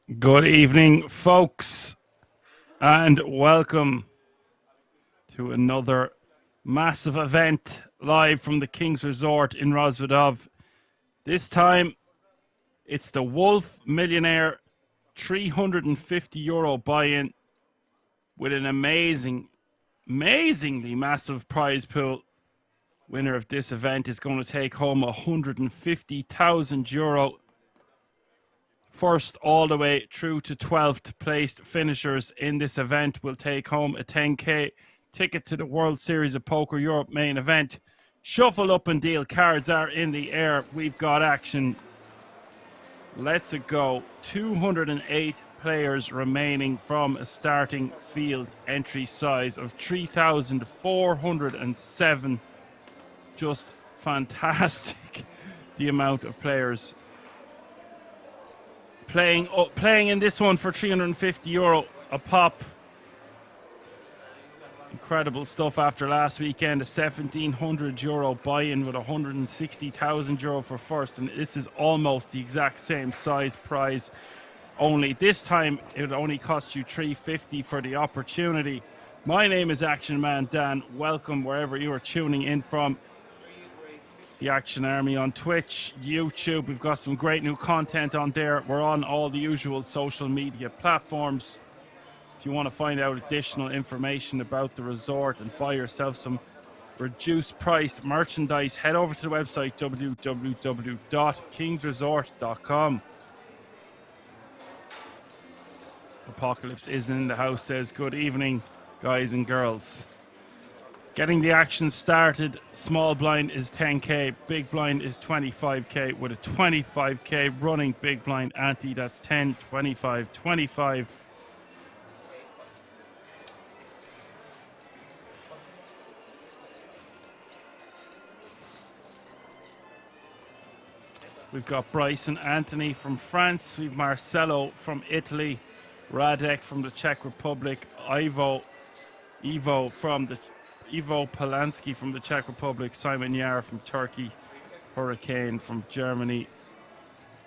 Good evening, folks, and welcome to another massive event live from the King's Resort in Rozvadov. This time, it's the WOLF Millionaire €350 buy-in with an amazingly massive prize pool. Winner of this event is going to take home €150,000. First all the way through to 12th placed finishers in this event will take home a 10k ticket to the World Series of Poker Europe main event. Shuffle up and deal cards are in the air. We've got action. Let's go. 208 players remaining from a starting field entry size of 3,407. Just fantastic the amount of players playing in this one for €350 a pop. Incredible stuff after last weekend. A €1,700 buy-in with €160,000 for first, and this is almost the exact same size prize. Only this time it only cost you $350 for the opportunity. My name is Action Man Dan. Welcome wherever you are tuning in from. The Action Army on Twitch, YouTube. We've got some great new content on there. We're on all the usual social media platforms. If you want to find out additional information about the resort and buy yourself some reduced priced merchandise, head over to the website www.kingsresort.com. Apocalypse is in the house, says good evening, guys and girls. Getting the action started. Small blind is 10k, big blind is 25k with a 25k running big blind ante. That's 10, 25, 25. We've got Bryson Anthony from France. We've Marcelo from Italy, Radek from the Czech Republic, Ivo Polanski from the Czech Republic, Simon Yar from Turkey, Hurricane from Germany,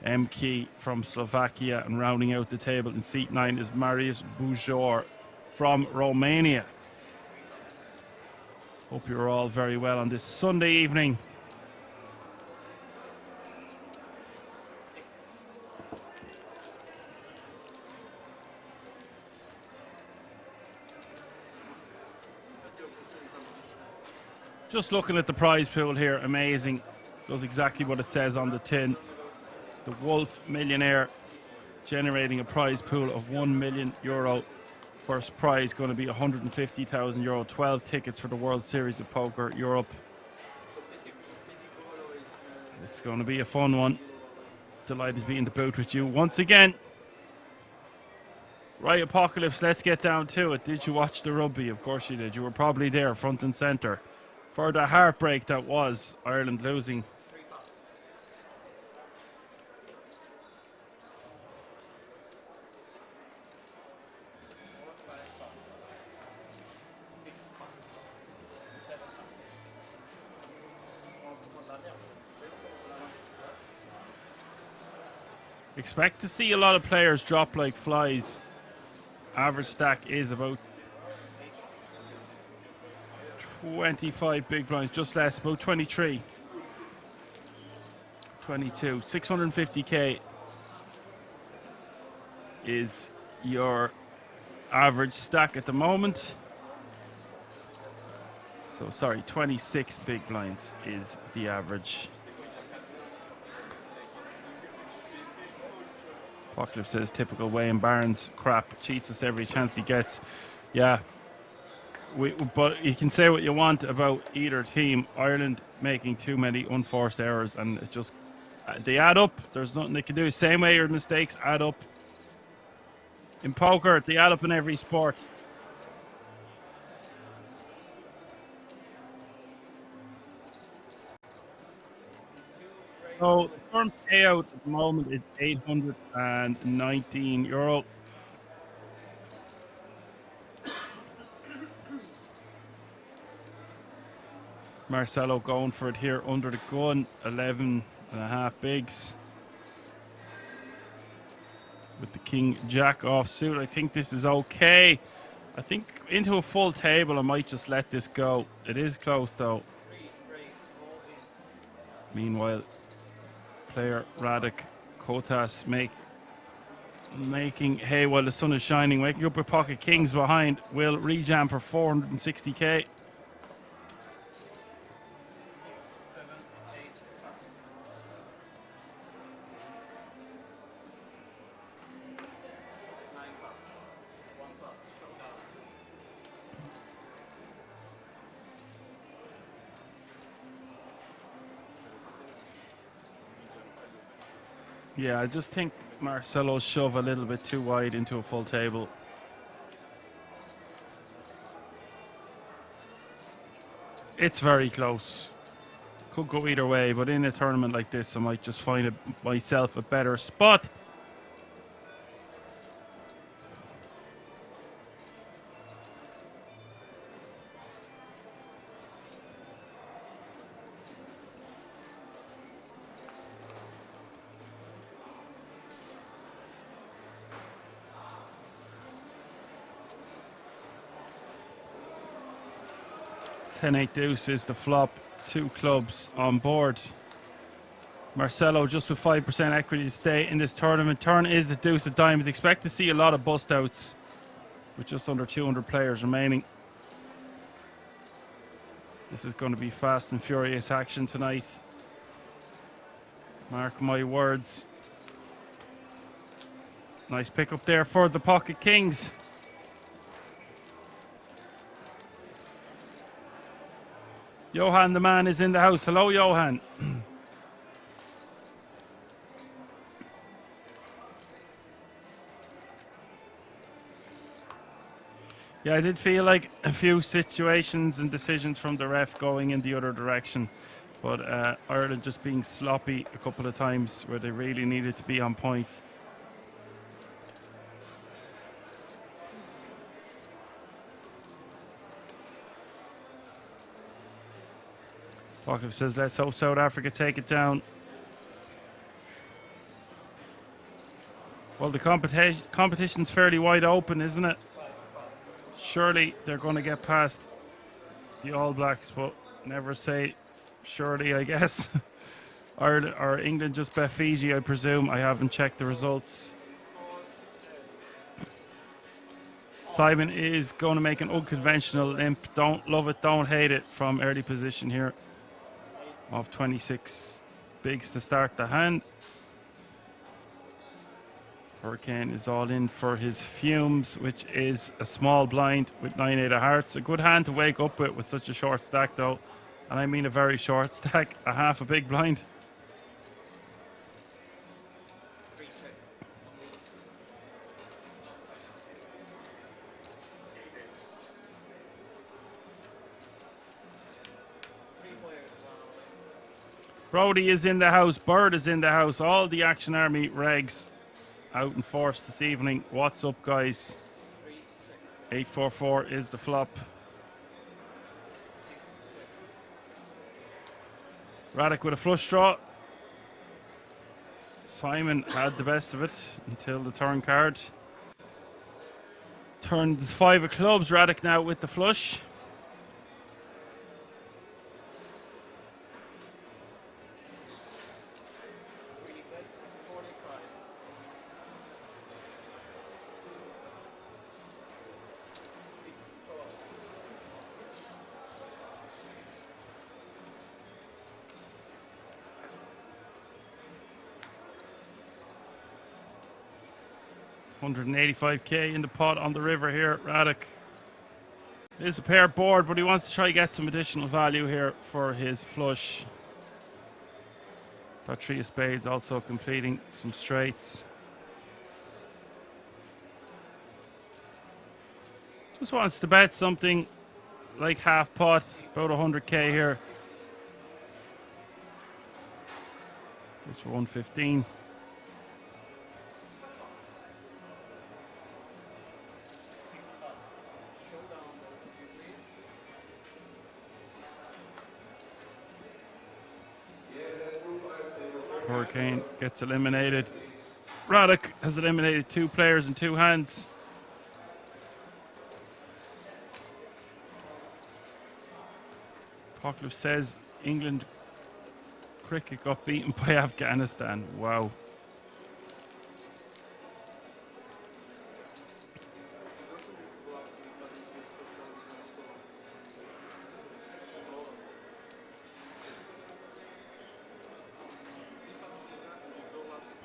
Mkey from Slovakia, and rounding out the table in seat 9 is Marius Bujor from Romania. Hope you're all very well on this Sunday evening. Just looking at the prize pool here, amazing. Does exactly what it says on the tin. The WOLF Millionaire generating a prize pool of €1 million. First prize going to be €150,000. 12 tickets for the World Series of Poker Europe. It's going to be a fun one. Delighted to be in the booth with you once again. Right, Apocalypse, let's get down to it. Did you watch the rugby? Of course you did. You were probably there, front and centre, for the heartbreak that was Ireland losing. Expect to see a lot of players drop like flies. Average stack is about 25 big blinds, just less, about 23. 22. 650k is your average stack at the moment. So sorry, 26 big blinds is the average. Apocalypse says typical Wayne Barnes crap, cheats us every chance he gets. Yeah, but you can say what you want about either team. Ireland making too many unforced errors, and it just they add up. There's nothing they can do. Same way your mistakes add up in poker. They add up in every sport. So the current payout at the moment is €819. Marcelo going for it here under the gun, 11.5 bigs. With the King Jack offsuit. I think this is okay. I think into a full table, I might just let this go. It is close though. Meanwhile, player Radek Kotas making hay while the sun is shining, waking up with pocket kings behind. Will rejam for 460k. Yeah, I just think Marcelo's shove a little bit too wide into a full table. It's very close. Could go either way, but in a tournament like this, I might just find myself a better spot. Ten-8 deuce is the flop. 2 clubs on board. Marcelo just with 5% equity to stay in this tournament. Turn is the deuce of diamonds. Expect to see a lot of bust outs with just under 200 players remaining. This is going to be fast and furious action tonight. Mark my words. Nice pick up there for the pocket kings. Johan the man is in the house. Hello, Johan. Yeah, I did feel like a few situations and decisions from the ref going in the other direction, but Ireland just being sloppy a couple of times where they really needed to be on point. Pocket says, let's hope South Africa take it down. Well, the competition's fairly wide open, isn't it? Surely they're going to get past the All Blacks, but never say surely, I guess. Ireland or England just bet Fiji, I presume. I haven't checked the results. Simon is going to make an unconventional limp. Don't love it, don't hate it from early position here. Of 26 bigs to start the hand. Hurricane is all in for his fumes, which is a small blind with 9-8 of hearts. A good hand to wake up with such a short stack though. And I mean a very short stack, a half a big blind. Brody is in the house, Bird is in the house, all the Action Army regs out in force this evening. What's up, guys? 844 is the flop. Radek with a flush draw. Simon had the best of it until the turn card. Turned 5 of clubs, Radek now with the flush. $185k in the pot on the river here. Radek is a pair board, but he wants to try to get some additional value here for his flush. That 3 of spades also completing some straights. Just wants to bet something like half pot, about 100k here. Just for 115. Hurricane gets eliminated. Radek has eliminated 2 players in 2 hands. Poklov says England cricket got beaten by Afghanistan. Wow.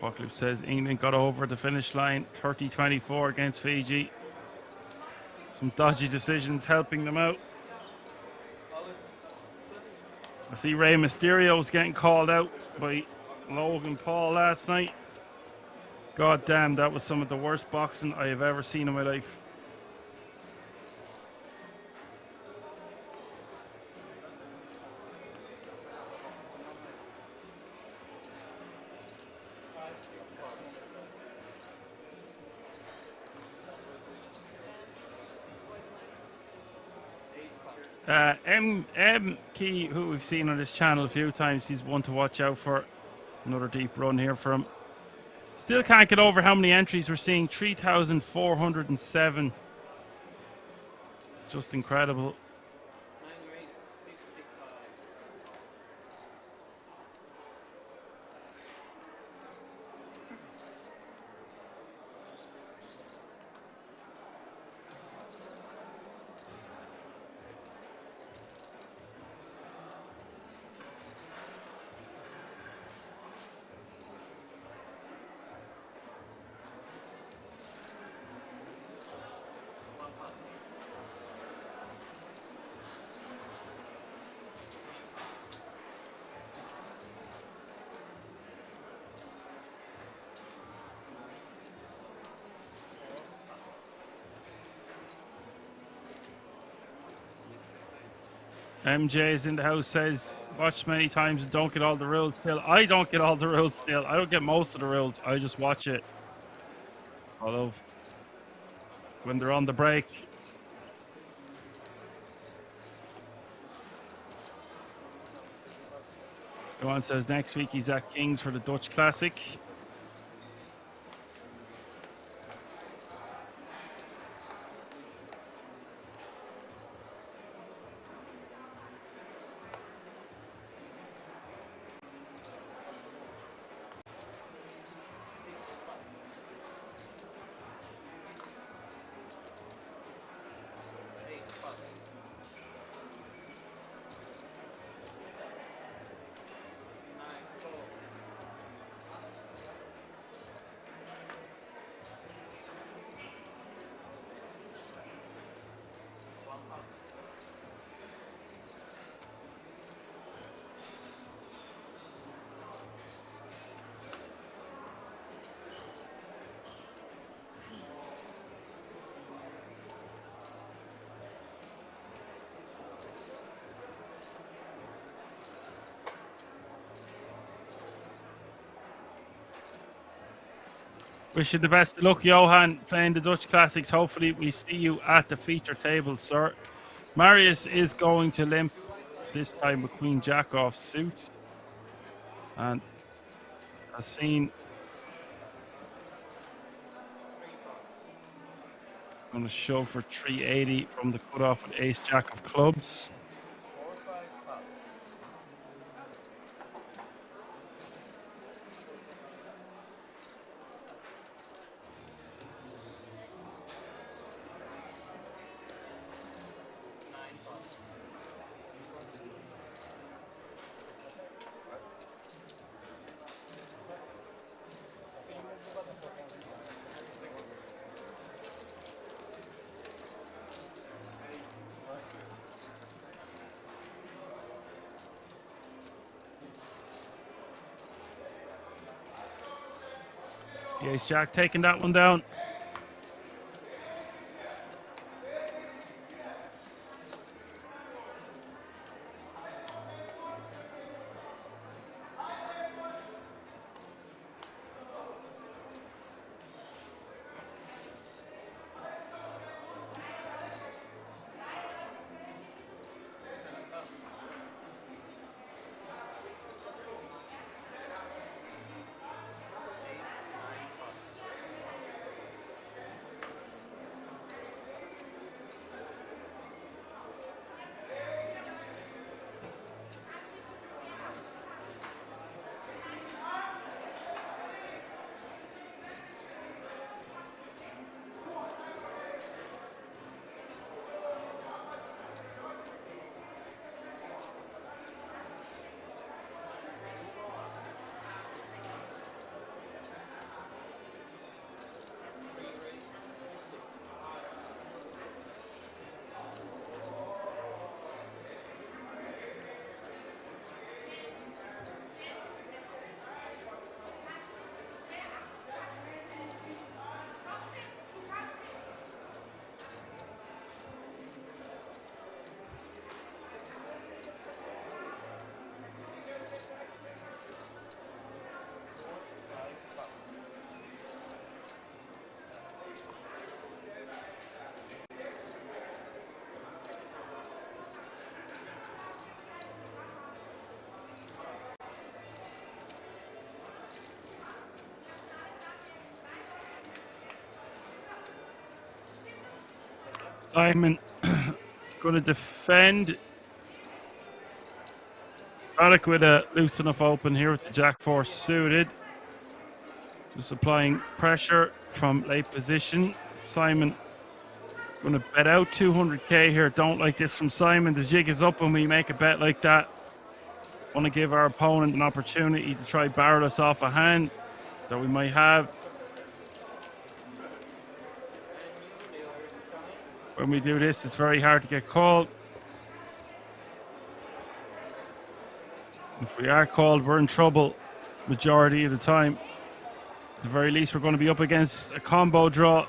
Poklov says England got over the finish line 30-24 against Fiji. Some dodgy decisions helping them out. I see Rey Mysterio was getting called out by Logan Paul last night. God damn, that was some of the worst boxing I have ever seen in my life. M Key, who we've seen on this channel a few times, he's one to watch out for. Another deep run here for him. Still can't get over how many entries we're seeing. 3,407. It's just incredible. MJ is in the house, says, watch many times and don't get all the rules still. I don't get all the rules still. I don't get most of the rules. I just watch it. I love when they're on the break. Johan says next week he's at King's for the Dutch Classic. Wish you the best of luck, Johan, playing the Dutch Classics. Hopefully we see you at the feature table, sir. Marius is going to limp this time with Queen Jack off suit. And as seen, going to shove for 380 from the cutoff with Ace Jack of clubs. Ace Jack taking that one down. Simon going to defend. Alec with a loose enough open here with the Jack 4 suited. Just applying pressure from late position. Simon going to bet out 200k here. Don't like this from Simon. The jig is up when we make a bet like that. Want to give our opponent an opportunity to try barrel us off a hand that we might have. When we do this, it's very hard to get called. If we are called, we're in trouble majority of the time. At the very least, we're going to be up against a combo draw.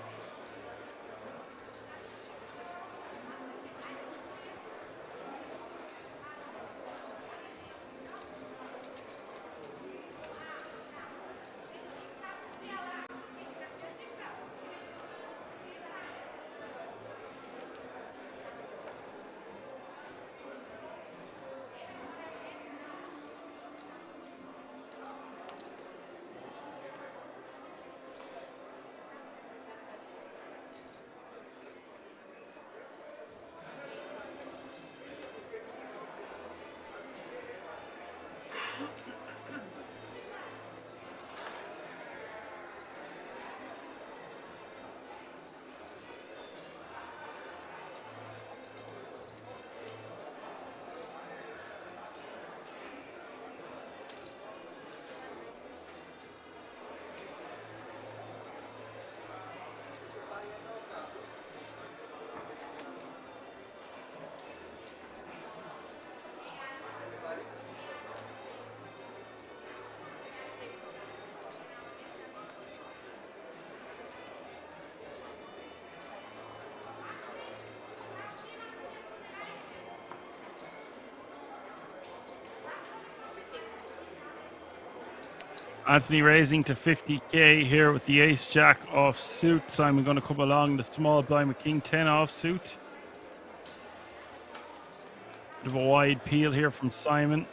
Anthony raising to 50k here with the ace jack off suit. Simon going to come along the small blind with king 10 off suit. Bit of a wide peel here from Simon.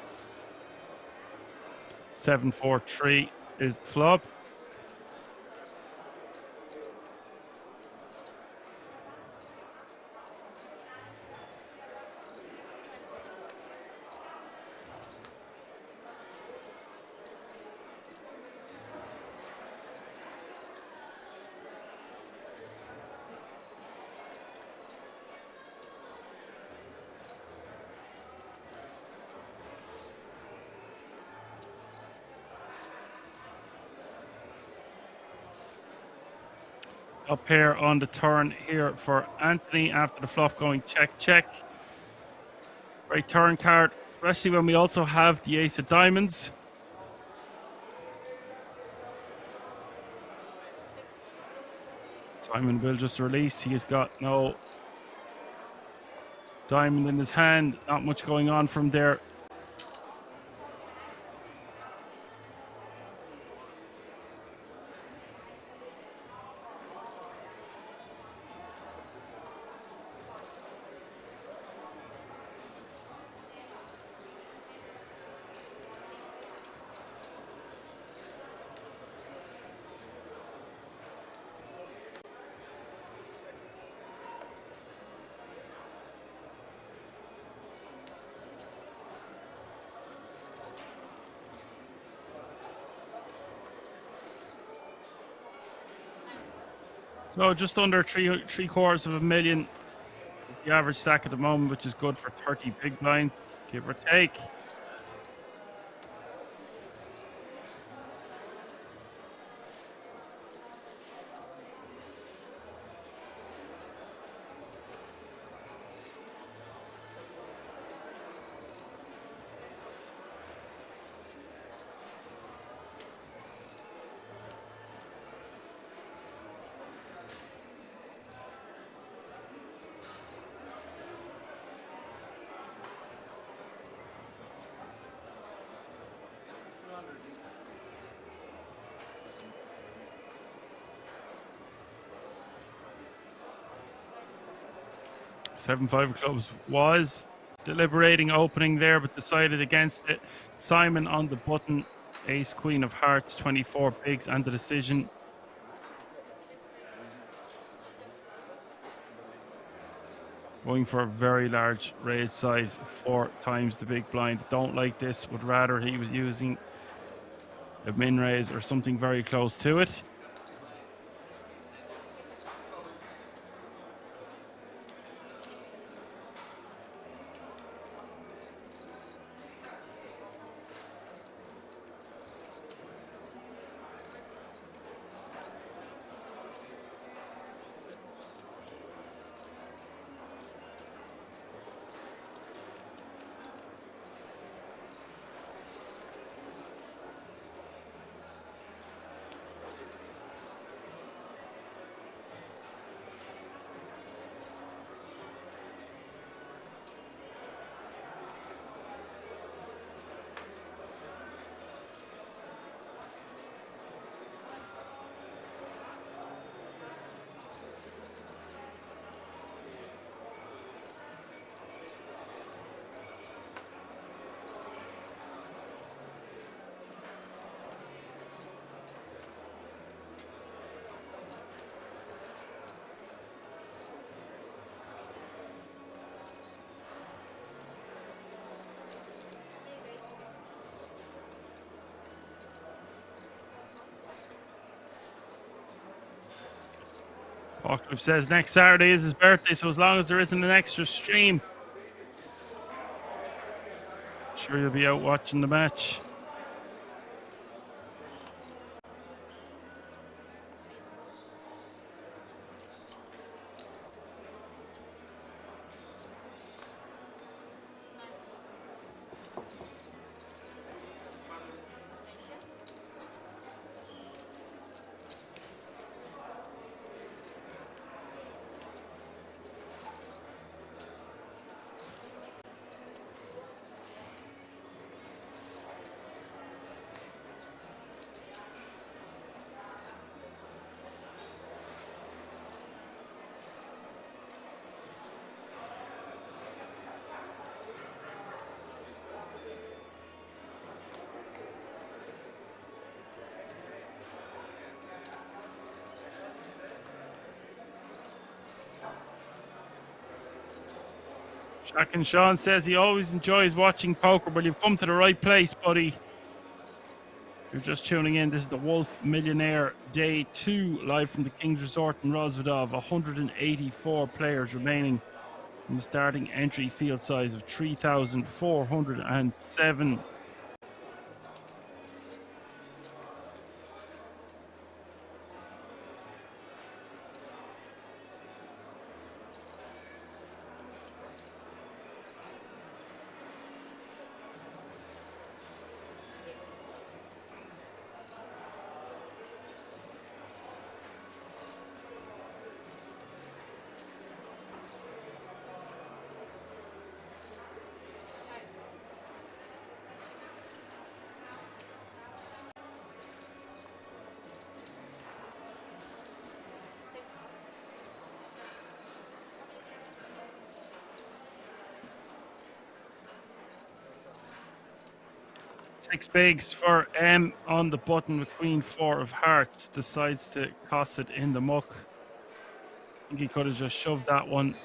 7-4-3 is the flop. Up here on the turn here for Anthony after the flop going check, check. Great turn card, especially when we also have the ace of diamonds. Simon will just release. He has got no diamond in his hand. Not much going on from there. So just under three quarters of a million is the average stack at the moment, which is good for 30 big blinds, give or take. Seven five of clubs was deliberating opening there, but decided against it. Simon on the button, ace queen of hearts, 24 bigs and the decision. Going for a very large raise size, 4 times the big blind. Don't like this, would rather he was using a min raise or something very close to it. Apocalypse says next Saturday is his birthday, so as long as there isn't an extra stream, sure you'll be out watching the match. Jack and Sean says he always enjoys watching poker, but you've come to the right place, buddy. If you're just tuning in, this is the WOLF Millionaire Day 2, live from the King's Resort in Rozvadov. 184 players remaining from a starting entry field size of 3,407. 6 bigs for M on the button with Queen 4 of Hearts. Decides to toss it in the muck. I think he could have just shoved that one.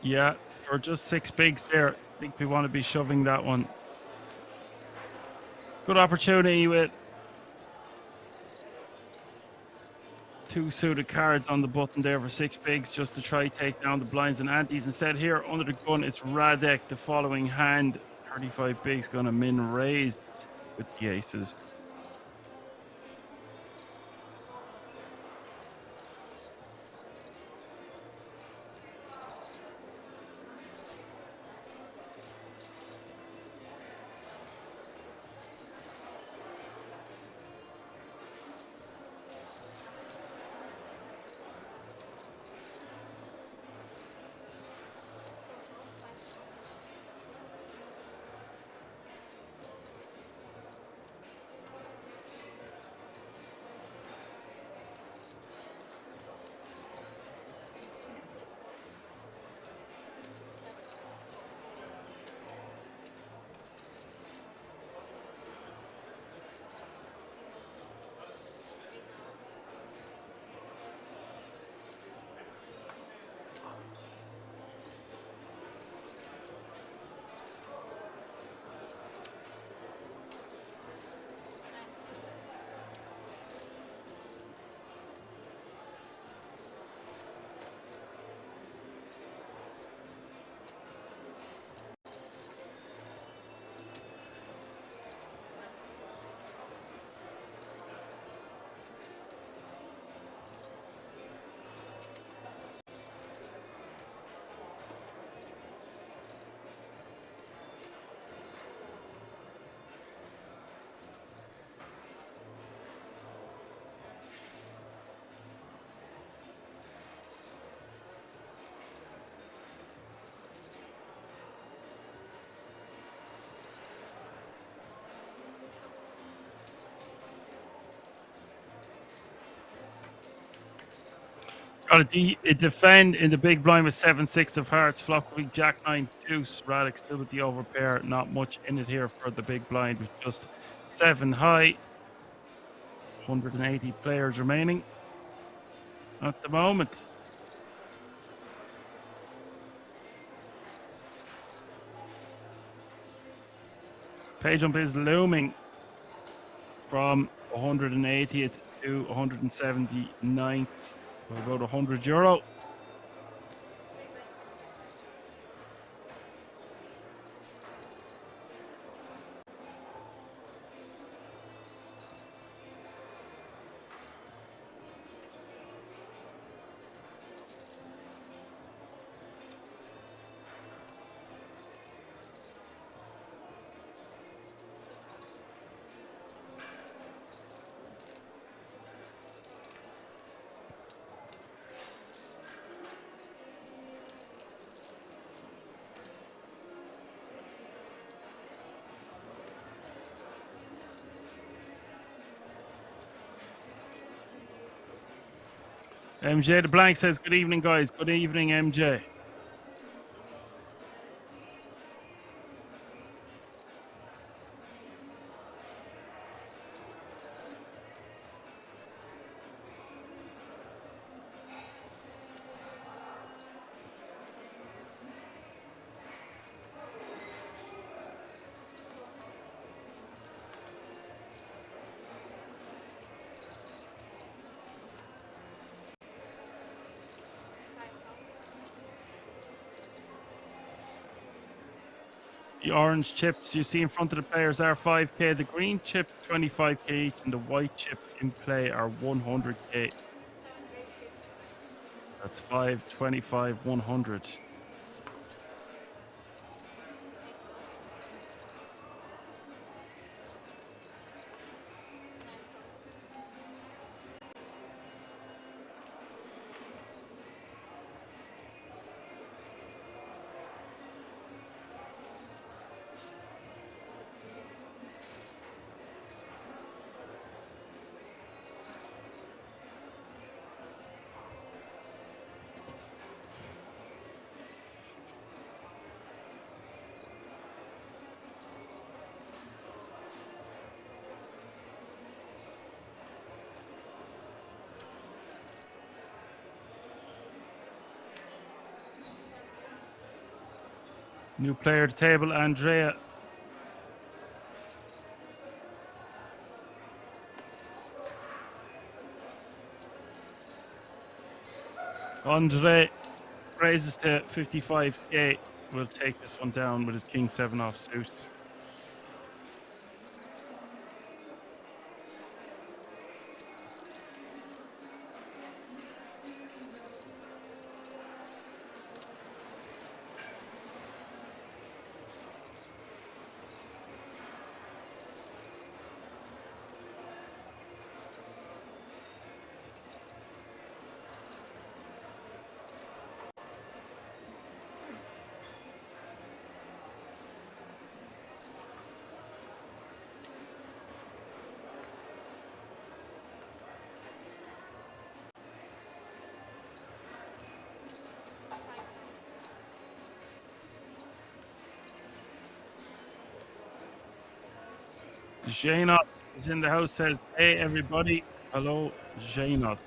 Yeah, for just 6 bigs there, I think we want to be shoving that one. Good opportunity with 2 suited cards on the button there for 6 bigs just to try take down the blinds and antes. Instead here under the gun it's Radek the following hand. 35 bigs gonna min raised with the aces. It defend in the big blind with 7-6 of hearts, flop with Jack 9 deuce. Radix still with the overpair. Not much in it here for the big blind with just 7 high. 180 players remaining at the moment. Pay jump is looming from 180th to 179th for about €100. MJ the Blank says, good evening, guys. Good evening, MJ. The orange chips you see in front of the players are 5k. The green chip 25k each, and the white chips in play are 100k. That's 5, 25, 100. New player to table, Andrea. Andre raises to 55k. Will take this one down with his king 7 off suit. Janot is in the house, says, hey everybody. Hello, Janot.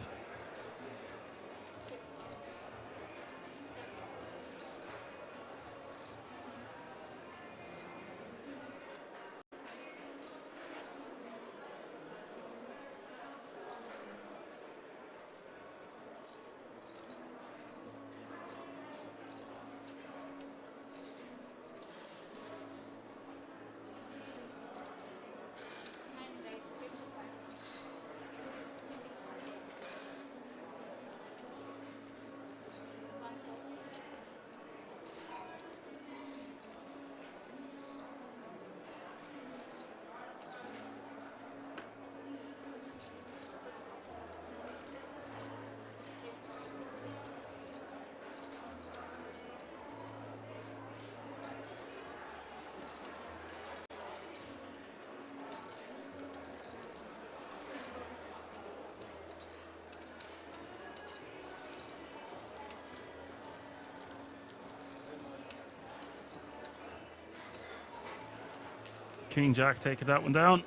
King Jack taking that one down.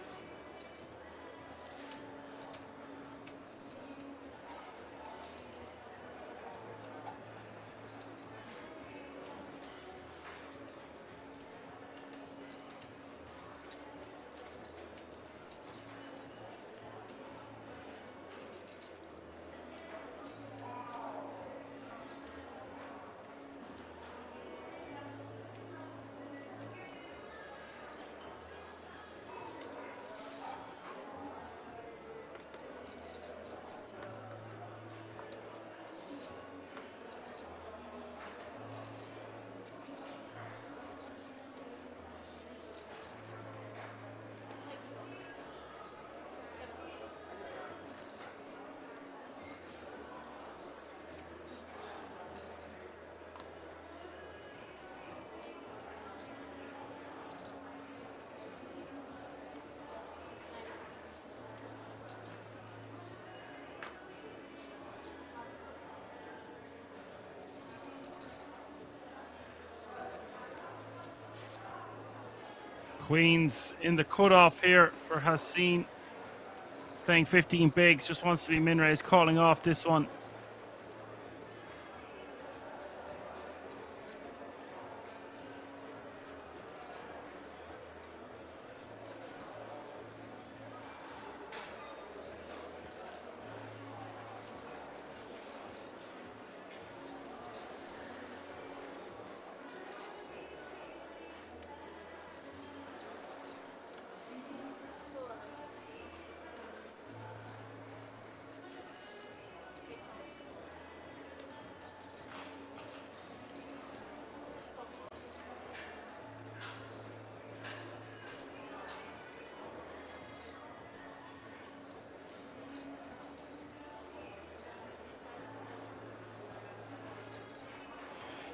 Queens in the cutoff here for Hassan, playing 15 bigs, just wants to be min raised, calling off this one.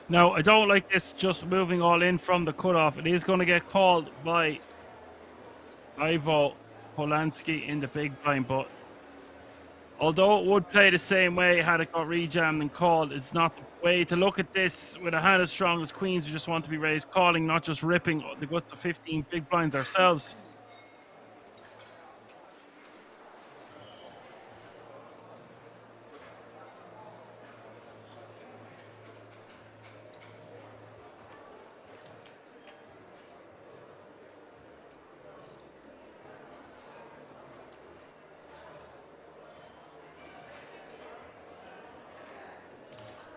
Now, I don't like this just moving all in from the cutoff. It is going to get called by Ivo Polanski in the big blind, but although it would play the same way had it got rejammed and called, it's not the way to look at this. With a hand as strong as Queens, we just want to be raised calling, not just ripping the guts of 15 big blinds ourselves.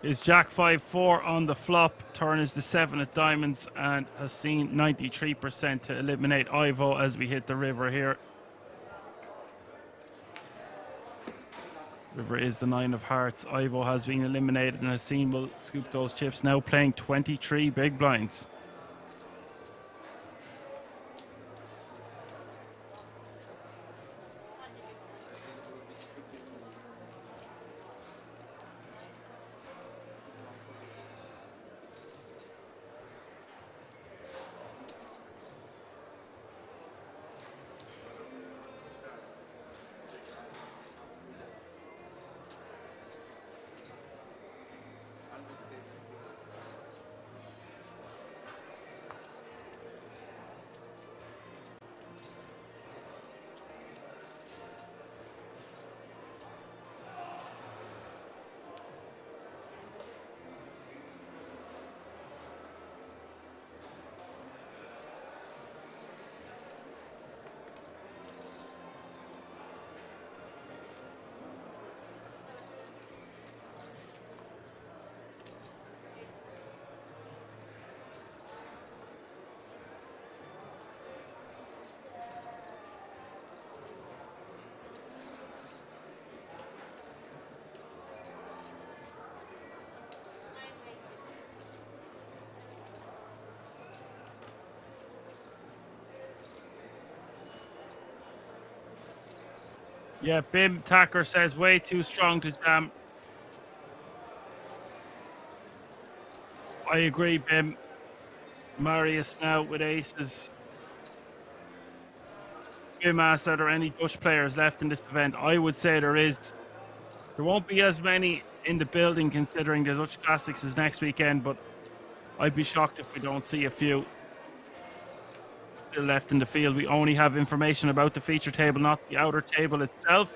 Is Jack 5-4 on the flop. Turn is the 7 of diamonds and has seen 93% to eliminate Ivo as we hit the river here. River is the 9 of hearts. Ivo has been eliminated and Hassan will scoop those chips. Now playing 23 big blinds. Yeah, Bim Tacker says way too strong to jam. I agree, Bim. Marius now with aces. Bim asks, are there any Dutch players left in this event? I would say there is. There won't be as many in the building considering the Dutch Classics is next weekend, but I'd be shocked if we don't see a few. still left in the field. We only have information about the feature table, not the outer table itself.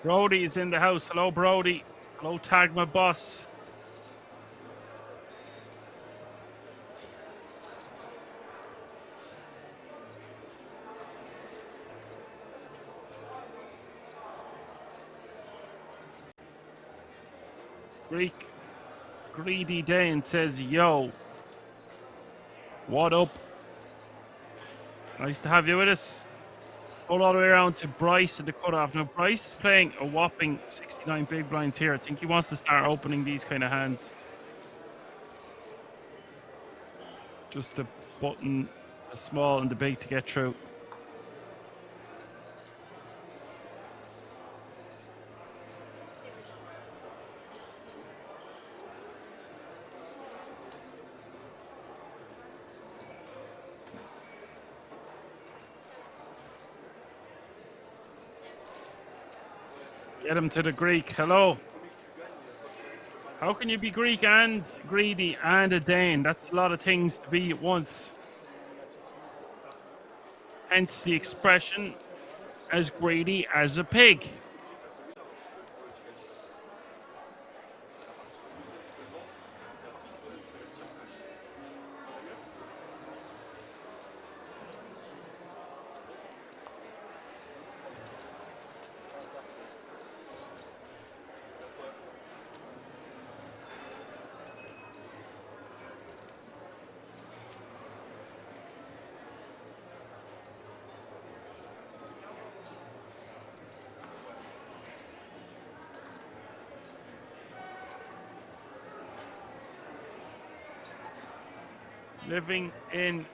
Brody is in the house. Hello, Brody. Hello, Tag my boss. Greedy Dane says, yo, what up? Nice to have you with us. All the way around to Bryce at the cutoff. Now, Bryce is playing a whopping 69 big blinds here. I think he wants to start opening these kind of hands. Just to button the small and the big to get through. Get him to the Greek. Hello. How can you be Greek and greedy and a Dane? That's a lot of things to be at once. Hence the expression, as greedy as a pig. Living in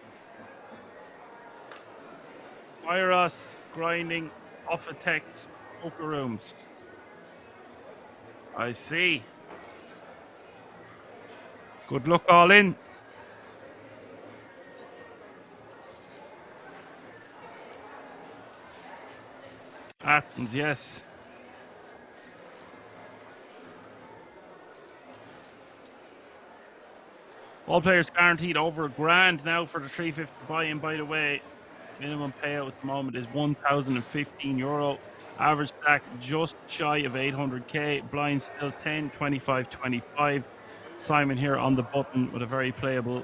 Iros, grinding off a text poker rooms. I see. Good luck all in. Athens, yes. All players guaranteed over $1,000 now for the 350 buy-in, by the way. Minimum payout at the moment is €1,015. Average stack just shy of 800k. Blinds still 10, 25, 25. Simon here on the button with a very playable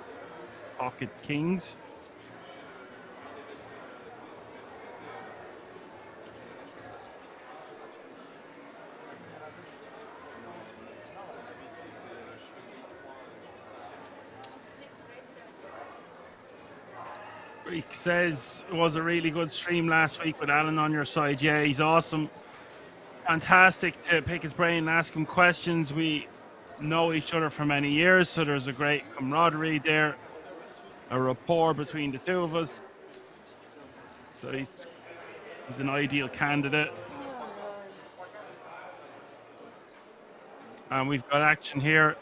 pocket kings. Greek says it was a really good stream last week with Alan on your side. Yeah, he's awesome. Fantastic to pick his brain and ask him questions. We know each other for many years, so there's a great camaraderie there, a rapport between the two of us. So he's an ideal candidate. And we've got action here.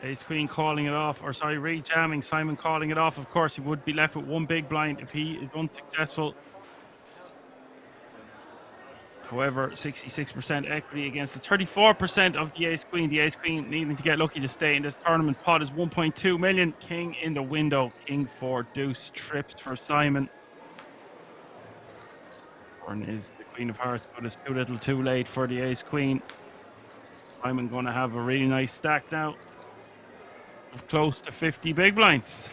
Ace Queen calling it off, or sorry, re-jamming. Simon calling it off. Of course, he would be left with one big blind if he is unsuccessful. However, 66% equity against the 34% of the ace queen. The ace queen needing to get lucky to stay in this tournament. Pot is 1.2 million. King in the window. King 4 deuce trips for Simon. Turn is the queen of hearts, but it's too little too late for the ace queen. Simon going to have a really nice stack now of close to 50 big blinds.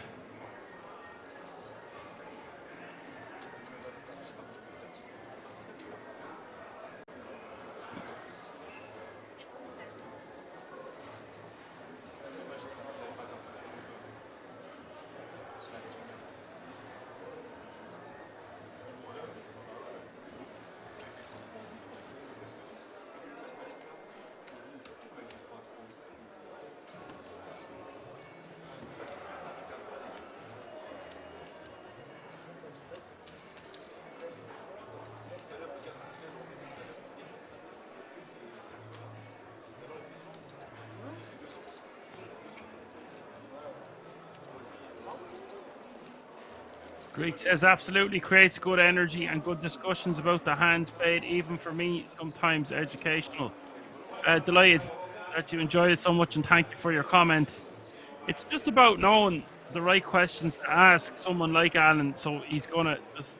Greek says absolutely creates good energy and good discussions about the hands played, even for me, sometimes educational. Delighted that you enjoyed it so much, and thank you for your comment. It's just about knowing the right questions to ask someone like Alan, so he's going to just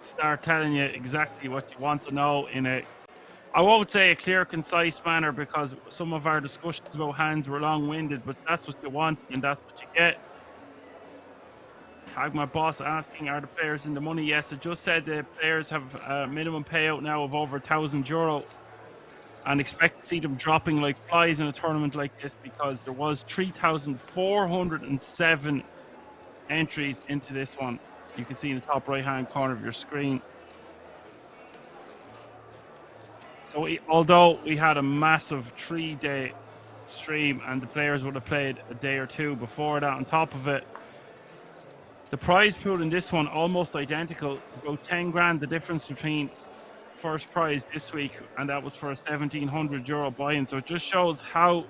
start telling you exactly what you want to know in a, I won't say a clear, concise manner, because some of our discussions about hands were long-winded, but that's what you want and that's what you get. Tag my boss asking, are the players in the money? Yes, I just said the players have a minimum payout now of over €1,000, and expect to see them dropping like flies in a tournament like this, because there was 3,407 entries into this one. You can see in the top right hand corner of your screen. So although we had a massive 3-day stream and the players would have played a day or two before that on top of it, the prize pool in this one almost identical, about 10 grand the difference between first prize this week, and that was for a €1,700 buy-in. So it just shows how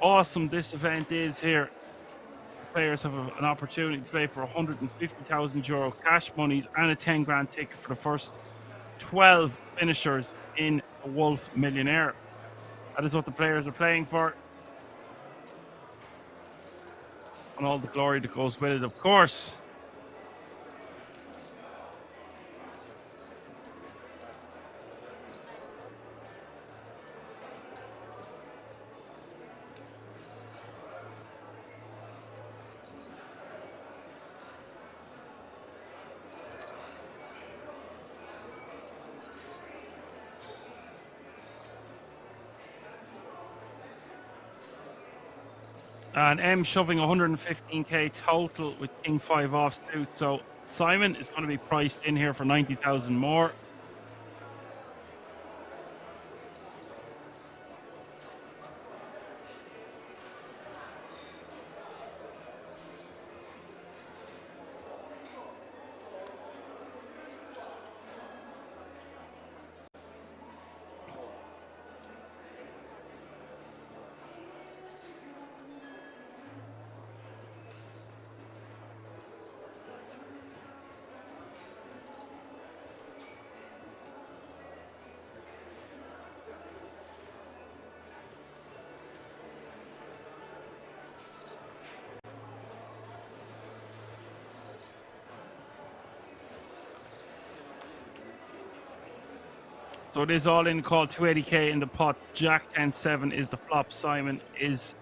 awesome this event is here. Players have an opportunity to play for €150,000 cash monies and a 10 grand ticket for the first 12 finishers in the WOLF Millionaire. That is what the players are playing for, and all the glory that goes with it, of course. And M shoving 115k total with King 5 offsuit. So Simon is going to be priced in here for 90,000 more. So it is all in call, 280k in the pot. Jack 10-7 is the flop. Simon is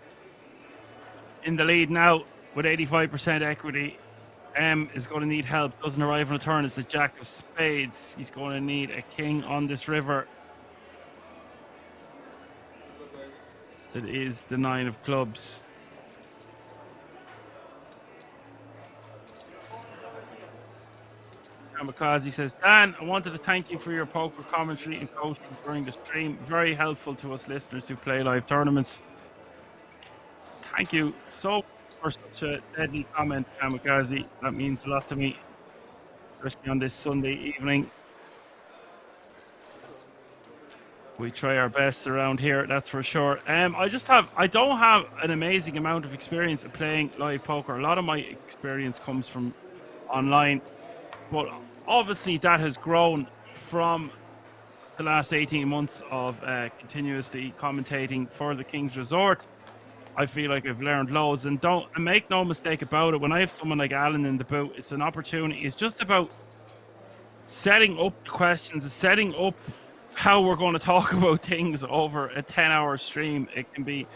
in the lead now with 85% equity. M is going to need help. Doesn't arrive on a turn. It's the Jack of Spades. He's going to need a king on this river. It is the 9 of clubs. Kamikaze says, Dan, I wanted to thank you for your poker commentary and coaching during the stream. Very helpful to us listeners who play live tournaments. Thank you so much for such a deadly comment, Kamikaze. That means a lot to me, especially on this Sunday evening. We try our best around here, that's for sure. I don't have an amazing amount of experience of playing live poker. A lot of my experience comes from online, but obviously that has grown from the last 18 months of continuously commentating for the King's Resort. I feel like I've learned loads, and make no mistake about it, when I have someone like Alan in the boot, it's an opportunity. It's just about setting up the questions and setting up how we're going to talk about things over a 10-hour stream. It can be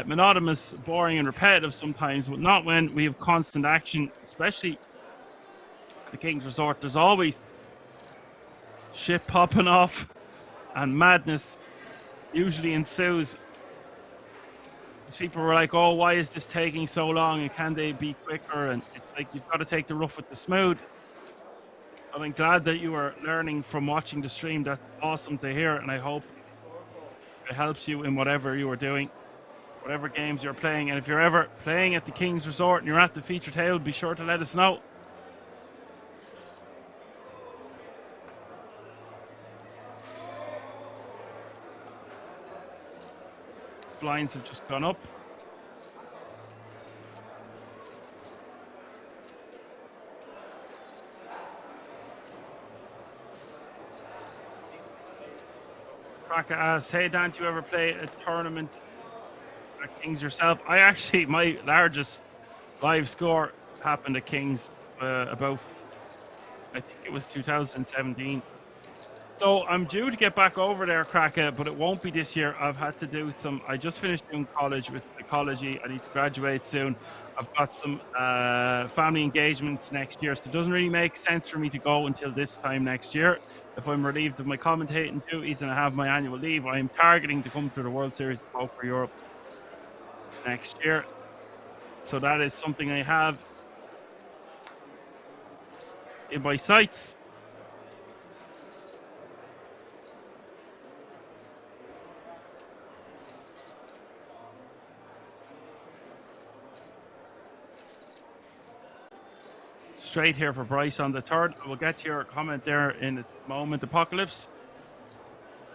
monotonous, boring, and repetitive sometimes, but not when we have constant action, especially at the King's Resort. There's always shit popping off, and madness usually ensues. People were like, oh, why is this taking so long, and can they be quicker? And it's like, you've got to take the rough with the smooth. But I'm glad that you are learning from watching the stream. That's awesome to hear, and I hope it helps you in whatever you are doing, whatever games you're playing. And if you're ever playing at the King's Resort and you're at the feature table, be sure to let us know. Blinds have just gone up. Kraka asks, hey Dan, do you ever play a tournament at Kings yourself? My largest live score happened at Kings about, I think it was 2017. So I'm due to get back over there, Kraka, but it won't be this year. I've had to do I just finished doing college with ecology. I need to graduate soon. I've got some family engagements next year, so it doesn't really make sense for me to go until this time next year. If I'm relieved of my commentating duties and I have my annual leave, I am targeting to come to the World Series of WOLF Europe next year. So that is something I have in my sights. Straight here for Bryce on the third. We'll get to your comment there in a moment. Apocalypse.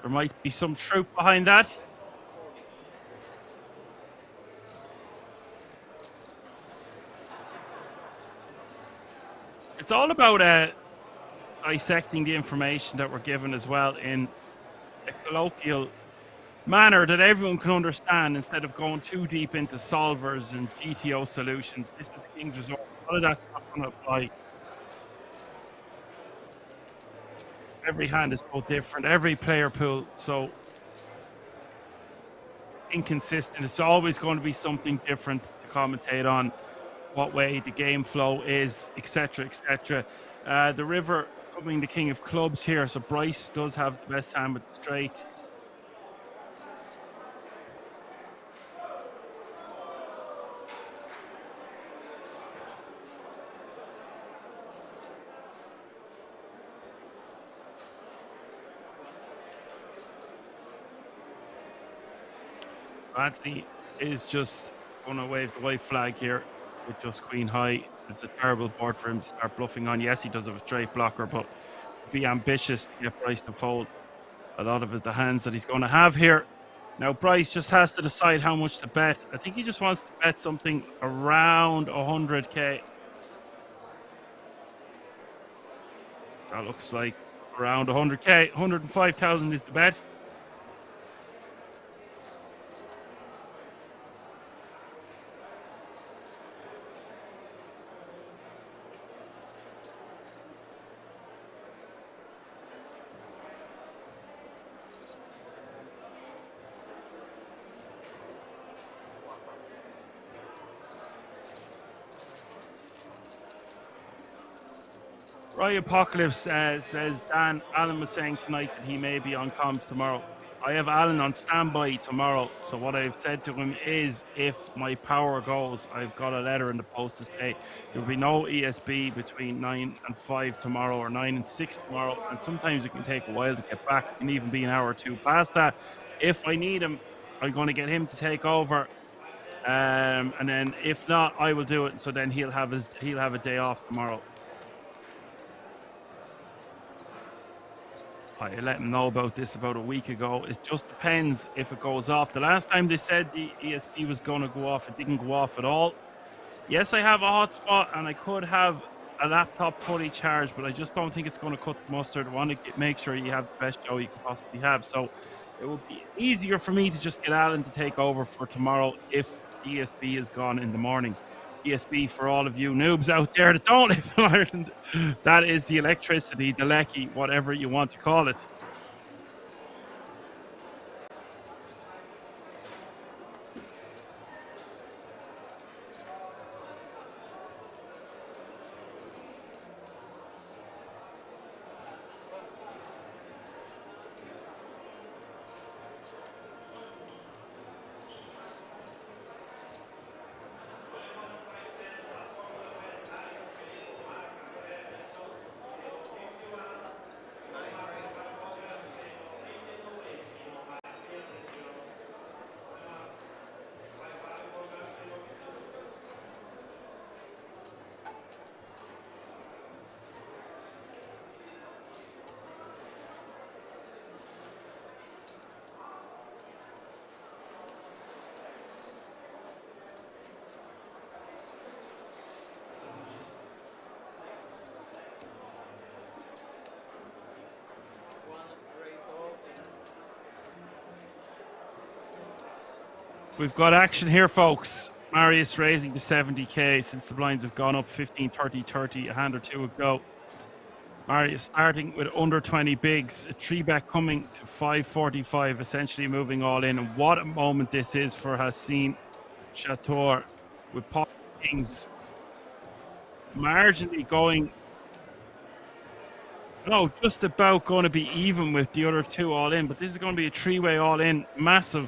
There might be some truth behind that. It's all about dissecting the information that we're given as well in a colloquial manner that everyone can understand, instead of going too deep into solvers and GTO solutions. This is the King's Resort. All of that's not going to apply. Every hand is so different. Every player pool so inconsistent. It's always going to be something different to commentate on, what way the game flow is, etc., etc. The river coming the king of clubs here, so Bryce does have the best hand with the straight. Anthony is just going to wave the white flag here with just queen high. It's a terrible board for him to start bluffing on. Yes, he does have a straight blocker, but be ambitious to get Bryce to fold a lot of the hands that he's going to have here. Now Bryce just has to decide how much to bet. I think he just wants to bet something around 100k. That looks like around 100k. 105,000 is the bet. Apocalypse says, Dan, Alan was saying tonight that he may be on comms tomorrow. I have Alan on standby tomorrow, so what I've said to him is, if my power goes, I've got a letter in the post to say there will be no ESB between 9 and 5 tomorrow, or 9 and 6 tomorrow, and sometimes it can take a while to get back. It can even be an hour or two past that. If I need him, I'm going to get him to take over, and then if not, I will do it. So then he'll have a day off tomorrow. I let him know about this about a week ago. It just depends if it goes off. The last time they said the ESP was going to go off, it didn't go off at all. Yes, I have a hotspot, and I could have a laptop fully charged, but I just don't think it's going to cut the mustard. I want to make sure you have the best show you can possibly have. So it will be easier for me to just get Alan to take over for tomorrow if ESB is gone in the morning. ESB, for all of you noobs out there that don't live in Ireland, that is the electricity, the lecky, whatever you want to call it. We've got action here, folks. Marius raising to 70k since the blinds have gone up 15, 30, 30, a hand or two ago. Marius starting with under 20 bigs, a 3-bet coming to 545, essentially moving all in. And what a moment this is for Hassan Chator with pot kings marginally going, no, just about going to be even with the other two all in. But this is going to be a 3-way all in, massive.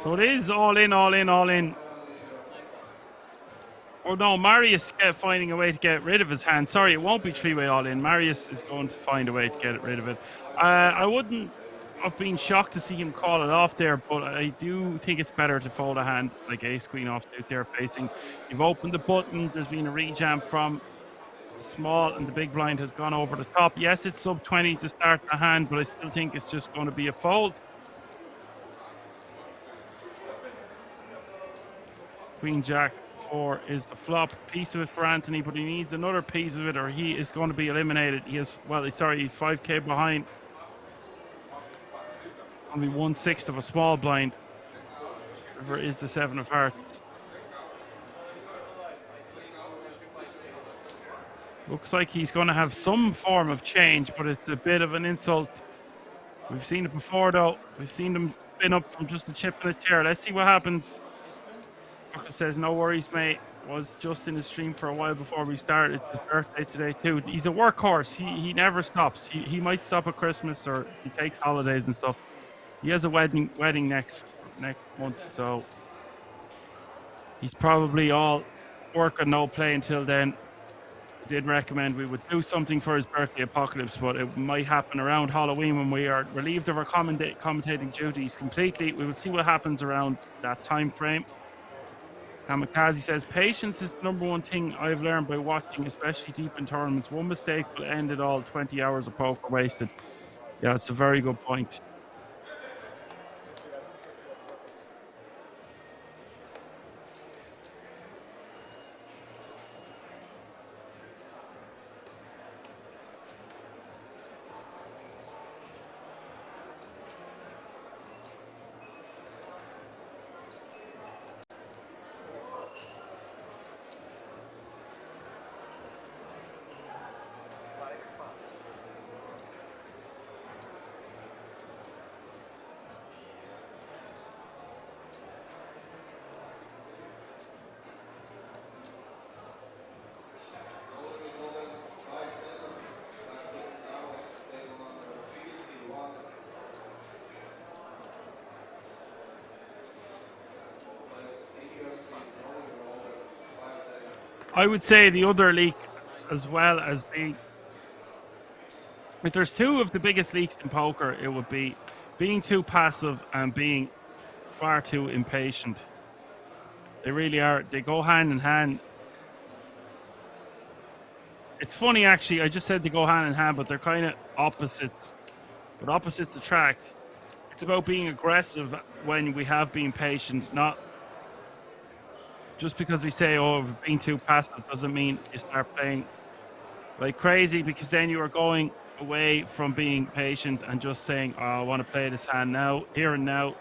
So it is all in, all in, all in. Oh no, Marius finding a way to get rid of his hand. Sorry, it won't be 3-way all in. Marius is going to find a way to get rid of it. I wouldn't have been shocked to see him call it off there, but I do think it's better to fold a hand like ace queen offsuit there facing. You've opened the button. There's been a rejam from small, and the big blind has gone over the top. Yes, it's sub 20 to start the hand, but I still think it's just going to be a fold. Queen Jack 4 is the flop piece of it for Anthony, but he needs another piece of it or he is going to be eliminated. He is, well, sorry, he's 5k behind. Only 1/6 of a small blind. River is the 7 of hearts. Looks like he's going to have some form of change, but it's a bit of an insult. We've seen it before, though. We've seen them spin up from just a chip in a chair. Let's see what happens. Doctor says, no worries, mate. Was just in the stream for a while before we started. It's his birthday today, too. He's a workhorse. He never stops. He might stop at Christmas or he takes holidays and stuff. He has a wedding next month, so he's probably all work and no play until then. Did recommend we would do something for his birthday apocalypse, but it might happen around Halloween when we are relieved of our commentating duties completely. We will see what happens around that time frame. Kamikaze says, patience is the #1 thing I've learned by watching, especially deep in tournaments. One mistake will end it all. 20 hours of poker wasted. Yeah, it's a very good point. I would say the other leak, as well as being, if there's two of the biggest leaks in poker, it would be being too passive and being far too impatient. They really are. They go hand in hand. It's funny, actually. I just said they go hand in hand, but they're kind of opposites. But opposites attract. It's about being aggressive when we have been patient, not just because we say, oh, being too passive doesn't mean you start playing like crazy, because then you are going away from being patient and just saying, oh, I want to play this hand now, here and now.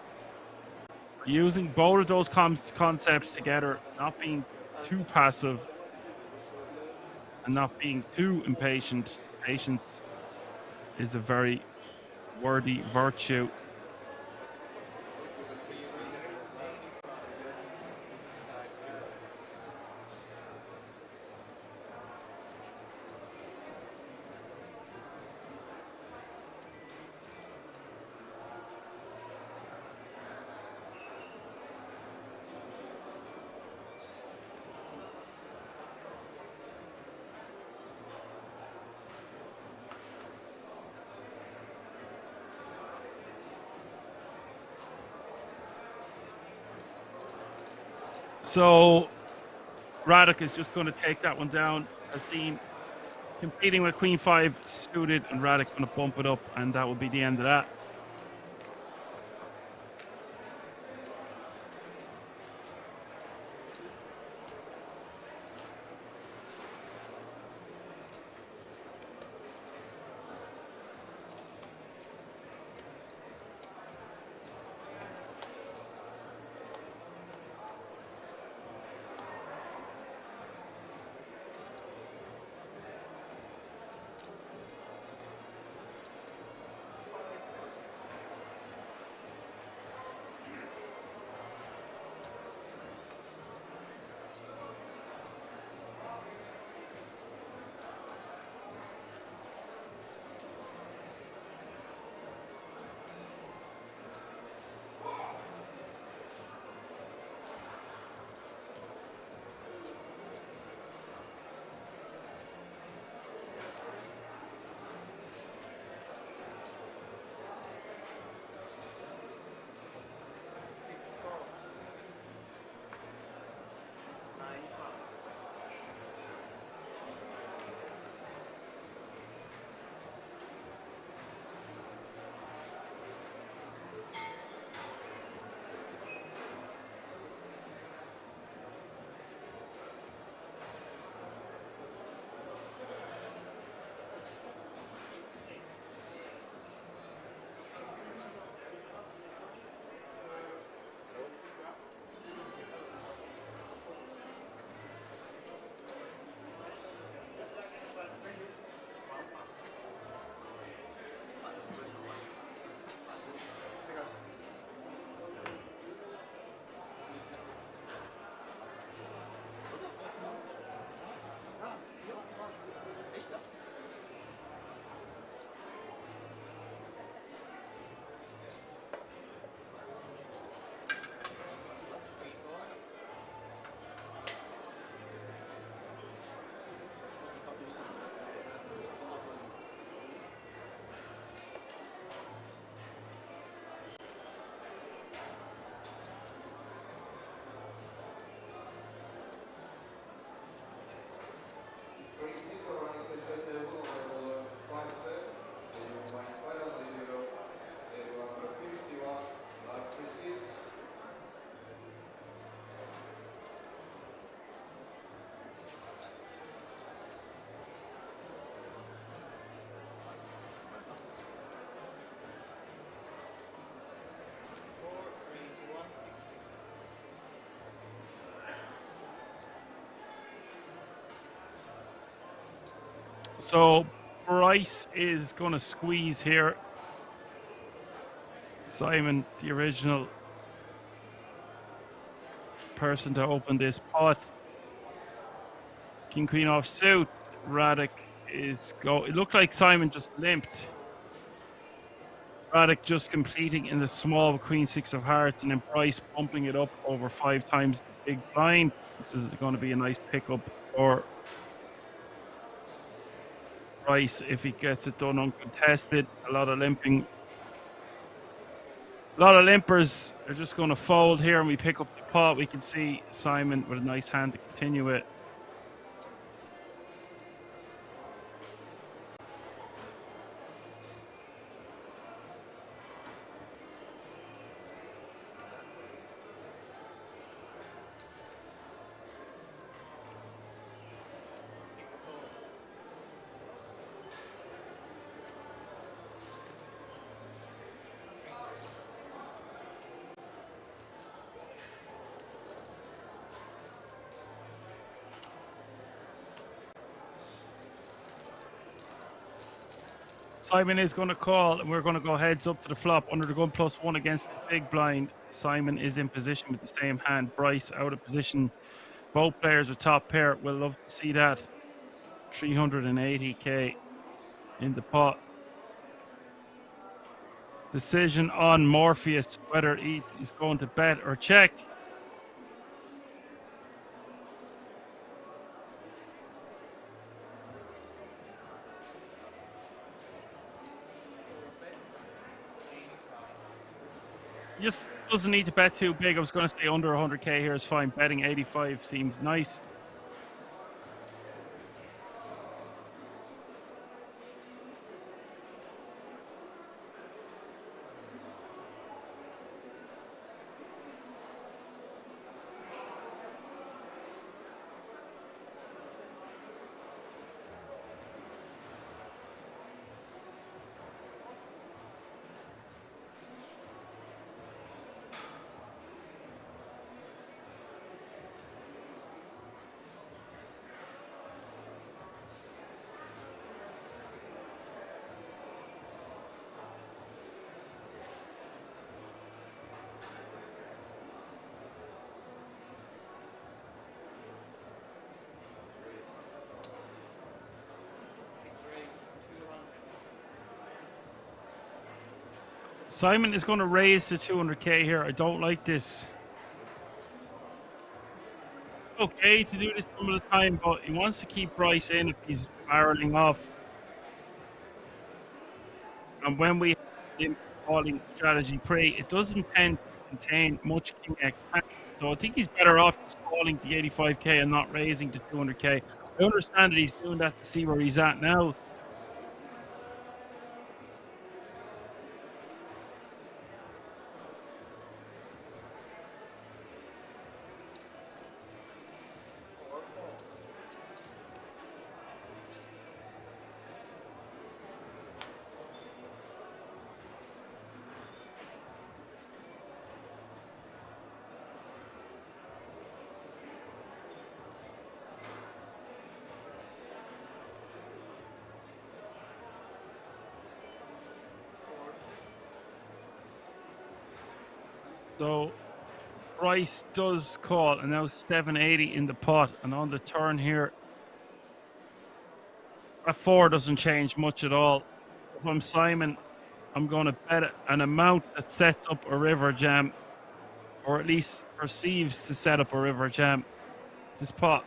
Using both of those concepts together, not being too passive and not being too impatient. Patience is a very worthy virtue. So Radek is just going to take that one down, as seen, competing with Queen 5 suited, and Radek going to bump it up, and that will be the end of that. So Bryce is going to squeeze here. Simon, the original person to open this pot. King Queen off suit. Radek is go. It looked like Simon just limped. Braddock just completing in the small queen six of hearts, and then Bryce bumping it up over 5 times the big blind. This is going to be a nice pickup for Bryce if he gets it done uncontested. A lot of limping. A lot of limpers are just going to fold here, and we pick up the pot. We can see Simon with a nice hand to continue it. Simon is going to call, and we're going to go heads up to the flop under the gun +1 against the big blind. Simon is in position with the same hand. Bryce out of position. Both players are top pair. We'll love to see that. 380k in the pot. Decision on Morpheus whether he's going to bet or check. Just doesn't need to bet too big. I was going to say under 100k here is fine. Betting 85 seems nice. Simon is going to raise to 200k here. I don't like this. Okay to do this some of the time, but he wants to keep Bryce in if he's barreling off. And when we have him calling strategy pre, it doesn't tend to contain much king x. So I think he's better off just calling the 85k and not raising to 200k. I understand that he's doing that to see where he's at now. So Bryce does call, and now 780 in the pot, and on the turn here, a 4 doesn't change much at all. If I'm Simon, I'm going to bet an amount that sets up a river jam, or at least perceives to set up a river jam. This pot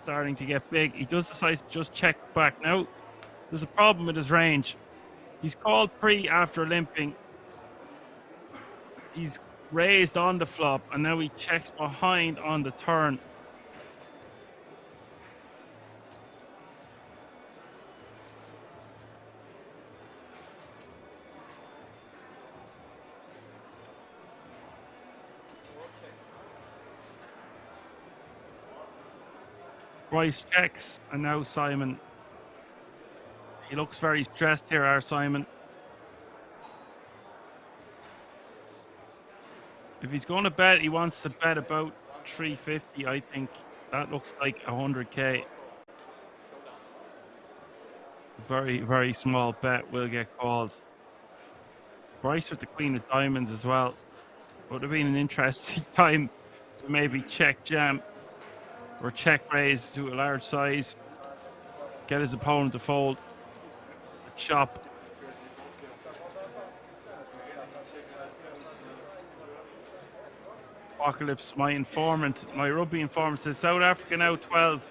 starting to get big. He does decide to just check back. Now, there's a problem with his range. He's called pre after limping. He's raised on the flop, and now he checks behind on the turn. Bryce checks, and now Simon. He looks very stressed here, our Simon. If he's going to bet, he wants to bet about 350, I think. That looks like 100k. Very, very small bet will get called. Bryce with the queen of diamonds as well. Would have been an interesting time to maybe check jam or check raise to a large size. Get his opponent to fold. Chop. Apocalypse, my informant, my rugby informant says South Africa now 12,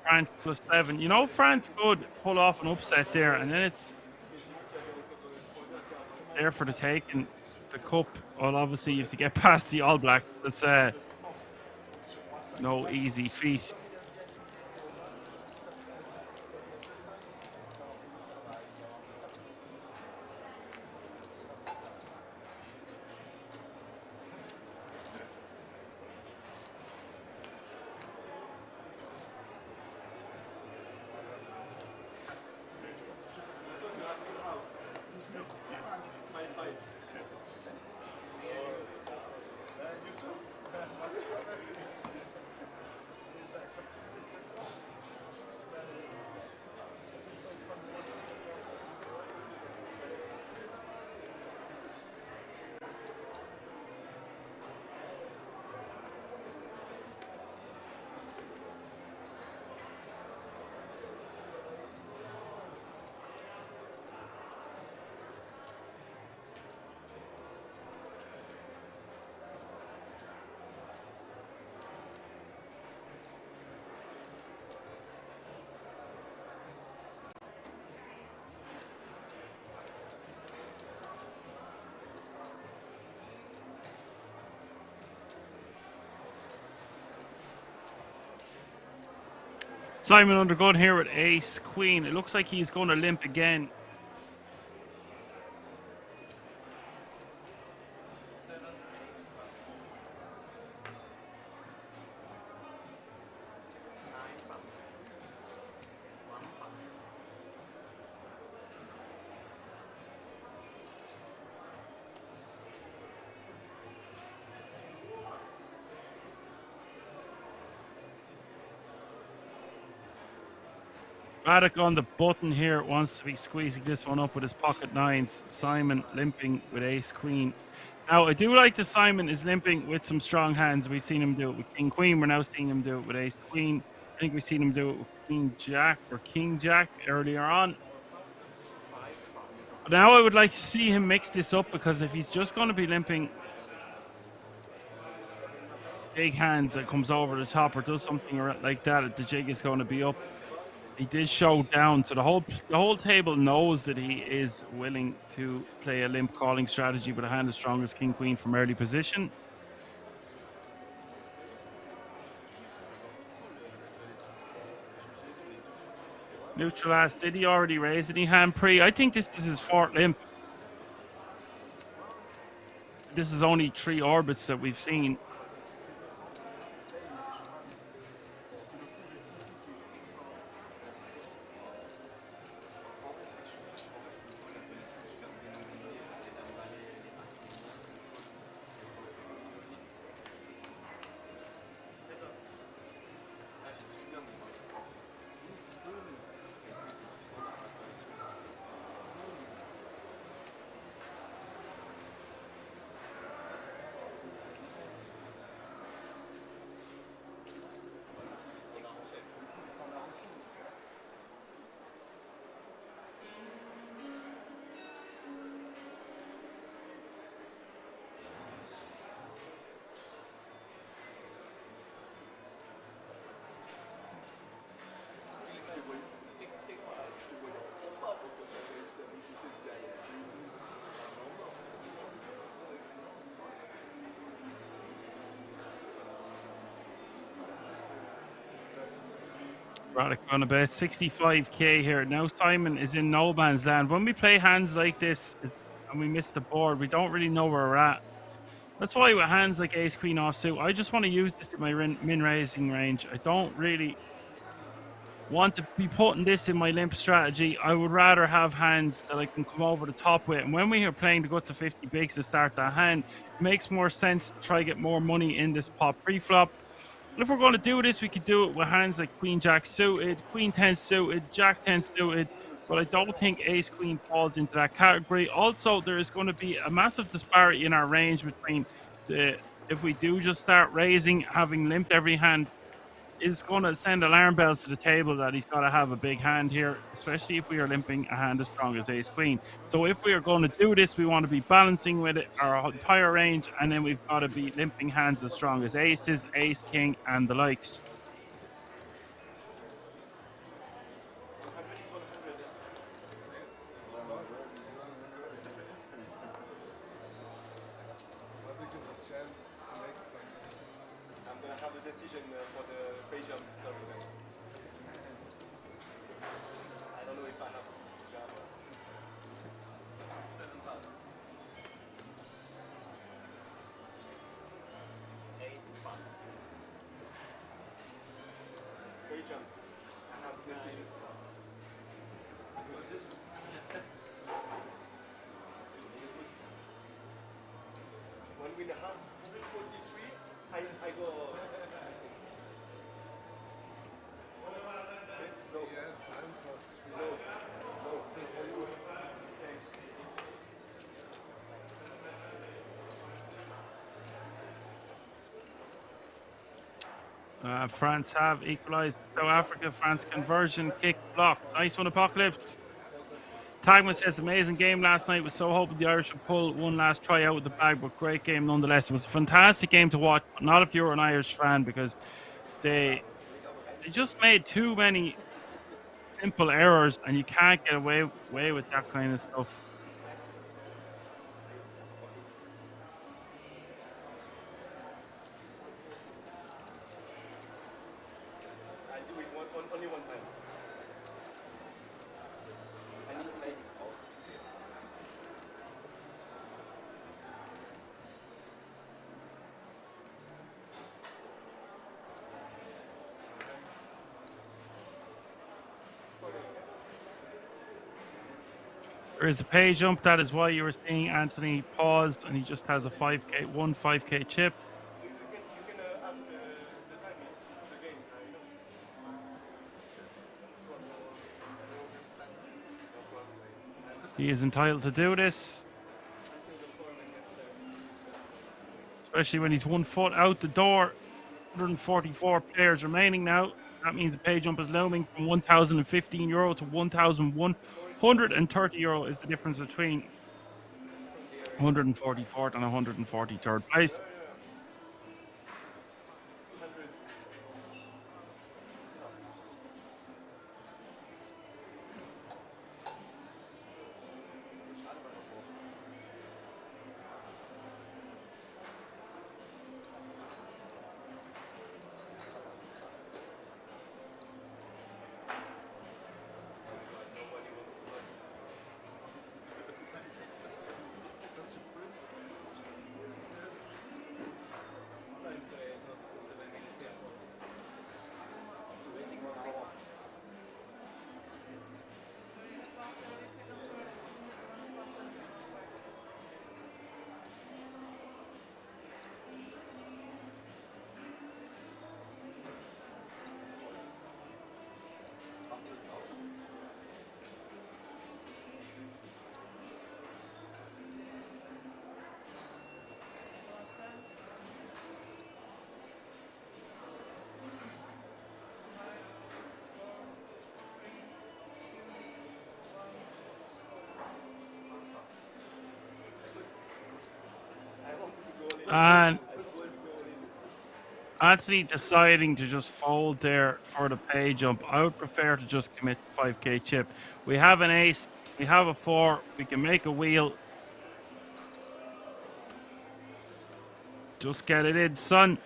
France +7. You know, France could pull off an upset there, and then it's there for the taking. The cup, well, obviously you have to get past the All Blacks. That's no easy feat. Simon Undergood here with Ace Queen. It looks like he's going to limp again. Radek on the button here wants to be squeezing this one up with his pocket nines. Simon limping with Ace Queen. Now, I do like that Simon is limping with some strong hands. We've seen him do it with King Queen. We're now seeing him do it with Ace Queen. I think we've seen him do it with Queen Jack or King Jack earlier on. But now I would like to see him mix this up, because if he's just going to be limping big hands that comes over the top or does something like that, the jig is going to be up. He did show down, so the whole table knows that he is willing to play a limp calling strategy with a hand as strong as King Queen from early position. Neutral ass, did he already raise any hand pre? I think this is his fourth limp. This is only 3 orbits that we've seen. Radek on about 65k here. Now Simon is in no man's land. When we play hands like this and we miss the board, we don't really know where we're at. That's why with hands like Ace Queen offsuit, I just want to use this in my min raising range. I don't really want to be putting this in my limp strategy. I would rather have hands that I can come over the top with. And when we are playing the guts of 50 bigs to start that hand, it makes more sense to try to get more money in this pot pre-flop. If we're going to do this, we could do it with hands like Queen Jack suited, Queen 10 suited, Jack 10 suited, but I don't think Ace Queen falls into that category. Also, there is going to be a massive disparity in our range between if we do just start raising, having limped every hand is going to send alarm bells to the table that he's got to have a big hand here, especially if we are limping a hand as strong as ace queen. So if we are going to do this, we want to be balancing with it our entire range, and then we've got to be limping hands as strong as aces, ace king, and the likes. Have a decision for the page jump story. I don't know if I have jump. 7 pass. 8 pass. Page jump. I have a decision. One win a half. 143. I go. France have equalised. South Africa, France conversion, kick, block. Nice one, Apocalypse. Tagman says, amazing game last night. Was so hoping the Irish would pull one last try out with the bag, but great game nonetheless. It was a fantastic game to watch, but not if you're an Irish fan, because they just made too many simple errors, and you can't get away with that kind of stuff. Only one time. I need to say There is a pay jump. That is why you were seeing Anthony paused, and he just has a 5K chip. you can ask the time it's the game. He is entitled to do this, especially when he's 1 foot out the door. 144 players remaining now. That means the pay jump is looming from €1,015 to €1,130 is the difference between 144th and 143rd place. And Anthony deciding to just fold there for the pay jump. I would prefer to just commit 5K chip. We have an ace, we have a 4, we can make a wheel. Just get it in, son.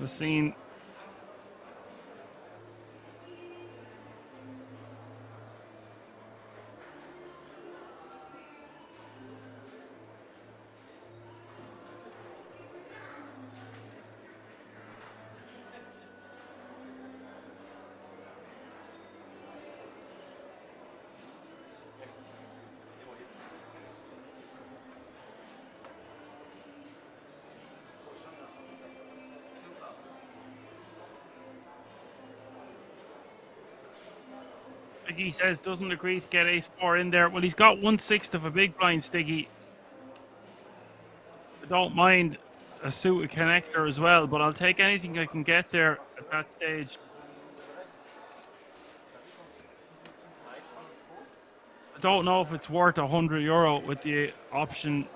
The scene. Stiggy says doesn't agree to get ace 4 in there. Well, he's got 1/6 of a big blind, Stiggy. I don't mind a suited connector as well, but I'll take anything I can get there at that stage. I don't know if it's worth €100 with the option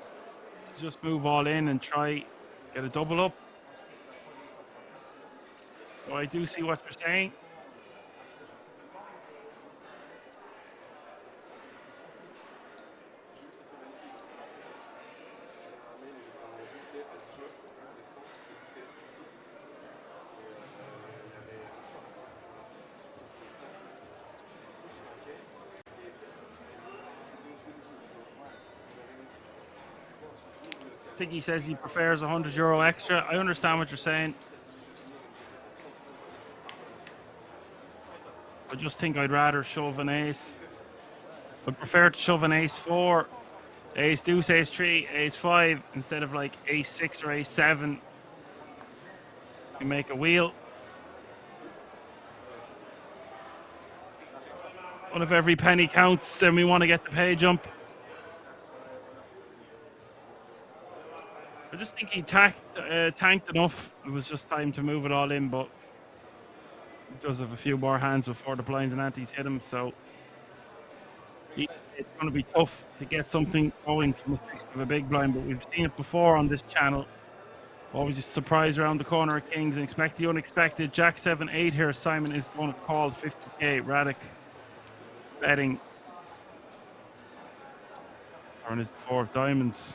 to just move all in and try get a double up. So I do see what you're saying. Sticky says he prefers €100 extra. I understand what you're saying. I just think I'd rather shove an ace. I prefer to shove an ace 4, ace deuce, ace 3, ace 5 instead of like ace 6 or ace 7. You make a wheel. But if every penny counts, then we want to get the pay jump. I just think he tanked enough. It was just time to move it all in, but he does have a few more hands before the blinds and antes hit him, so it's going to be tough to get something going from a 6 of a big blind, but we've seen it before on this channel. Always a surprise around the corner of kings and expect the unexpected. Jack 7-8 here. Simon is going to call 50k. Radic betting. Turn his 4 of diamonds.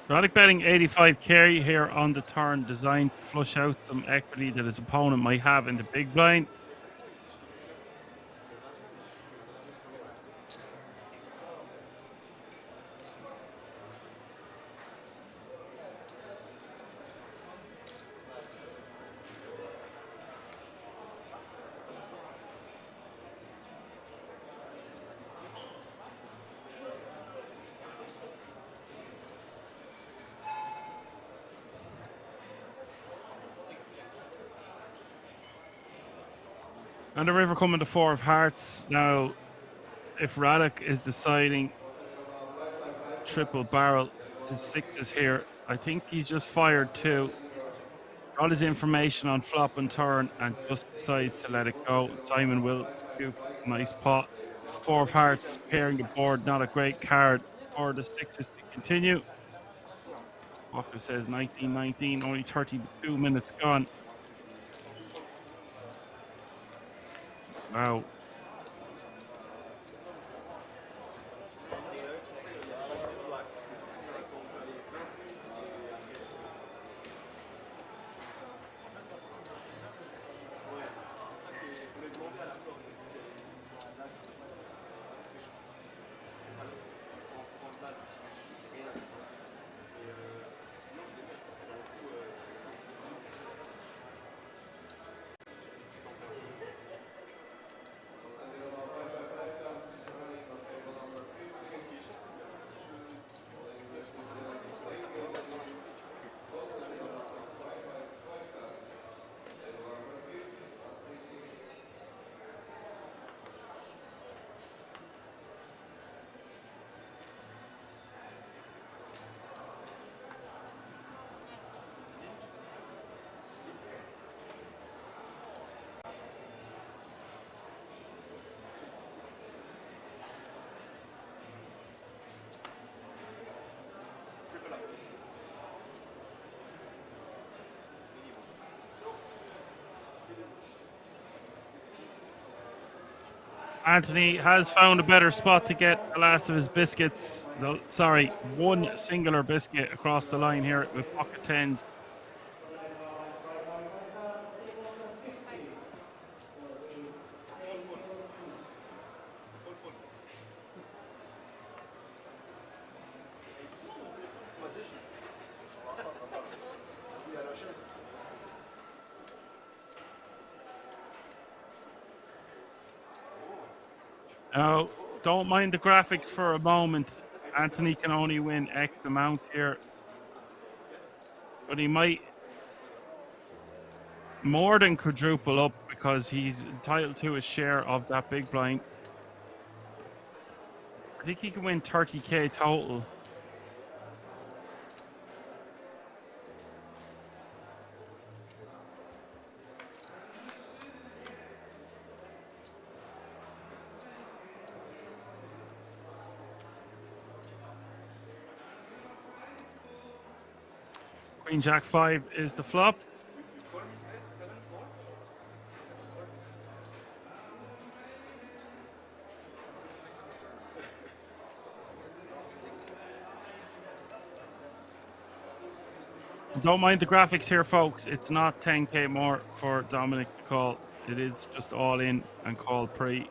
Radic betting 85k here on the turn, designed to flush out some equity that his opponent might have in the big blind. And the river coming to 4 of hearts. Now, if Radic is deciding triple barrel, his 6s here, I think he's just fired 2. Got his information on flop and turn and just decides to let it go. Simon will scoop a nice pot. 4 of hearts pairing the board, not a great card for the 6s to continue. Walker says 19-19, only 32 minutes gone. Wow. Anthony has found a better spot to get the last of his biscuits. No, sorry, one singular biscuit across the line here with pocket tens. Now, don't mind the graphics for a moment. Anthony can only win X amount here, but he might more than quadruple up because he's entitled to a share of that big blind. I think he can win 30k total. Queen Jack 5 is the flop. Don't mind the graphics here, folks. It's not 10k more for Dominic to call. It is just all in and call pre.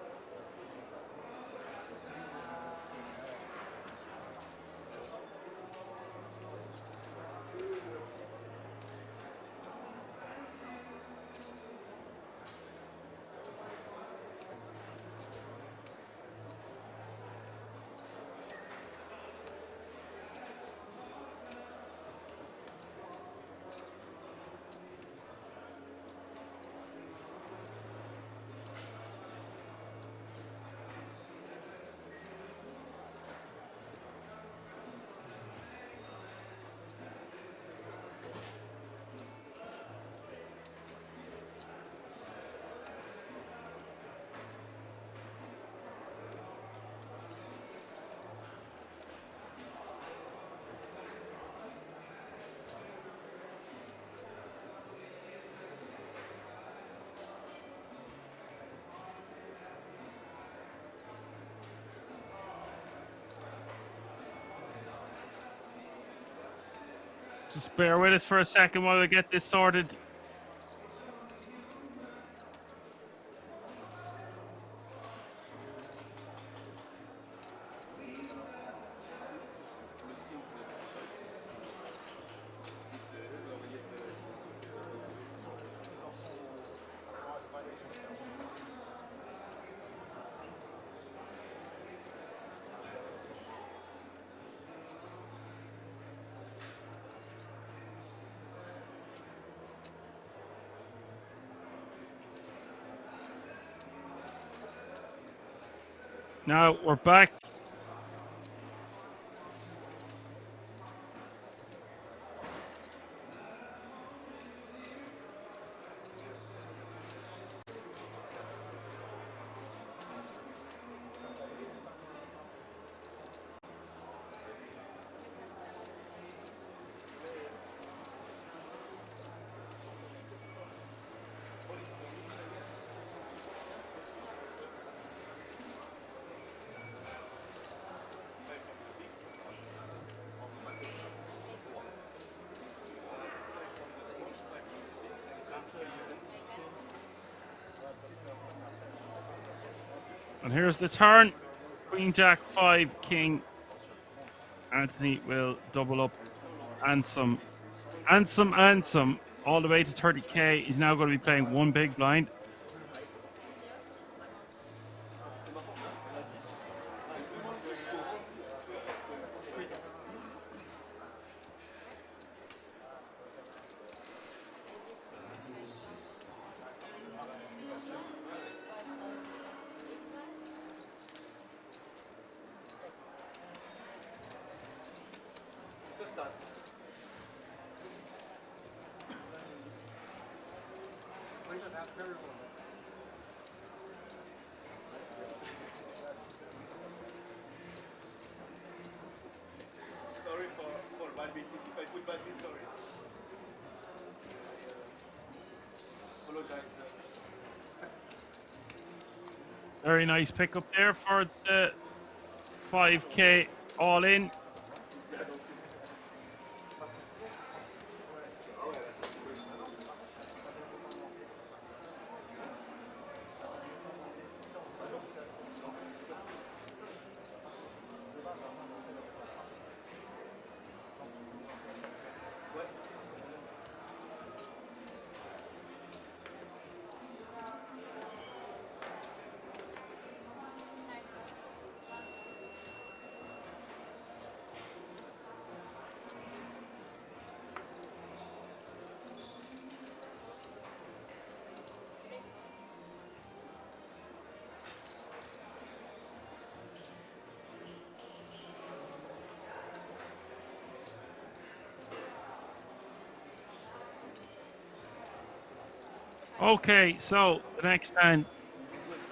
Just bear with us for a second while we get this sorted. Now we're back. And here's the turn. Queen Jack 5 King. Anthony will double up and some, and some, all the way to 30k. He's now going to be playing one big blind. Sorry for bad beat. If I put bad beat, sorry. Apologize. Very nice pickup there for the 5K all in. Okay, so the next stand,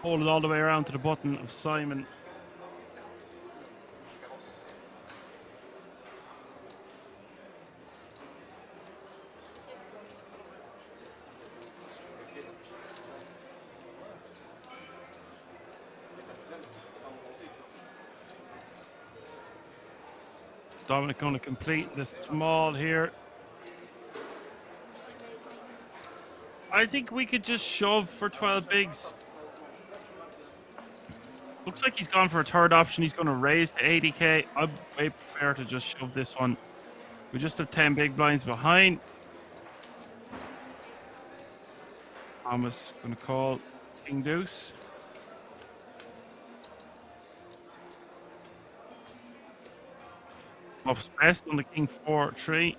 hold it all the way around to the button of Simon. Dominic going to complete the small here. I think we could just shove for 12 bigs. Looks like he's gone for a third option. He's going to raise to 80K. I way prefer to just shove this one. We just have 10 big blinds behind. Thomas going to call King Deuce. Bluffs best on the King 4-3.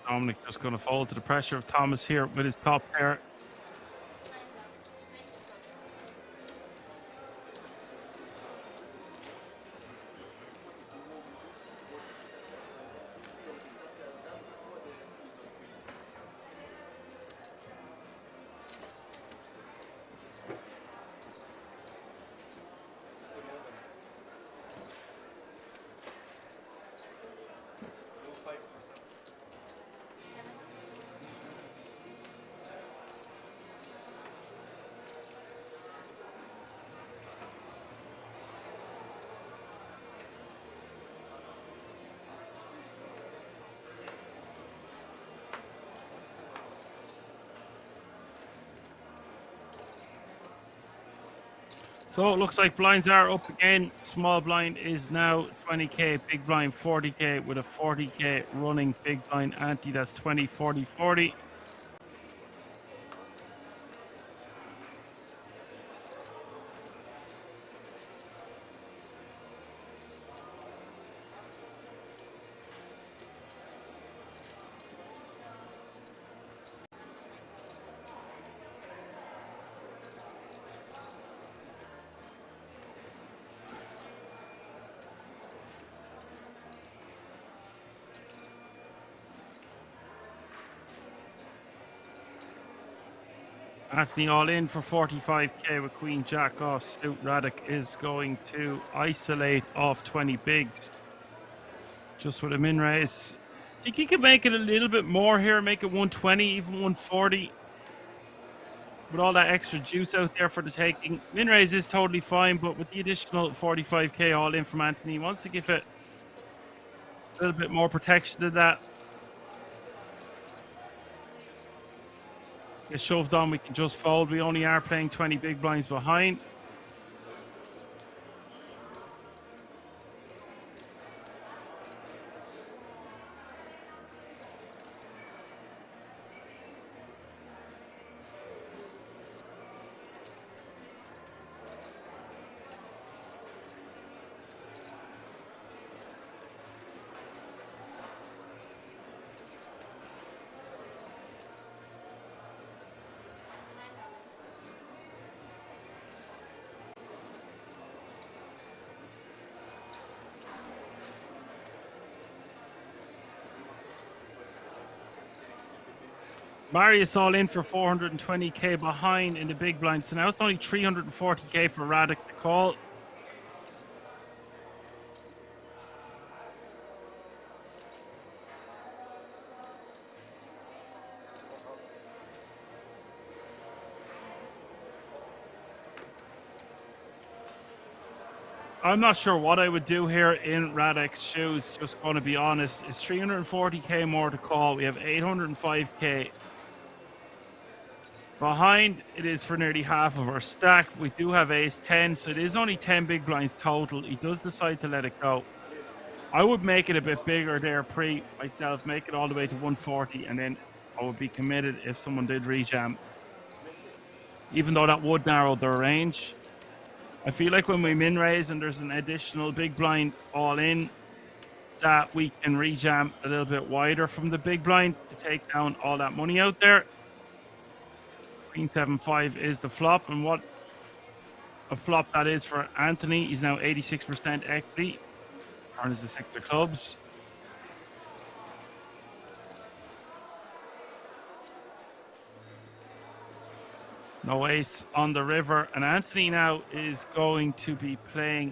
Dominic just going to fold to the pressure of Thomas here with his top pair. So it looks like blinds are up again. Small blind is now 20K, big blind 40K with a 40K running big blind ante. That's 20, 40, 40. Anthony all in for 45K with Queen Jack off. Suit Radic is going to isolate off 20 bigs. Just with a min raise. I think he could make it a little bit more here, make it 120, even 140. With all that extra juice out there for the taking. Min raise is totally fine, but with the additional 45K all in from Anthony, he wants to give it a little bit more protection than that. Get shoved on, we can just fold. We only are playing 20 big blinds behind. Marius all in for 420k behind in the big blind. So now it's only 340k for Radek to call. I'm not sure what I would do here in Radek's shoes, just going to be honest. It's 340k more to call. We have 805k behind. It is for nearly half of our stack. We do have ace 10, so it is only 10 big blinds total. He does decide to let it go. I would make it a bit bigger there pre myself, make it all the way to 140, and then I would be committed if someone did rejam. Even though that would narrow their range. I feel like when we min raise and there's an additional big blind all in, that we can rejam a little bit wider from the big blind to take down all that money out there. Queen 7-5 is the flop, and what a flop that is for Anthony. He's now 86% equity. Turn is the 6 of clubs. No ace on the river, and Anthony now is going to be playing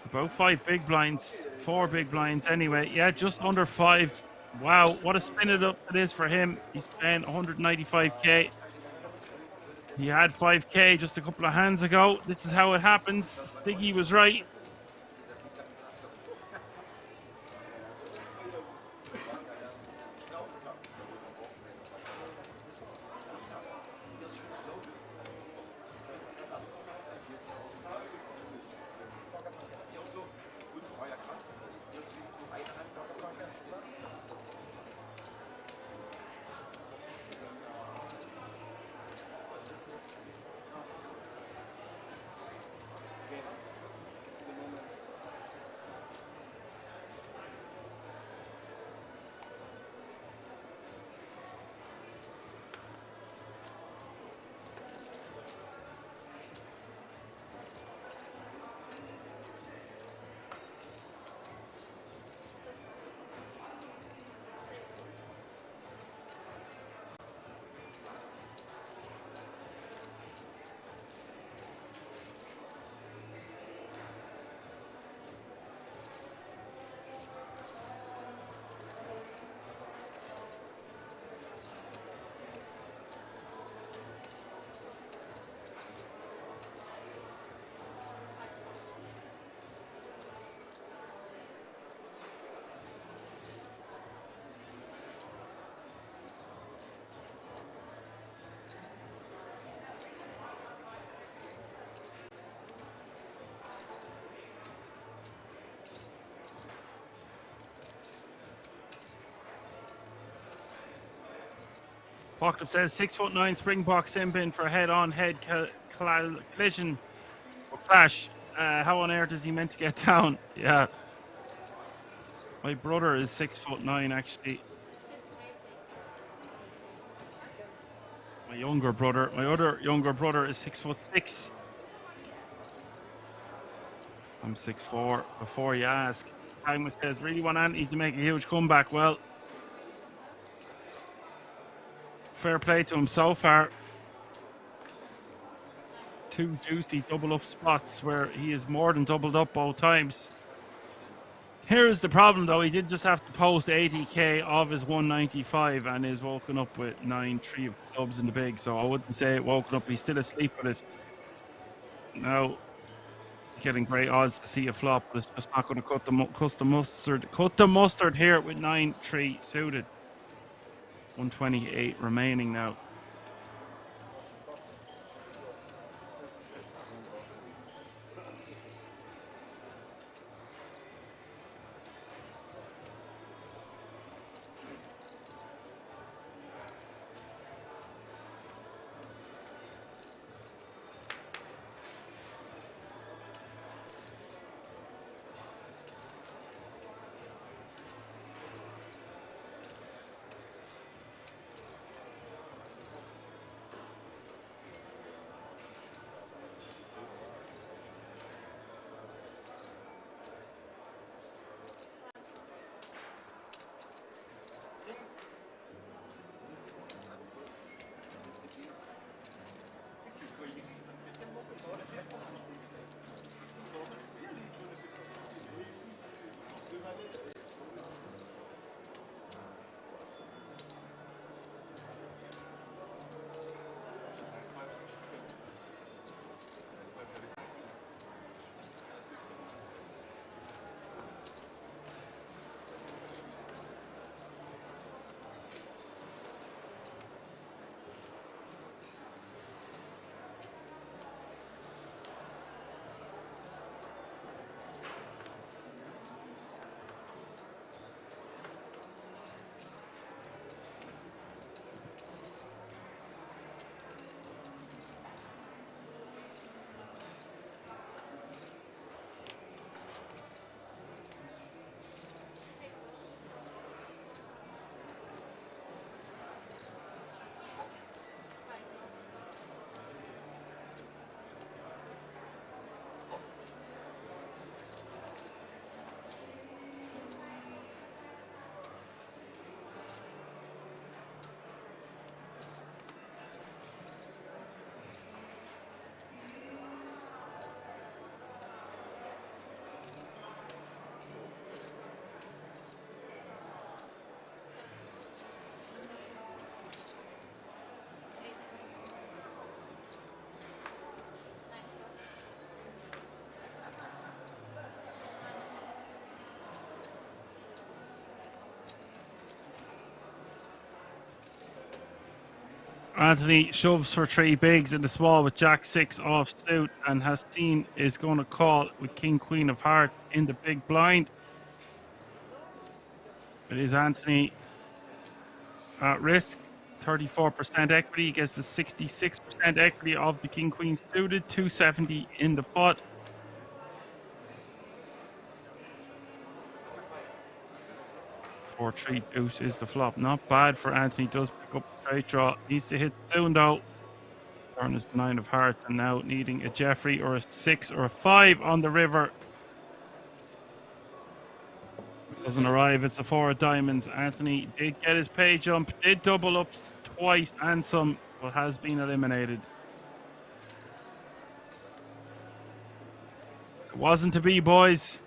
about 5 big blinds, 4 big blinds anyway. Yeah, just under 5. Wow, what a spin it up it is for him. He's paying 195k. He had 5k just a couple of hands ago. This is how it happens. Stiggy was right. Walked up says 6'9" Springbok Simbin for head-on-head collision or clash. How on earth is he meant to get down? Yeah. My brother is 6'9" actually. My younger brother, my other younger brother is 6'6". I'm 6'4". Before you ask, Time says, really want Anthony to make a huge comeback. Well, fair play to him so far. 2 juicy double up spots where he is more than doubled up both times. Here's the problem though, he did just have to post 80k of his 195 and is woken up with 9-3 of clubs in the big, so I wouldn't say woken up, he's still asleep with it. Now, he's getting great odds to see a flop, but it's just not going to cut the mustard here with 9-3 suited. 128 remaining now. Anthony shoves for 3 bigs in the small with Jack 6 off suit, and Hastine is going to call with King Queen of Hearts in the big blind. It is Anthony at risk. 34% equity against the 66% equity of the King Queen suited. 270 in the pot. 4-3 deuce is the flop. Not bad for Anthony. Does pick up a straight draw. Needs to hit soon though. Turn is 9 of hearts, and now needing a Jeffrey or a 6 or a 5 on the river. Doesn't arrive. It's a 4 of diamonds. Anthony did get his pay jump, did double up twice and some, but has been eliminated. It wasn't to be, boys.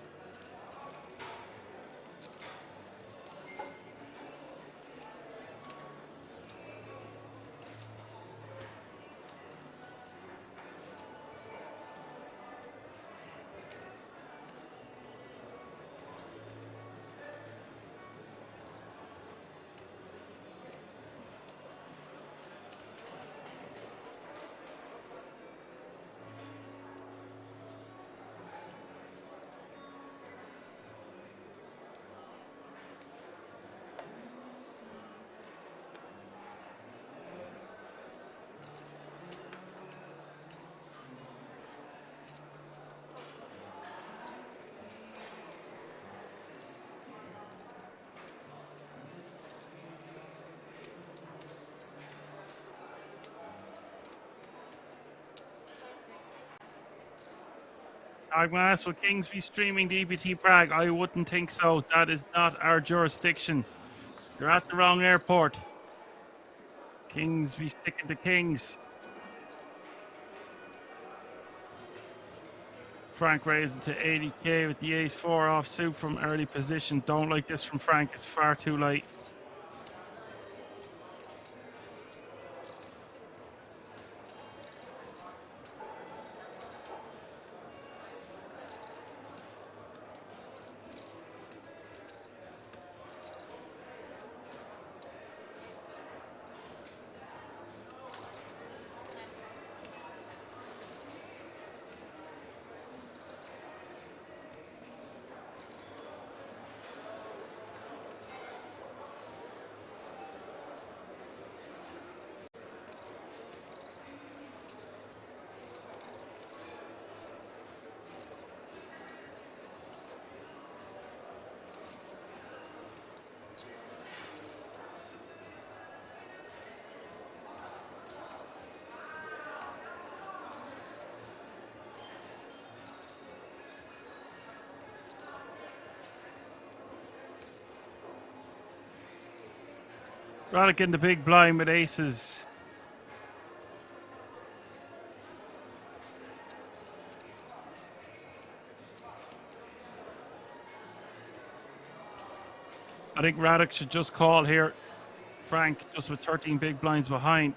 I'm going to ask, will Kings be streaming DBT Prague? I wouldn't think so. That is not our jurisdiction. You're at the wrong airport. Kings be sticking to Kings. Frank raising to 80k with the ace-4 off suit from early position. Don't like this from Frank. It's far too late. Roddick in the big blind with aces. I think Radek should just call here. Frank just with 13 big blinds behind.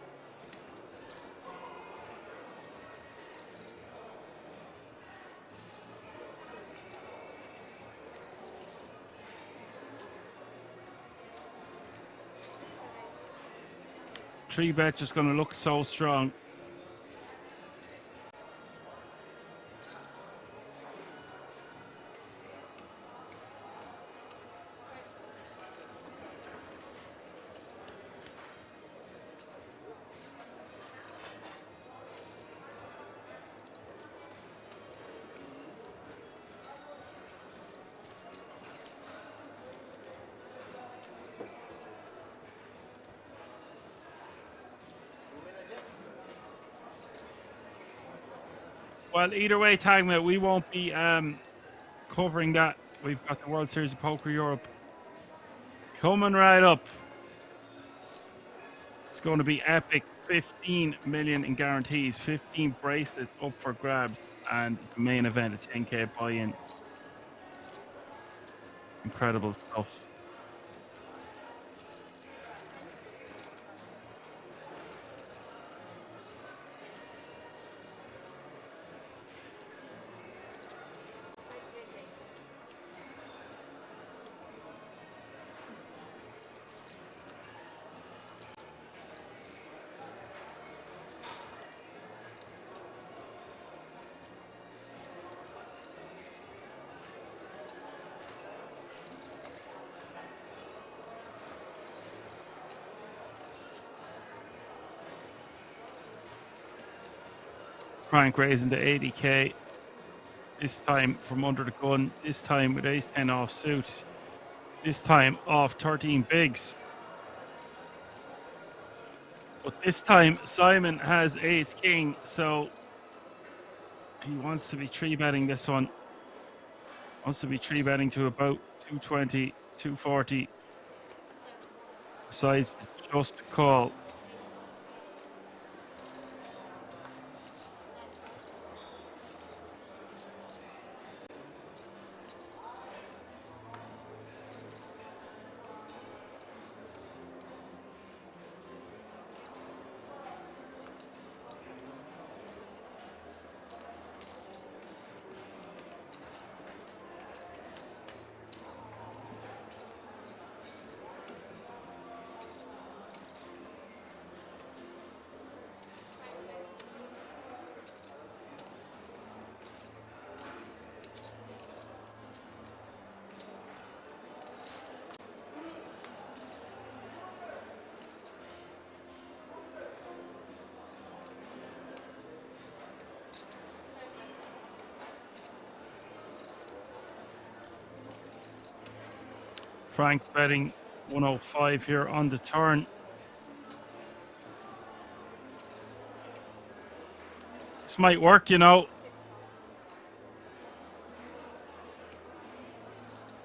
Three bet just going to look so strong. Well, either way, Tagma, we won't be covering that. We've got the World Series of Poker Europe coming right up. It's going to be epic. 15 million in guarantees, 15 bracelets up for grabs, and the main event, a 10k buy-in. Incredible stuff. Frank raising to 80k. This time from under the gun. This time with ace 10 off suit. This time off 13 bigs. But this time Simon has ace king, so he wants to be 3-betting this one. Wants to be 3-betting to about 220, 240. Decides to just call. Frank betting 105 here on the turn. This might work, you know.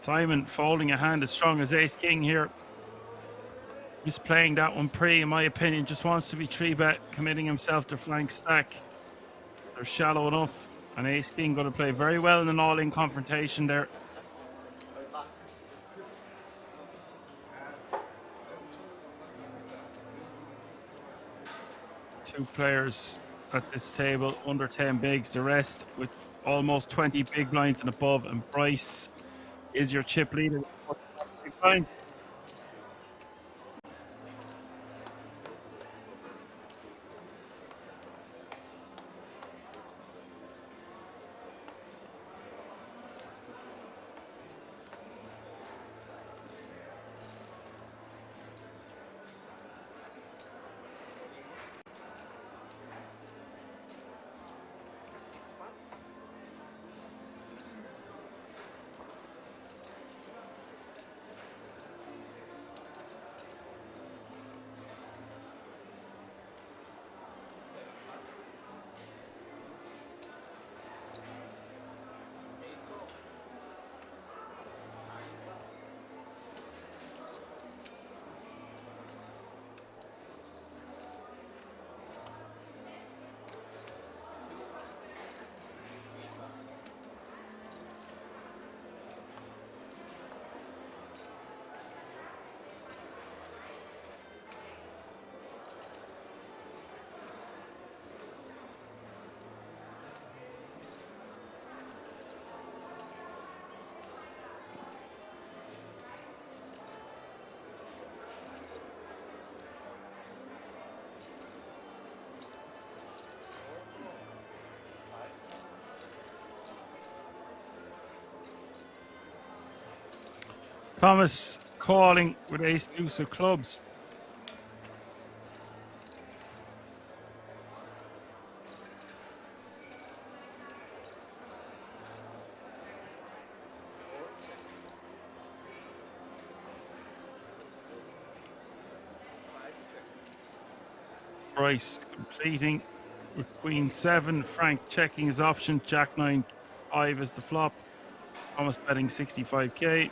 Simon folding a hand as strong as ace king here. He's playing that one pre, in my opinion. Just wants to be 3-bet, committing himself to flank stack. They're shallow enough. And ace king going to play very well in an all-in confrontation there. Two players at this table under 10 bigs. The rest with almost 20 big blinds and above. And Bryce is your chip leader. Big blind. Thomas calling with ace deuce of clubs. Bryce completing with queen 7. Frank checking his option. Jack 9 5 is the flop. Thomas betting 65k.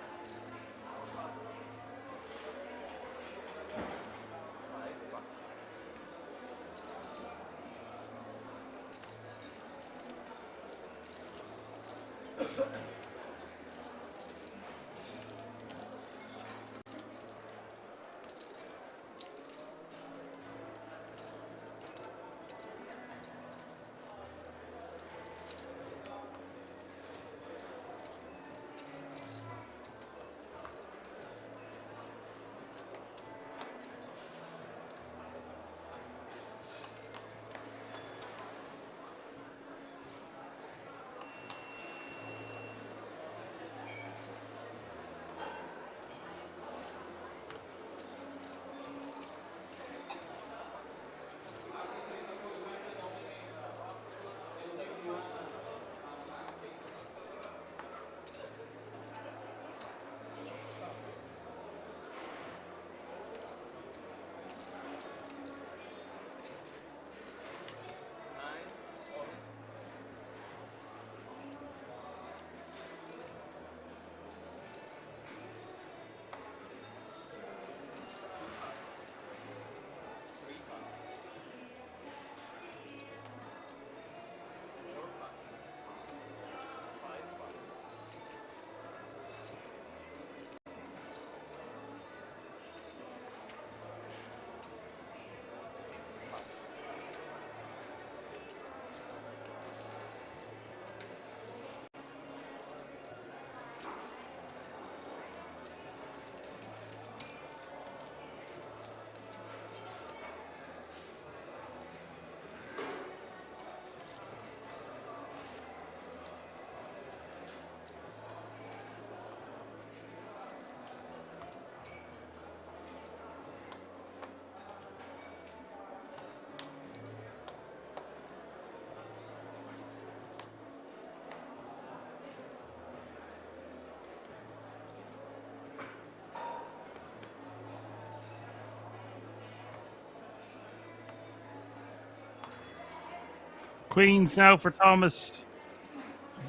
Queens now for Thomas.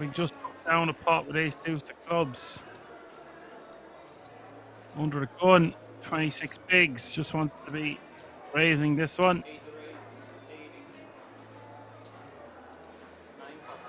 We just put down a pot with ace deuce of clubs. Under the gun, 26 bigs. Just wants to be raising this one. 8 to raise, 80. 9 plus.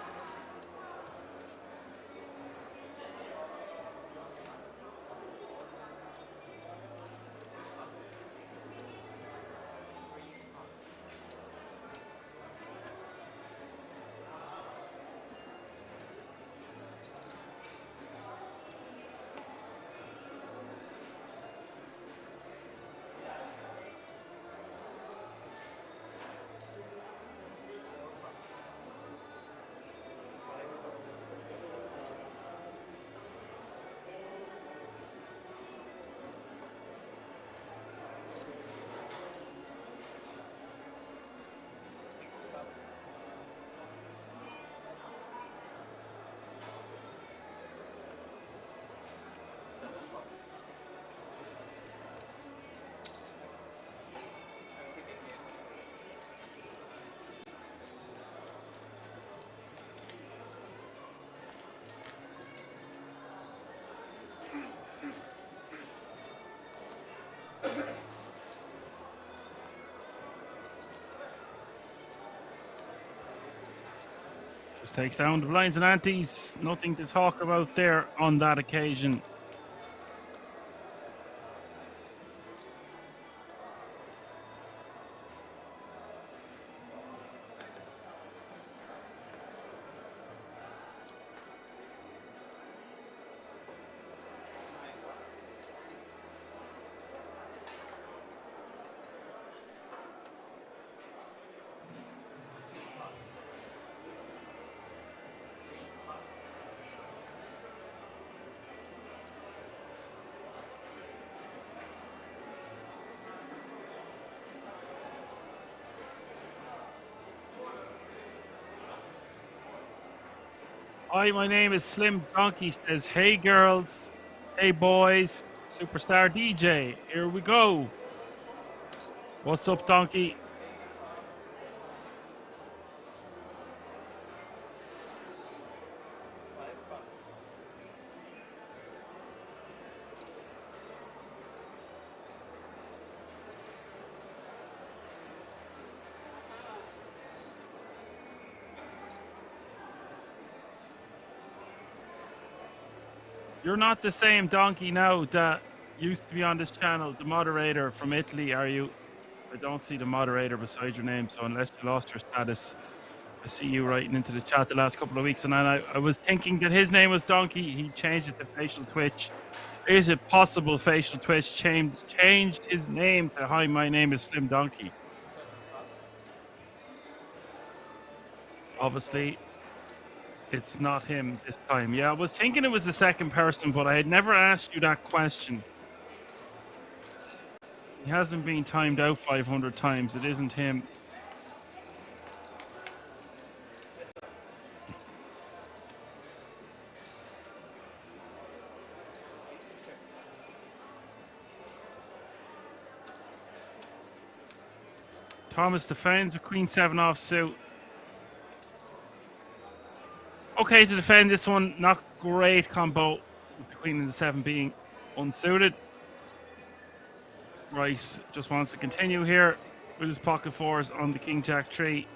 Just takes down the blinds and antes. Nothing to talk about there on that occasion. Hi, my name is Slim Donkey. Says, hey girls, hey boys, superstar DJ. Here we go. What's up, Donkey? You're not the same Donkey now that used to be on this channel, the moderator from Italy, are you? I don't see the moderator beside your name, so unless you lost your status, I see you writing into the chat the last couple of weeks, and then I was thinking that his name was Donkey. He changed it to Facial Twitch. Is it possible Facial Twitch changed his name to, hi, my name is Slim Donkey? Obviously, it's not him this time. Yeah, I was thinking it was the second person, but I had never asked you that question. He hasn't been timed out 500 times. It isn't him. Thomas defends with Queen 7 offsuit. Okay to defend this one. Not great combo with the Queen and the 7 being unsuited. Rice just wants to continue here with his pocket fours on the King Jack 3.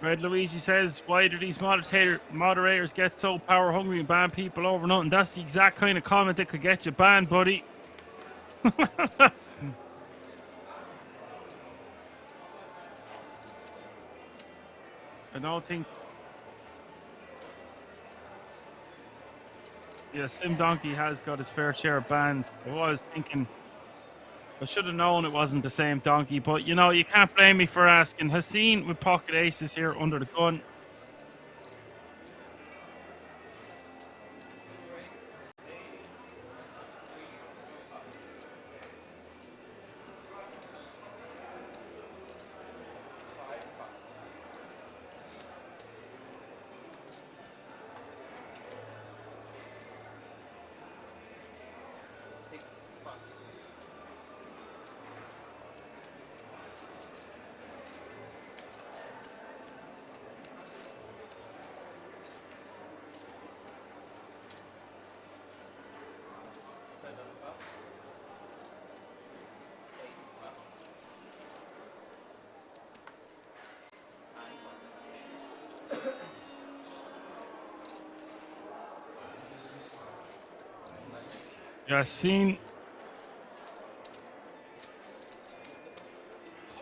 Red Luigi says, why do these moderators get so power hungry and ban people over nothing? That's the exact kind of comment that could get you banned, buddy. I don't think... Yeah, Sim Donkey has got his fair share of bans. I was thinking I should have known it wasn't the same donkey, but you know, you can't blame me for asking. Haseen with pocket aces here under the gun. Haseen.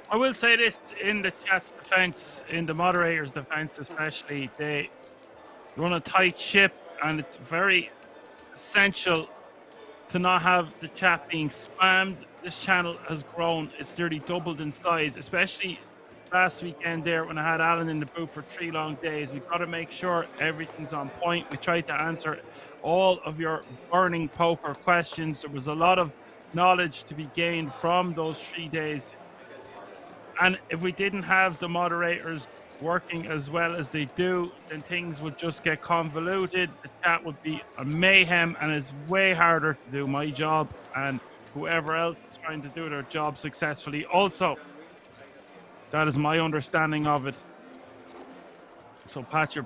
I will say this in the chat's defense, in the moderator's defense especially, they run a tight ship and it's very essential to not have the chat being spammed. This channel has grown, it's nearly doubled in size, especially last weekend there when I had Alan in the booth for 3 long days. We've got to make sure everything's on point. We tried to answer all of your burning poker questions. There was a lot of knowledge to be gained from those 3 days. And if we didn't have the moderators working as well as they do, then things would just get convoluted. The chat would be a mayhem, and it's way harder to do my job and whoever else is trying to do their job successfully. Also, that is my understanding of it. So pat your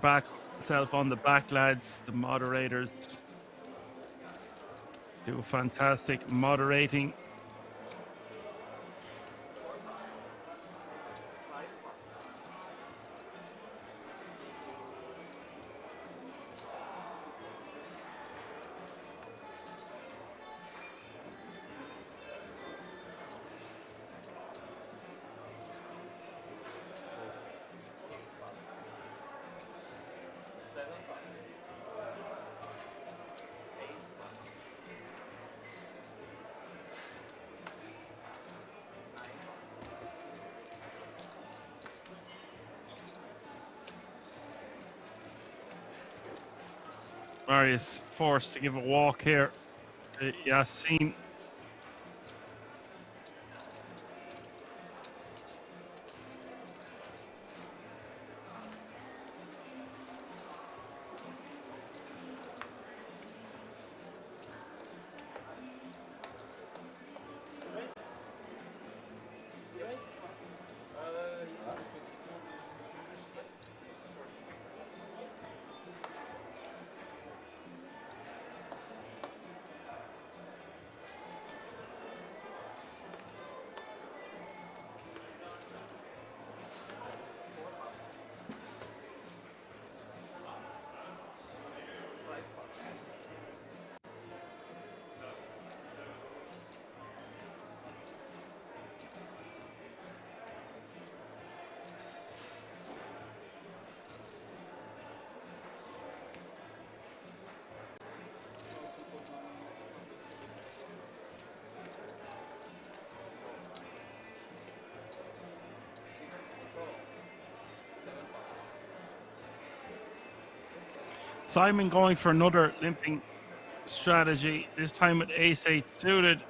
self on the back, lads. The moderators do fantastic moderating. Marius forced to give a walk here. Yassine. Simon going for another limping strategy, this time with ace-8 suited.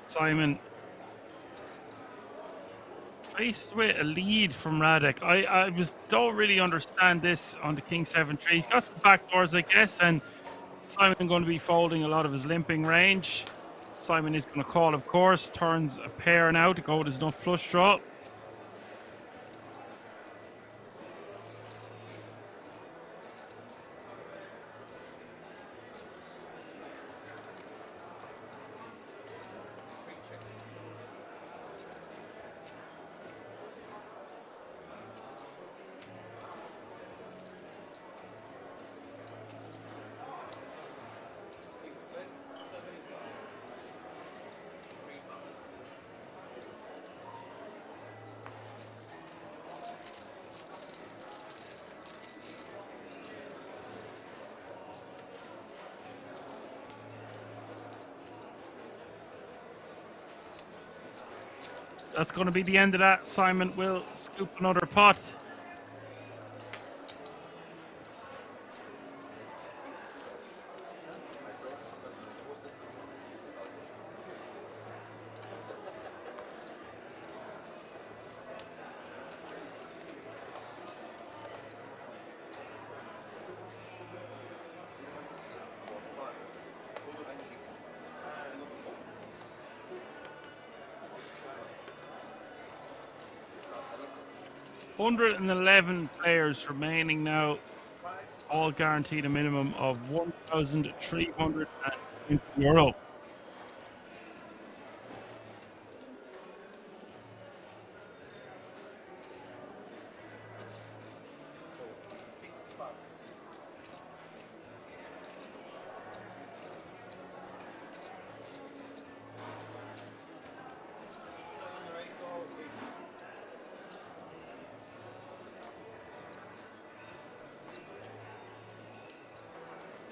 Simon faced with a lead from Radek. I don't really understand this on the King 7-3. He's got some backdoors, I guess, and Simon going to be folding a lot of his limping range. Simon is going to call, of course, turns a pair now to go with his nut flush draw. That's going to be the end of that. Simon will scoop another pot. $111 players remaining now, all guaranteed a minimum of €1,320.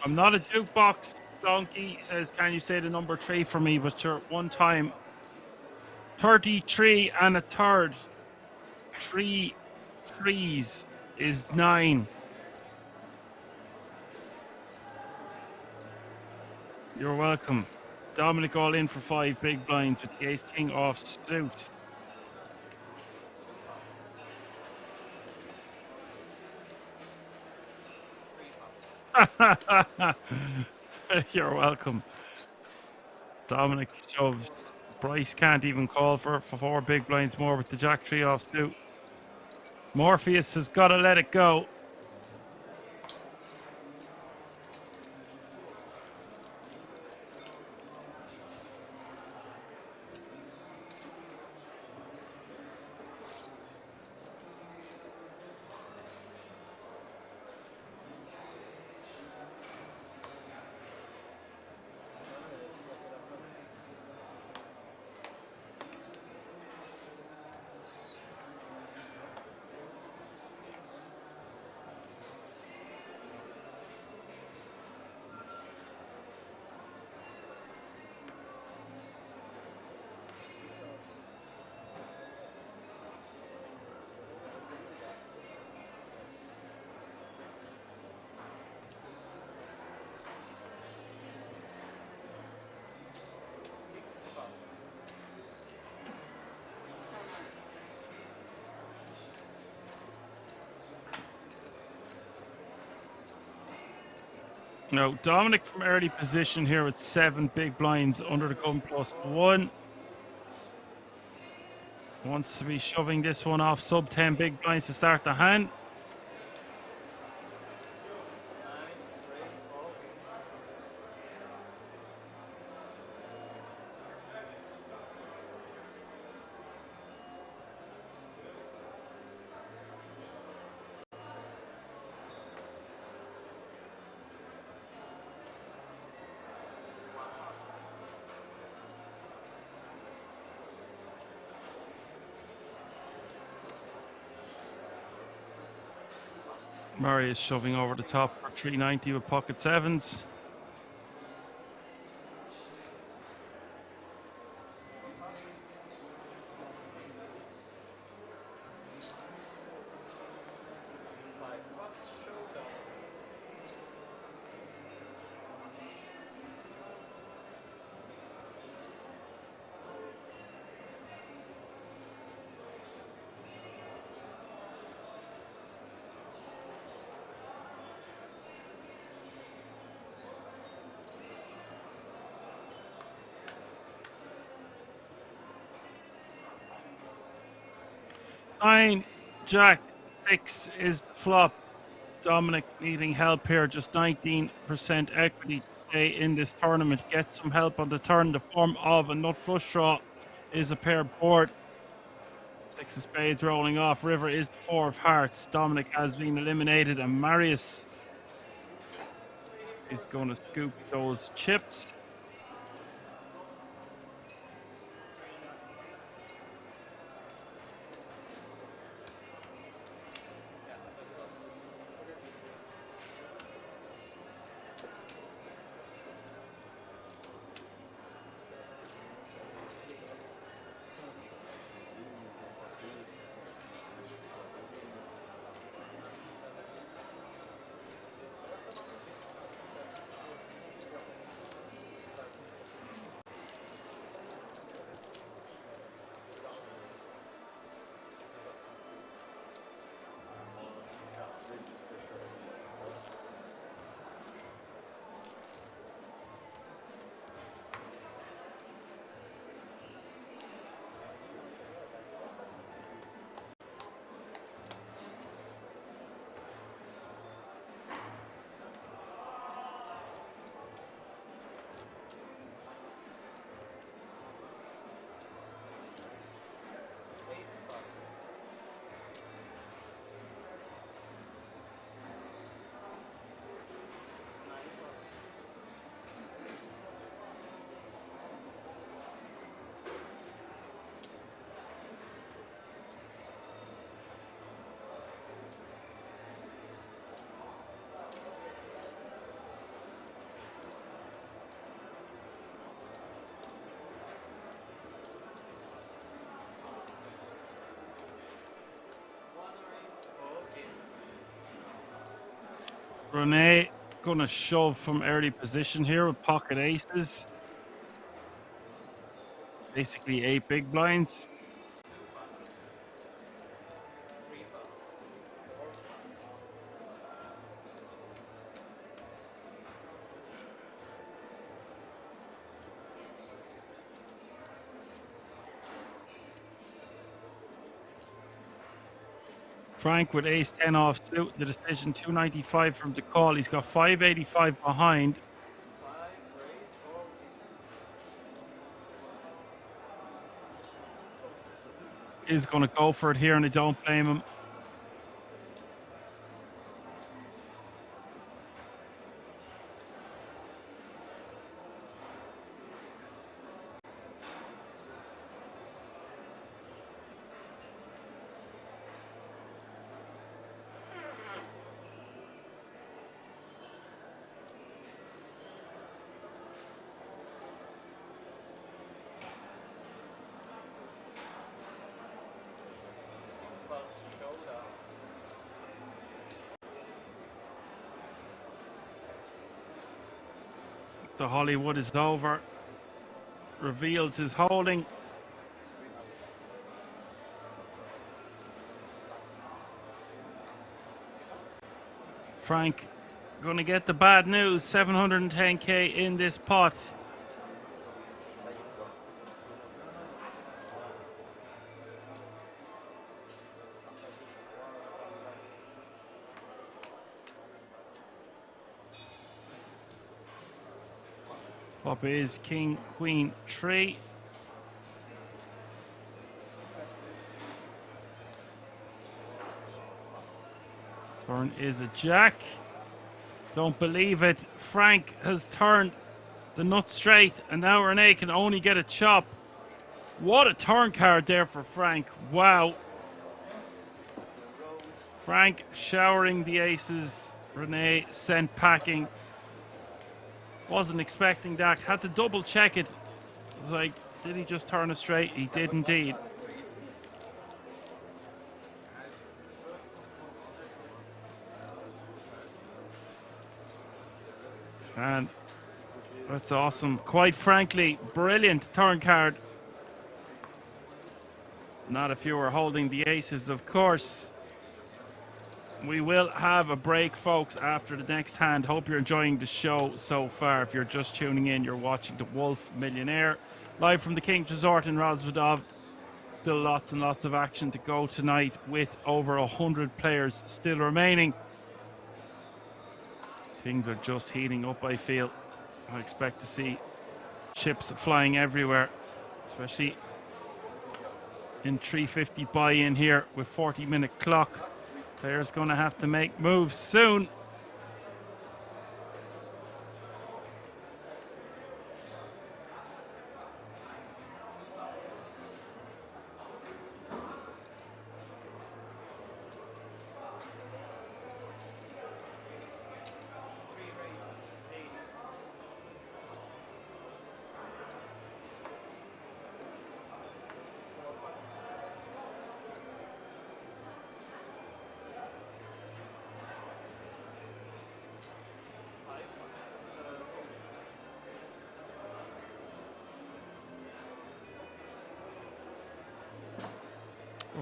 I'm not a jukebox donkey, says, can you say the number 3 for me? But sure, one time, 33 and a third. 3 threes is 9. You're welcome. Dominic all in for 5 big blinds with the 8 king off suit. You're welcome. Dominic shoves. Bryce can't even call for 4 big blinds more with the jack 3 off suit. Morpheus has got to let it go. Now, Dominic from early position here with 7 big blinds under the gun +1. Wants to be shoving this one off sub 10 big blinds to start the hand. Murray is shoving over the top for 390 with pocket 7s. 9, Jack, 6 is the flop. Dominic needing help here, just 19% equity to stay in this tournament. Get some help on the turn. The form of a nut flush draw is a pair board. 6 of spades rolling off. River is the 4 of hearts. Dominic has been eliminated, and Marius is going to scoop those chips. Renee gonna shove from early position here with pocket aces. Basically 8 big blinds. Frank with ace 10 off suit. The decision 295 from the call. He's got 585 behind. Is going to go for it here, and I don't blame him. The Hollywood is over. Reveals his holding. Frank going to get the bad news. 710k in this pot. Flop is king, queen, 3. Turn is a jack. Don't believe it. Frank has turned the nut straight, and now Renee can only get a chop. What a turn card there for Frank. Wow. Frank showering the aces. Renee sent packing. Wasn't expecting that. Had to double check it. It was like, did he just turn it straight? He did indeed. And that's awesome. Quite frankly, brilliant turn card. Not if you were holding the aces, of course. We will have a break, folks, after the next hand. Hope you're enjoying the show so far. If you're just tuning in, you're watching the WOLF Millionaire live from the King's Resort in Rosvedov. Still lots and lots of action to go tonight with over 100 players still remaining. Things are just heating up, I feel. I expect to see chips flying everywhere, especially in 350 buy-in here with 40-minute clock. Players going to have to make moves soon.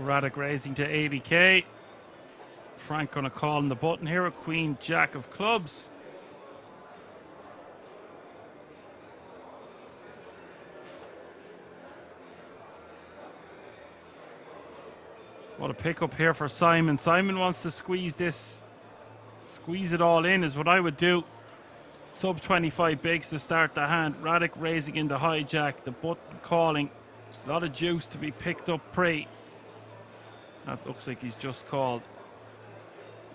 Radek raising to 80k. Frank gonna call on the button here, a queen jack of clubs. What a pickup here for Simon. Simon wants to squeeze this, squeeze it all in is what I would do. Sub 25 bigs to start the hand. Radek raising into hijack, the button calling. A lot of juice to be picked up pre. That looks like he's just called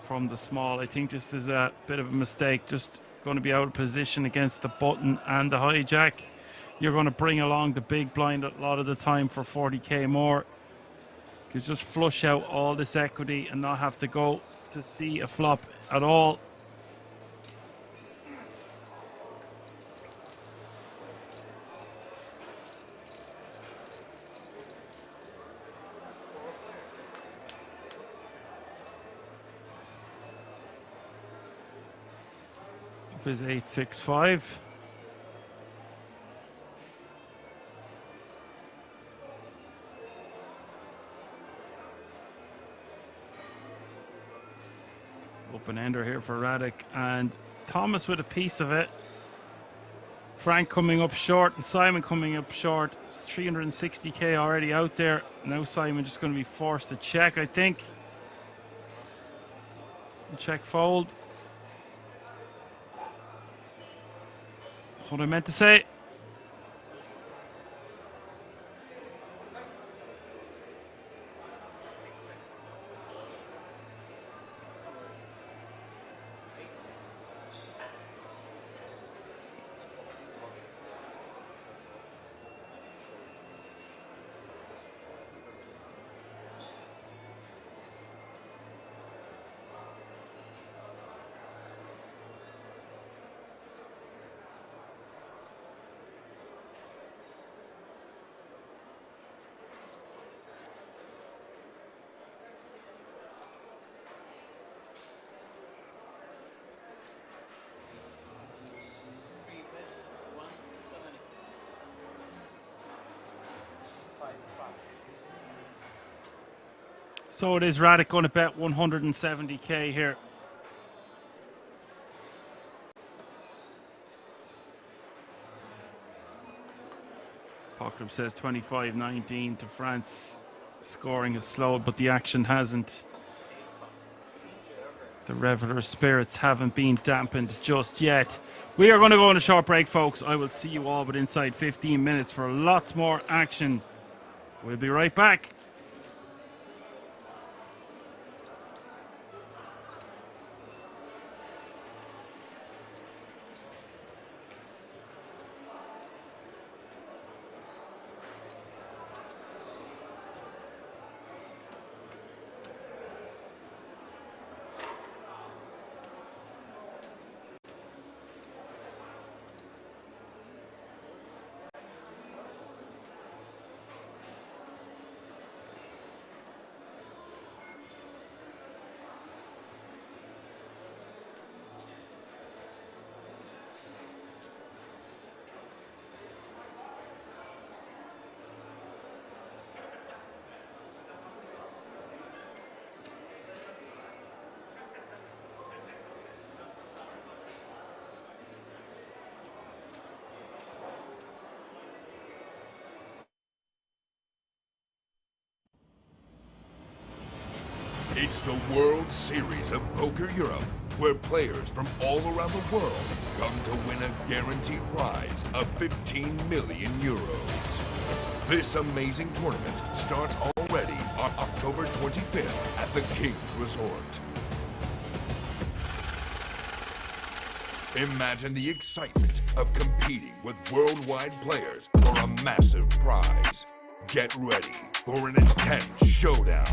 from the small. I think this is a bit of a mistake. Just going to be out of position against the button and the hijack. You're going to bring along the big blind a lot of the time for 40k more. You could just flush out all this equity and not have to go to see a flop at all. Is 865. Open ender here for Radek and Thomas with a piece of it. Frank coming up short and Simon coming up short. It's 360k already out there. Now Simon just going to be forced to check, I think. Check fold. That's what I meant to say. So it is Radek going to bet 170k here. Pokrib says 25-19 to France. Scoring has slowed, but the action hasn't. The reveler spirits haven't been dampened just yet. We are going to go on a short break, folks. I will see you all but inside 15 minutes for lots more action. We'll be right back. It's the World Series of Poker Europe, where players from all around the world come to win a guaranteed prize of 15 million euros. This amazing tournament starts already on October 25th at the King's Resort. Imagine the excitement of competing with worldwide players for a massive prize. Get ready for an intense showdown.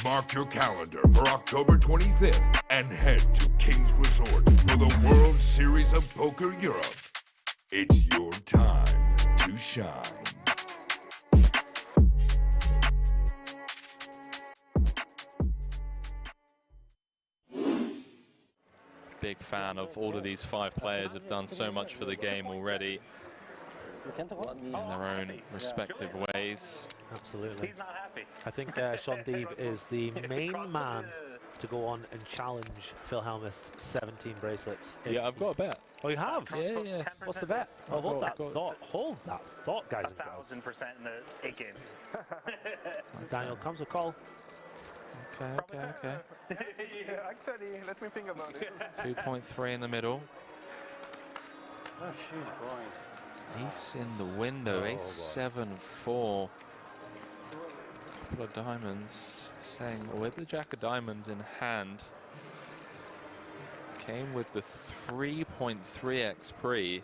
Mark your calendar for October 25th and head to King's Resort for the World Series of Poker Europe. It's your time to shine. Big fan of all of these 5 players, have done so much for the game already in their own respective ways. Absolutely. He's not happy. I think Sean Deeb is the main man to go on and challenge Phil Hellmuth's 17 bracelets. Yeah, I've got a bet. Oh, you have? Yeah, yeah. What's the bet? Oh, hold that thought. Hold that thought, guys. 1,000% in the 8 game. Daniel comes a call. Okay. Yeah, actually, let me think about it. 2.3 in the middle. Oh, shoot, boy. Ace in the window, ace 7-4. Couple of diamonds, saying with the jack of diamonds in hand. Came with the 3.3x pre.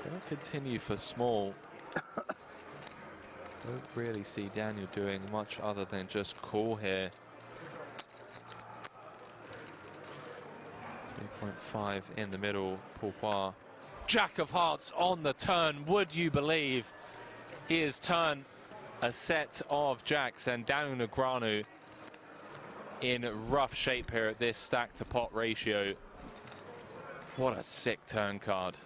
Gonna continue for small. Don't really see Daniel doing much other than just call here. 3.5 in the middle, Pourquoi. Jack of hearts on the turn, would you believe? He has turned a set of jacks, and Daniel Negreanu in rough shape here at this stack to pot ratio. What a sick turn card.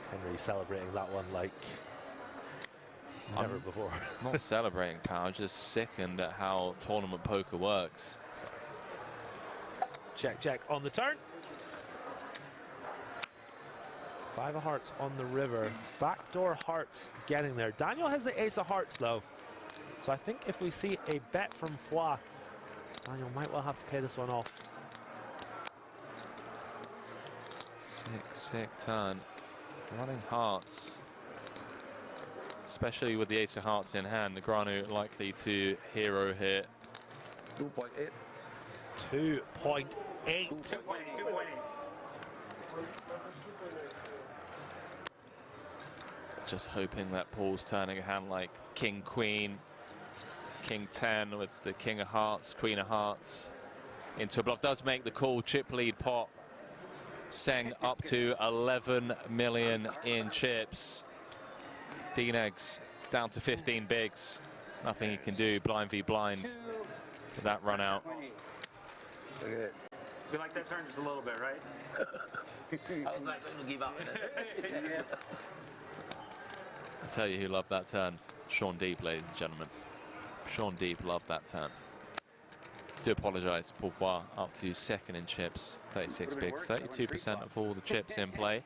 Henry celebrating that one like never before. Not celebrating, pal, just sickened at how tournament poker works. Check on the turn. 5 of hearts on the river. Backdoor hearts getting there. Daniel has the ace of hearts though. So I think if we see a bet from Foy, Daniel might well have to pay this one off. Sick turn. Running hearts. Especially with the ace of hearts in hand, Negreanu likely to hero here. 2.8. 2.8. Just hoping that Paul's turning a hand like King Queen, King 10 with the King of Hearts, Queen of Hearts into a bluff. Does make the call, chip lead pot, saying up to 11 million in chips. Dean Eggs down to 15 bigs. Nothing he can do, blind v blind with that run out. Okay. We like that turn just a little bit, right? I was not going to give up. I tell you who loved that turn. Sean Deeb, ladies and gentlemen. Sean Deeb loved that turn. Do apologise, Pourquoi up to 2nd in chips, 36 bigs, 32% of all the chips in play.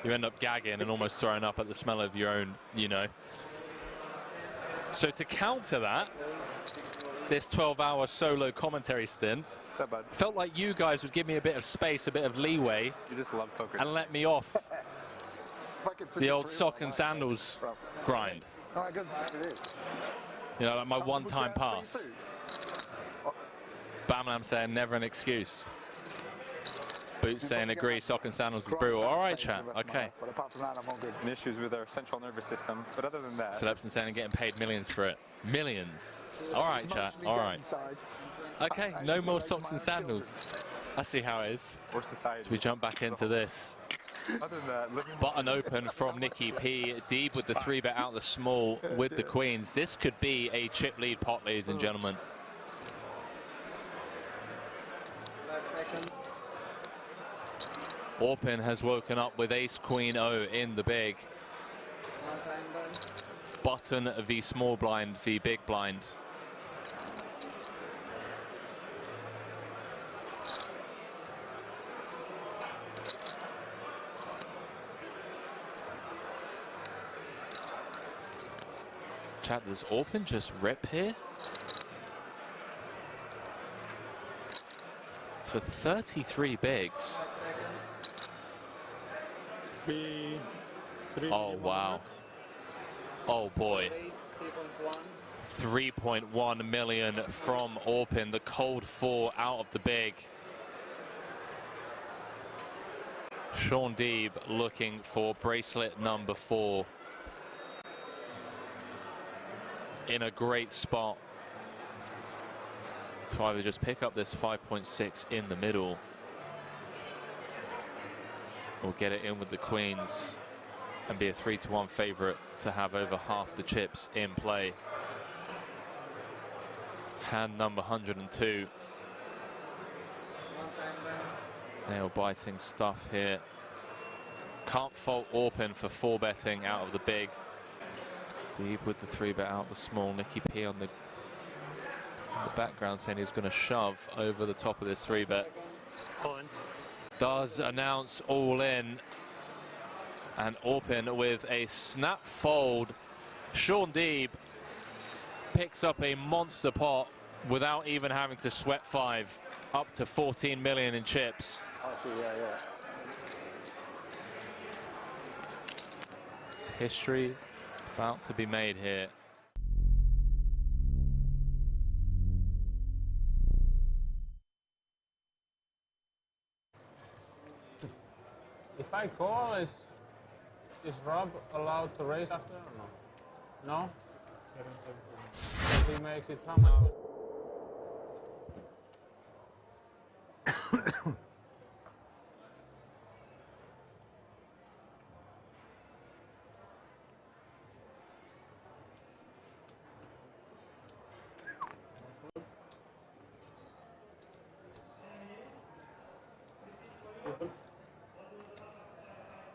You end up gagging and almost throwing up at the smell of your own, you know. So to counter that, this 12-hour solo commentary stint, felt like you guys would give me a bit of space, a bit of leeway, You just love poker. and let me off the old sock and sandals grind. You know, like my one-time pass. Bamlam saying never an excuse. Boots saying agree, sock and sandals is brutal. All right, chat. Okay. But apart from that, I'm all good. And issues with our central nervous system. But other than that, Celebs and saying getting paid millions for it. Millions. All right, chat. All right. Okay, no more socks and sandals. I see how it is. or society. So we jump back into this. Other than that, living Button open from Nikki P. Deeb with the 3-bet out the small with the queens. This could be a chip lead pot, ladies and gentlemen. 5 seconds. Orpin has woken up with ace queen O in the big. 1 time button. Button v small blind v big blind. Chat, does Orpin just rip here? For 33 bigs. Oh, wow. Oh, boy. 3.1 million from Orpin, the cold 4 out of the big. Sean Deeb looking for bracelet number 4. In a great spot to either just pick up this 5.6 in the middle or get it in with the queens and be a 3-1 favorite to have over half the chips in play. Hand number 102. Nail-biting stuff here. Can't fault Orpin for 4-betting out of the big. Deeb with the 3-bet out the small. Nicky P on the background saying he's going to shove over the top of this 3-bet. All in. Does announce all in. And Orpin with a snap fold. Sean Deeb picks up a monster pot without even having to sweat 5. Up to 14 million in chips. I see, yeah. It's history about to be made here. If I call, is Rob allowed to raise after or no? No? If he makes it, how much?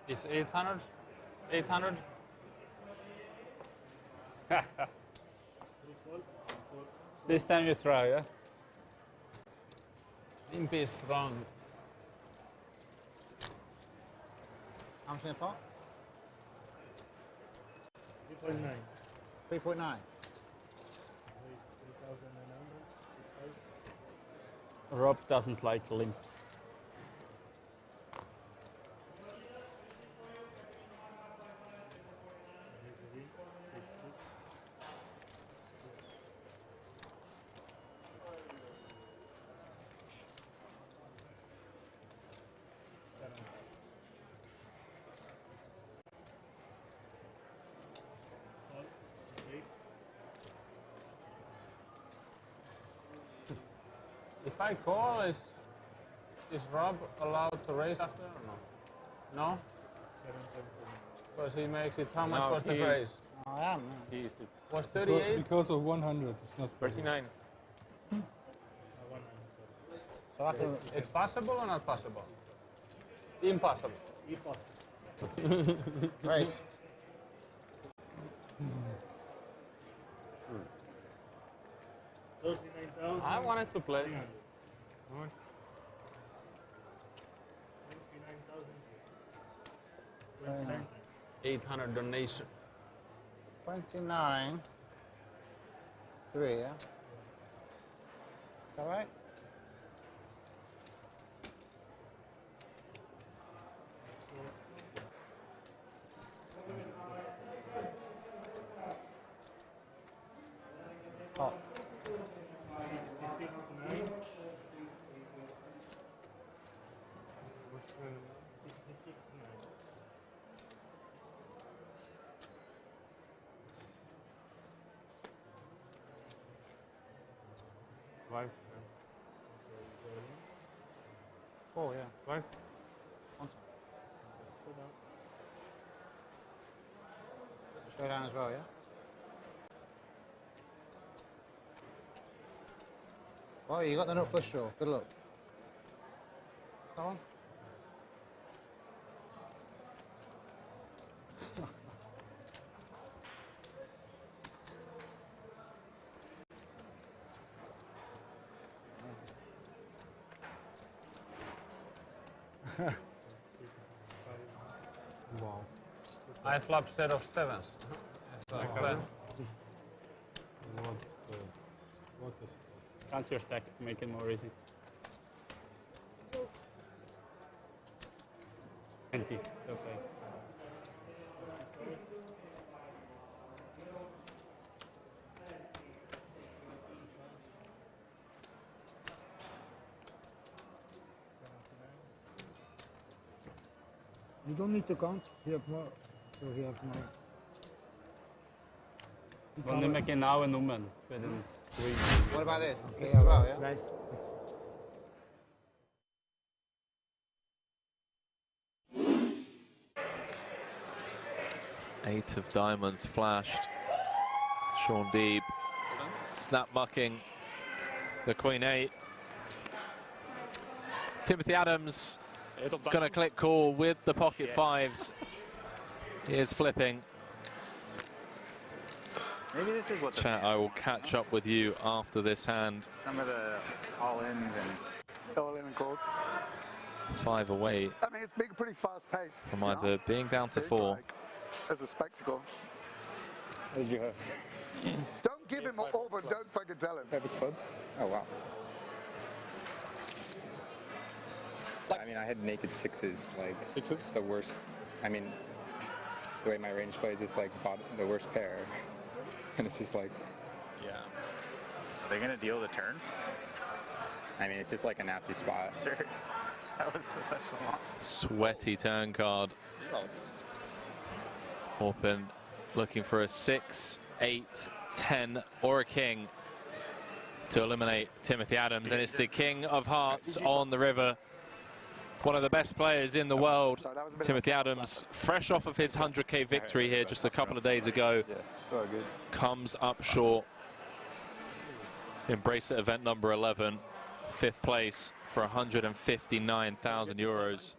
Is 800? 800? This time you try, yeah? Imp is strong. How much in the pot? 3.9. 3.9. Rob doesn't like limps. If I call, is Rob allowed to raise after or no? No? Because he makes it, how much was the raise? I am. Yeah. Was 38? Because of 100, it's not 39. So I can, It's possible or not possible? Impossible. raise. I wanted to play. 800 donation. 29. 3, yeah? Is that right? Oh. 66.9. 66.9. Wife. Oh, yeah. Wife. On top. Showdown as well, yeah? Oh, you got the nut flush draw. Good luck. Is that one? Wow. I flop set of sevens. Wow. What is Count your stack, make it more easy. 20, okay. You don't need to count. You have more. So you have more. Wanneer maak je nou een noemen? What about this? Okay, This as well, yeah? nice. 8 of diamonds flashed. Sean Deeb snap mucking the Queen 8. Timothy Adams gonna click call with the pocket fives. He is flipping. Maybe this is what the Chat, I will catch up with you after this hand. some of the all-ins and all-in and calls. 5 away I mean, it's been pretty fast-paced. from either being down to 4. Like, as a spectacle. what did you have? Don't give him all, but don't fucking tell him. Private spuds? Oh wow. I mean, I had naked sixes. Like sixes, the worst. I mean, the way my range plays is like the worst pair, and it's just like. Yeah. Are they gonna deal the turn? I mean, it's just like a nasty spot. Sure. That was such a long. Sweaty turn card. Orpin looking for a 6, 8, 10 or a king to eliminate Timothy Adams, and it's the King of Hearts on the river. One of the best players in the world, Timothy Adams, fresh off of his 100k victory here just a couple of days ago, Yeah, it's all good. comes up short. Embrace it, event number 11, 5th place for 159,000 euros.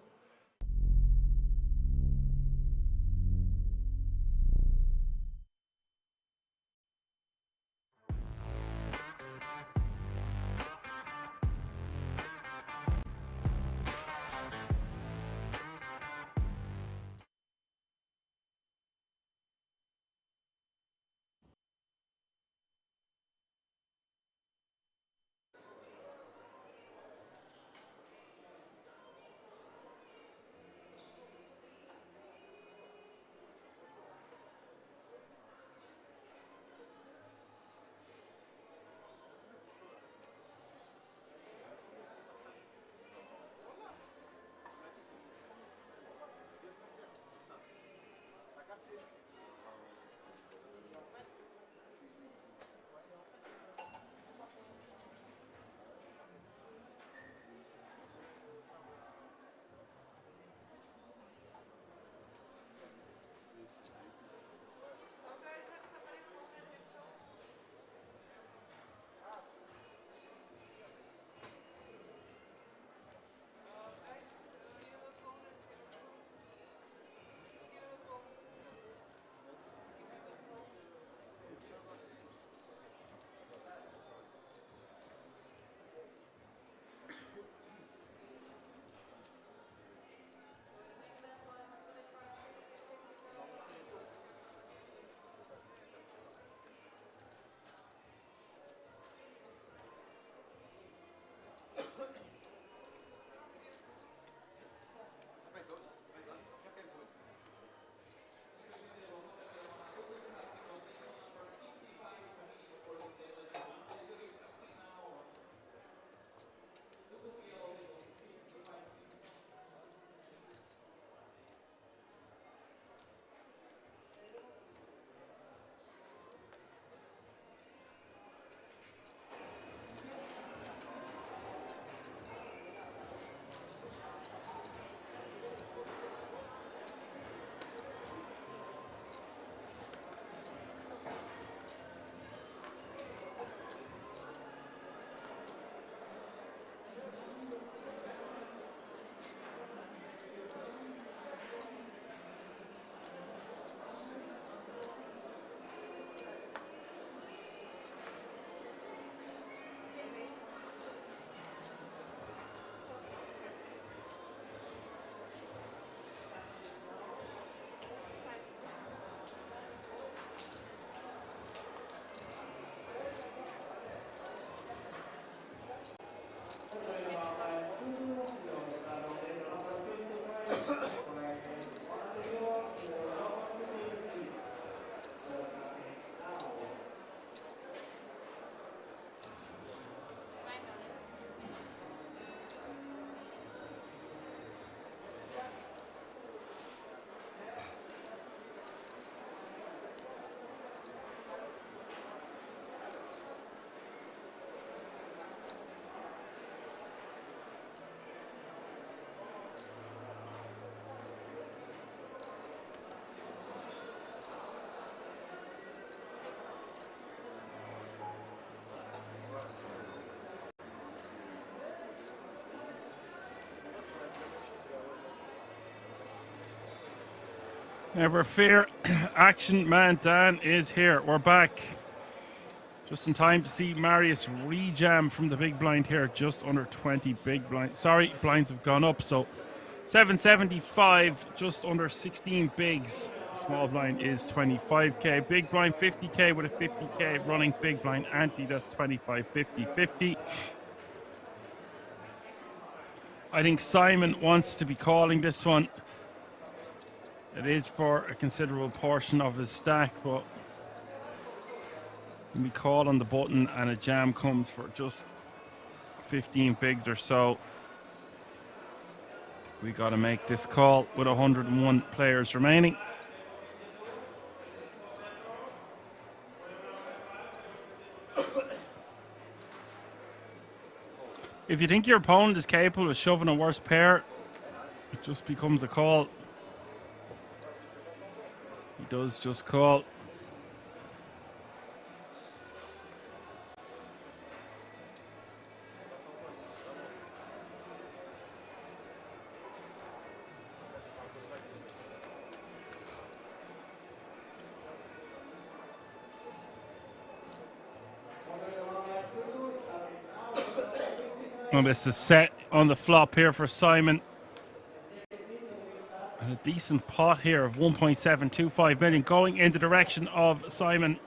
Never fear, Action Man Dan is here. We're back. Just in time to see Marius rejam from the big blind here, just under 20 big blind. Sorry, blinds have gone up, so 775, just under 16 bigs. Small blind is 25k. Big blind 50k with a 50k running big blind ante. That's 25, 50, 50. I think Simon wants to be calling this one. It is for a considerable portion of his stack, but when we call on the button and a jam comes for just 15 bigs or so, we got to make this call with 101 players remaining. If you think your opponent is capable of shoving a worse pair, it just becomes a call. He does just call. Well, this is set on the flop here for Simon. And a decent pot here of 1.725 million going in the direction of Simon.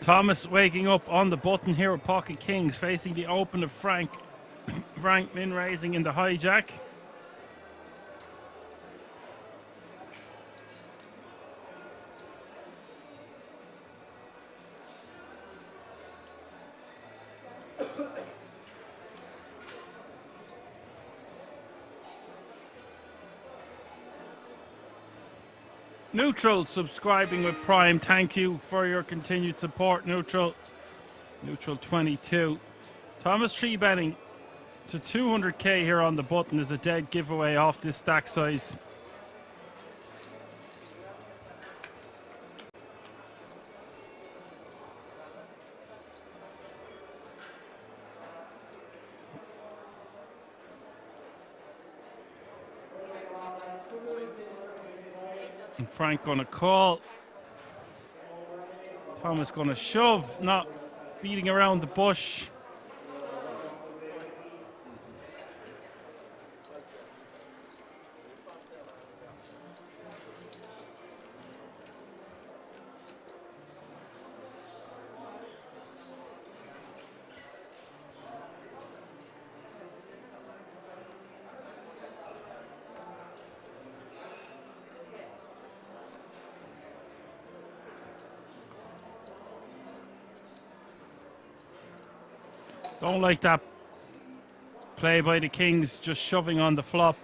Thomas waking up on the button here with pocket kings, facing the open of Frank. Frank min raising in the hijack. Neutral subscribing with Prime. Thank you for your continued support, Neutral. Neutral 22. Thomas tree betting to 200k here on the button is a dead giveaway off this stack size. And Frank gonna call. Thomas gonna shove, not beating around the bush. Don't like that play by the Kings, just shoving on the flop.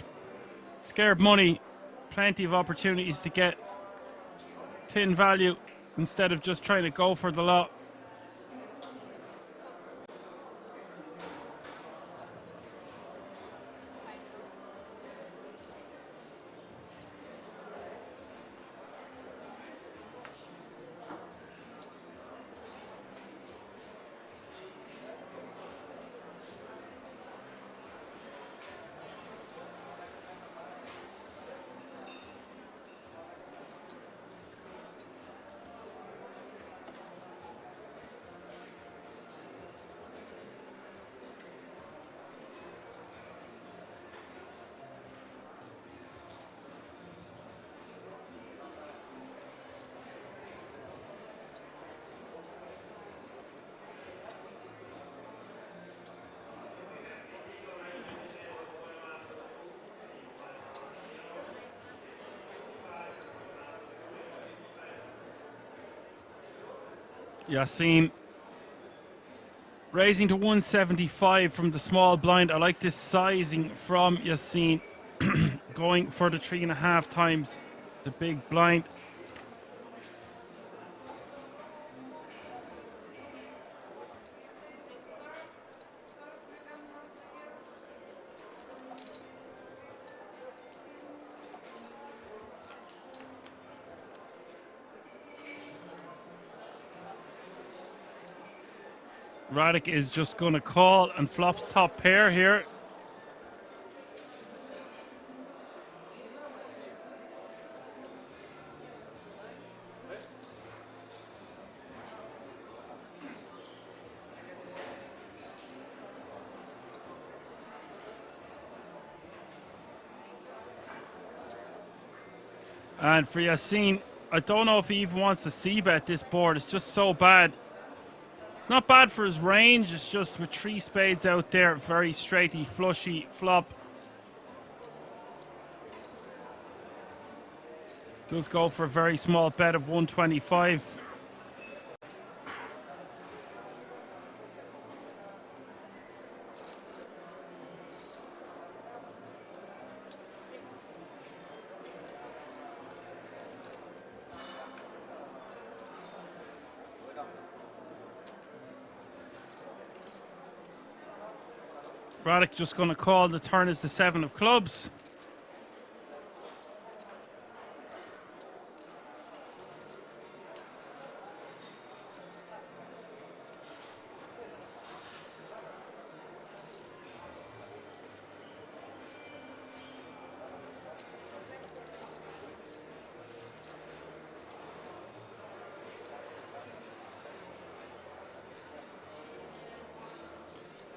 Scared money, plenty of opportunities to get tin value instead of just trying to go for the lot. Yassine raising to 175 from the small blind. I like this sizing from Yassine. Going for the 3.5 times the big blind. Radek is just going to call and flops top pair here. And for Yassine, I don't know if he even wants to c-bet this board. It's just so bad. It's not bad for his range. It's just with 3 spades out there, very straighty, flushy flop. Does go for a very small bet of 125. Radek just going to call. The turn is the 7 of clubs.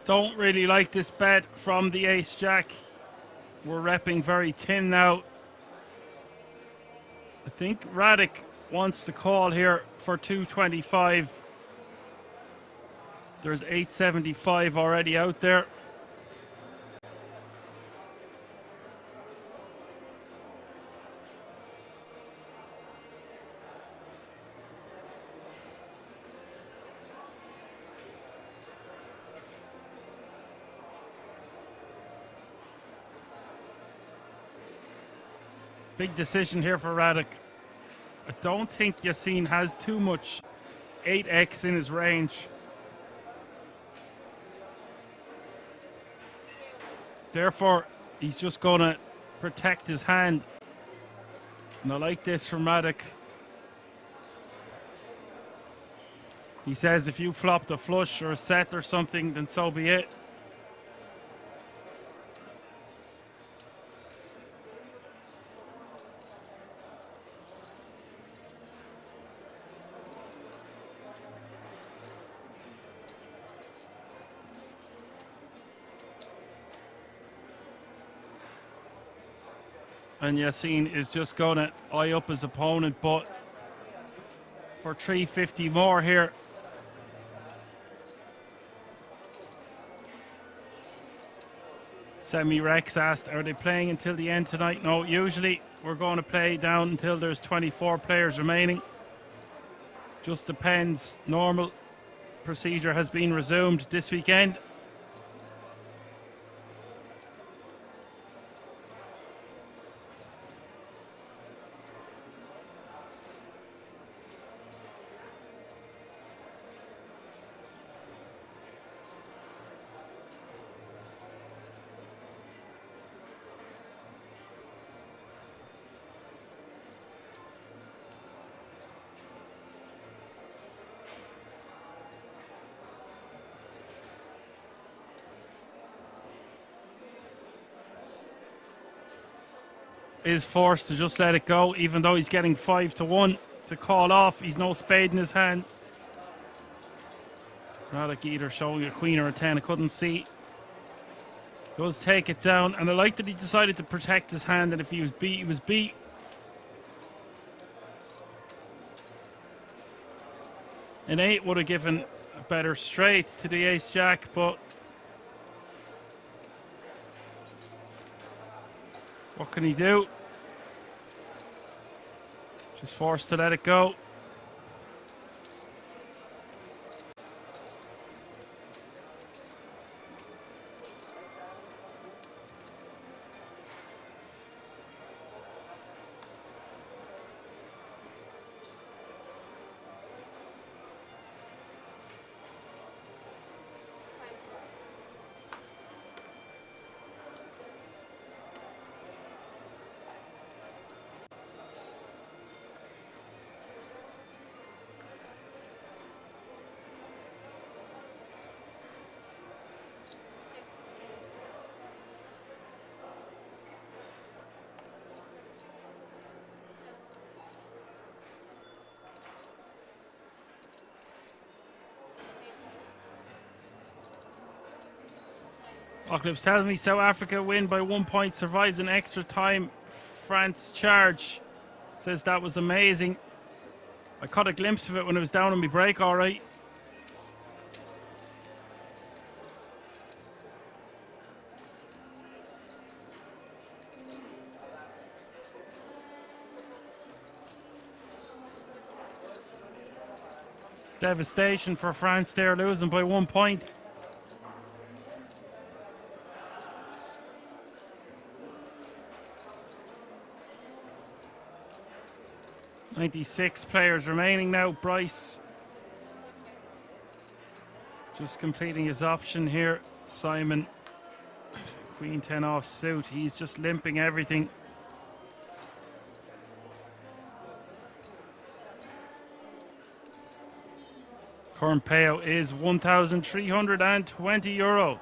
Don't really like this bet from the ace-jack. We're repping very thin now. I think Radek wants to call here for 225. There's 875 already out there. Big decision here for Radek. I don't think Yassine has too much 8x in his range. Therefore, he's just going to protect his hand. And I like this from Radek. He says if you flopped a flush or a set or something, then so be it. And Yassine is just going to eye up his opponent, but for 350 more here. Semi-Rex asked, are they playing until the end tonight? No, usually we're going to play down until there's 24 players remaining. Just depends. Normal procedure has been resumed this weekend. Is forced to just let it go, even though he's getting 5-1 to call off. He's no spade in his hand. Radek either showing a queen or a 10. I couldn't see. Does take it down, and I like that he decided to protect his hand, and if he was beat, he was beat. An 8 would have given a better straight to the ace-jack, but what can he do? Just forced to let it go. Apocalypse tells me South Africa win by 1 point, survives an extra time. France charge. Says that was amazing. I caught a glimpse of it when it was down on my break, all right. Devastation for France there, losing by 1 point. .96 players remaining now. Bryce just completing his option here. Simon, Queen 10 off suit. He's just limping everything. Current payout is €1,320.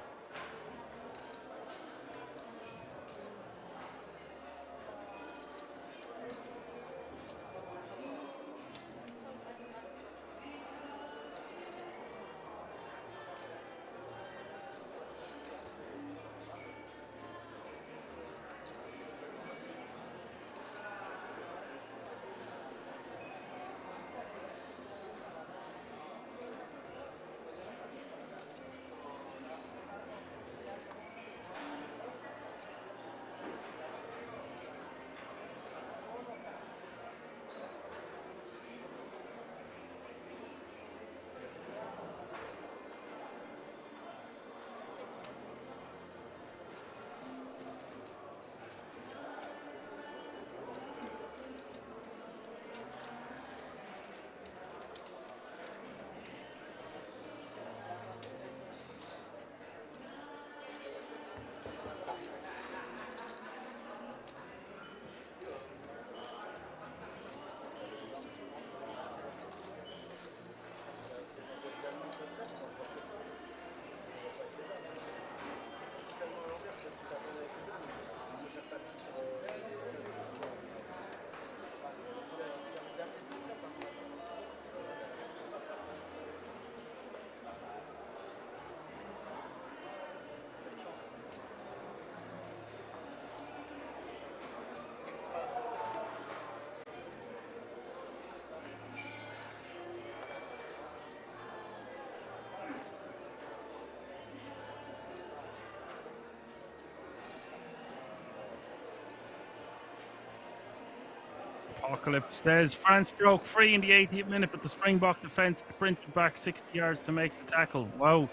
Apocalypse says France broke free in the 80th minute, but the Springbok defence sprinted back 60 yards to make the tackle. Wow.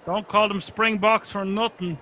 Don't call them Springboks for nothing.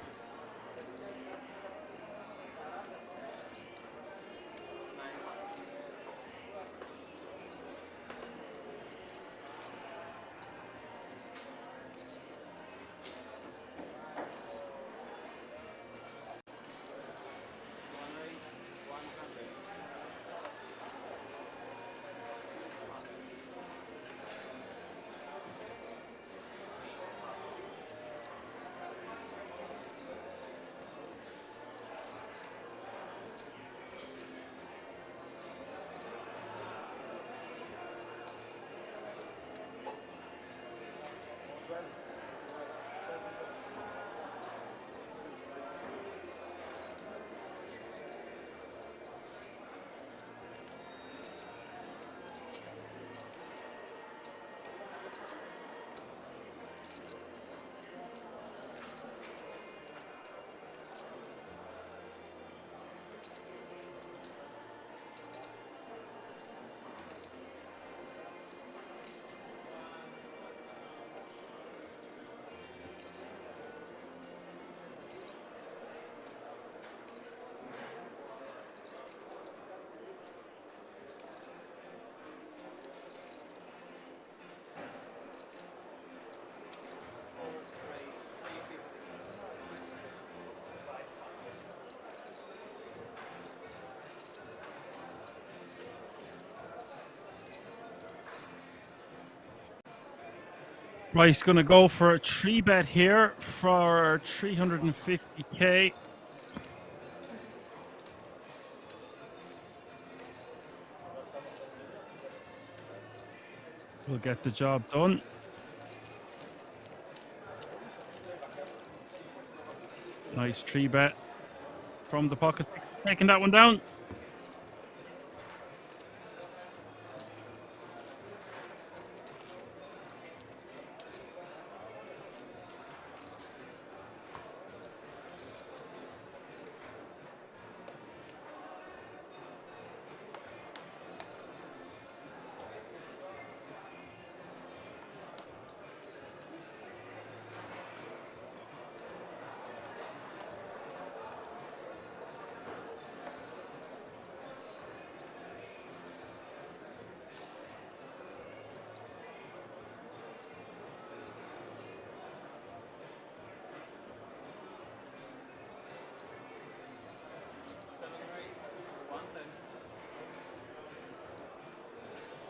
Bryce going to go for a 3-bet here for 350k. We'll get the job done. Nice 3-bet from the pocket six, taking that one down.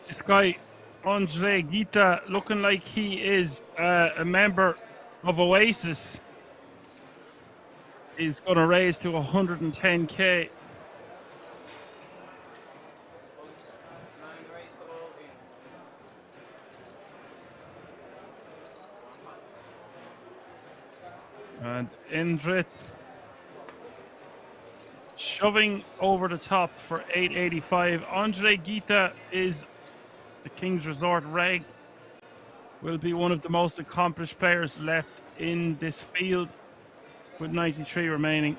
This guy, Andre Gita, looking like he is a member of Oasis, is going to raise to 110k. And Indrit shoving over the top for 885. Andre Gita is the King's Resort reg. Will be one of the most accomplished players left in this field with 93 remaining.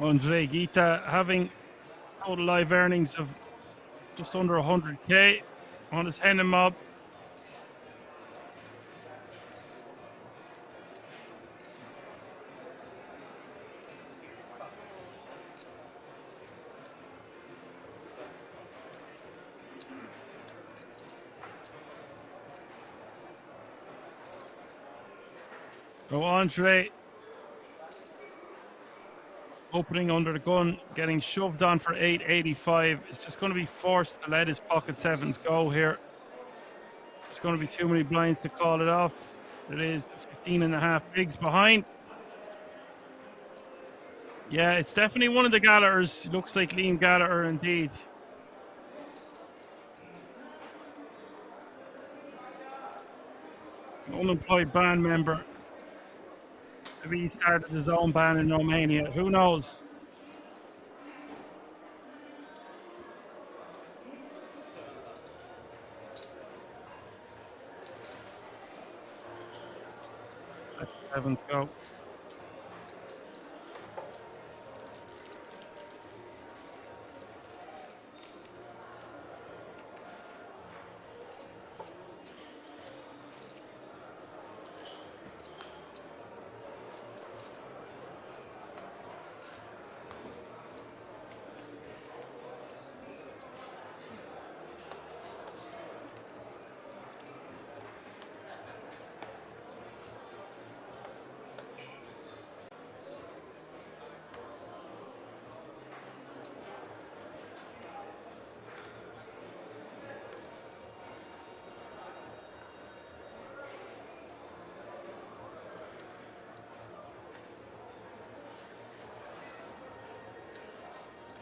Andre Gita having total live earnings of just under 100k on his hen and mob. So Andre opening under the gun, getting shoved on for 885. It's just going to be forced to let his pocket sevens go here. It's going to be too many blinds to call it off. It is 15.5 bigs behind. Yeah, it's definitely one of the Gallaghers. Looks like Liam Gallagher indeed. An unemployed band member. Maybe he started his own band in Romania. Who knows? Let the sevens go.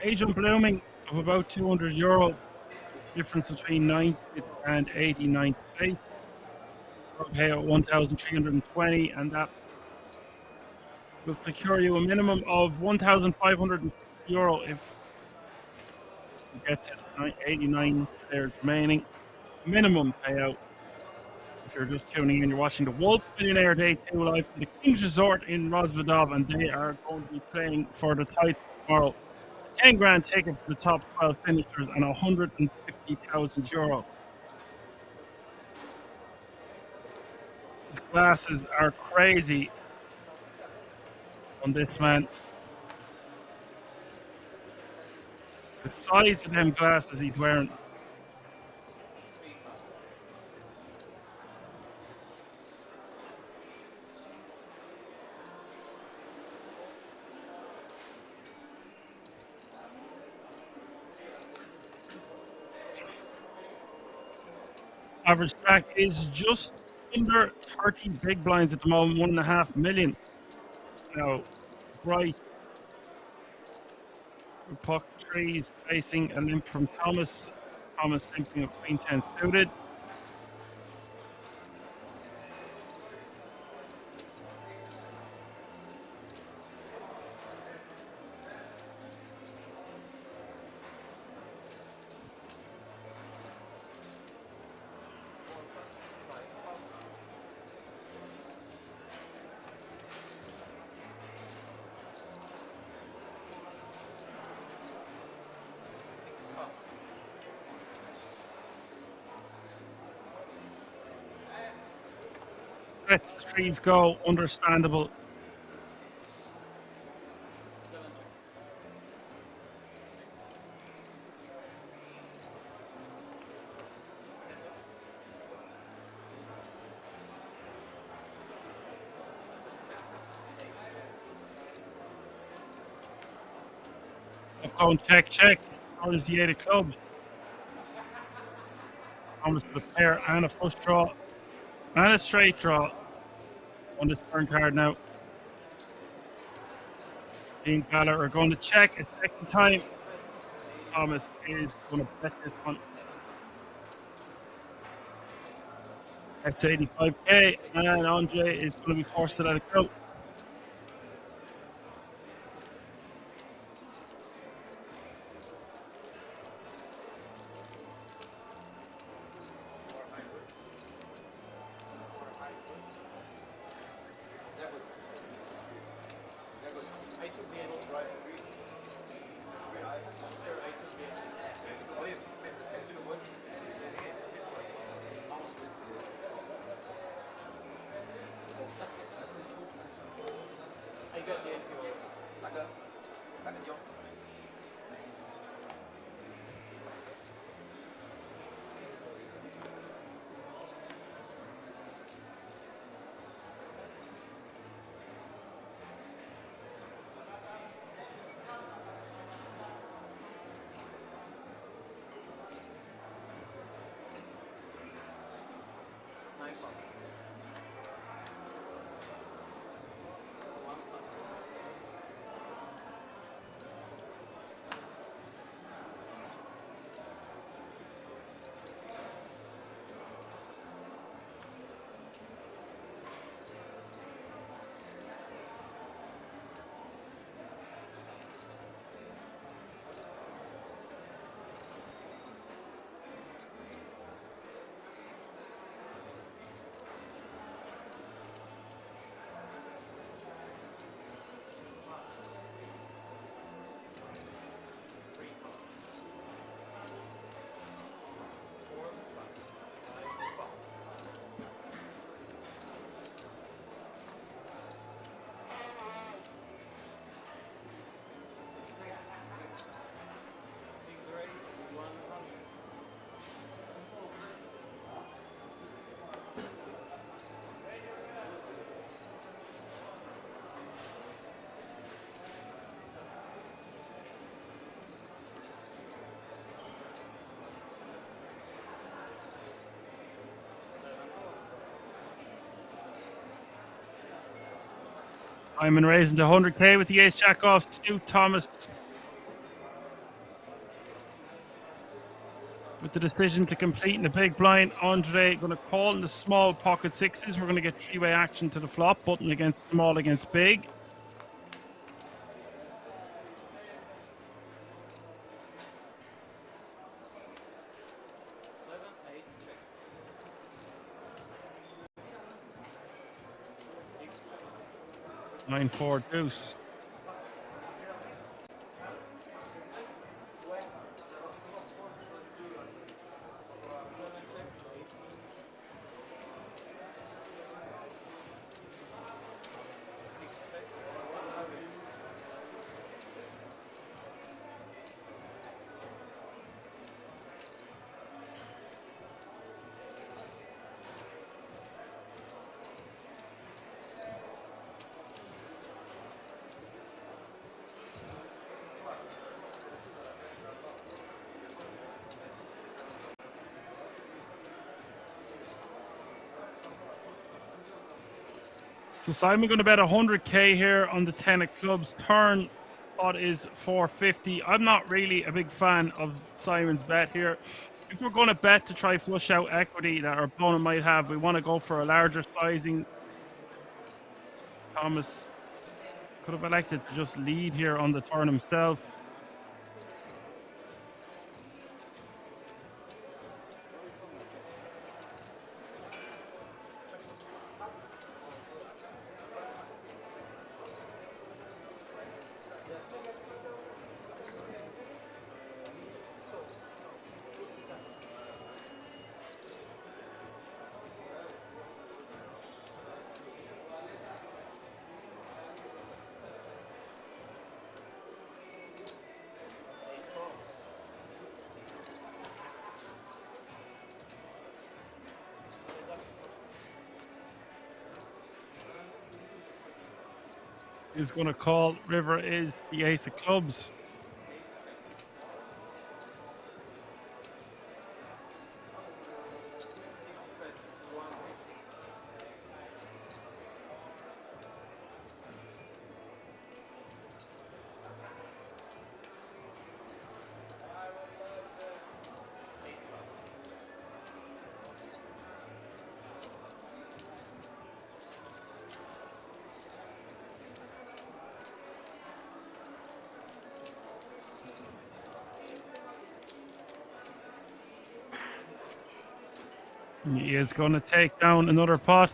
Agent blooming of about €200. Difference between 90th and 89th place. Okay, at 1,320, and that will secure you a minimum of €1,500 if you get to 89 players remaining. Minimum payout. If you're just tuning in, you're watching the WOLF Millionaire Day 2 live from the King's Resort in Rosvadov, and they are going to be playing for the title tomorrow. 10 grand ticket for the top 12 finishers and €150,000. His glasses are crazy on this man. The size of them glasses he's wearing. Average stack is just under 30 big blinds at the moment, 1.5 million. Now, Bryce, puck trees facing a limp from Thomas. Thomas limping of Queen 10 suited. Lets the trees go, understandable. I've gone check. There's the 8 of clubs. Thomas with a pair and a flush draw and a straight draw on this turn card now. Dean Ballard are going to check a second time. Thomas is going to bet this one. That's 85k, and Andre is going to be forced to let it go. Hyman raising to 100k with the ace jack off. Stu Thomas with the decision to complete in the big blind. Andre going to call in the small pocket sixes. We're going to get three-way action to the flop. Button against small against big. Nine, 4, deuce. So Simon going to bet 100k here on the 10 of clubs. Turn pot is 450. I'm not really a big fan of Simon's bet here. If we're going to bet to try flush out equity that our opponent might have, we want to go for a larger sizing. Thomas could have elected to just lead here on the turn himself. Is going to call. River is the ace of clubs. He is going to take down another pot.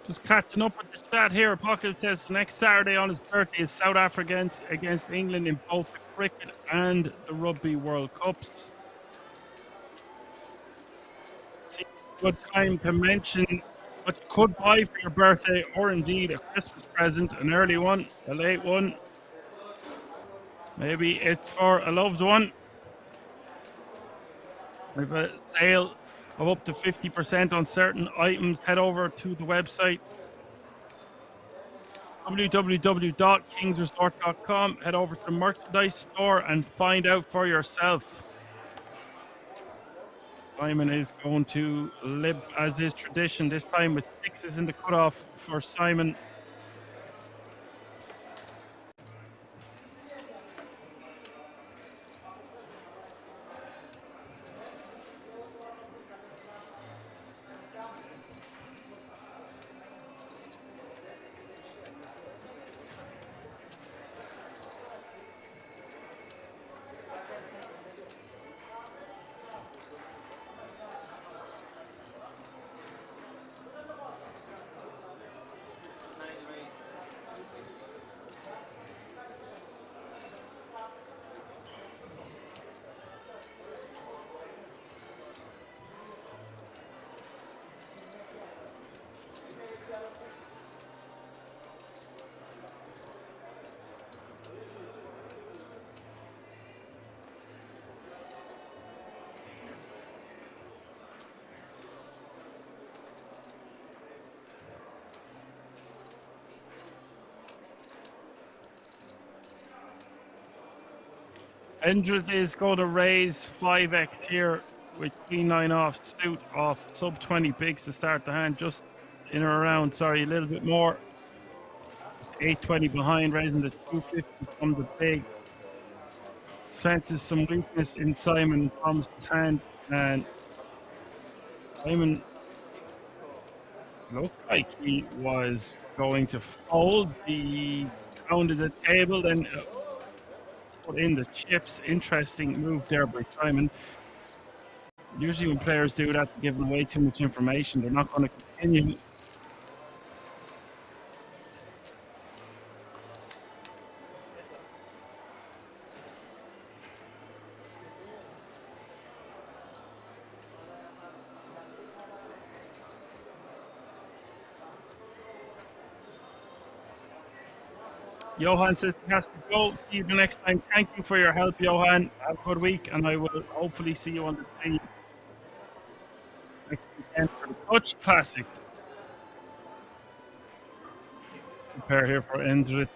Just catching up with the chat here. Pocket says next Saturday on his birthday is South Africa against England in both the cricket and the Rugby World Cups. It's a good time to mention what you could buy for your birthday, or indeed a Christmas present, an early one, a late one. Maybe it's for a loved one. We have a sale of up to 50% on certain items. Head over to the website www.kingsresort.com. Head over to the merchandise store and find out for yourself. Simon is going to live as is tradition, this time with sixes in the cutoff for Simon. Endred is going to raise 5x here with Queen 9 off, suit off, sub 20 bigs to start the hand, just in or around, sorry, a little bit more. 820 behind, raising the 250 from the big. Senses some weakness in Simon Thomas's hand, and Simon looked like he was going to fold. He pounded the table, then put in the chips. Interesting move there by Simon. Usually when players do that, they're giving away too much information. They're not going to continue. Johan says he has to go. See you the next time. Thank you for your help, Johan. Have a good week, and I will hopefully see you on the team next weekend for the Dutch Classics. Prepare here for Endrit.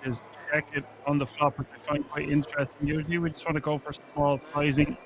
Just check it on the flop, which I find quite interesting. Usually we just want to go for small sizing.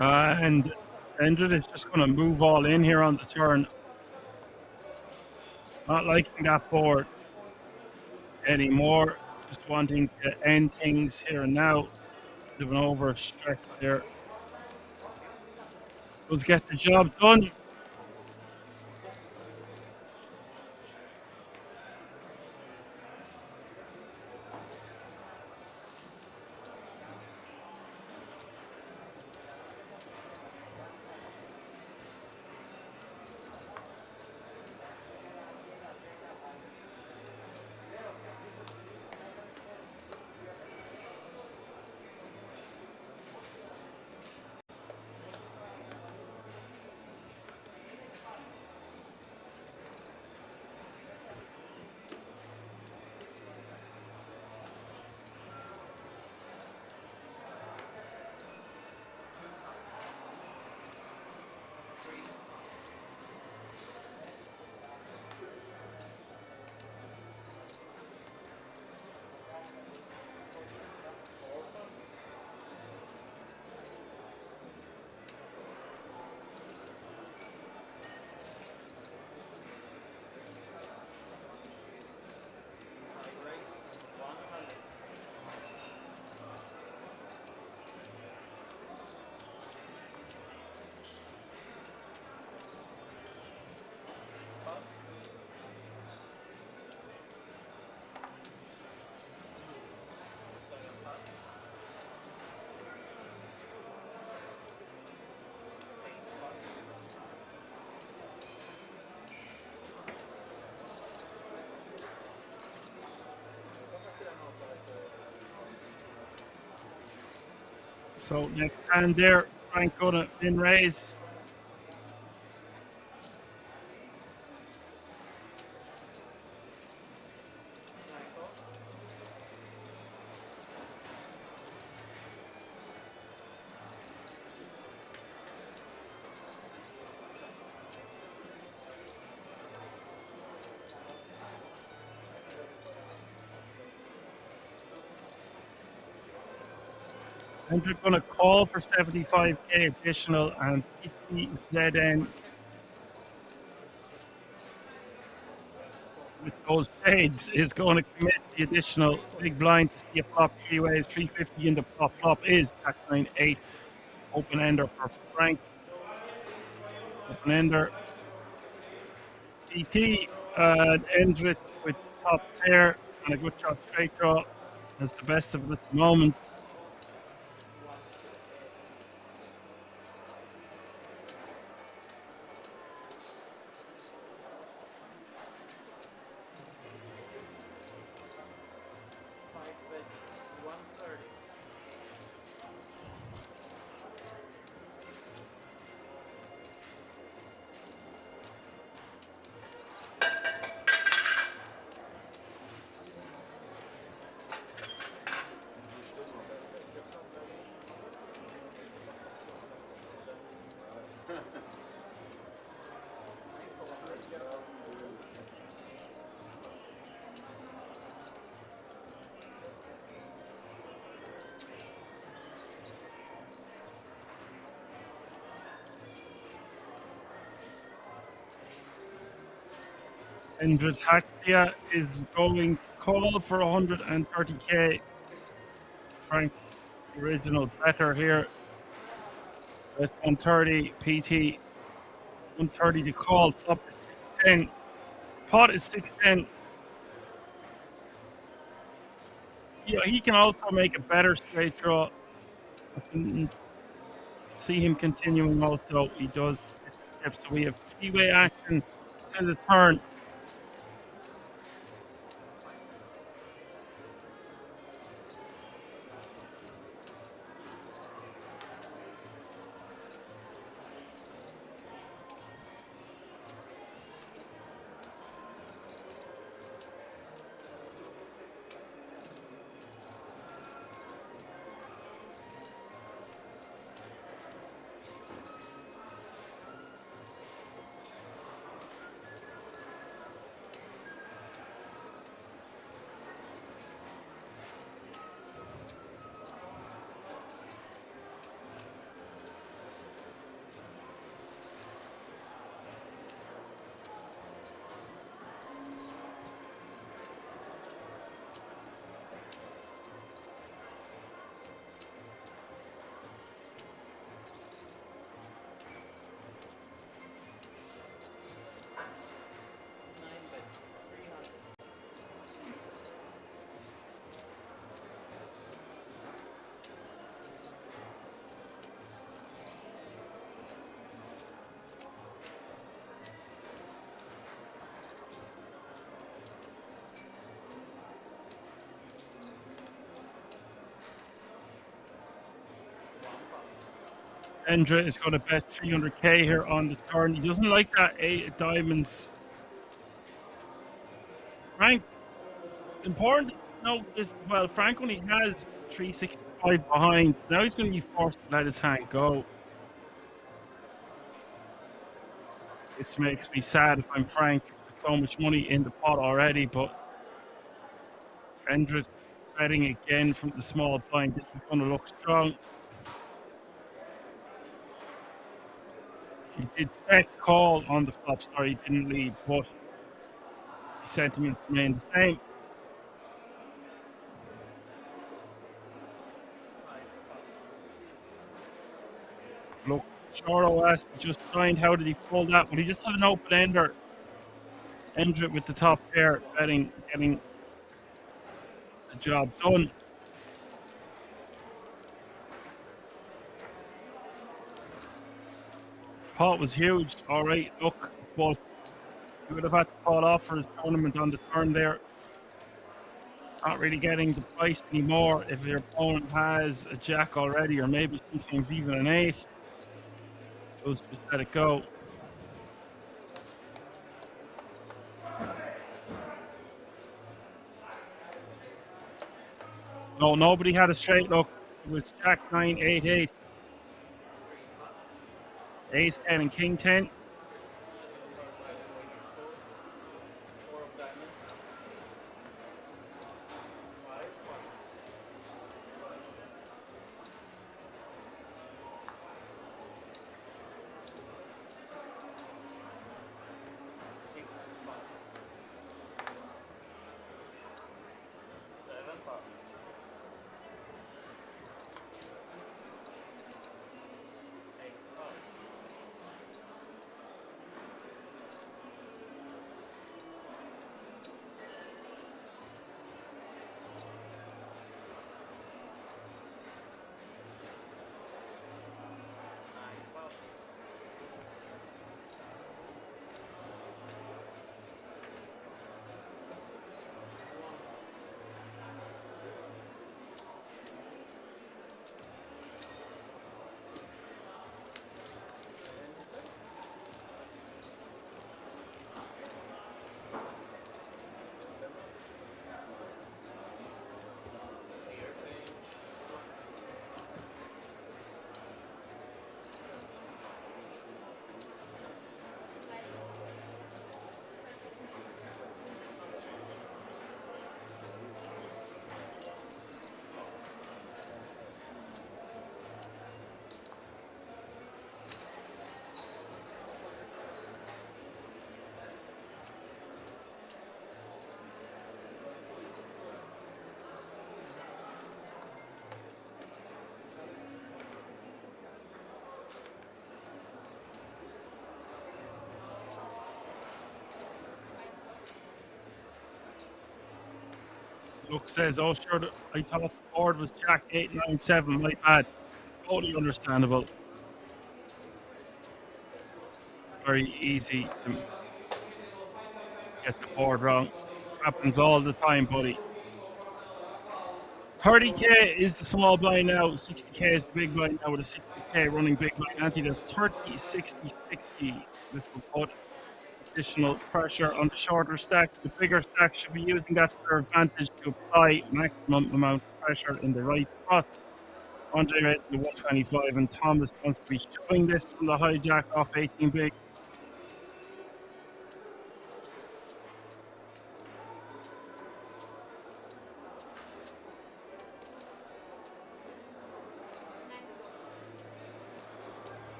And Endred is just going to move all in here on the turn. Not liking that board anymore. Just wanting to end things here and now. Bit of an overstretch there. Let's get the job done. So next hand there, Frank gonna in raise. And they're going to call for 75k additional, and PTZN with those trades is going to commit the additional big blind to see a flop three ways. 350 in the flop is Jack 9-8. Open ender for Frank. Open ender. PT and Endrit with top pair and a good shot straight draw. That's the best of it at the moment. Endred Haxia is going call for 130k. Frank, the original better here. That's 130 PT. 130 to call. Top is 610. Pot is 610. Yeah, he can also make a better straight draw. I can see him continuing also. He does. So we have three-way action to the turn. Endra is going to bet 300k here on the turn. He doesn't like that 8 of diamonds. Frank, it's important to note this as well. Frank only has 365 behind. Now he's going to be forced to let his hand go. This makes me sad if I'm Frank. There's so much money in the pot already, but Endra betting again from the small blind. This is going to look strong. He did check call on the flop. Sorry, he didn't lead, but his sentiments remain the same. Look, Choro asked, just signed. How did he pull that? Well, he just had an open ender. Ended with the top pair, betting, getting the job done. Pot was huge. All right, look, but he would have had to fall off for his tournament on the turn there. Not really getting the price anymore if your opponent has a jack already, or maybe sometimes even an 8. So just let it go. No, nobody had a straight look. It was jack 9, 8, 8. Ace 10 and king 10. Look says, oh sure, I thought the board was Jack 897, my bad. Totally understandable. Very easy to get the board wrong. Happens all the time, buddy. 30k is the small blind now, 60k is the big blind now with a 60k running big blind ante. That's 30, 60, 60. This will put additional pressure on the shorter stacks. The bigger stacks should be using that to their advantage to apply maximum amount of pressure in the right spot. Andre raising the 125 and Thomas wants to be shoving this from the hijack off 18 bigs.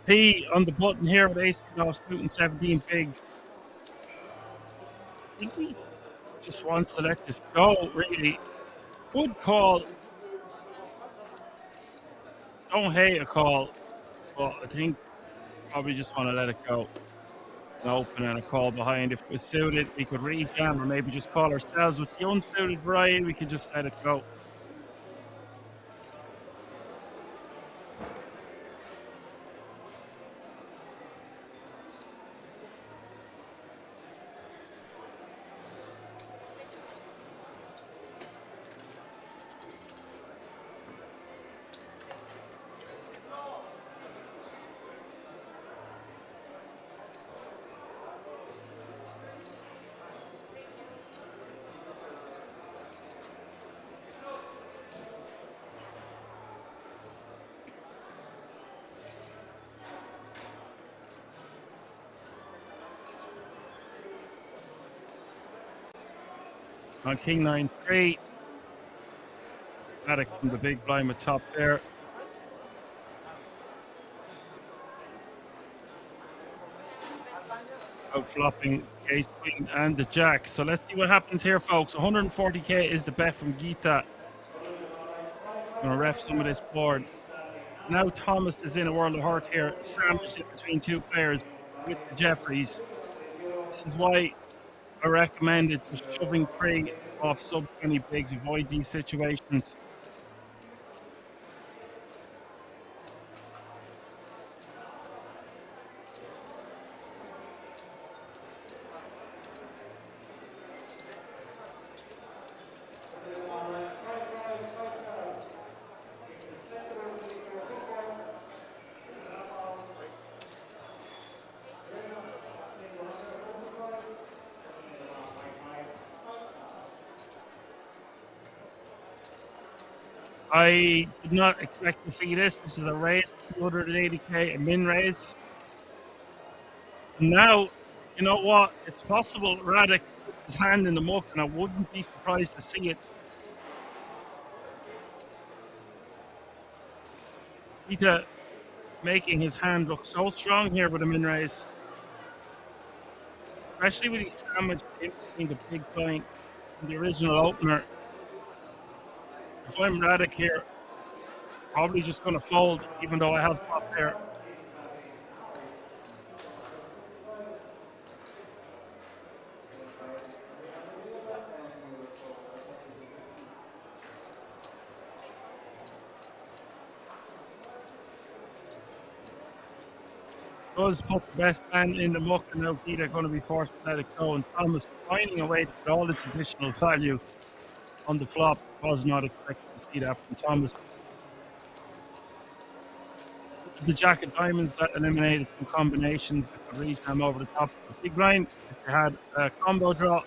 P on the button here with ace off shooting 17 bigs. I think he just wants to let this go, really. Good call. Don't hate a call, but I think probably just want to let it go. An open and a call behind. If it was suited, we could rejam or maybe just call ourselves. With the unsuited variety, we could just let it go. On King 9-3. Attic from the big blind with top there. Out flopping ace queen and the jack. So let's see what happens here, folks. 140k is the bet from Gita. Gonna ref some of this board. Now Thomas is in a world of hurt here, sandwiched in between two players with the Jeffries. This is why I recommended just shoving free off sub 20 bigs. Avoid these situations. I did not expect to see this. This is a raise, 280k, a min raise. And now, you know what? It's possible Radic put his hand in the muck, and I wouldn't be surprised to see it. Peter making his hand look so strong here with a min raise. Especially with his sandwich in between the big blind and the original opener. If I'm Radic here, probably just going to fold, even though I have top there. Does put the best hand in the muck, and now Peter going to be forced to let it go. And Thomas finding a way to get all this additional value on the flop. Was not expected to see that from Thomas. The jack of diamonds that eliminated some combinations that could reach them over the top of the big blind. If they had a combo draw.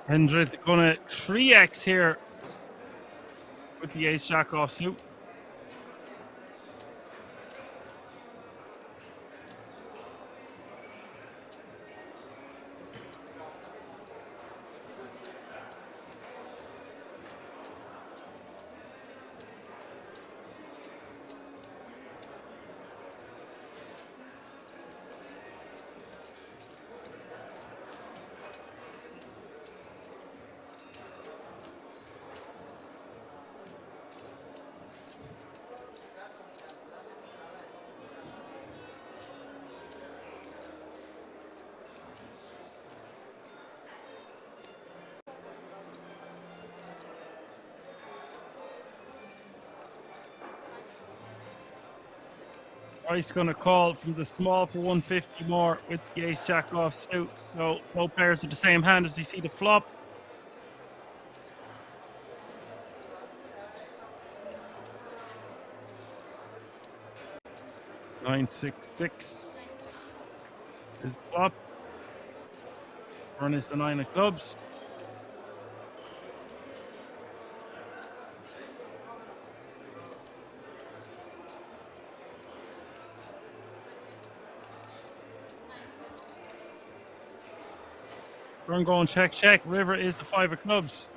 Hendrik gonna 3x here with the ace jack offsuit. Rice gonna call from the small for 150 more with the ace jack off suit. So both pairs are the same hand as you see the flop. Nine, 6, 6 is the flop. Turn is the 9 of clubs. Turn going check, check. River is the 5 of clubs.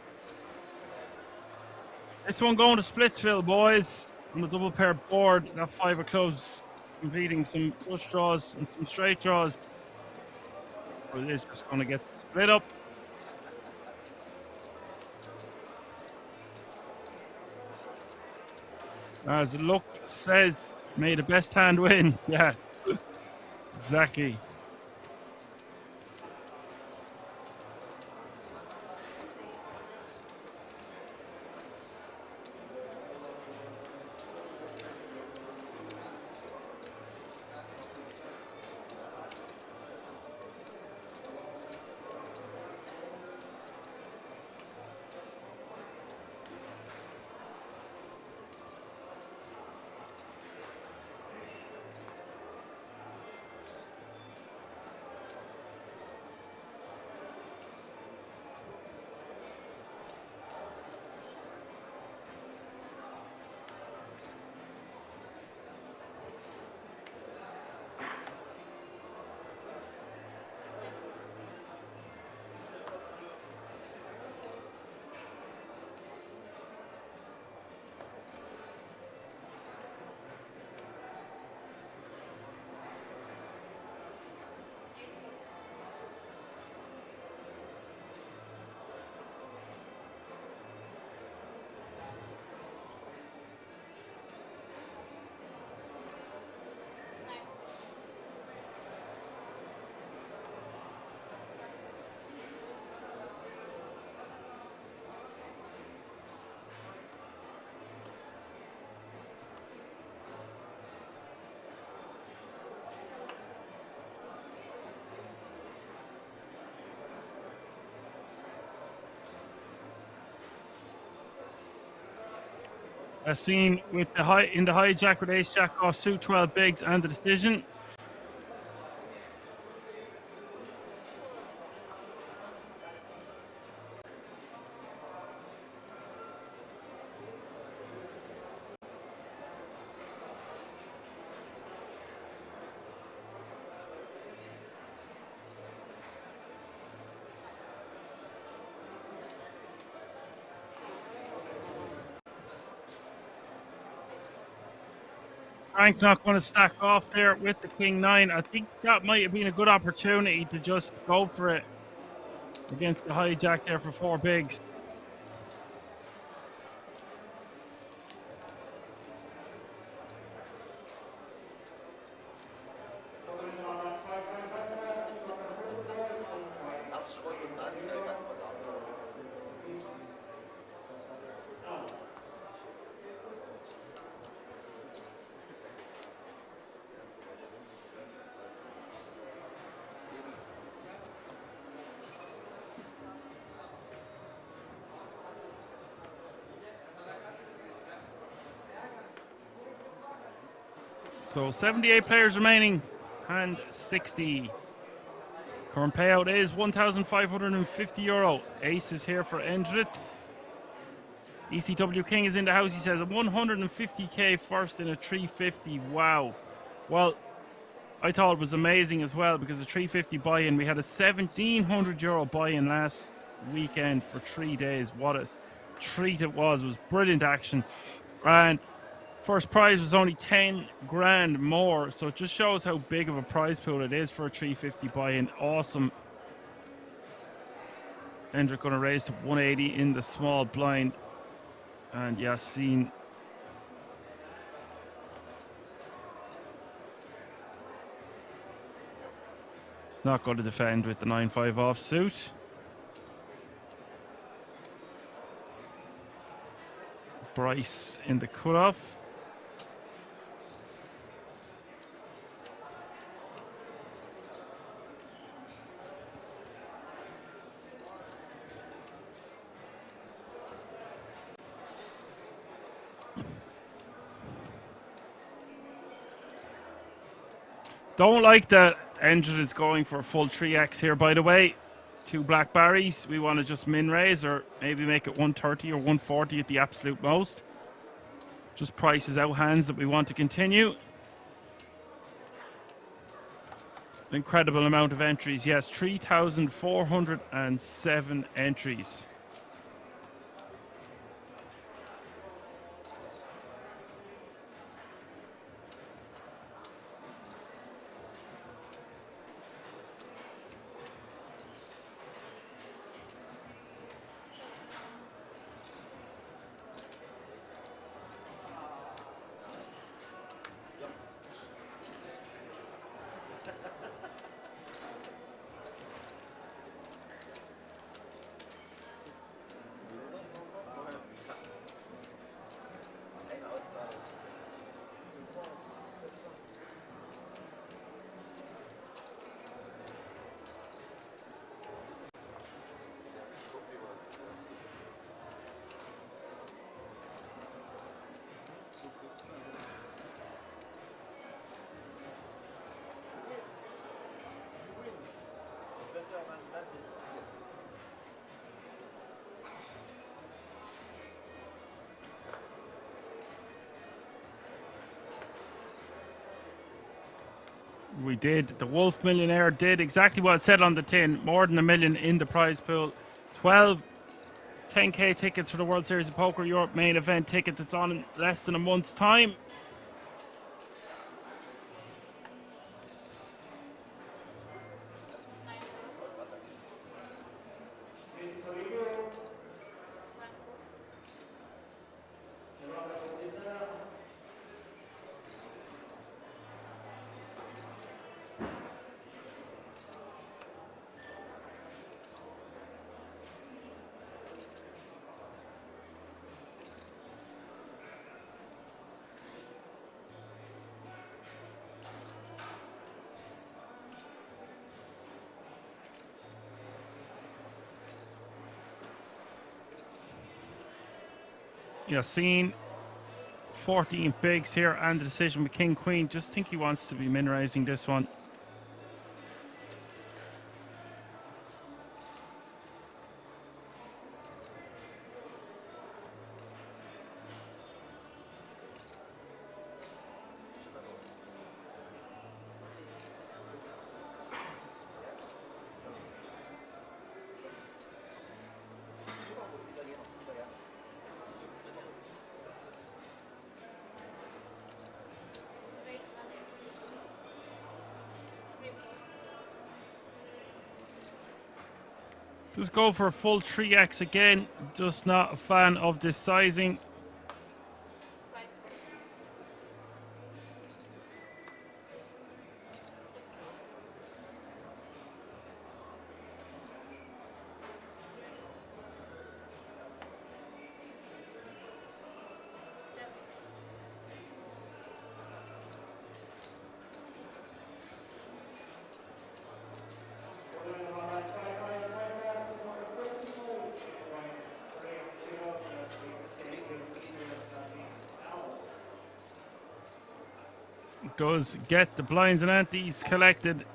This one going to Splitsville, boys. On the double pair board, that 5 of clubs completing some flush draws and some straight draws. But it is just going to get split up. As luck says, may the best hand win. Yeah, exactly. As seen with the hijack with ace jack off suit, 12 bigs and the decision. Frank not going to stack off there with the king 9. I think that might have been a good opportunity to just go for it against the hijack there for 4 bigs. So 78 players remaining, hand 60. Current payout is €1,550. Ace is here for Endrit. ECW King is in the house. He says a 150k first in a 350. Wow. Well, I thought it was amazing as well because the 350 buy-in, we had a €1,700 buy-in last weekend for 3 days. What a treat it was. It was brilliant action. And first prize was only 10 grand more. So it just shows how big of a prize pool it is for a 350 buy-in. Awesome. Endrick going to raise to 180 in the small blind. And Yassine not going to defend with the 9-5 offsuit. Bryce in the cutoff. Don't like that Engine is going for a full 3x here, by the way. 2 black barries. We want to just min raise or maybe make it 130 or 140 at the absolute most. Just prices out hands that we want to continue. Incredible amount of entries. Yes, 3,407 entries. We did. The Wolf Millionaire did exactly what it said on the tin. More than $1 million in the prize pool. 12 10k tickets for the World Series of Poker Europe main event ticket that's on in less than a month's time. Yassine, 14 bigs here, and the decision with King Queen. Just think he wants to be min raising this one. Just go for a full 3x again. Just not a fan of this sizing. Does get the blinds and antes collected.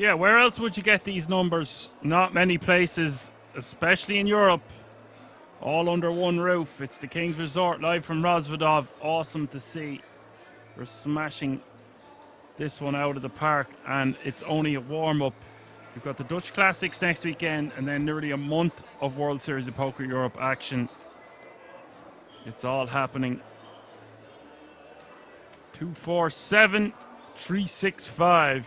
Yeah, where else would you get these numbers? Not many places, especially in Europe. All under one roof. It's the King's Resort live from Rozvadov. Awesome to see. We're smashing this one out of the park, and it's only a warm-up. We've got the Dutch Classics next weekend, and then nearly a month of World Series of Poker Europe action. It's all happening. 247-365.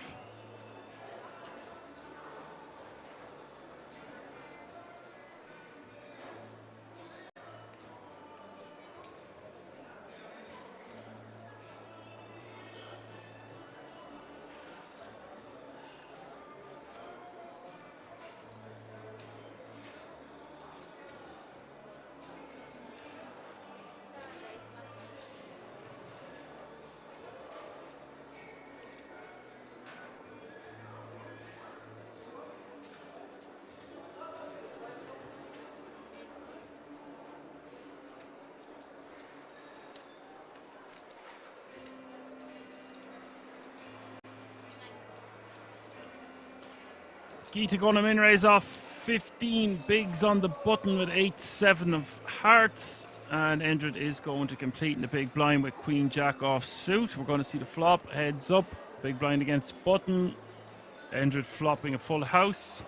Geeta going to min raise off 15 bigs on the button with 8-7 of hearts. And Endred is going to complete in the big blind with Queen Jack off suit. We're going to see the flop, heads up, big blind against button. Endred flopping a full house.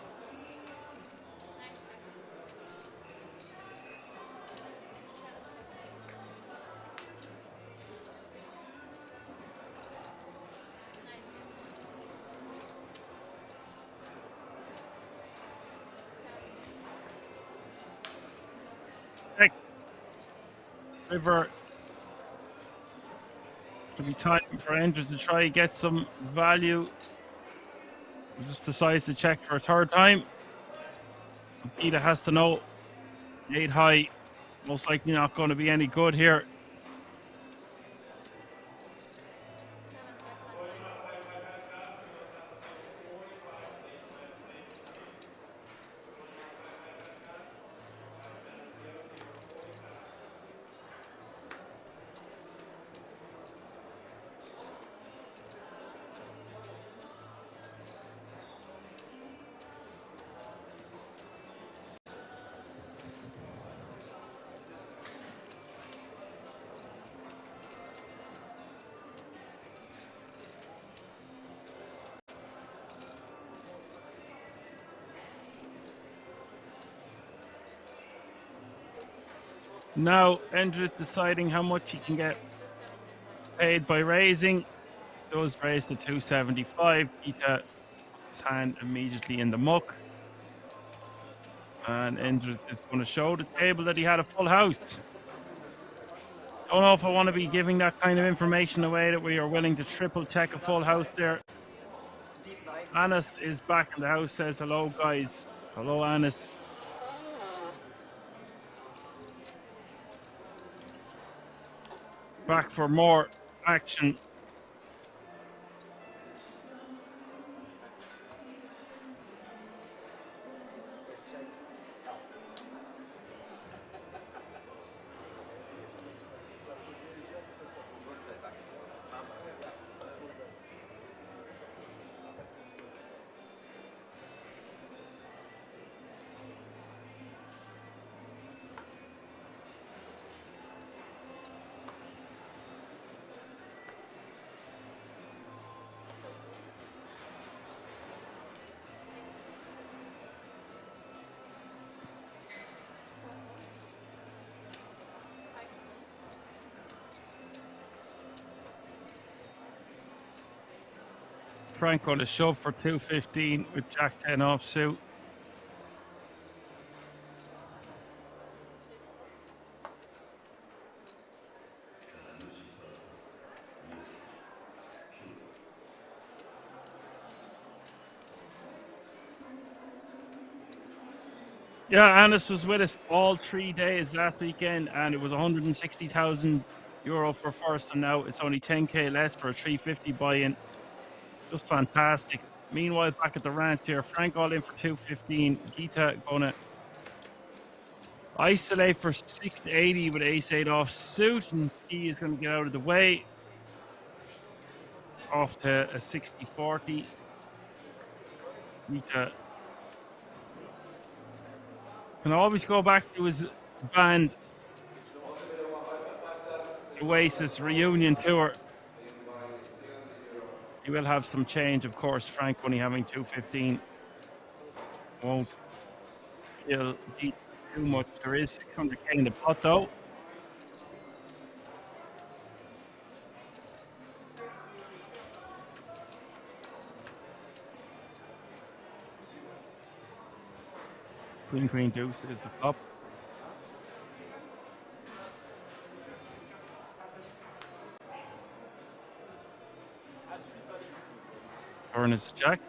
River to be time for Endred to try get some value. He just decides to check for a third time. Geeta has to know 8 high, most likely not going to be any good here. Now Endred deciding how much he can get paid by raising. Those raised to 275. Geeta his hand immediately in the muck. And Endred is going to show the table that he had a full house. Don't know if I want to be giving that kind of information away, that we are willing to triple check a full house there. Anis is back in the house, says hello guys. Hello Anis. Back for more action. Frank going to shove for 215 with Jack 10 offsuit. Yeah, Anis was with us all 3 days last weekend, and it was 160,000 euro for first, and now it's only 10k less for a 350 buy-in. Just fantastic. Meanwhile, back at the ranch here, Frank all in for 215. Geeta gonna isolate for 680 with ace-8 off suit, and he is going to get out of the way. Off to a 60-40. Need to can always go back to his band Oasis reunion tour. He will have some change, of course. Frank only having 215 won't feel too much. There is 600k in the pot though. Queen, queen, deuce is the flop. Turn is jack.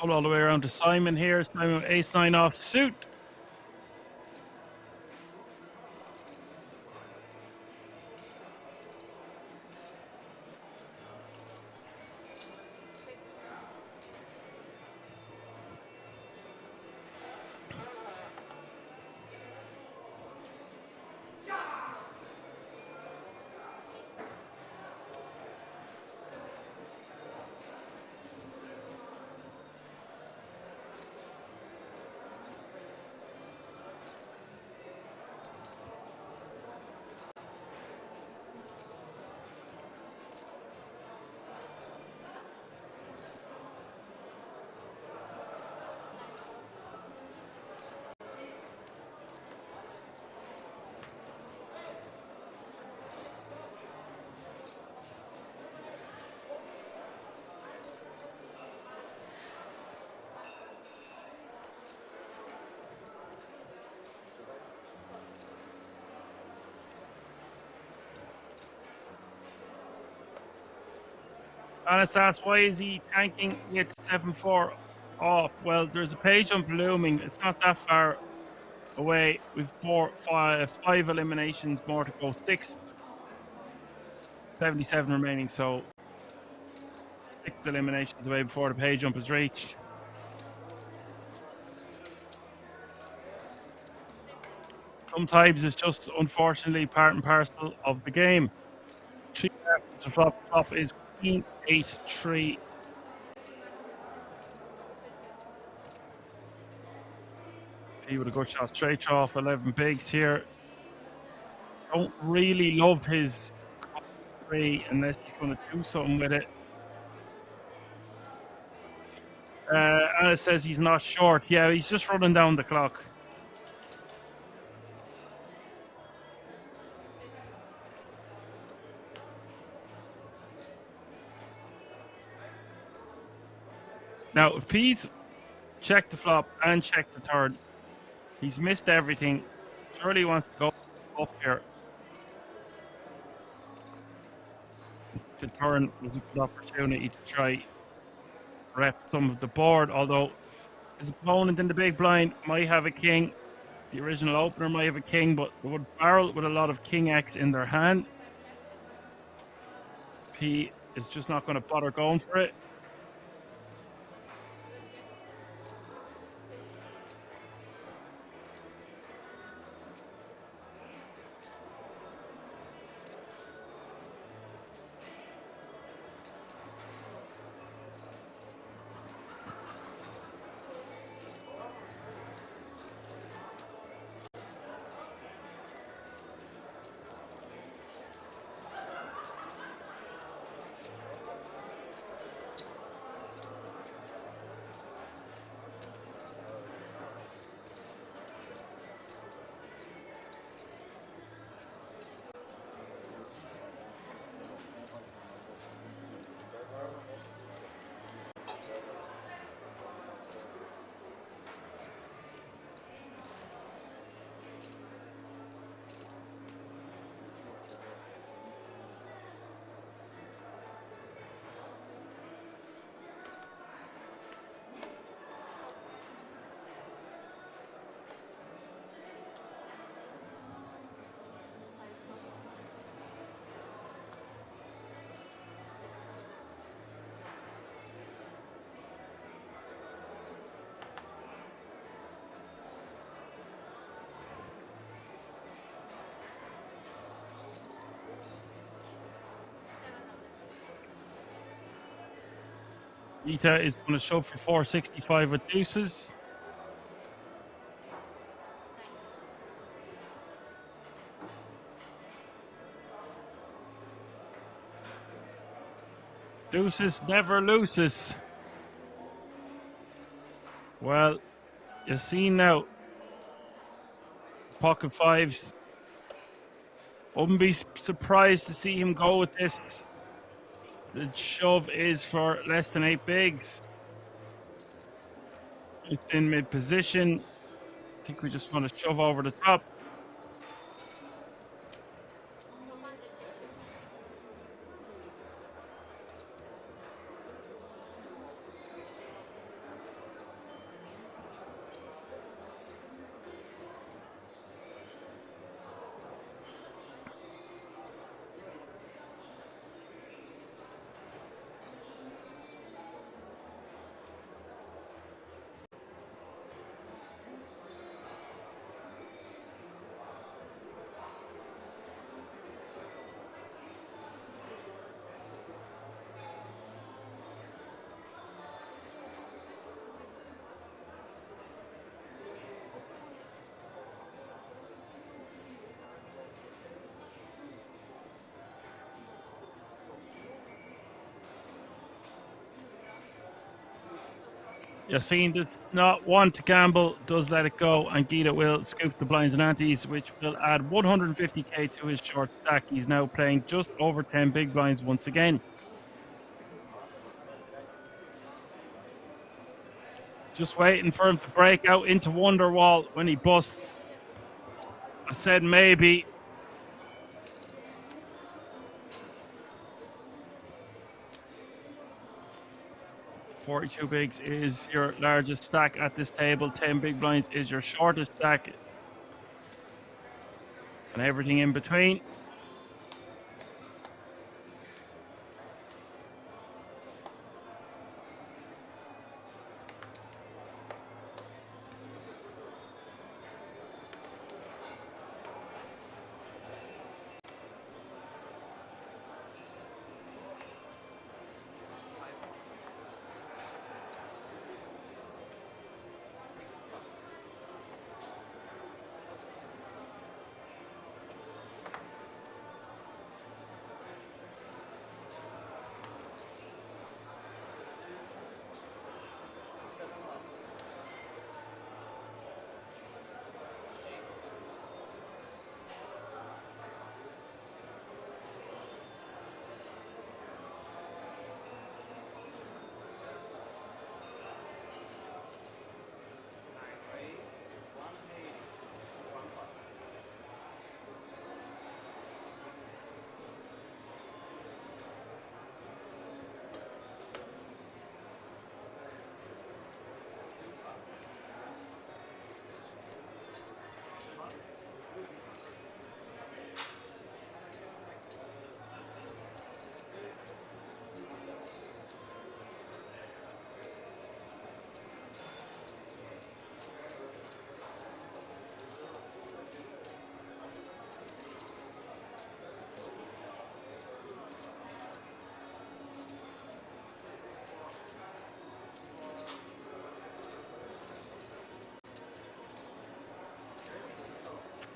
All the way around to Simon here. Simon ace nine off suit. Anas asks, why is he tanking with 7-4 off? Well, there's a page jump looming. It's not that far away. We've five eliminations more to go. 77 remaining, so 6 eliminations away before the page jump is reached. Sometimes it's just unfortunately part and parcel of the game. 3 after the flop is Queen 8-3. He with a good shot straight off 11 bigs here. Don't really love his 3 unless he's going to do something with it. Anna says he's not short. Yeah, he's just running down the clock. Now, if he's checked the flop and checked the turn, he's missed everything. Surely he wants to go off here. The turn was a good opportunity to try rep some of the board, although his opponent in the big blind might have a king. The original opener might have a king, but they would barrel with a lot of king X in their hand. P is just not going to bother going for it. Ita is going to shove for 465 with deuces. Deuces never loses. Well, you see now, pocket fives. Wouldn't be surprised to see him go with this. The shove is for less than 8 bigs. It's in mid position. I think we just want to shove over the top. Yassine does not want to gamble, does let it go, and Gita will scoop the blinds and antes, which will add 150k to his short stack. He's now playing just over 10 big blinds once again. Just waiting for him to break out into Wonderwall when he busts. I said maybe. $42 bigs is your largest stack at this table. 10 big blinds is your shortest stack. And everything in between.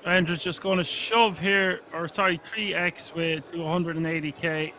Andrew's just going to shove here, or sorry, 3x with 280k.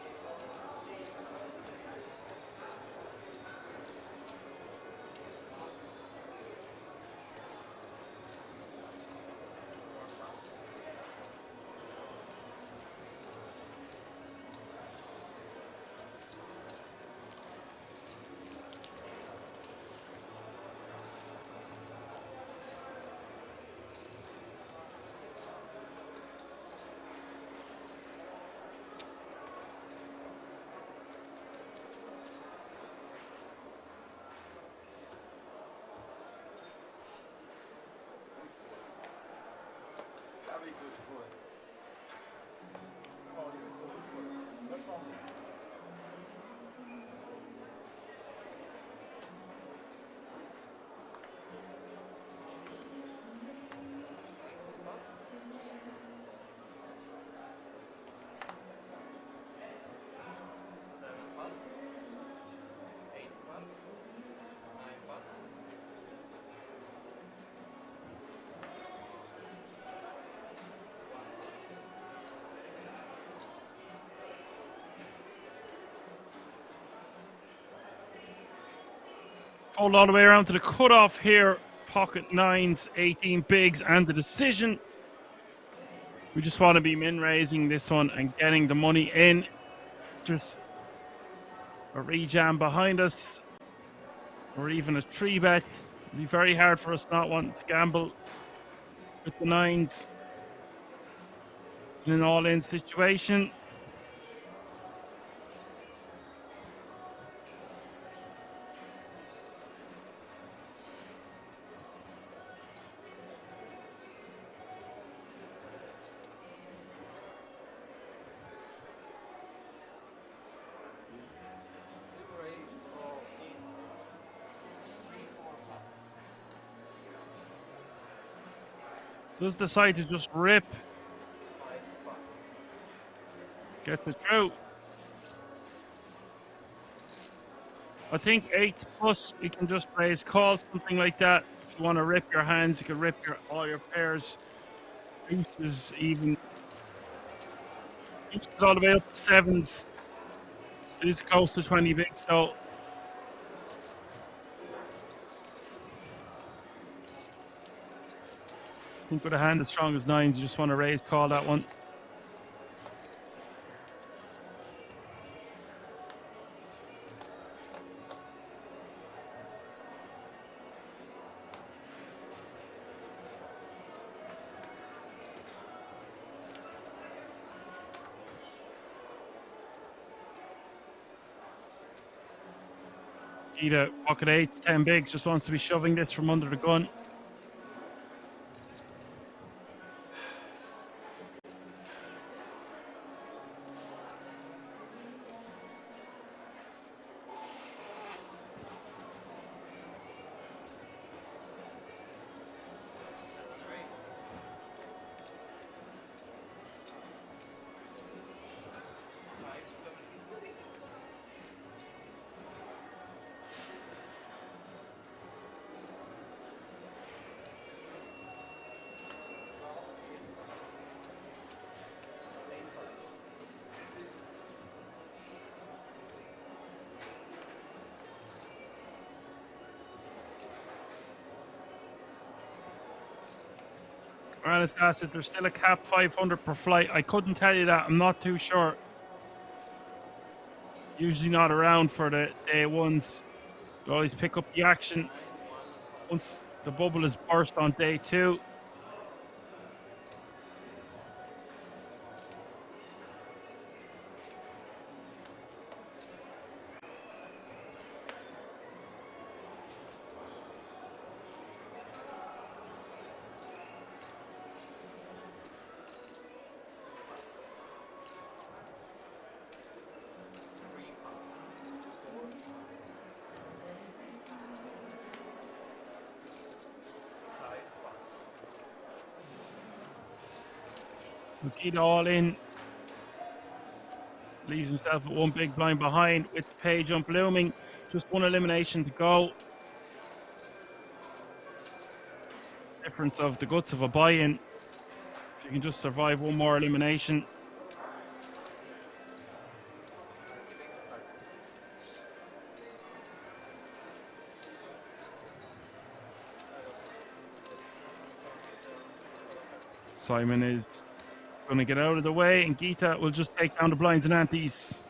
Fold all the way around to the cutoff here. Pocket nines, 18 bigs, and the decision. We just want to be min raising this one and getting the money in. Just a rejam behind us, or even a 3-bet. It'd be very hard for us not wanting to gamble with the nines in an all-in situation. Does decide to just rip. Gets it through. I think 8s plus, we can just raise call, something like that. If you want to rip your hands, you can rip all your pairs. Aces even. Aces all the way up to 7s. It is close to 20 bigs, so. I think with a hand as strong as 9s, you just want to raise call that one. Gita, pocket 8s, 10 bigs, just wants to be shoving this from under the gun. Morales asks, is there still a cap 500 per flight? I couldn't tell you that. I'm not too sure. Usually not around for the day ones. You always pick up the action once the bubble is burst on day 2. Nikita all in. Leaves himself at one big blind behind with the pay jump looming. Just one elimination to go. Difference of the guts of a buy-in. If you can just survive one more elimination. Simon is going to get out of the way, and Gita will just take down the blinds and antes.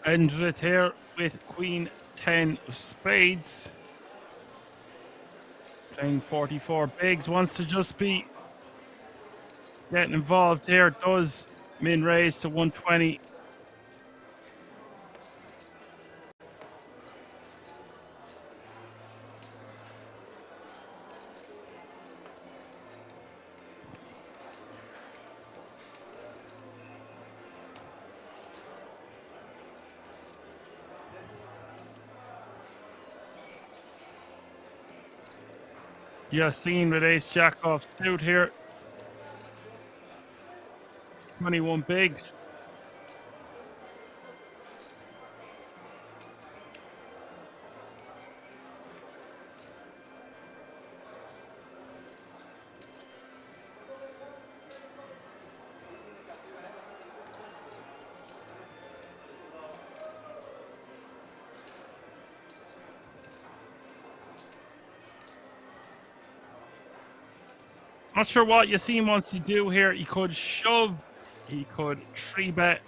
Endred here with Queen 10 of spades. Playing 44 bigs, wants to just be getting involved here. Does min raise to 120. Yassine with ace jack off suit here. 21 bigs. Not sure what Yassine wants to do here. He could shove, he could 3-bet,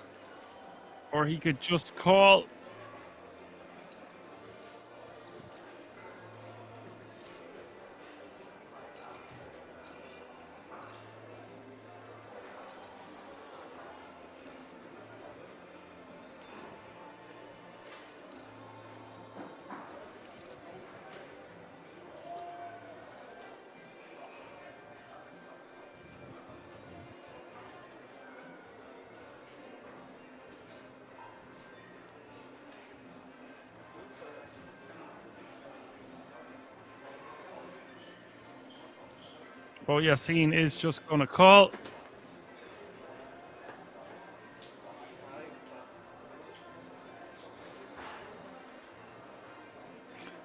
or he could just call. But Yassine is just going to call.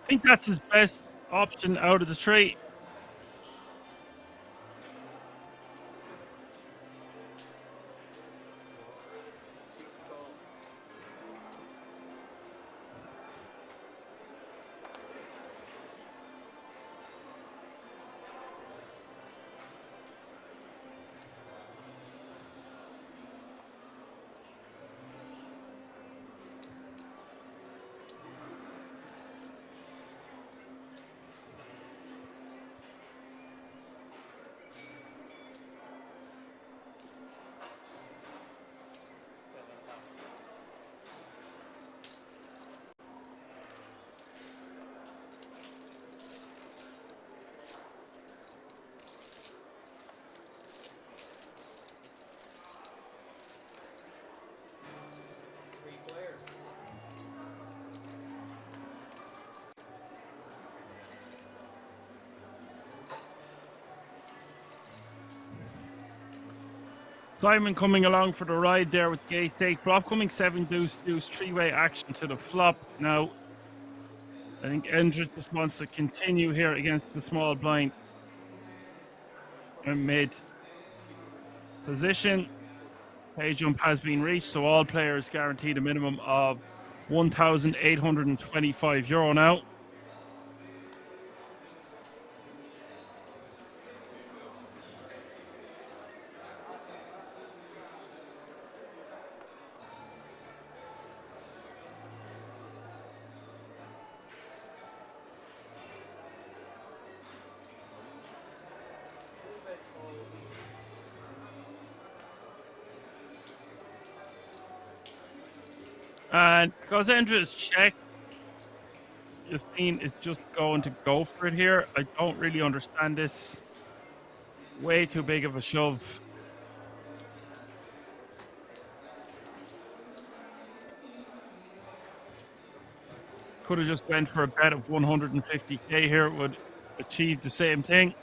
I think that's his best option out of the three. Simon coming along for the ride there with the ace 8 flop, coming 7 deuce deuce, 3-way action to the flop. Now, I think Endred just wants to continue here against the small blind. And mid position, pay jump has been reached, so all players guaranteed a minimum of €1,825 now. And because Endred is checked, Yassine is just going to go for it here. I don't really understand this. Way too big of a shove. Could have just went for a bet of 150k here. It would achieve the same thing.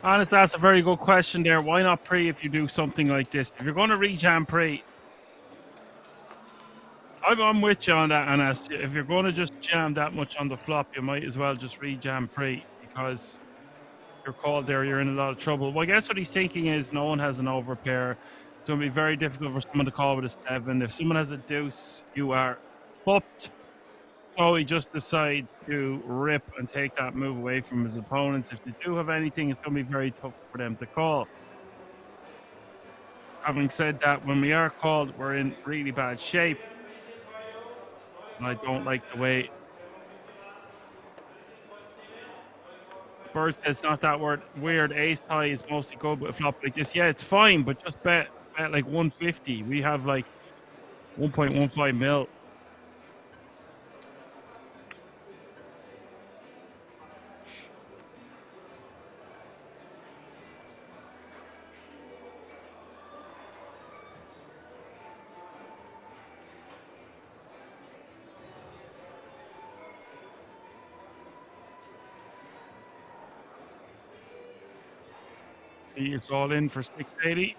And it's asked a very good question there. Why not pre if you do something like this? If you're going to rejam pre, I'm with you on that, and if you're going to just jam that much on the flop, you might as well just rejam pre, because you're called there, you're in a lot of trouble. Well, I guess what he's thinking is no one has an overpair. It's going to be very difficult for someone to call with a 7. If someone has a deuce, you are fucked. So he just decides to rip and take that move away from his opponents. If they do have anything, it's going to be very tough for them to call. Having said that, when we are called, we're in really bad shape. And I don't like the way Bird says not that weird. Ace high is mostly good with a flop like this. Yeah, it's fine, but just bet like 150. We have like 1.15 mil. He is all in for 680.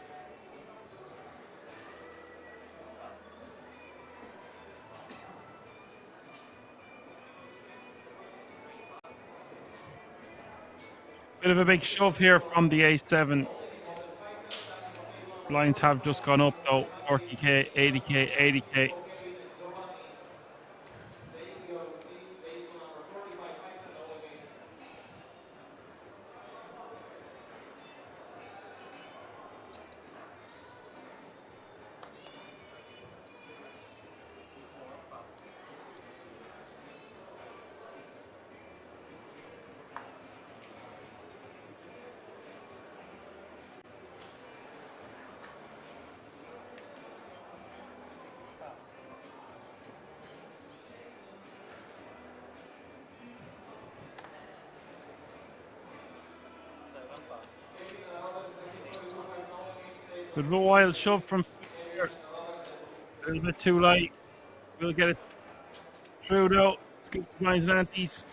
Bit of a big shove here from the ace-7. Blinds have just gone up though. 40k, 80k, 80k. Bit of a wild shove from here. A little bit too light. We'll get it through though. Scoop the blinds and antes.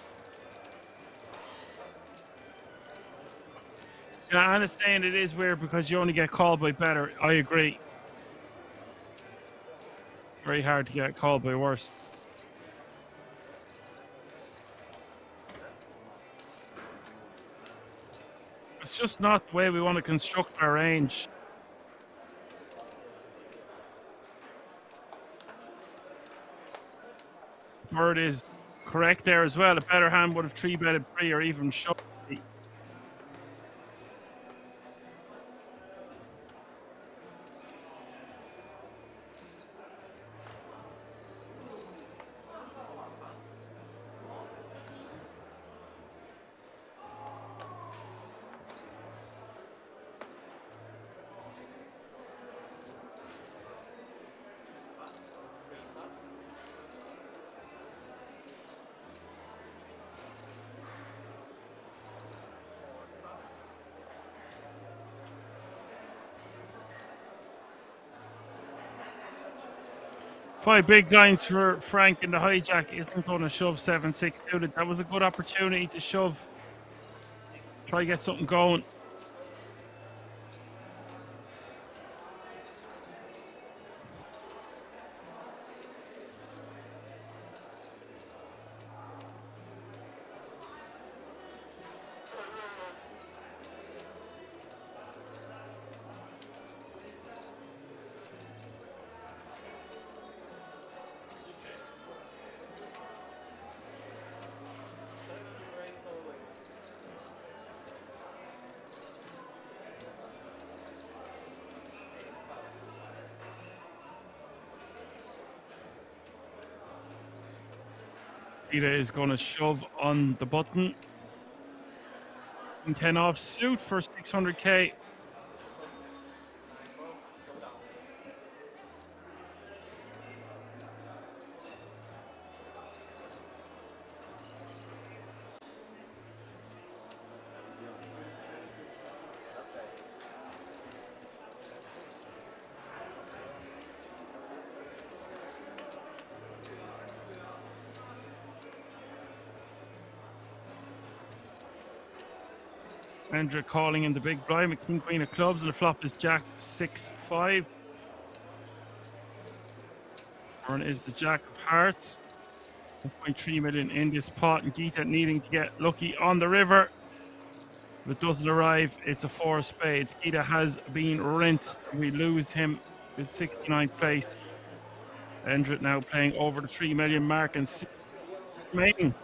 Yeah, I understand it is weird because you only get called by better. I agree. Very hard to get called by worse. It's just not the way we want to construct our range. Bird is correct there as well. A better hand would have 3-betted pre or even shoved. Five big lines for Frank in the hijack. Isn't going to shove 7-6 to it. That was a good opportunity to shove. Try to get something going. Ida is going to shove on the button. 10 off suit for 600k. Andrew calling in the big blind with King Queen of clubs, and the flop is Jack 6-5. Turn is the Jack of hearts. 1.3 million in this pot, and Geeta needing to get lucky on the river. If it doesn't arrive, it's a 4 of spades. Geeta has been rinsed. We lose him with 69th place. Endrit now playing over the 3 million mark and maiden.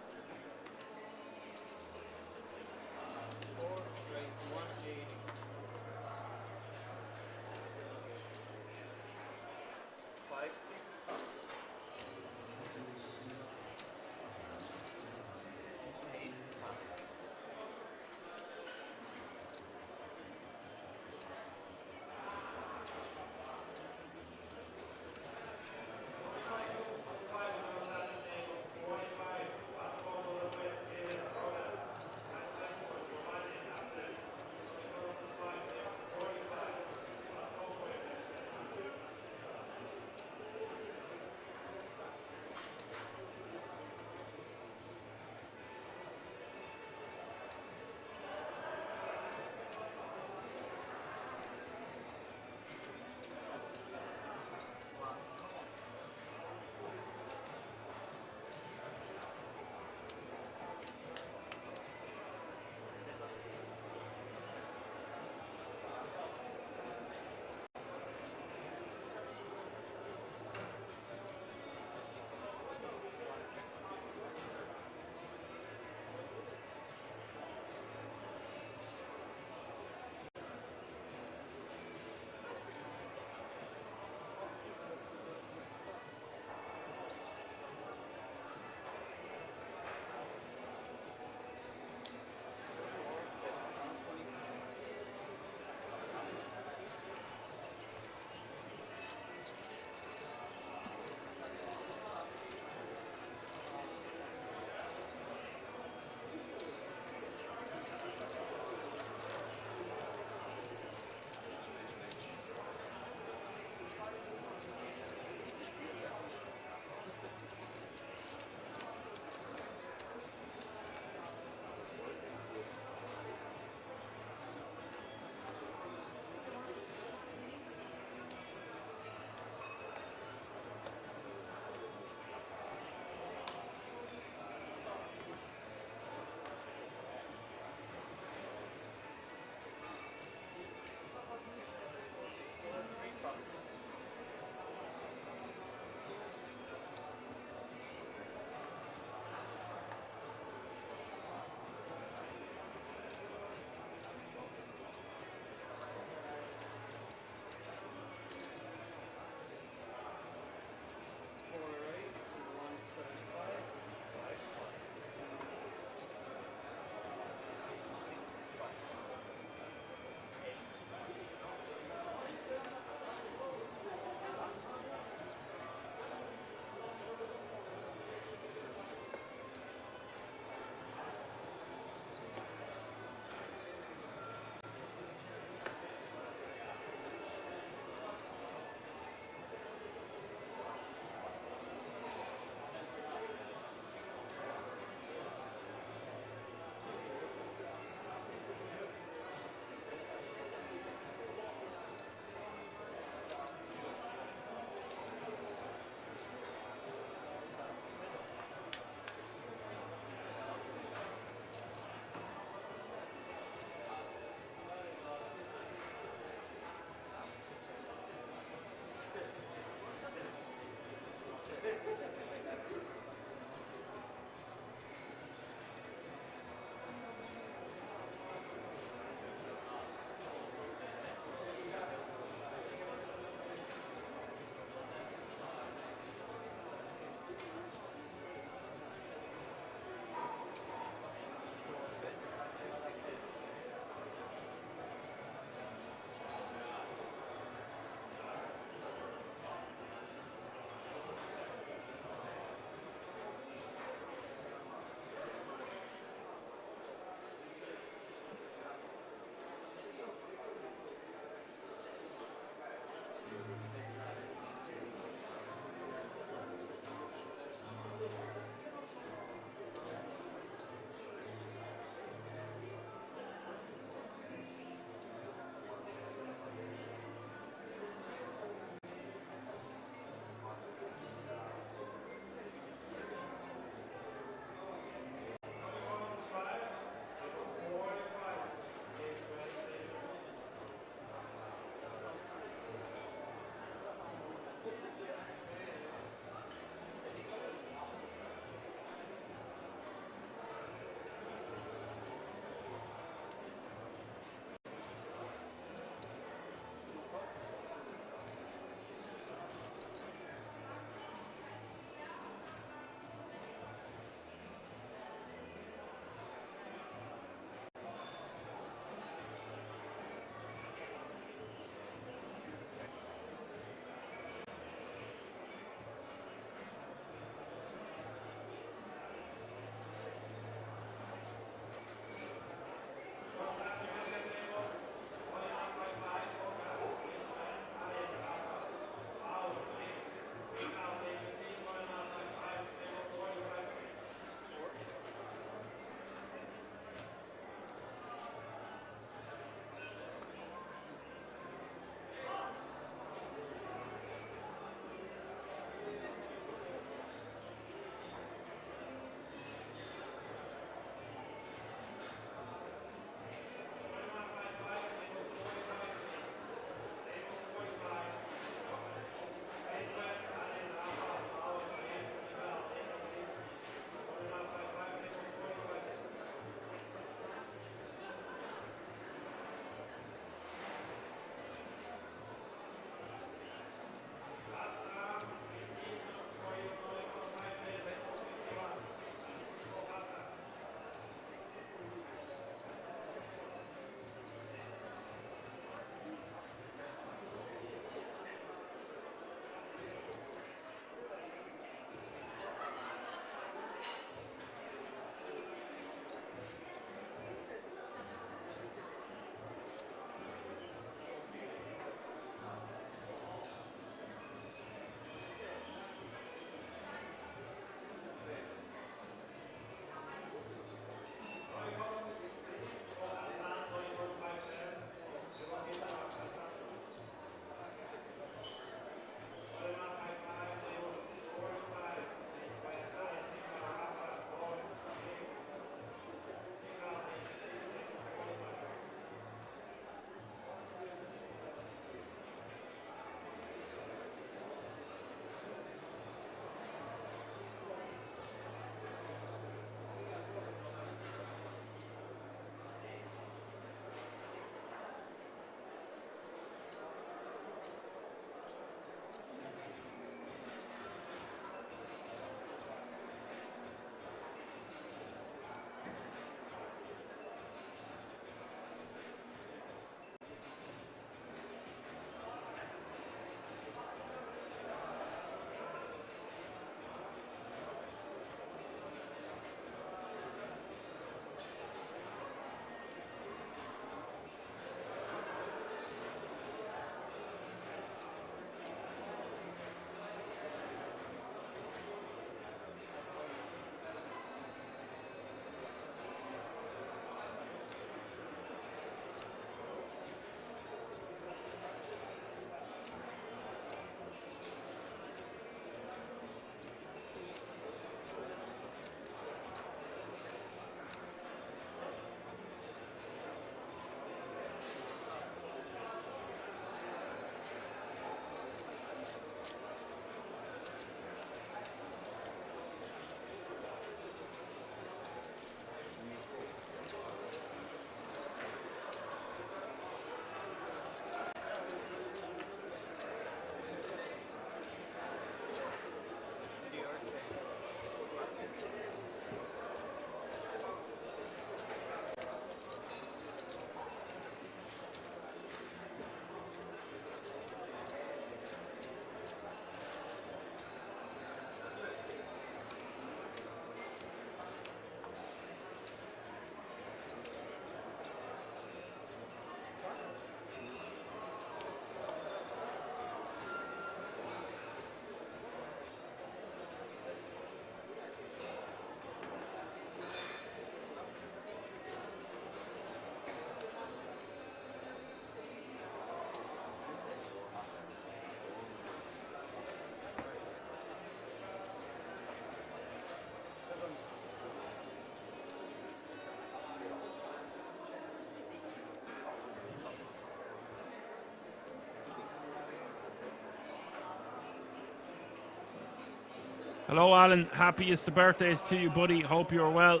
Hello, Alan. Happiest of birthdays to you, buddy. Hope you're well.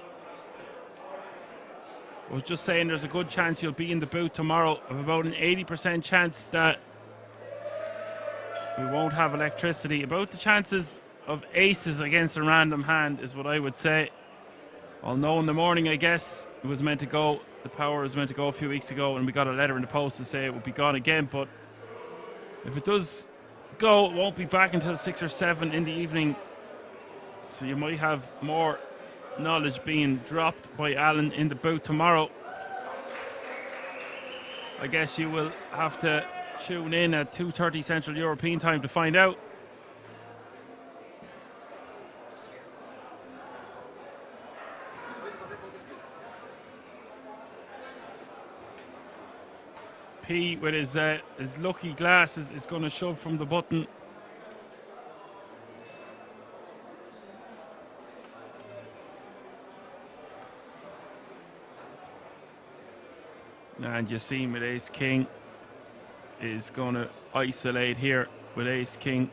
I was just saying there's a good chance you'll be in the booth tomorrow. Of about an 80% chance that we won't have electricity. About the chances of aces against a random hand is what I would say. I'll know in the morning, I guess. It was meant to go, the power was meant to go a few weeks ago, and we got a letter in the post to say it would be gone again. But if it does go, it won't be back until 6 or 7 in the evening. So you might have more knowledge being dropped by Alan in the booth tomorrow. I guess you will have to tune in at 2:30 Central European time to find out. P with his lucky glasses is going to shove from the button. And Yassine with ace king is going to isolate here with ace king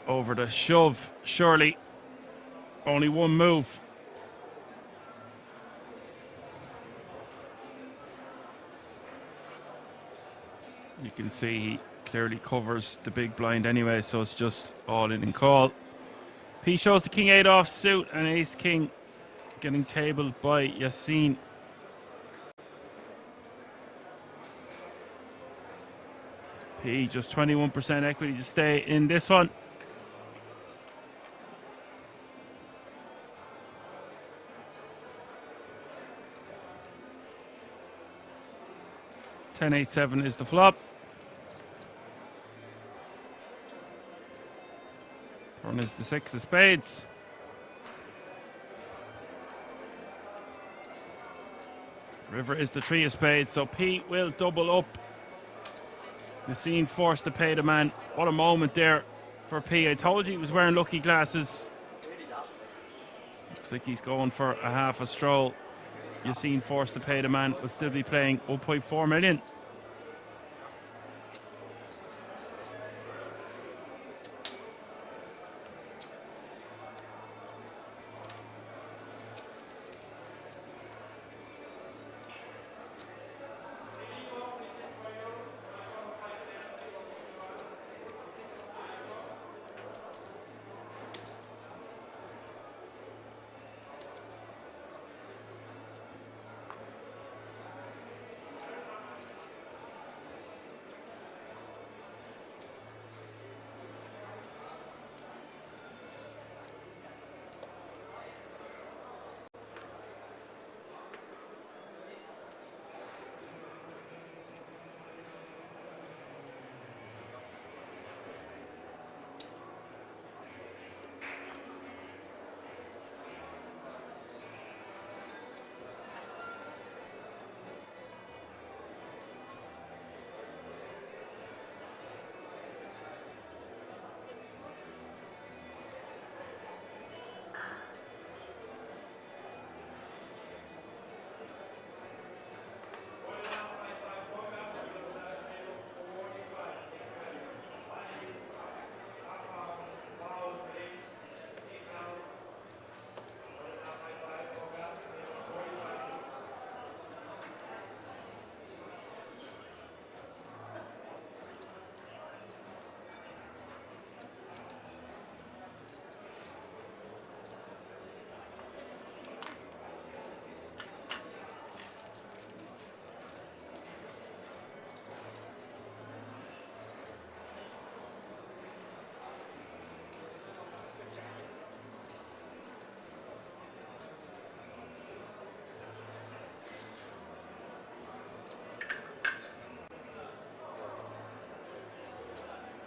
over the shove. Surely only one move. You can see he clearly covers the big blind anyway, so it's just all in and call. P shows the king 8 off suit and ace king getting tabled by Yassine. P just 21% equity to stay in this one. Ten 8-7 is the flop. Turn is the 6 of spades. River is the 3 of spades, so P will double up. Yassine forced to pay the man. What a moment there for P. I told you he was wearing lucky glasses. Looks like he's going for a half a stroll. Yassine forced to pay the man. Will still be playing 1.4 million.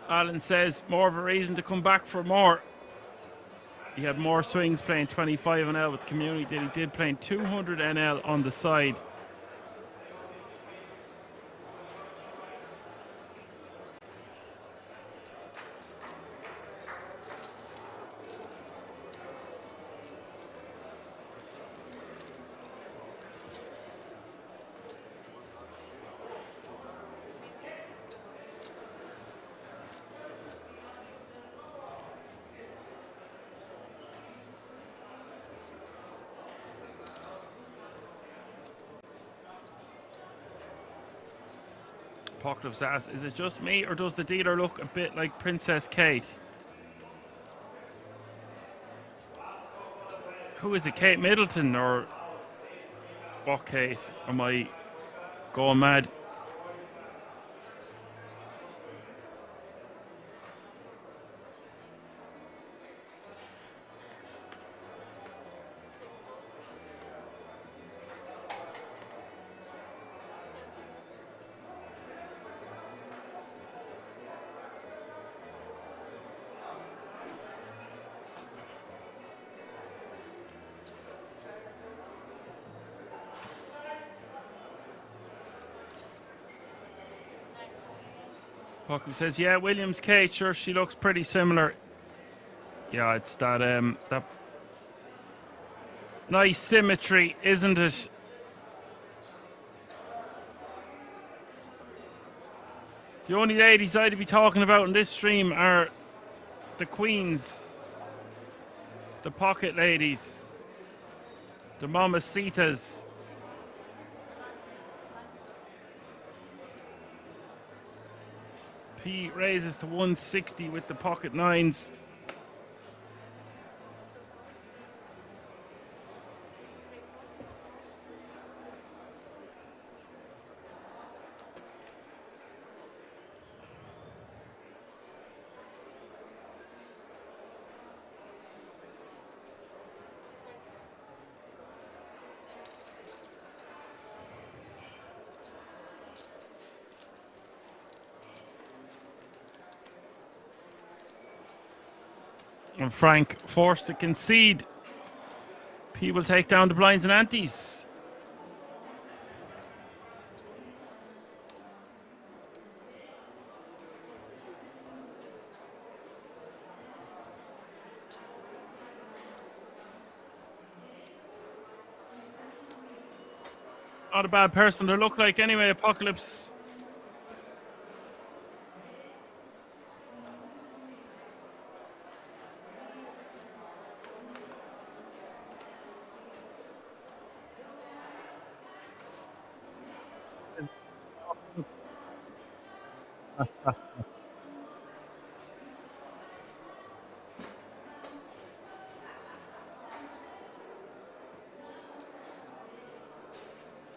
Alan says more of a reason to come back for more. He had more swings playing 25 NL with the community than he did playing 200 NL on the side. Apocalypse asks, is it just me or does the dealer look a bit like Princess Kate? Who is it, Kate Middleton or what Kate? Am I going mad? Pucky says, yeah, Williams Kate, sure, she looks pretty similar. Yeah, it's that that nice symmetry, isn't it? The only ladies I'd be talking about in this stream are the queens, the pocket ladies, the mamacitas. P raises to 160 with the pocket nines. And Frank forced to concede. P will take down the blinds and antes. Not a bad person to look like anyway, Apocalypse.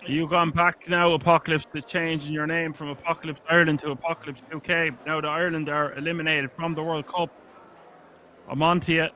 You gone back now, Apocalypse, to changing your name from Apocalypse Ireland to Apocalypse UK. Now the Ireland are eliminated from the World Cup. I'm on to you.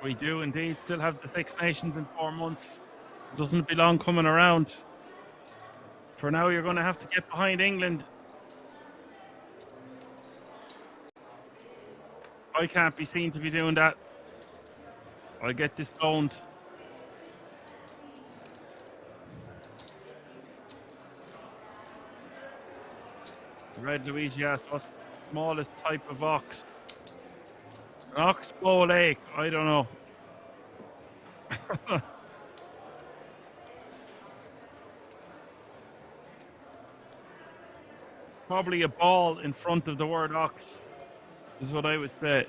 We do indeed still have the Six Nations in 4 months. Doesn't be long coming around. For now, you're going to have to get behind England. I can't be seen to be doing that. I'll get disowned. Red Luigi asked, what's the smallest type of ox? An oxbow lake, I don't know. Probably a ball in front of the word ox, is what I would say.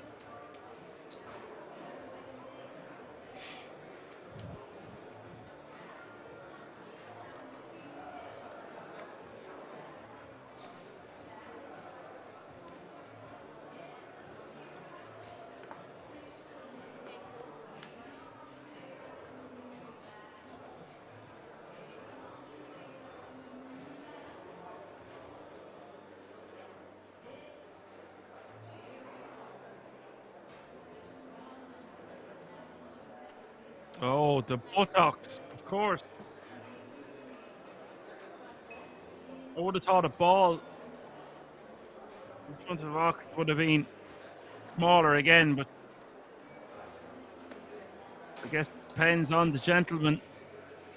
Oh, the buttocks, of course. I would have thought a ball in front of ox would have been smaller again, but I guess it depends on the gentleman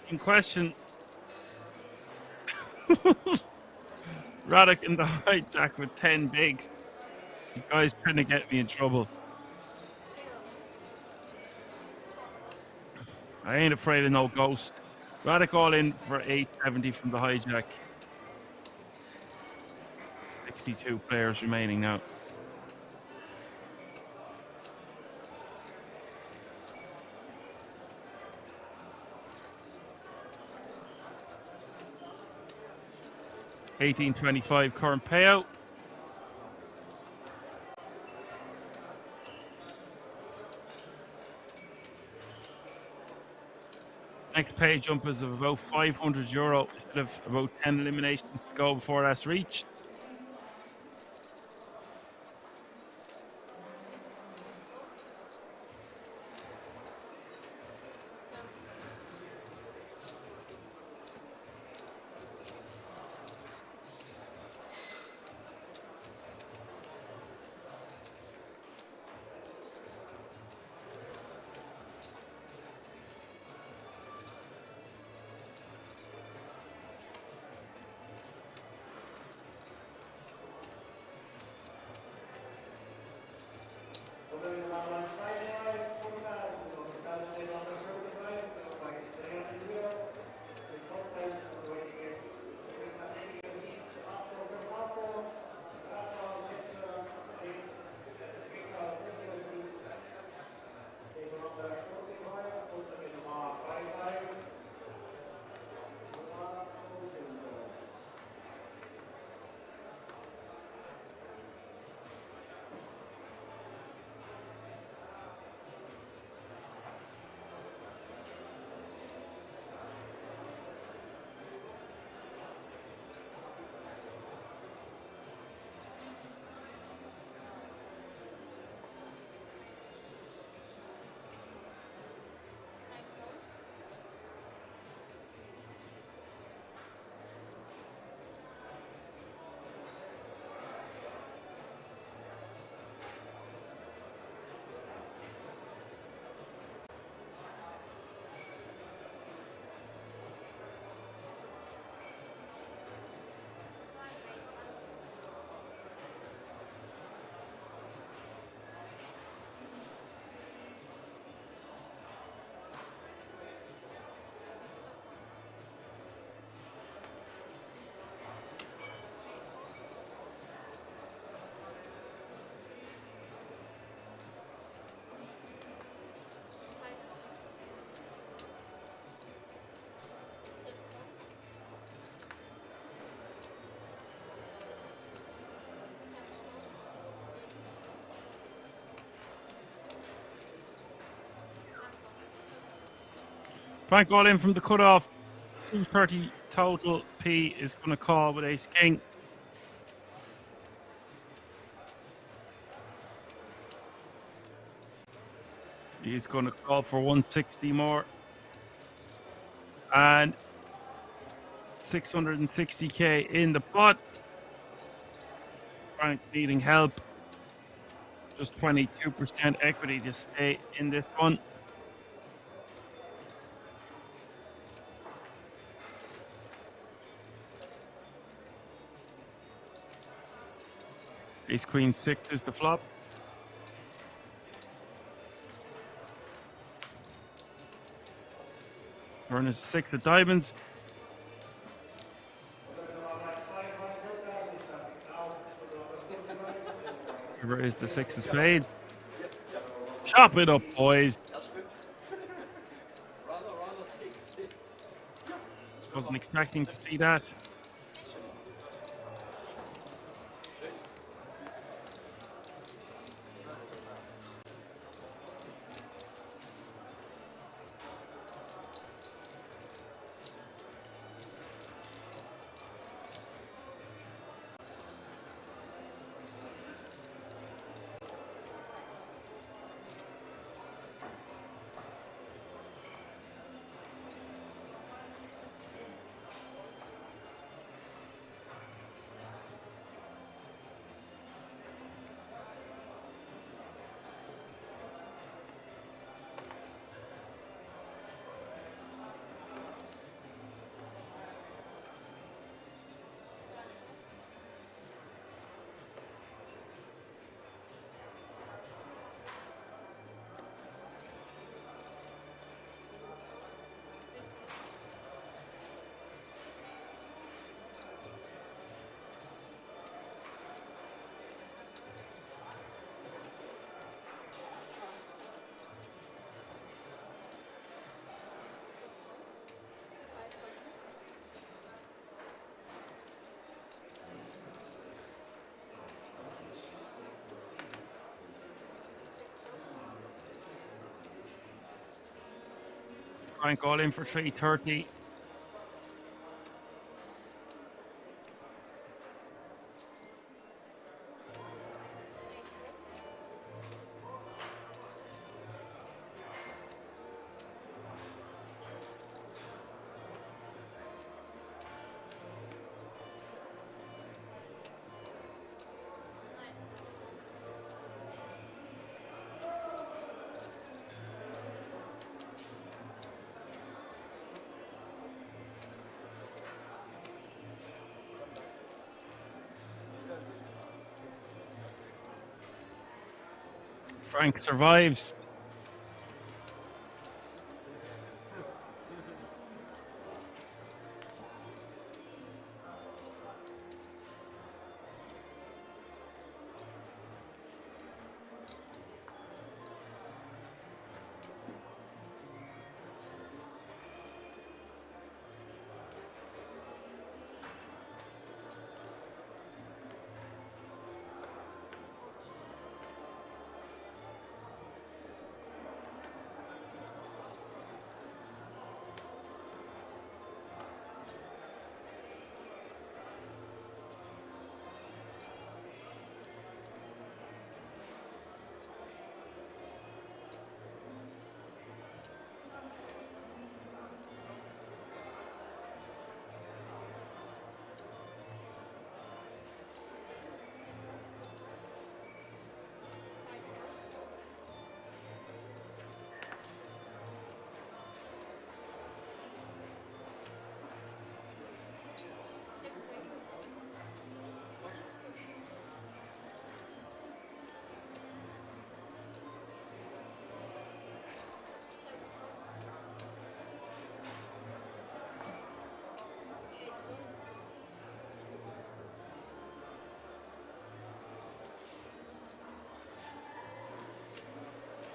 in question. Radek in the hijack with 10 bigs. The guy's trying to get me in trouble. I ain't afraid of no ghost. Radek all in for 870 from the hijack. 62 players remaining now. $18.25 current payout. Next pay jump is of about €500 instead of about 10 eliminations to go before that's reached. Frank all in from the cutoff. 230 total. P is going to call with ace king. He's going to call for 160 more. And 660k in the pot. Frank needing help. Just 22% equity to stay in this one. Ace queen 6 is the flop. Turn is 6 of diamonds. River is the 6 of spades. Chop it up, boys. Wasn't expecting to see that. Frank all in for 330. Frank survives.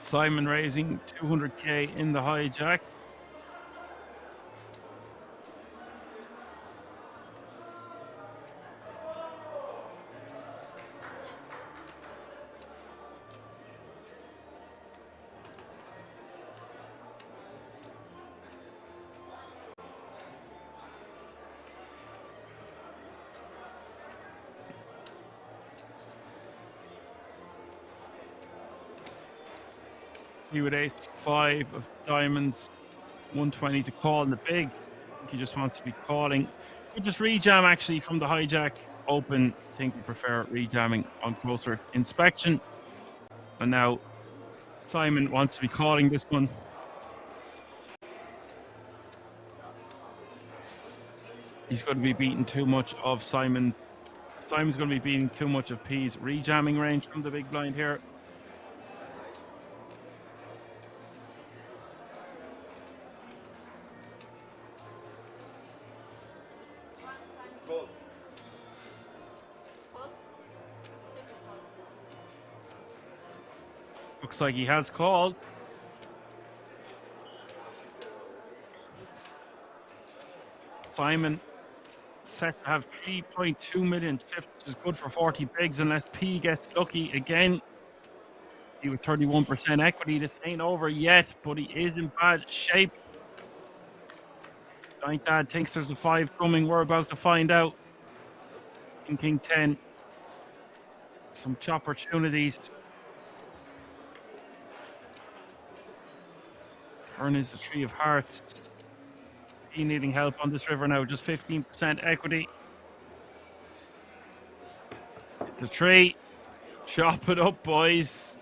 Simon raising 200k in the hijack. He would ace 5 of diamonds, 120 to call in the big. I think he just wants to be calling. Could just rejam actually from the hijack open. I think we prefer rejamming on closer inspection. And now Simon wants to be calling this one. He's going to be beating too much of Simon. Simon's going to be beating too much of P's rejamming range from the big blind here. Looks like he has called. Simon set to have 3.2 million chips, which is good for 40 bigs unless P gets lucky again. He with 31% equity. This ain't over yet, but he is in bad shape. Giant Dad thinks there's a 5 coming. We're about to find out. King 10. Some opportunities. Turn is the 3 of hearts. He needing help on this river now. Just 15% equity. The 3. Chop it up, boys.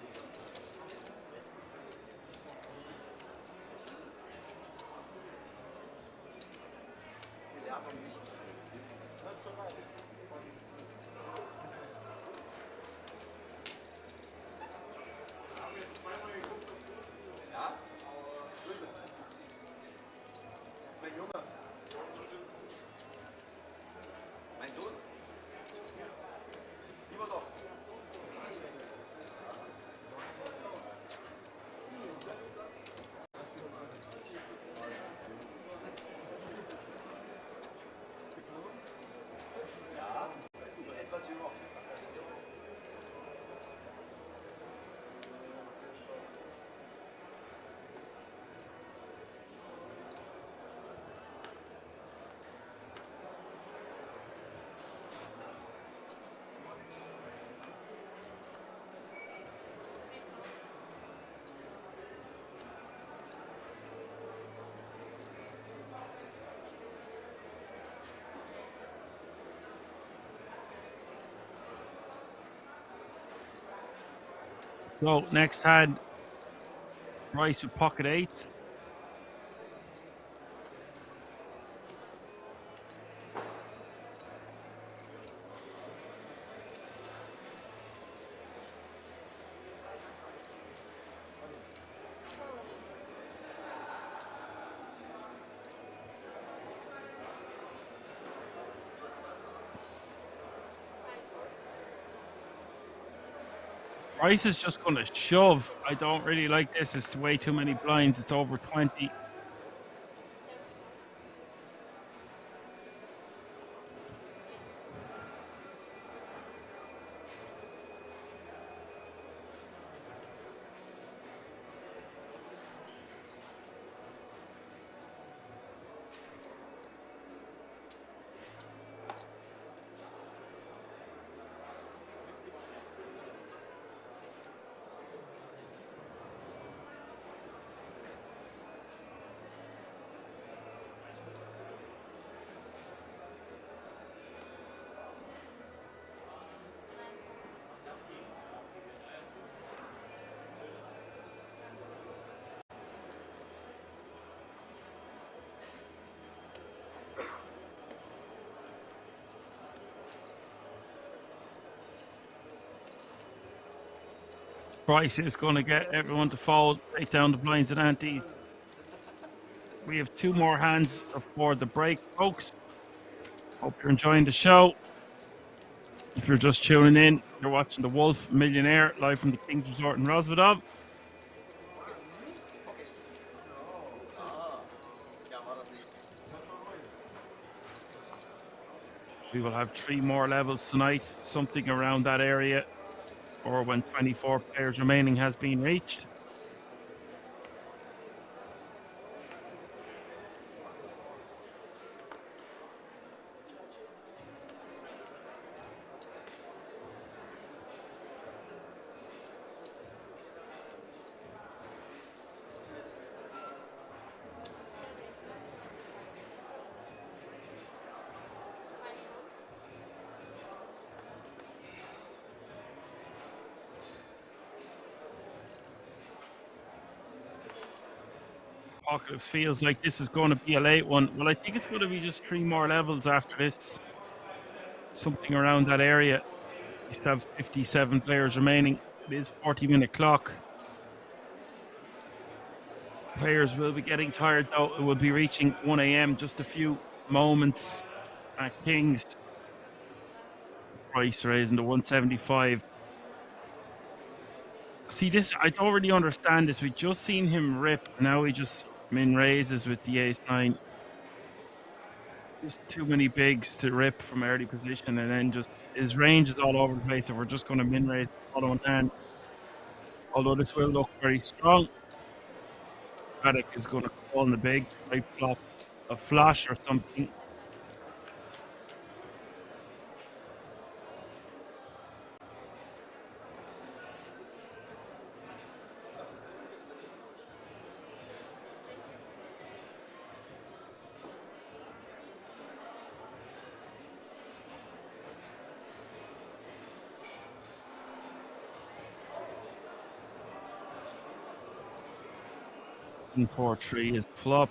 So next hand, Rice with pocket eights. Rice is just going to shove. I don't really like this. It's way too many blinds. It's over 20. Price is going to get everyone to fold, take down the blinds and antes. We have 2 more hands before the break, folks. Hope you're enjoying the show. If you're just tuning in, you're watching the WOLF Millionaire live from the King's Resort in Rosvedov. We will have 3 more levels tonight, something around that area, or when 24 players remaining has been reached. Apocalypse feels like this is going to be a late one. Well, I think it's going to be just 3 more levels after this. Something around that area. We still have 57 players remaining. It is 40-minute clock. Players will be getting tired though. It will be reaching 1 a.m. just a few moments at King's. Price raising to 175. See this, I don't really understand this. We just seen him rip. Now he just min raises with the ace-9. Just too many bigs to rip from early position, and then just his range is all over the place. So we're just going to min raise the following hand. Although this will look very strong. Paddock is going to call in the big, right flop a flush or something. And 4-3 is flop.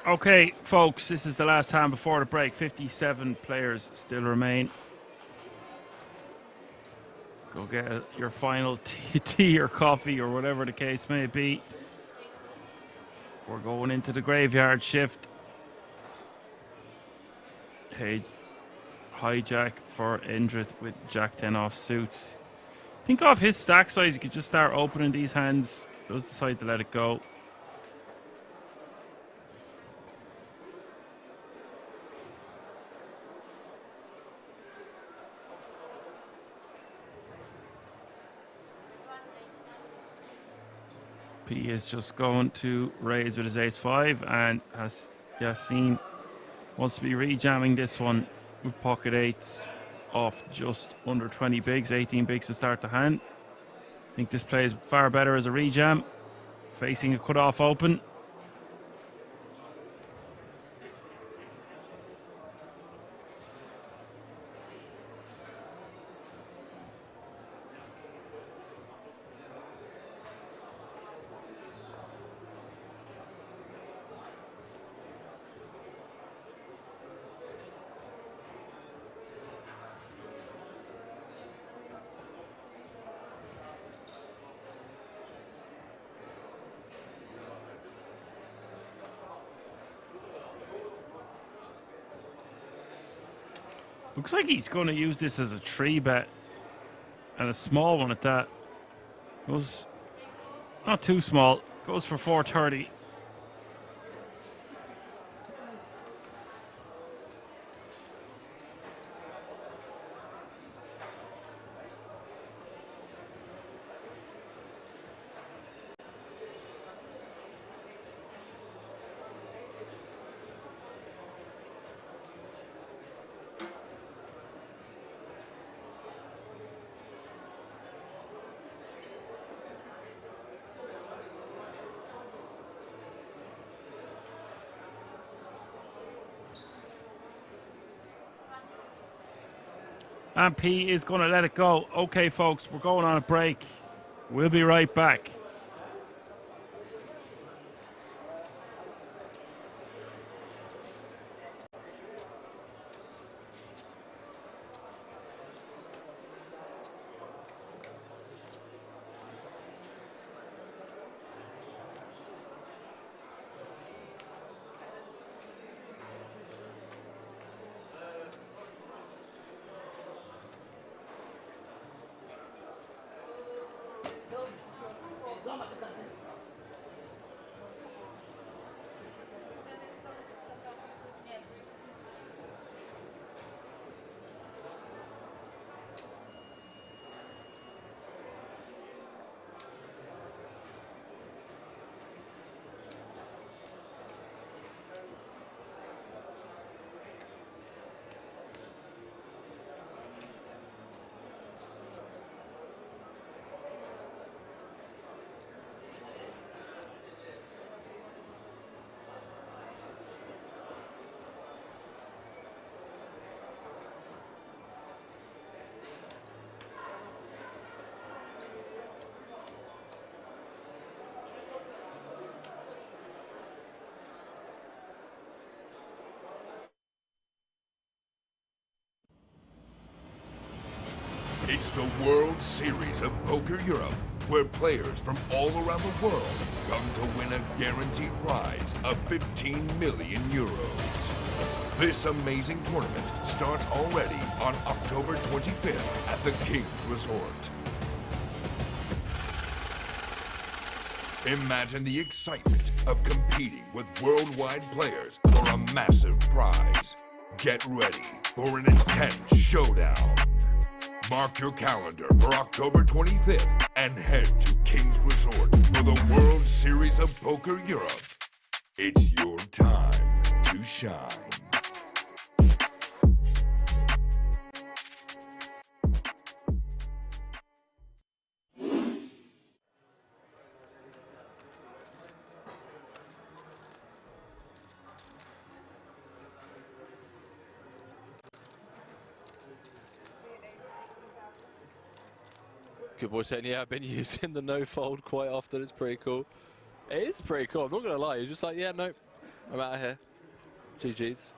Okay, folks, this is the last hand before the break. 57 players still remain. Go get your final tea or coffee or whatever the case may be. We're going into the graveyard shift. Hey, hijack for Indrit with Jack 10 off suit. Think of his stack size. You could just start opening these hands. Does decide to let it go. P is just going to raise with his ace-5 and has Yassine wants to be rejamming this one with pocket eights off just under 20 bigs, 18 bigs to start the hand. I think this plays far better as a rejam, facing a cut-off open. Looks like he's going to use this as a 3-bet, and a small one at that. Goes not too small, goes for 430. And P is going to let it go. Okay, folks, we're going on a break. We'll be right back. It's the World Series of Poker Europe, where players from all around the world come to win a guaranteed prize of 15 million euros. This amazing tournament starts already on October 25th at the King's Resort. Imagine the excitement of competing with worldwide players for a massive prize. Get ready for an intense showdown. Mark your calendar for October 25th and head to King's Resort for the World Series of Poker Europe. It's your time to shine. Good boy saying, yeah, I've been using the no fold quite often. It's pretty cool. It is pretty cool. I'm not going to lie. You're just like, yeah, no, I'm out of here. GG's.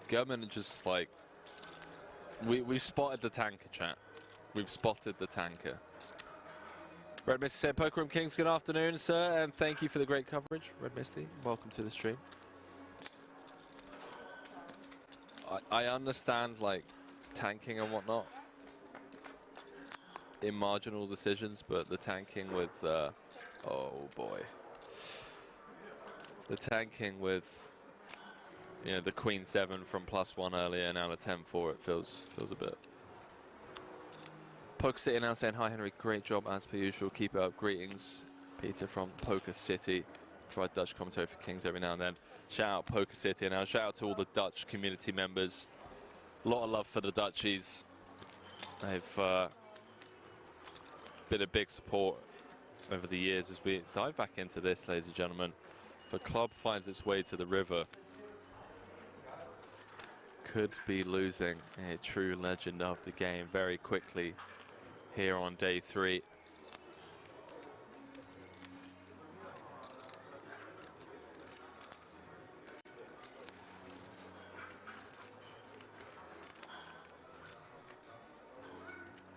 Government just like, we've spotted the tanker, chat. We've spotted the tanker. Red Misty said, Poker Room Kings, good afternoon, sir, and thank you for the great coverage. Red Misty, welcome to the stream. I understand, like, tanking and whatnot in marginal decisions, but the tanking with, oh boy. The tanking with, you know, the Queen 7 from +1 earlier and now the 10-4, it feels a bit. Poker City now saying, hi Henry, great job as per usual, keep it up, greetings. Peter from Poker City, provide Dutch commentary for Kings every now and then. Shout out Poker City, and now shout out to all the Dutch community members. A lot of love for the Dutchies. They've been a big support over the years as we dive back into this, ladies and gentlemen. If a club finds its way to the river, could be losing a true legend of the game very quickly here on day 3.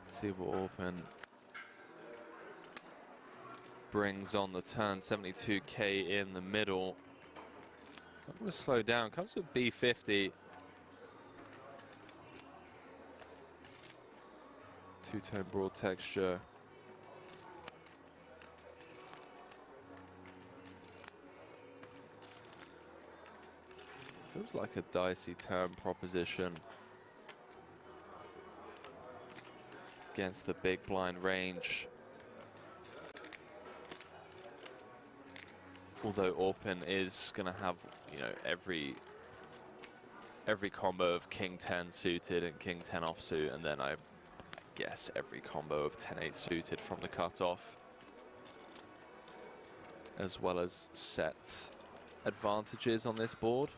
See what Open brings on the turn. 72k in the middle. I'm going to slow down. Comes with B50. Two-tone broad texture. Feels like a dicey turn proposition against the big blind range. Although Open is going to have, you know, every combo of King 10 suited and King 10 offsuit, and then I guess every combo of 10-8 suited from the cutoff, as well as set advantages on this board.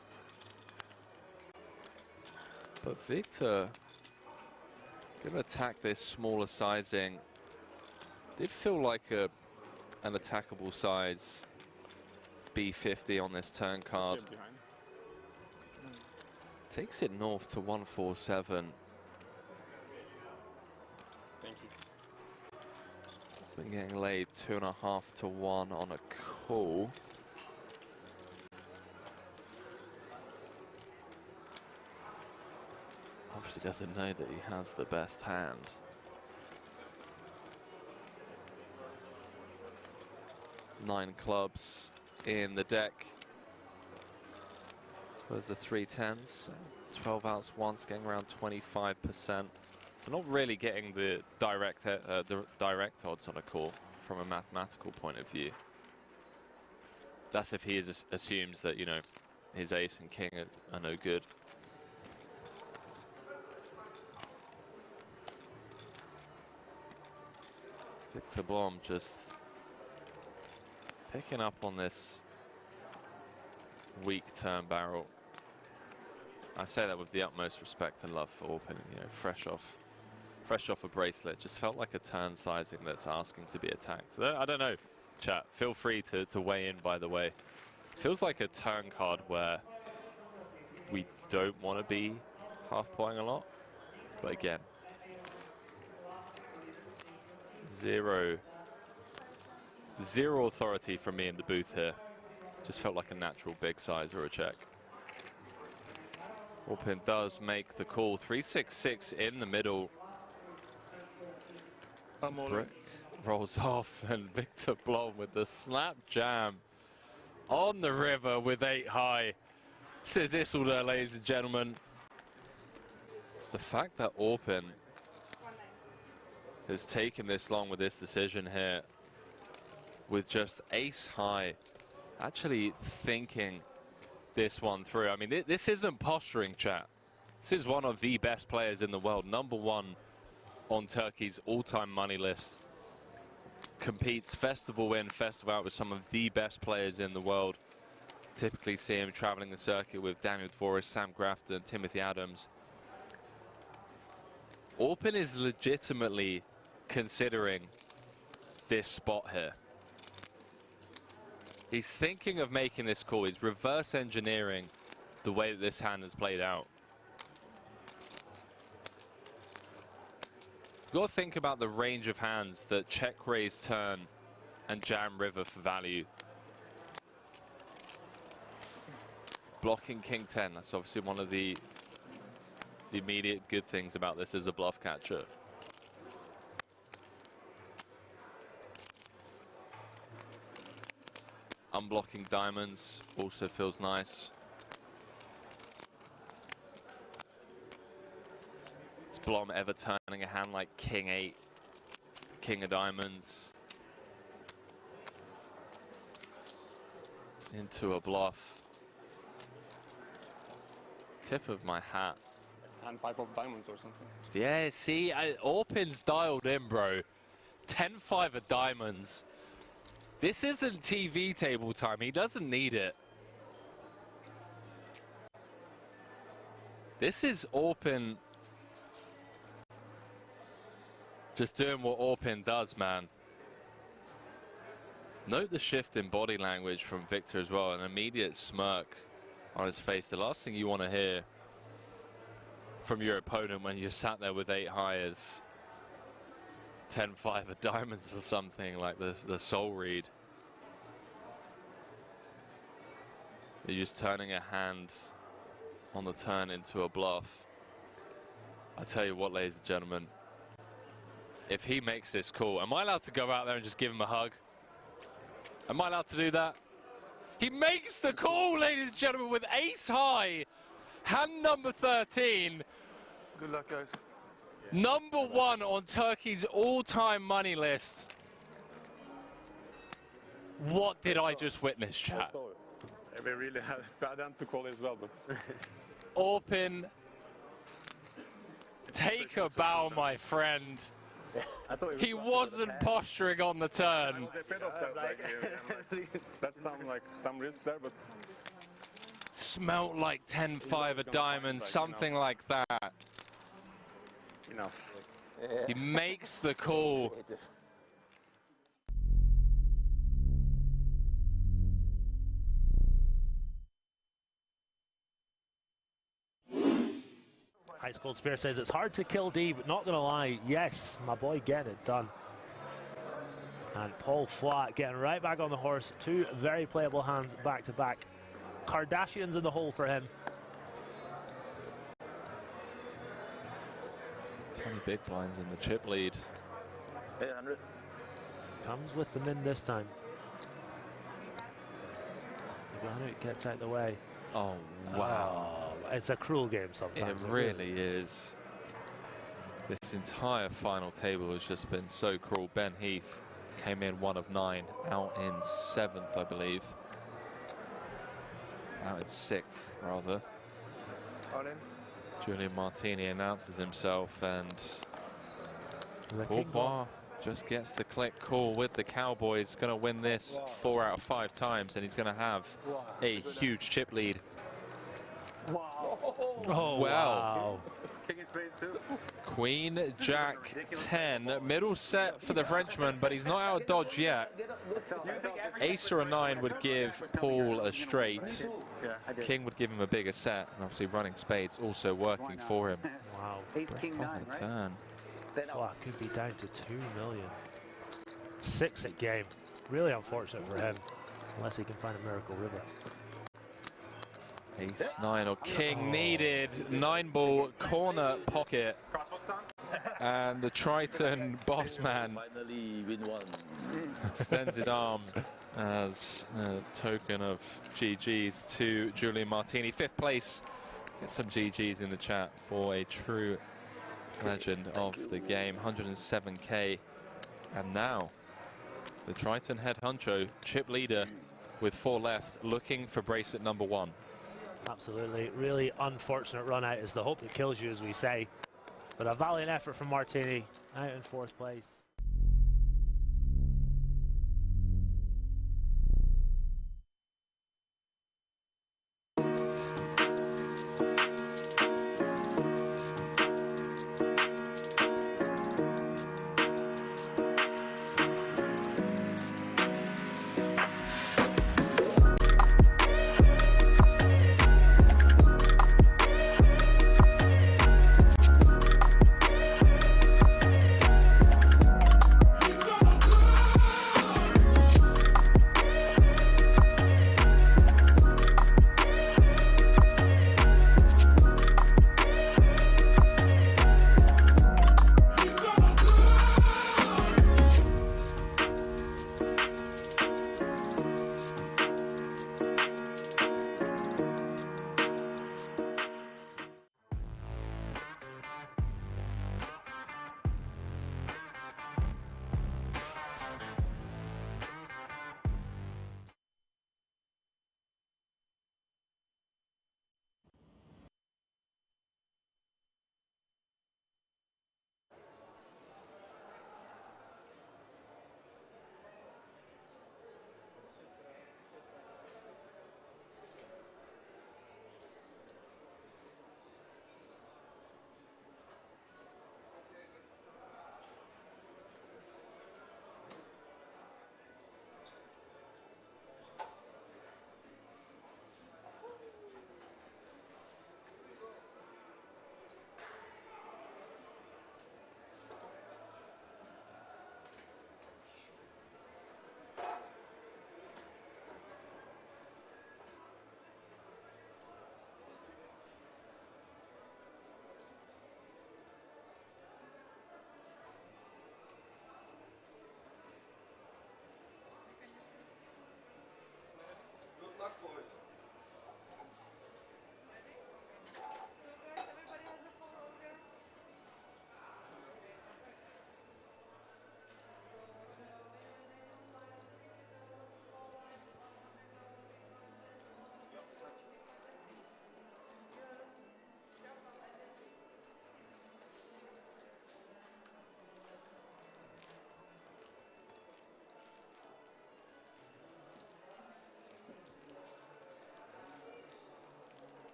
But Victor going to attack this smaller sizing. Did feel like an attackable size B50 on this turn card. Takes it north to 147. Thank you. Been getting laid 2.5 to 1 on a call. Obviously doesn't know that he has the best hand. Nine clubs in the deck. I suppose the 3 10s, 12 outs once, getting around 25%. So not really getting the direct odds on a call from a mathematical point of view. That's if he assumes that, you know, his ace and king are no good. Victor Blom just picking up on this weak turn barrel. I say that with the utmost respect and love for Orpin, you know, fresh off a bracelet. Just felt like a turn sizing that's asking to be attacked. I don't know, chat. Feel free to weigh in, by the way. Feels like a turn card where we don't want to be half-potting a lot. But again, zero authority from me in the booth here. Just felt like a natural big size or a check. Orpin does make the call. 366 in the middle. Brick rolls off, and Victor Blom with the slap jam on the river with 8 high. Says Isildur, ladies and gentlemen. The fact that Orpin has taken this long with this decision here, with just ace high, actually thinking this one through. I mean, this isn't posturing, chat. This is one of the best players in the world, #1 on Turkey's all-time money list. Competes festival in, festival out with some of the best players in the world. Typically see him traveling the circuit with Daniel Dvorak, Sam Grafton, Timothy Adams. Orpin is legitimately considering this spot here. He's thinking of making this call. He's reverse engineering the way that this hand has played out. You've got to think about the range of hands that check, raise, turn, and jam river for value. Blocking King 10, that's obviously one of the immediate good things about this as a bluff catcher. Unblocking diamonds also feels nice. Is Blom ever turning a hand like King 8, King of diamonds into a bluff? Tip of my hat. And 5 of diamonds or something. Yeah, see, Orpin's dialed in, bro. 10-5 of diamonds. This isn't TV table time. He doesn't need it. This is Orpin just doing what Orpin does, man. Note the shift in body language from Victor as well. An immediate smirk on his face. The last thing you want to hear from your opponent when you're sat there with 8 high is 10-5 of diamonds or something like the soul read. You're just turning a hand on the turn into a bluff. I tell you what, ladies and gentlemen, if he makes this call, am I allowed to go out there and just give him a hug? Am I allowed to do that? He makes the call, ladies and gentlemen, with ace high. Hand number 13. Good luck, guys. Number 1 on Turkey's all-time money list. What did I just witness, chat? We really had a bad hand to call as well, but... Orpin, take a bow, my friend. He wasn't posturing on the turn. That sounds like some risk there, but... Smelt like 10-5 of diamonds, something like that. Enough. He makes the call. Ice Cold Spear says it's hard to kill D, but not gonna lie, yes, my boy getting it done. And Paul Flat getting right back on the horse. 2 very playable hands back to back. Kardashians in the hole for him. 20 big blinds in the chip lead. 800. Comes with the min this time. It gets out the way. Oh, wow. It's a cruel game sometimes. It really is. This entire final table has just been so cruel. Ben Heath came in 1 of 9, out in 7th, I believe. Out in 6th, rather. Julian Martini announces himself, and Bourbois just gets the click call with the Cowboys. Going to win this 4 out of 5 times, and he's going to have a huge chip lead. Oh, wow. King in spades too. Queen, Jack, 10. Middle set for the Frenchman, but he's not out of dodge yet. Ace or a 9 would give Paul a straight. King would give him a bigger set, and obviously running spades also working for him. Wow. Ace King 9, On the turn. Wow, could be down to 2 million. 6 at game. Really unfortunate for him, unless he can find a miracle river. Ace 9 or King needed. 9-ball corner pocket. And the Triton boss man Finally win 1. extends his arm as a token of GG's to Julian Martini. 5th place. Get some GG's in the chat for a true legend of the game. 107k. And now the Triton head honcho, chip leader with 4 left, looking for bracelet number 1. Absolutely, really unfortunate run out is the hope that kills you, as we say. But a valiant effort from Martini, out in 4th place.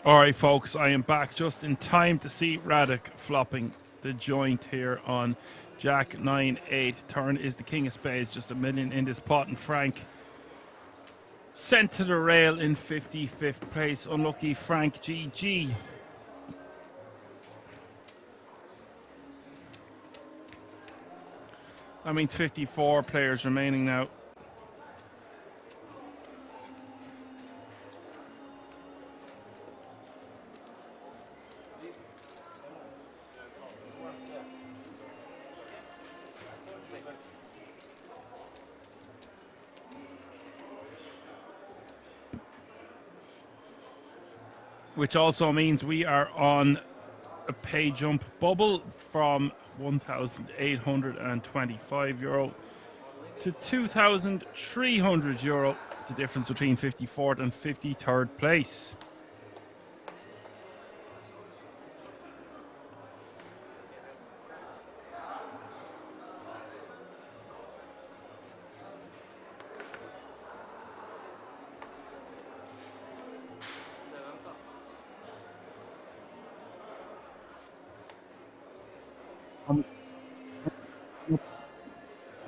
All right, folks, I am back just in time to see Radek flopping the joint here on Jack 9-8. Turn is the king of spades, just a million in this pot, and Frank sent to the rail in 55th place. Unlucky Frank, GG. That means 54 players remaining now. Which also means we are on a pay jump bubble from €1,825 to €2,300. The difference between 54th and 53rd place.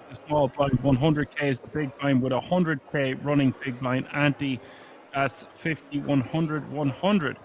The small blind, 100k is the big blind with 100k running big blind ante. That's 50, 100, 100.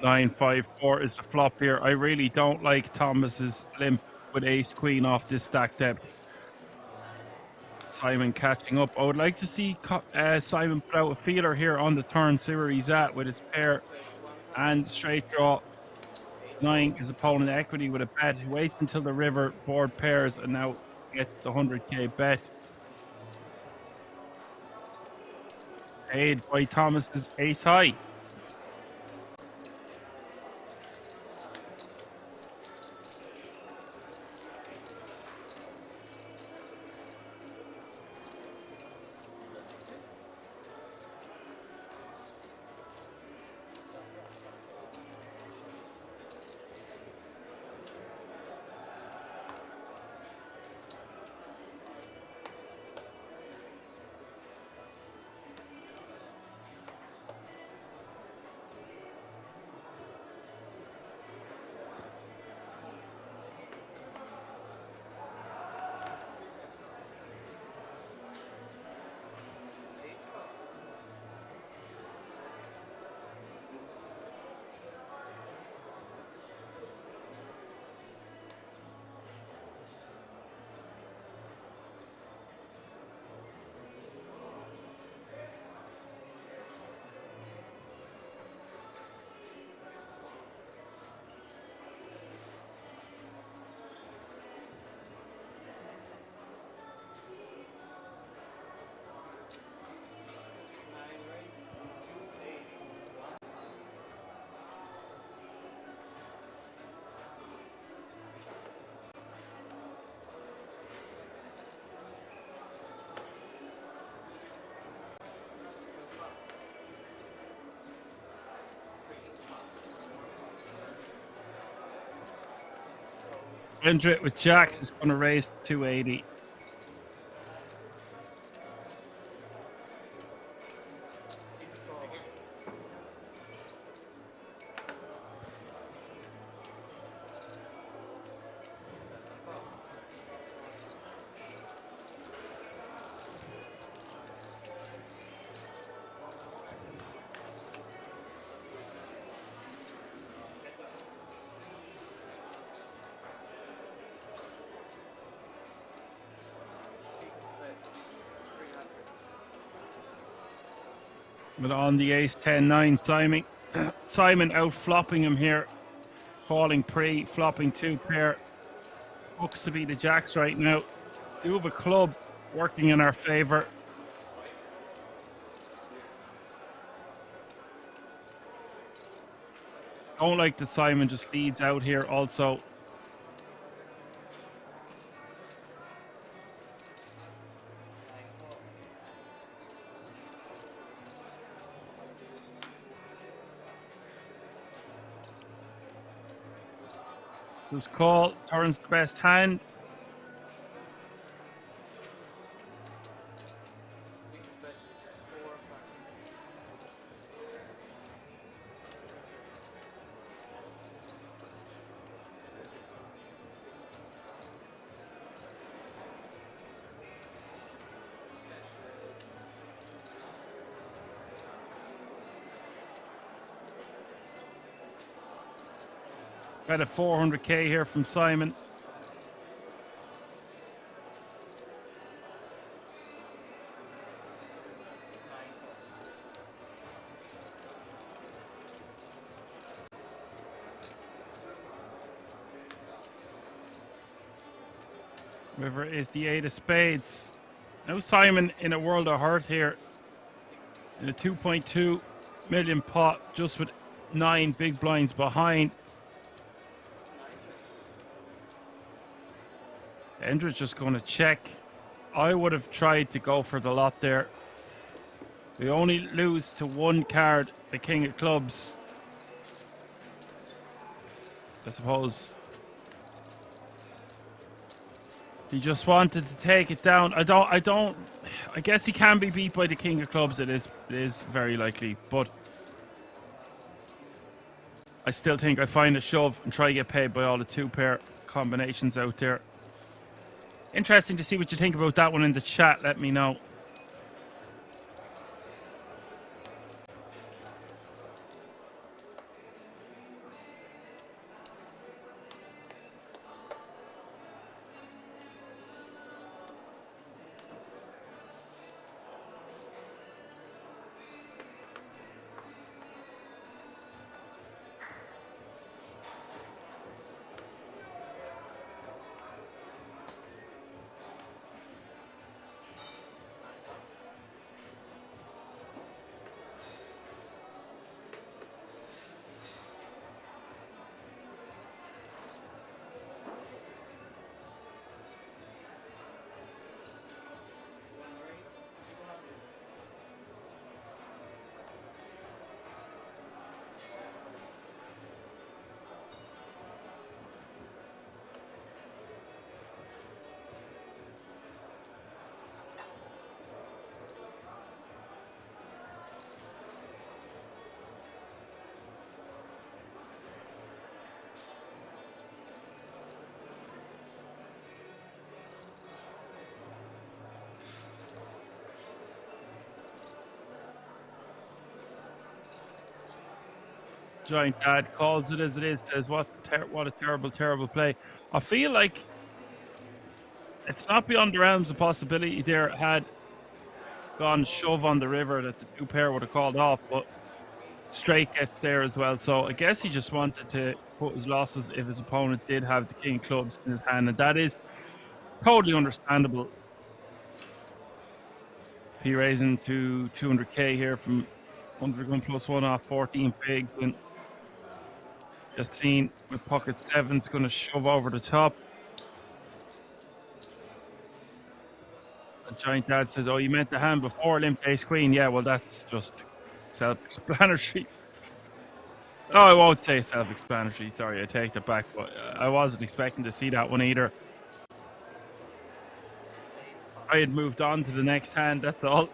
$9-5-4 is a flop here. I really don't like Thomas's limp with ace queen off this stack depth. Simon catching up. I would like to see Simon put out a feeler here on the turn, see where he's at with his pair and straight draw. 9 his opponent equity with a bet. He waits until the river board pairs and now gets the 100k bet. Paid by Thomas's ace high. Enter with jacks is going to raise 280. But on the ace 10-9, Simon out flopping him here. calling pre, flopping 2 pair. Looks to be the jacks right now. Do have a club working in our favour. Don't like that Simon just leads out here also. Who's call, turns the best hand. Got a 400k here from Simon. River is the 8 of spades. Now Simon in a world of hurt here. In a 2.2 million pot, just with 9 big blinds behind. Endra's just going to check. I would have tried to go for the lot there. We only lose to 1 card, the King of Clubs. I suppose he just wanted to take it down. I guess he can be beat by the King of Clubs. It is very likely, but I still think I find a shove and try to get paid by all the 2 pair combinations out there. Interesting to see what you think about that one in the chat. Let me know. Giant Dad calls it as it is, says what a terrible play. I feel like it's not beyond the realms of possibility there had gone shove on the river that the 2 pair would have called off, but straight gets there as well. So I guess he just wanted to put his losses if his opponent did have the King of Clubs in his hand, and that is totally understandable. P raising to 200k here from 100 plus 1 off 14 pigs, and just seen with pocket 7's going to shove over the top. The Giant Dad says, oh, you meant the hand before limp ace queen. Yeah, well, that's just self-explanatory. Oh, I won't say self-explanatory. Sorry, I take that back. But I wasn't expecting to see that one either. I had moved on to the next hand, that's all.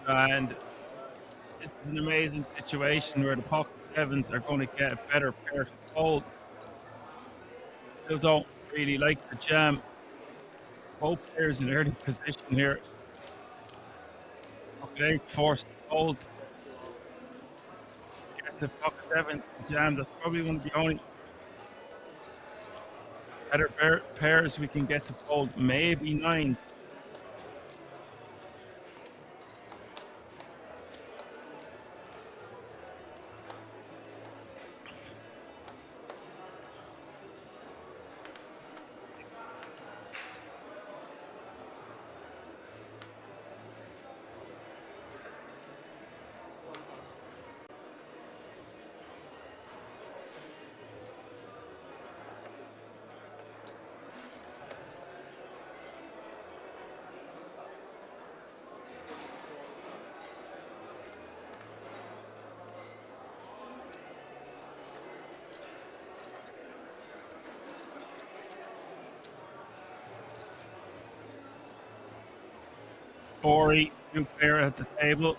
And this is an amazing situation where the pocket sevens are going to get a better pair to fold. Still don't really like the jam. Both players in early position here. Pocket eight forced to fold. Guess if pocket sevens can jam, that's probably one of the only better pairs we can get to fold. Maybe nines. Ori, new player at the table.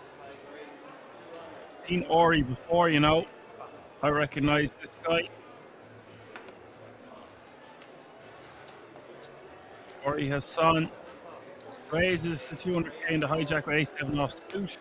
Seen Ori before, you know. I recognize this guy. Ori Hassan raises to 200k in the hijack with a7 off suit.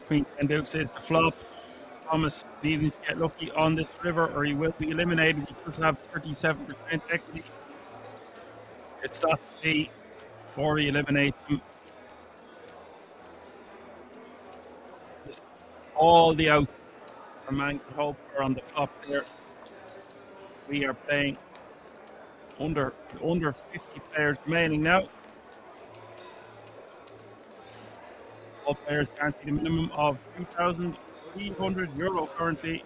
Queen 10 Dukes is the flop. Thomas needing to get lucky on this river or he will be eliminated. He does have 37% equity. It's not to be, or he eliminates him. Just all the outs a man could hope are on the flop there. We are playing under 50 players remaining now. All players guaranteed a minimum of €2,300 currently.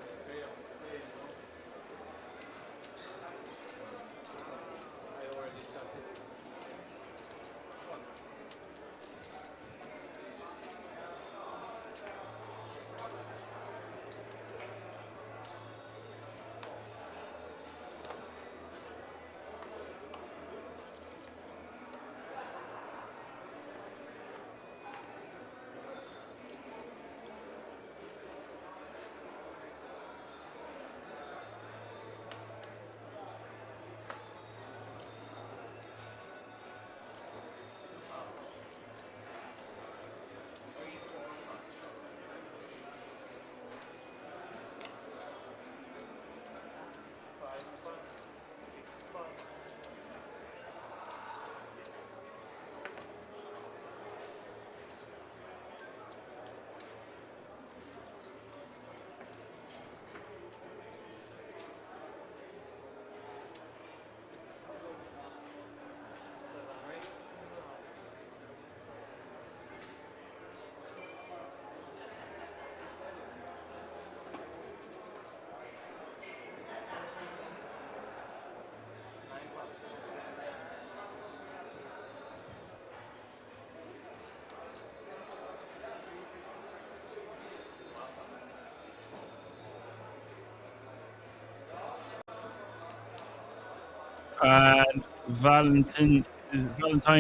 And Valentine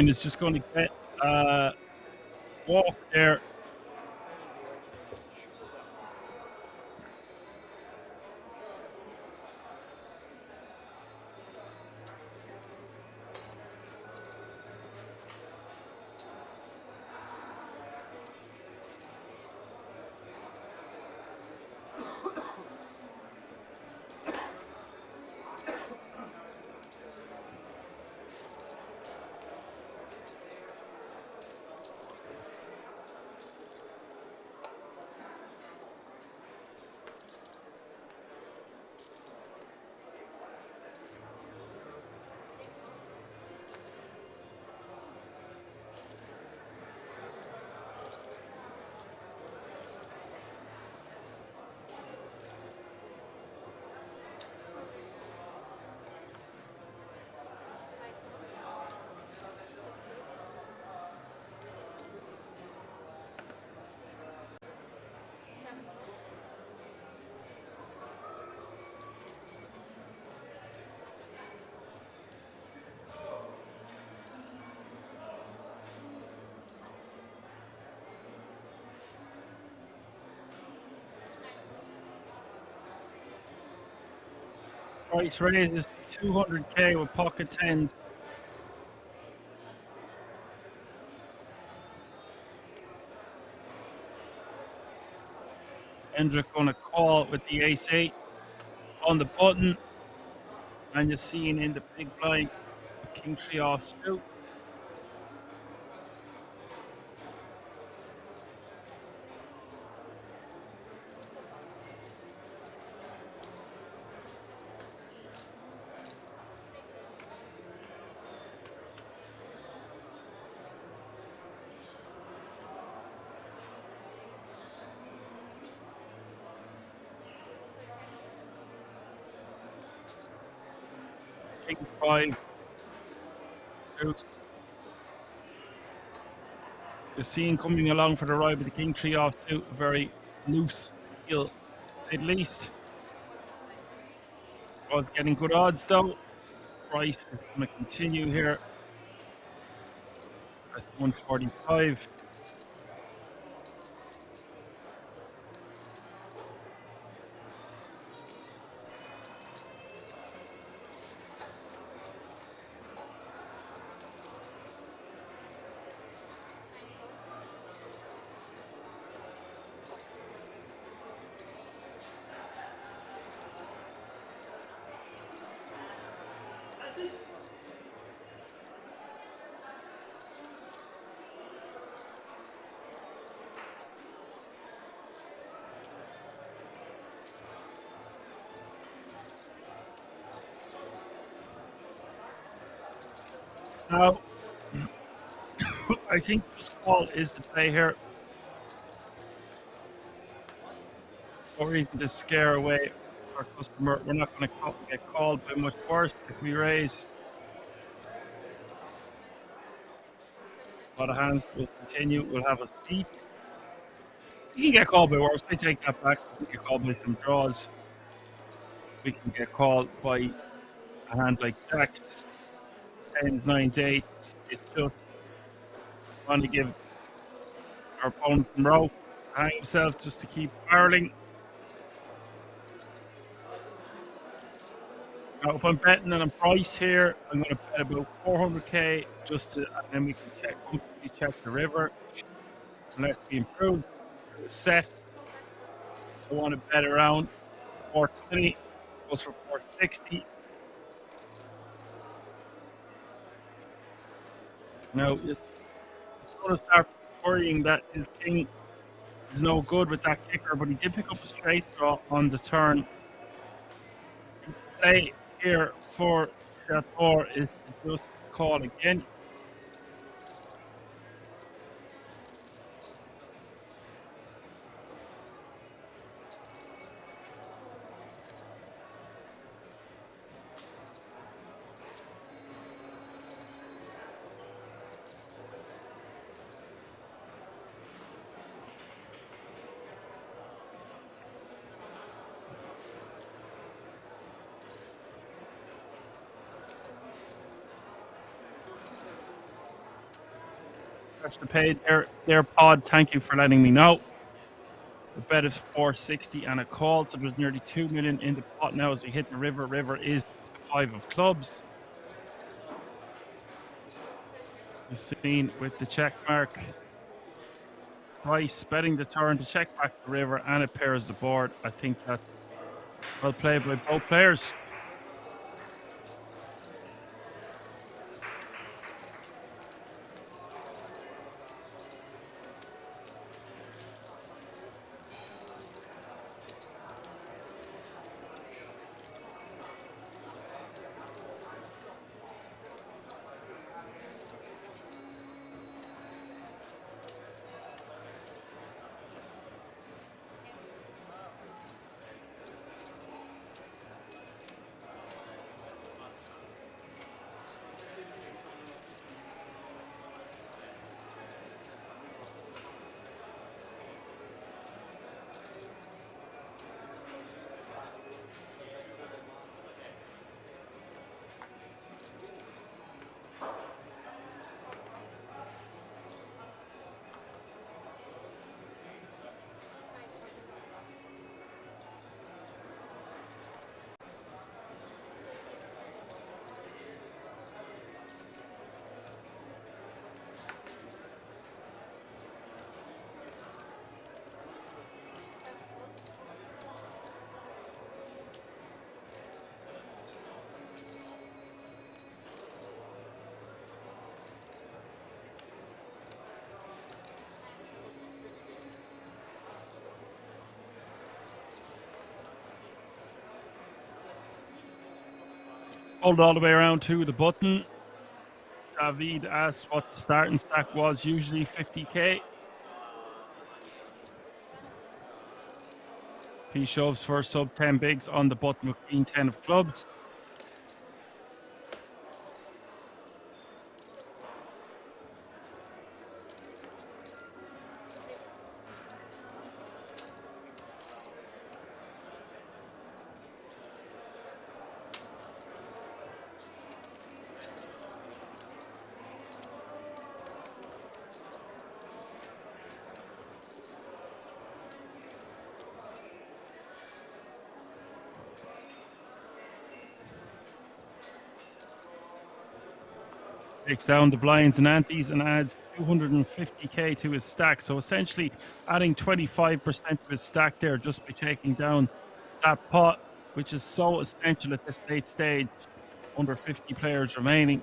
is just going to get walk there. Price raises to 200k with pocket tens. Hendrick gonna call with the ace-8 on the button, and you're seeing in the big blind king 3 offsuit. King 5. Deuce. You're seeing coming along for the ride with the king 3 offsuit, very loose heel at least. Was getting good odds though. Price is going to continue here. That's 145. Now, I think this call is the play here. No reason to scare away our customer. We're not going to get called by much worse if we raise. A lot of hands will continue. We'll have a beat. We can get called by worse. I take that back. We can get called by some draws. We can get called by a hand like jacks, 10s, 9s, 8s. It's just trying to give our opponent some rope, hang himself just to keep barreling. Now, if I'm betting on a price here, I'm going to bet about 400k just to, and then we can check the river. And let's be improved. Set. I want to bet around 420, goes for 460. Now, it's going to start worrying that his king is no good with that kicker, but he did pick up a straight draw on the turn. The play here for Chateau is to just call again. That's the pay there, Pod. Thank you for letting me know. The bet is 460 and a call, so there's nearly 2 million in the pot now as we hit the river. River is 5 of clubs. The scene with the check mark. Price betting the turn to check back the river, and it pairs the board. I think that's well played by both players. Hold it all the way around to the button. David asked what the starting stack was, usually 50k. He shoves for sub 10 bigs on the button with queen 10 of clubs. Takes down the blinds and antes and adds 250k to his stack. So essentially adding 25% of his stack there just by taking down that pot, which is so essential at this late stage. Under 50 players remaining.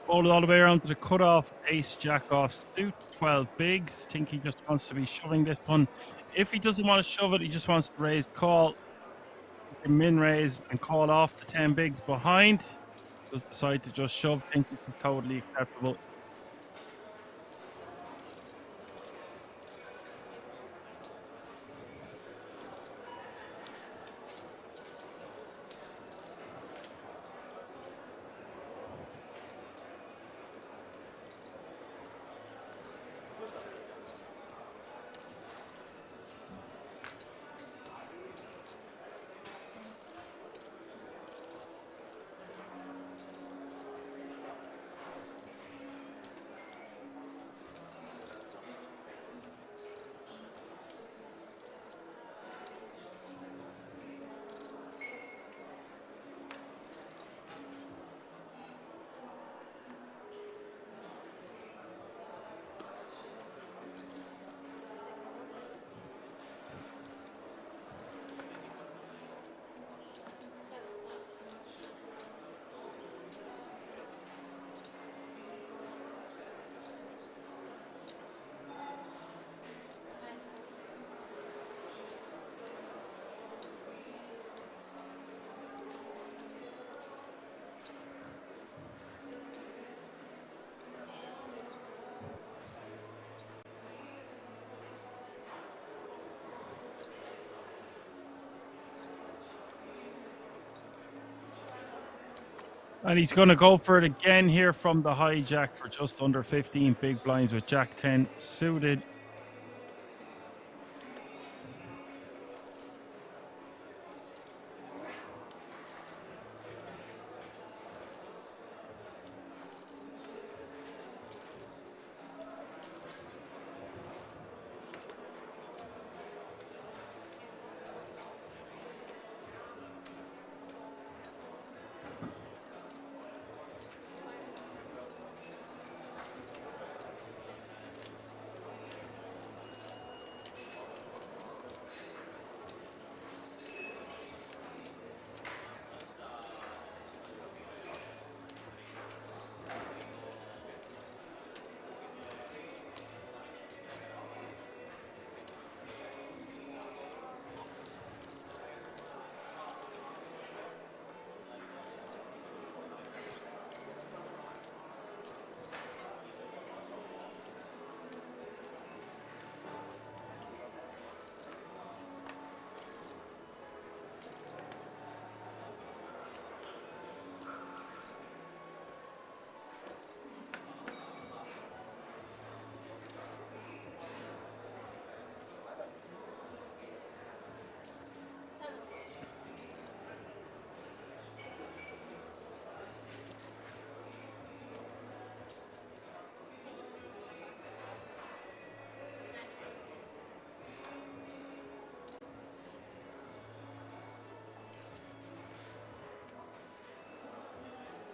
Fold it all the way around to the cutoff, ace, jack off, suit, 12 bigs. Think he just wants to be shoving this one. If he doesn't want to shove it, he just wants to raise call. He can min raise and call off the 10 bigs behind. Does decide to just shove, think this is totally acceptable. And he's going to go for it again here from the hijack for just under 15 big blinds with jack 10 suited.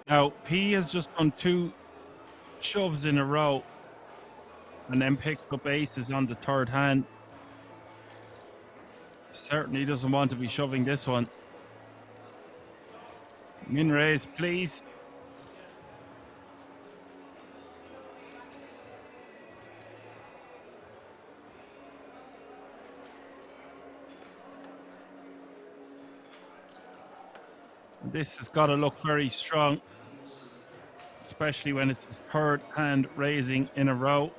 Now, P has just done 2 shoves in a row and then picked up aces on the third hand. Certainly doesn't want to be shoving this one. Min raise, please. This has got to look very strong, especially when it's his third hand raising in a row.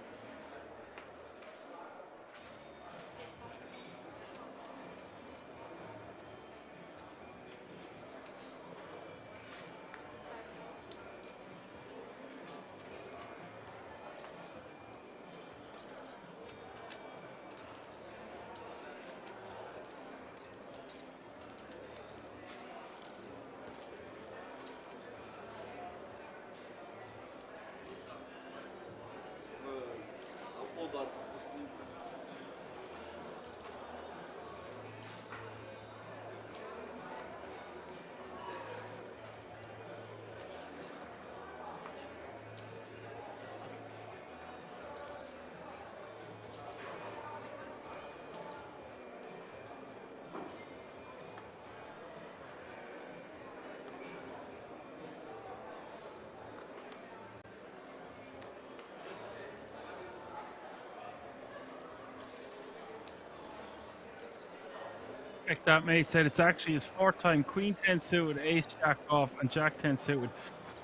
Check that, mate. Said it's actually his 4th time. Queen 10 suited, ace jack off, and jack 10 suited.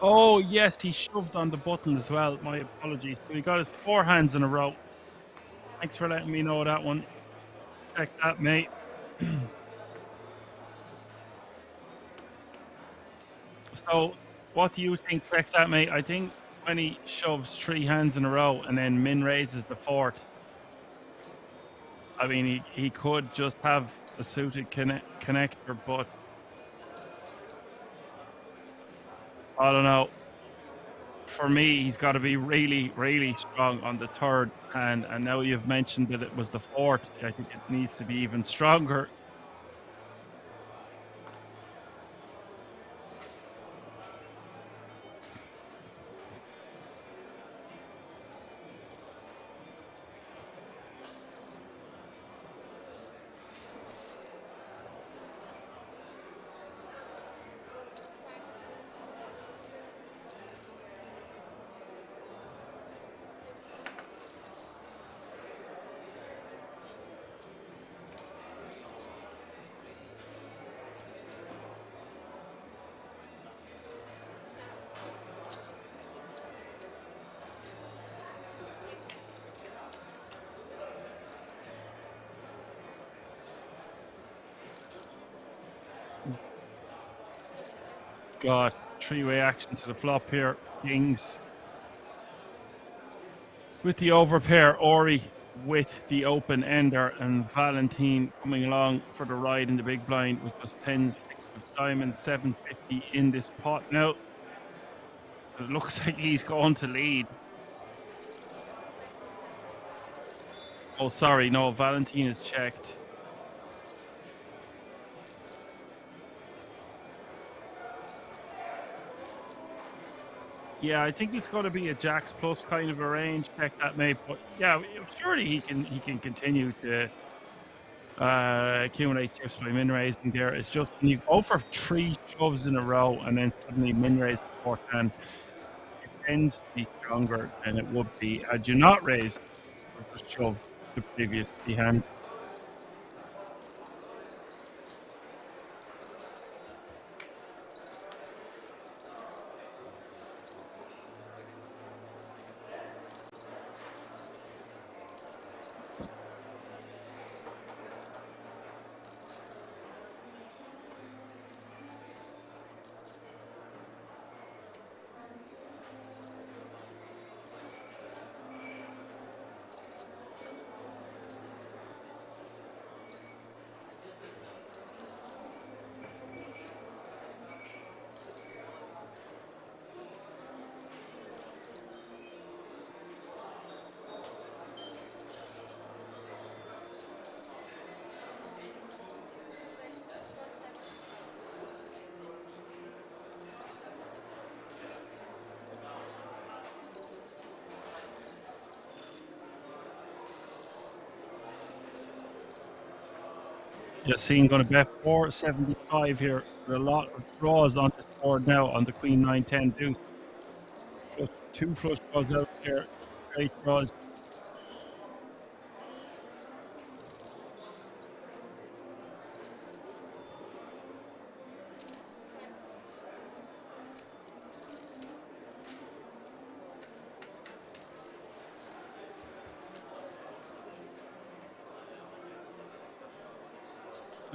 Oh, yes, he shoved on the button as well. My apologies. So he got his 4 hands in a row. Thanks for letting me know that one. Check that, mate. So, what do you think? Check that, mate. I think when he shoves 3 hands in a row and then min raises the 4th, I mean, he could just have a suited connector, but I don't know. For me, he's got to be really, really strong on the third hand. And now you've mentioned that it was the 4th. I think it needs to be even stronger. God, 3-way action to the flop here. Kings with the overpair, Ori with the open ender, and Valentine coming along for the ride in the big blind with just 10, 6 of diamonds, 750 in this pot now. It looks like he's going to lead. Oh, sorry, no, Valentine is checked. Yeah, I think it's going to be a jacks plus kind of a range. Check that, mate. But yeah, surely he can continue to accumulate chips by min raising there. It's just when you go for 3 shoves in a row and then suddenly min raise the 4th hand, it tends to be stronger than it would be had you not raised or just shoved the previous 3 hand. You're seeing going to bet 475 here. There are a lot of draws on this board now on the Queen 910 deuce. Just 2 flush draws out there, straight draws.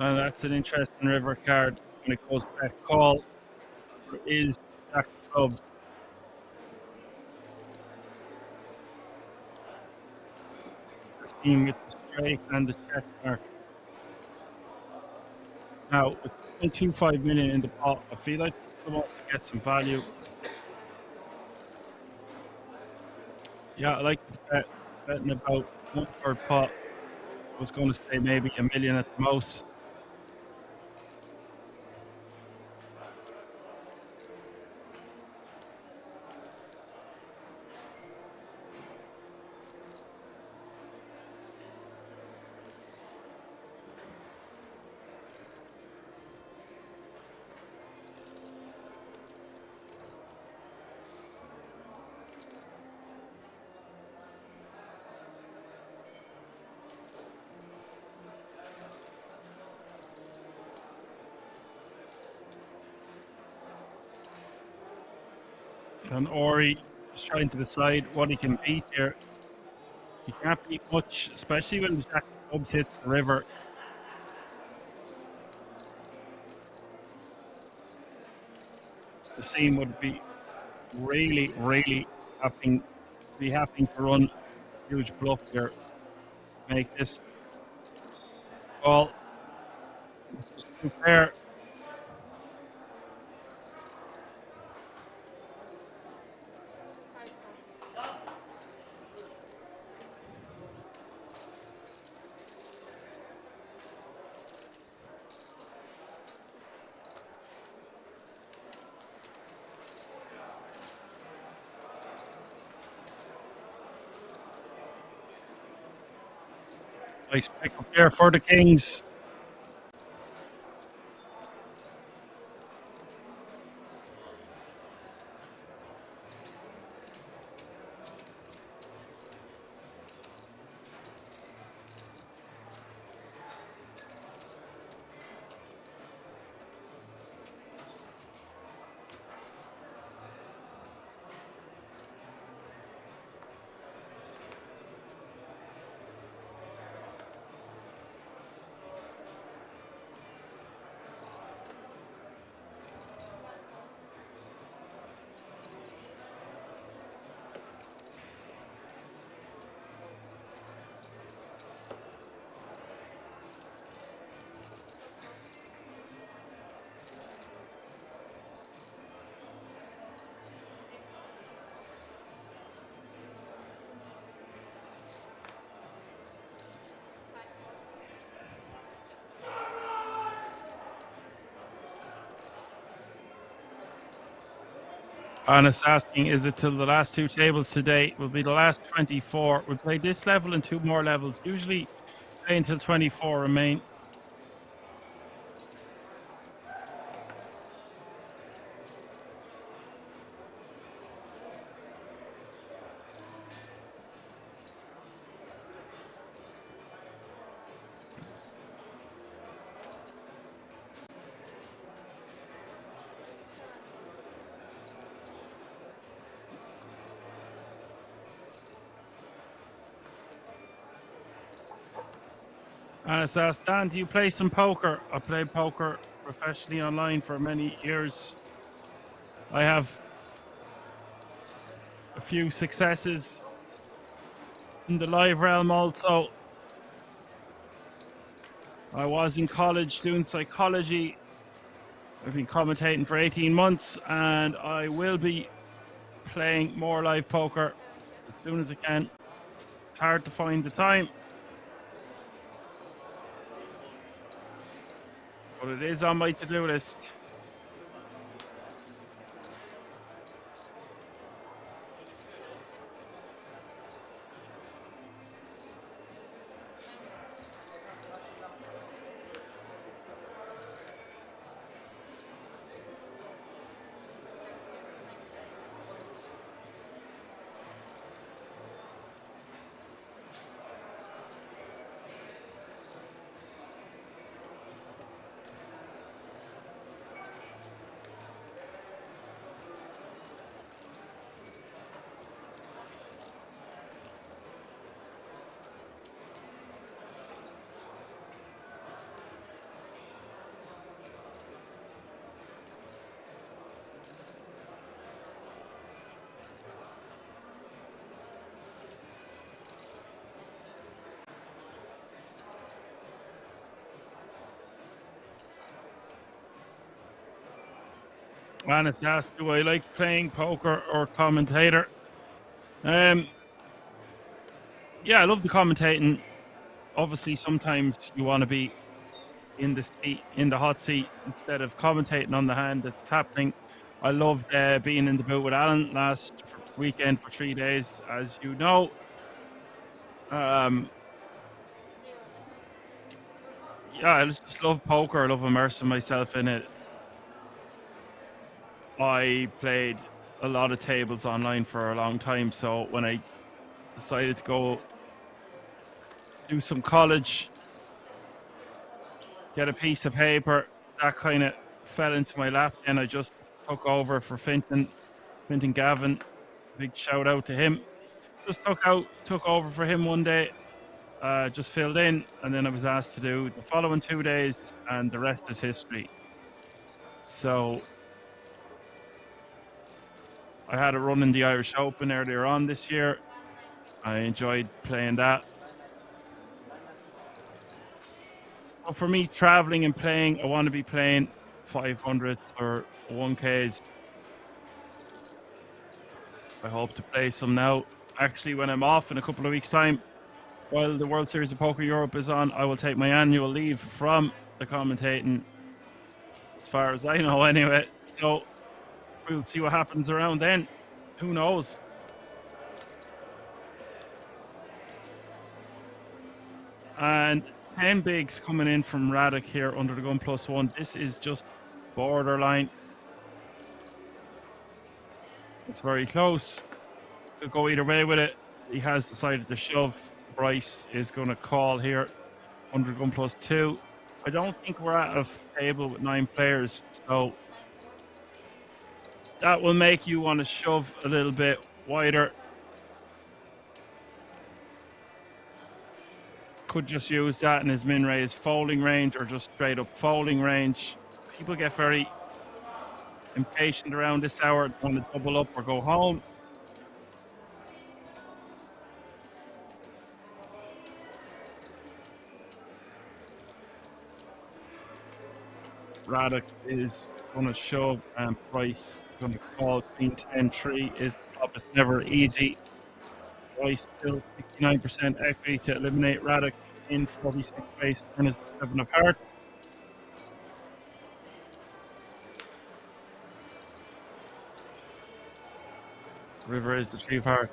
And that's an interesting river card when it goes back call. There is Jack of Clubs. The scheme with the straight and the check mark. Now, with 1.25 million in the pot, I feel like someone wants to get some value. Yeah, I like this bet. Betting about 1/3 pot. I was going to say maybe $1 million at the most. And Ori is trying to decide what he can beat here. He can't beat much, especially when the Jack of Clubs hits the river. The scene would be really happening to run a huge bluff here. Make this call. Just too fair. Nice pick up there for the Kings. And it's asking, is it till the last 2 tables today? Will be the last 24. We'll play this level and 2 more levels. Usually play until 24 remain. And it's asked, Dan, do you play some poker? I played poker professionally online for many years. I have a few successes in the live realm also. I was in college doing psychology. I've been commentating for 18 months and I will be playing more live poker as soon as I can. It's hard to find the time, but it is on my to-do list. And it's asked, do I like playing poker or commentator? Yeah, I love the commentating. Obviously, sometimes you want to be in the seat, in the hot seat, instead of commentating on the hand that's happening. I loved being in the booth with Alan last weekend for 3 days, as you know. Yeah, I just love poker. I love immersing myself in it. I played a lot of tables online for a long time, so when I decided to go do some college, get a piece of paper, that kind of fell into my lap, and I just took over for Fintan Gavin. Big shout out to him. Just took over for him one day, just filled in, and then I was asked to do the following 2 days, and the rest is history. So I had a run in the Irish Open earlier on this year. I enjoyed playing that. So for me, traveling and playing, I want to be playing 500s or 1Ks. I hope to play some now. Actually, when I'm off in a couple of weeks' time, while the World Series of Poker Europe is on, I will take my annual leave from the commentating, as far as I know anyway. So we'll see what happens around then. Who knows? And 10 bigs coming in from Radek here under the gun +1. This is just borderline. It's very close. Could go either way with it. He has decided to shove. Bryce is going to call here under gun +2. I don't think we're at a table with 9 players, so that will make you want to shove a little bit wider. Could just use that in his min-raise folding range or just straight up folding range. People get very impatient around this hour, want to double up or go home. Radek is going to shove and Price going to call. Queen 10-3 is the top. It's never easy. Price still 69% equity to eliminate Radek in 46 base. Turn is the 7 of hearts. River is the 3 of hearts.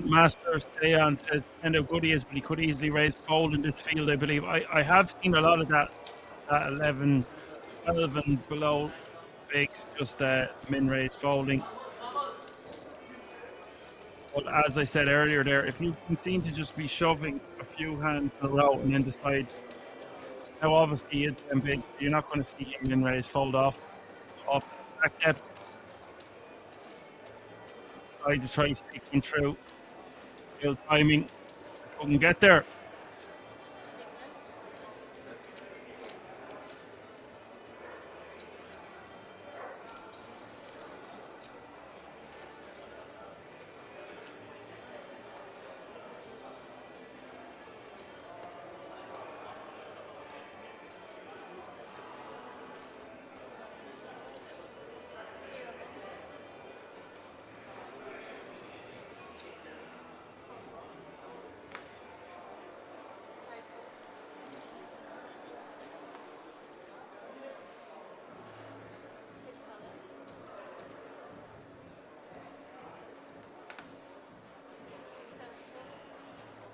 Master Stayan says kind of good he is, but he could easily raise fold in this field, I believe. I have seen a lot of that 11, 12 and below bigs, just min raise folding. But as I said earlier there, if you can seem to just be shoving a few hands in a row and then decide, now obviously it's them bigs, so you're not going to see him min raise fold off the stack depth. I just try sticking through. Still timing. Couldn't get there.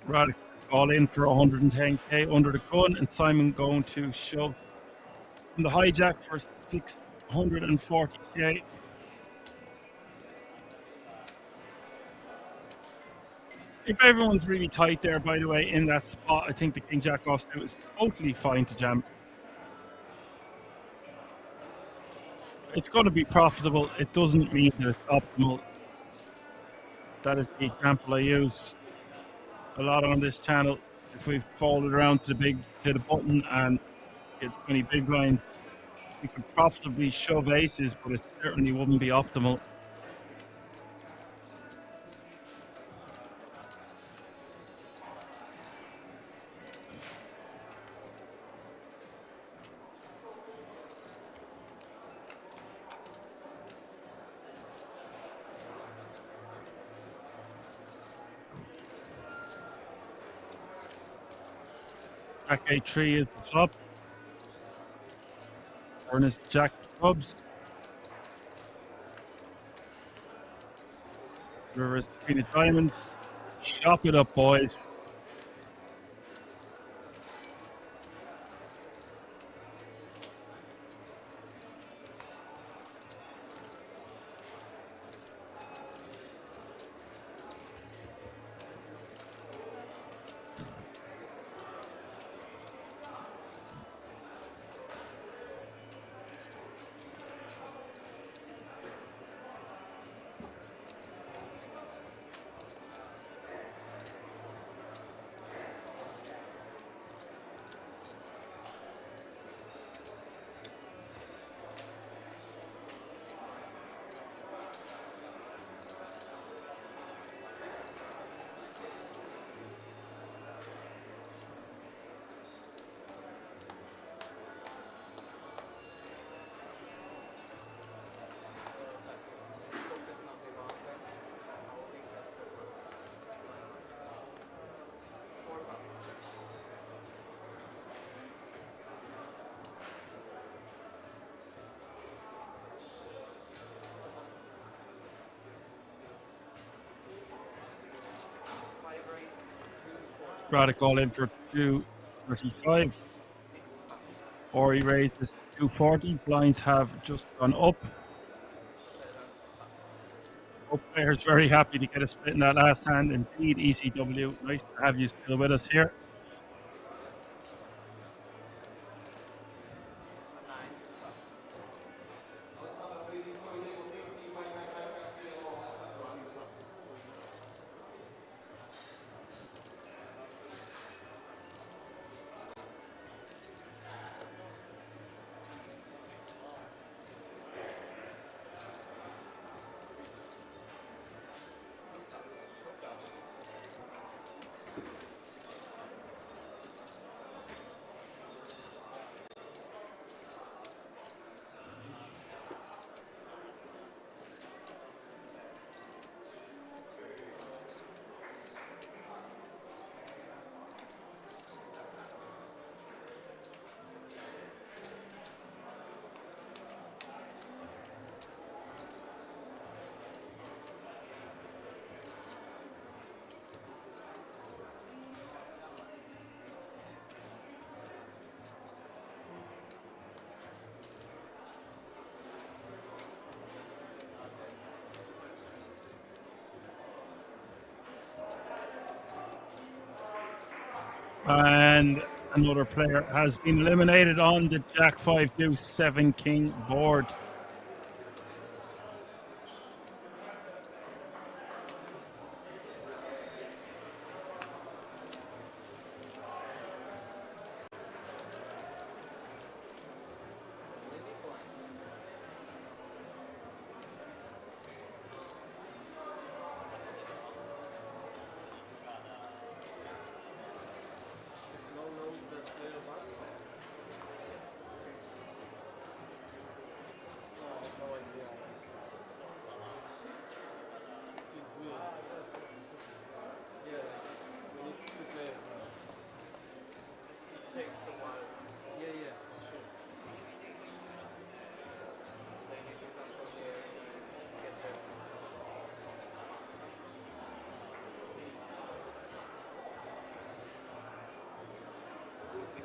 Radek all in for 110k under the gun, and Simon going to shove from the hijack for 640k. If everyone's really tight there, by the way, in that spot, I think the King Jack offsuit is totally fine to jam. It's going to be profitable. It doesn't mean that it's optimal. That is the example I use a lot on this channel. If we've folded around to the button and pocket, 20 big blinds. You could profitably shove aces, but it certainly wouldn't be optimal. Jack A3 is the flop. Turn is Jack clubs. River is Queen of Diamonds. Chop it up, boys. Braddock all in for 235. Or he raises 240. Blinds have just gone up. Both players very happy to get a split in that last hand. Indeed, ECW. Nice to have you still with us here. And another player has been eliminated on the Jack 5 Deuce 7 King board.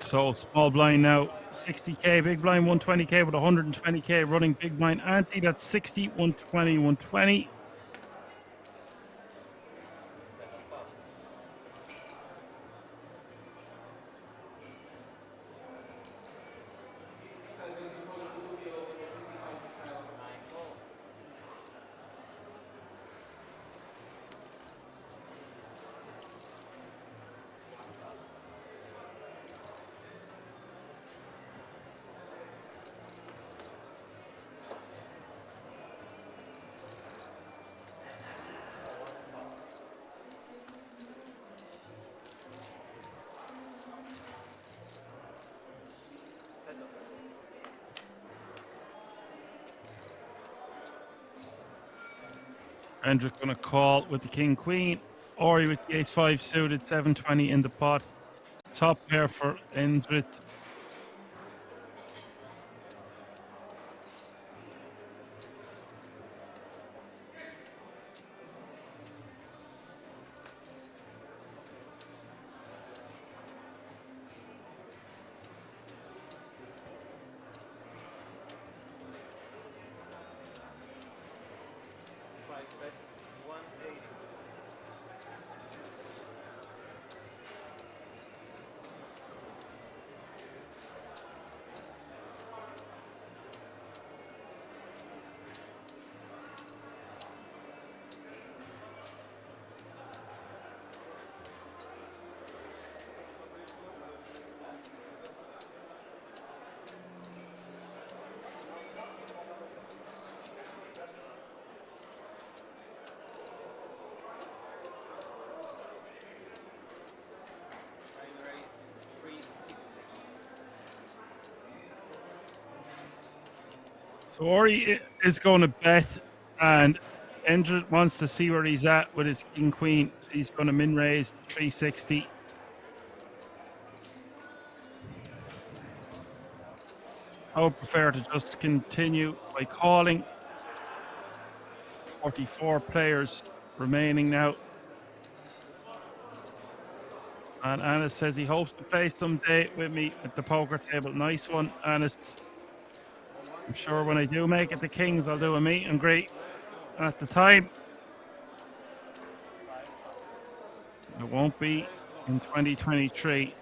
So small blind now, 60k, big blind 120k with 120k running big blind ante. That's 60, 120, 120. Hendrik gonna call with the king queen. Ori with the ace 5 suited, 720 in the pot. Top pair for Hendrik. So Ori is going to bet, and Hendrik wants to see where he's at with his king queen. So he's going to min raise 360. I would prefer to just continue by calling. 44 players remaining now. And Anis says he hopes to play someday with me at the poker table. Nice one, Anis. I'm sure when I do make it to Kings, I'll do a meet and greet at the time. It won't be in 2023.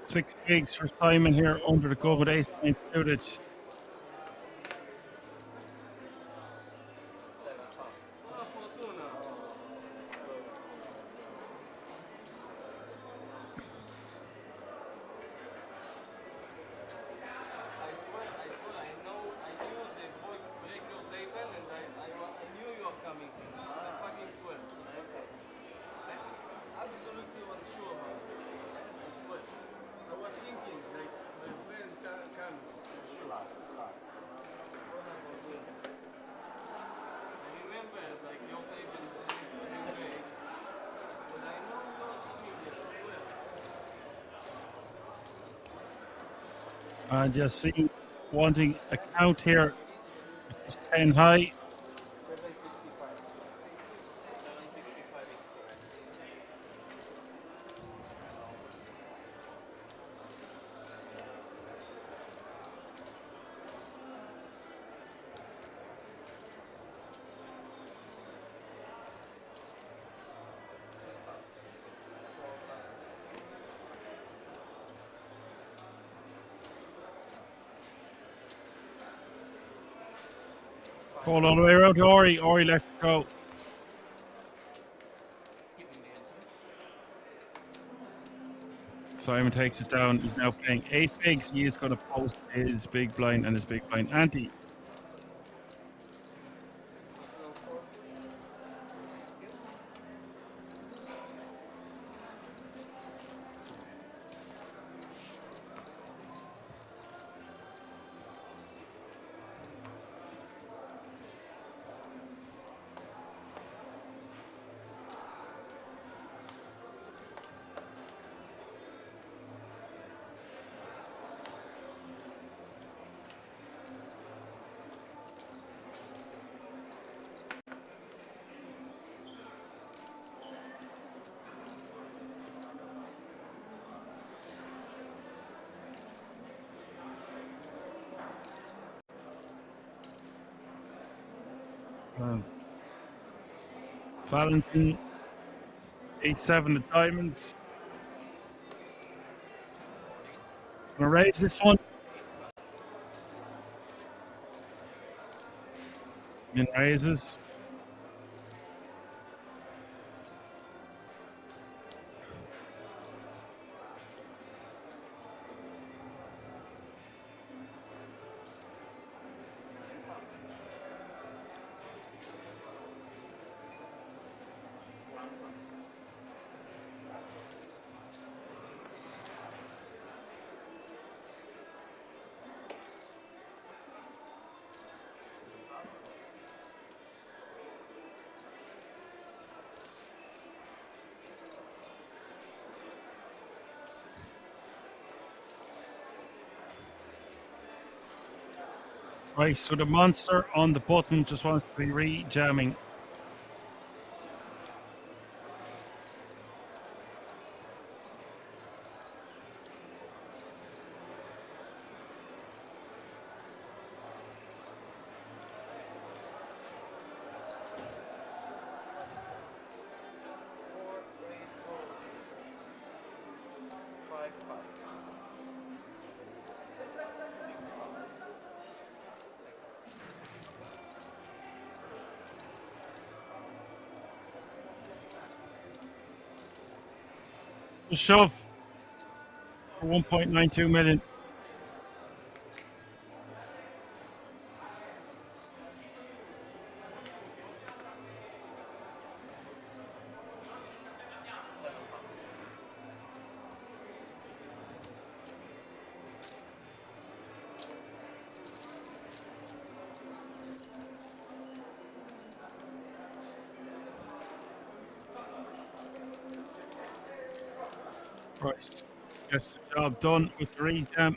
Six bigs for Simon here under the gun with ace nine suited. And just see, wanting a count here, 10 high. Call all the way around to Ori. Ori left to go. Simon takes it down. He's now playing 8 bigs. He is going to post his big blind and his big blind ante. Valentin, A7 of diamonds. Gonna raise this one. Min raises. Rice with a monster on the button, just wants to be re-jamming. A shove for 1.92 million. Right, gets the job done with the re-jam.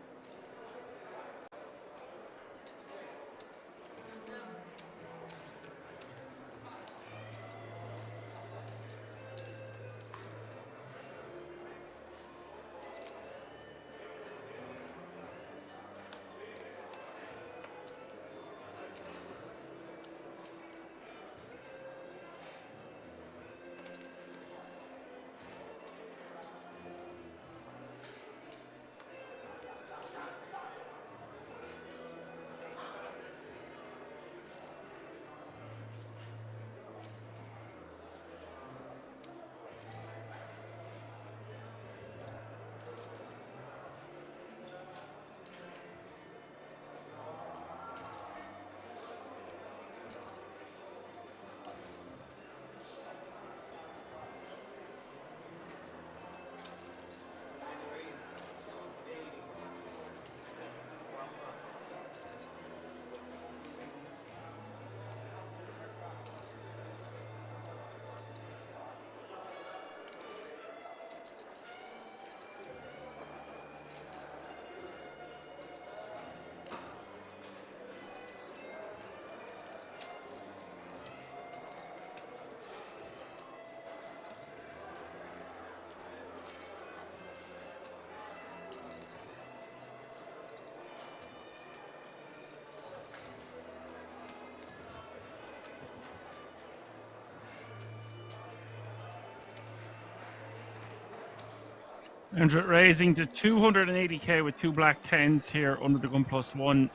Andrew raising to 280k with two black 10s here under the gun +1.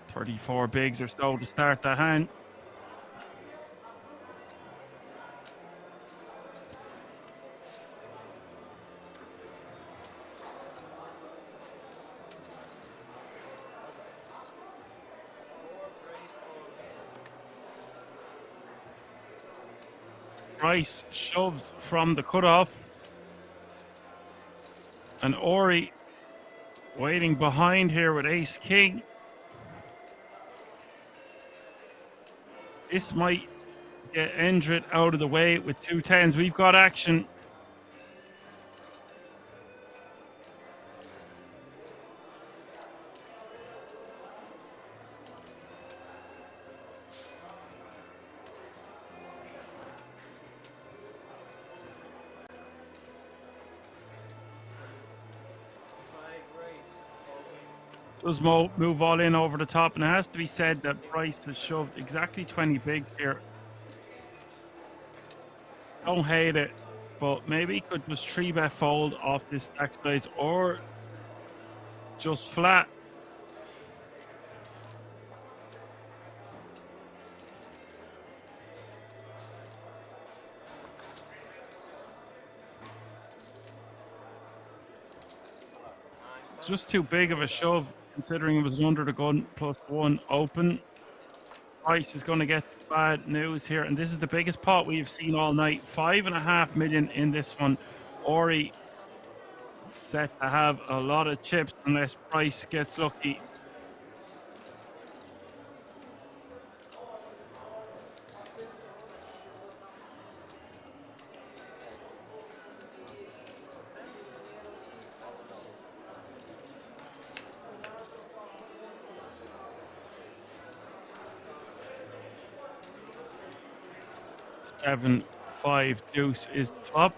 34 bigs or so to start the hand. Rice shoves from the cutoff. And Ori waiting behind here with ace king. This might get Endrit out of the way with two 10s. We've got action. Does move all in over the top, and it has to be said that Bryce has shoved exactly 20 bigs here Don't hate it, but maybe he could just 3-bet fold off this stack size or just flat. It's just too big of a shove considering it was under the gun +1 open. Price is going to get bad news here, and this is the biggest pot we've seen all night. 5.5 million in this one. Ori set to have a lot of chips unless Price gets lucky. Seven, 5 deuce is top.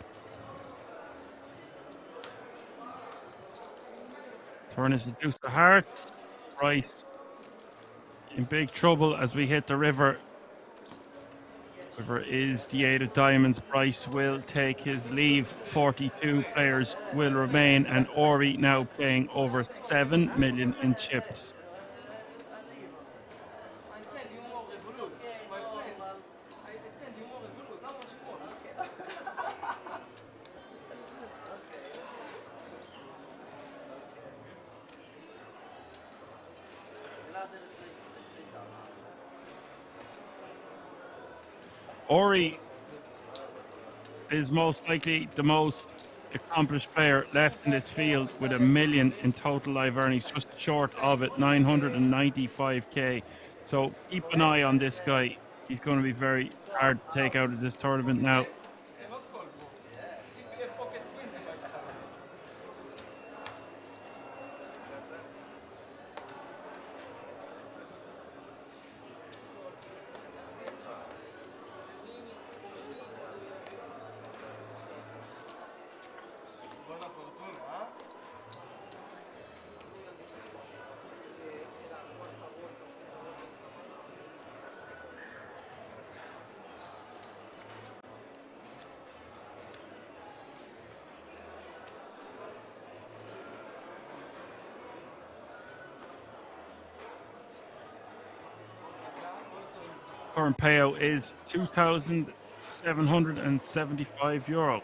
Turn is a deuce of hearts. Price in big trouble as we hit the river. River is the 8 of diamonds. Price will take his leave. 42 players will remain, and Ori now paying over 7 million in chips. Ori is most likely the most accomplished player left in this field with $1 million in total live earnings, just short of it, 995k. So keep an eye on this guy. He's going to be very hard to take out of this tournament now. Current payout is €2,775.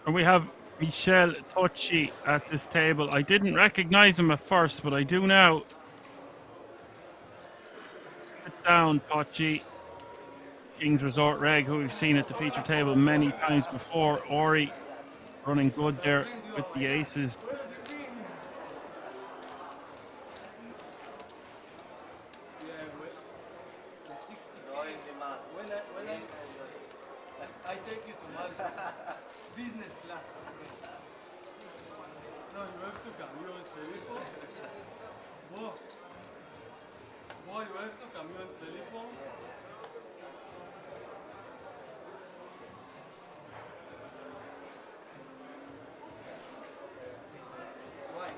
And we have Michel Tocci at this table. I didn't recognize him at first, but I do now. Sit down, Tocci. King's Resort Reg, who we've seen at the feature table many times before. Ori running good there with the aces. I take you to Malta. Business class. No, you have to come. You and Filippo. Boy, you have to come. You and Filippo. Why?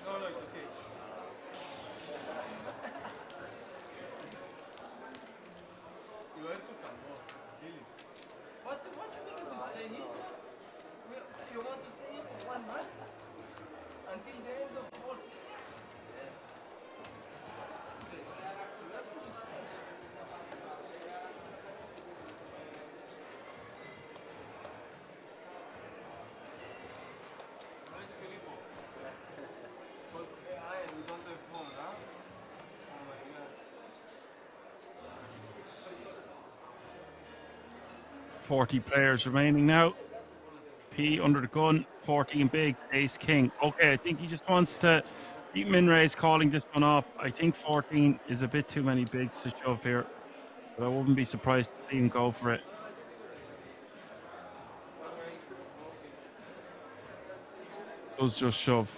No, it's okay. You have to come, really. What you gonna do? Stay here? You want to stay here for 1 month? until the end of the World Series. Nice, Filippo. We don't have phone, huh? Oh my god. 40 players remaining now. P under the gun, 14 bigs, ace king. Okay, I think he just wants to keep min raise, calling this one off. I think 14 is a bit too many bigs to shove here, but I wouldn't be surprised to see him go for it. Does just shove.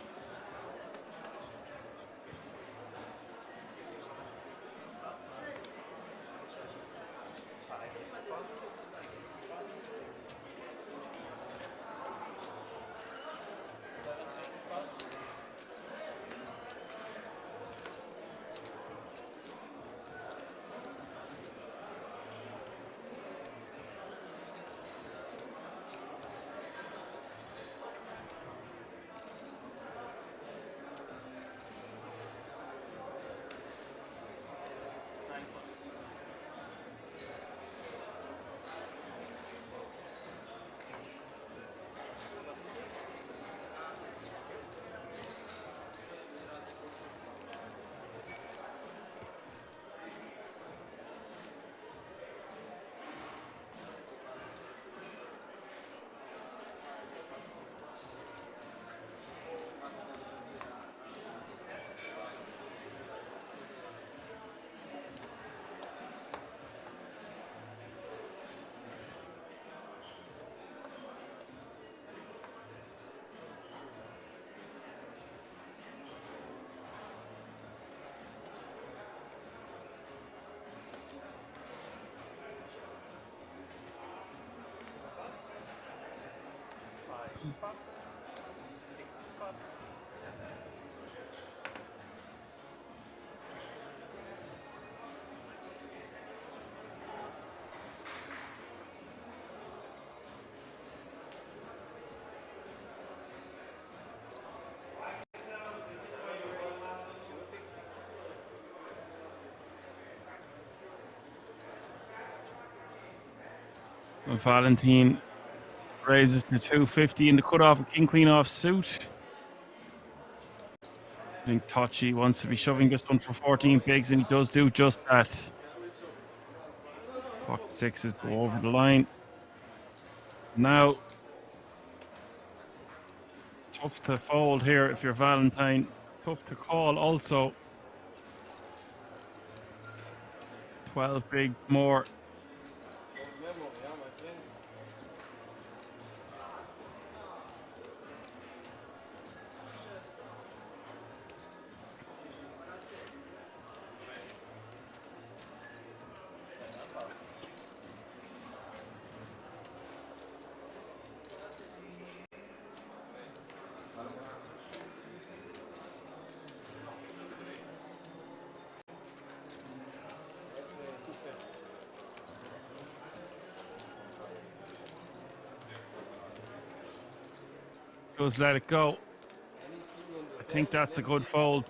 Valentine raises to 250 in the cutoff, a king queen off suit. I think Tachi wants to be shoving this one for 14 bigs, and he does do just that. Pocket sixes go over the line. Now, tough to fold here if you're Valentine. Tough to call also. 12 big more. Just let it go. I think that's a good fold.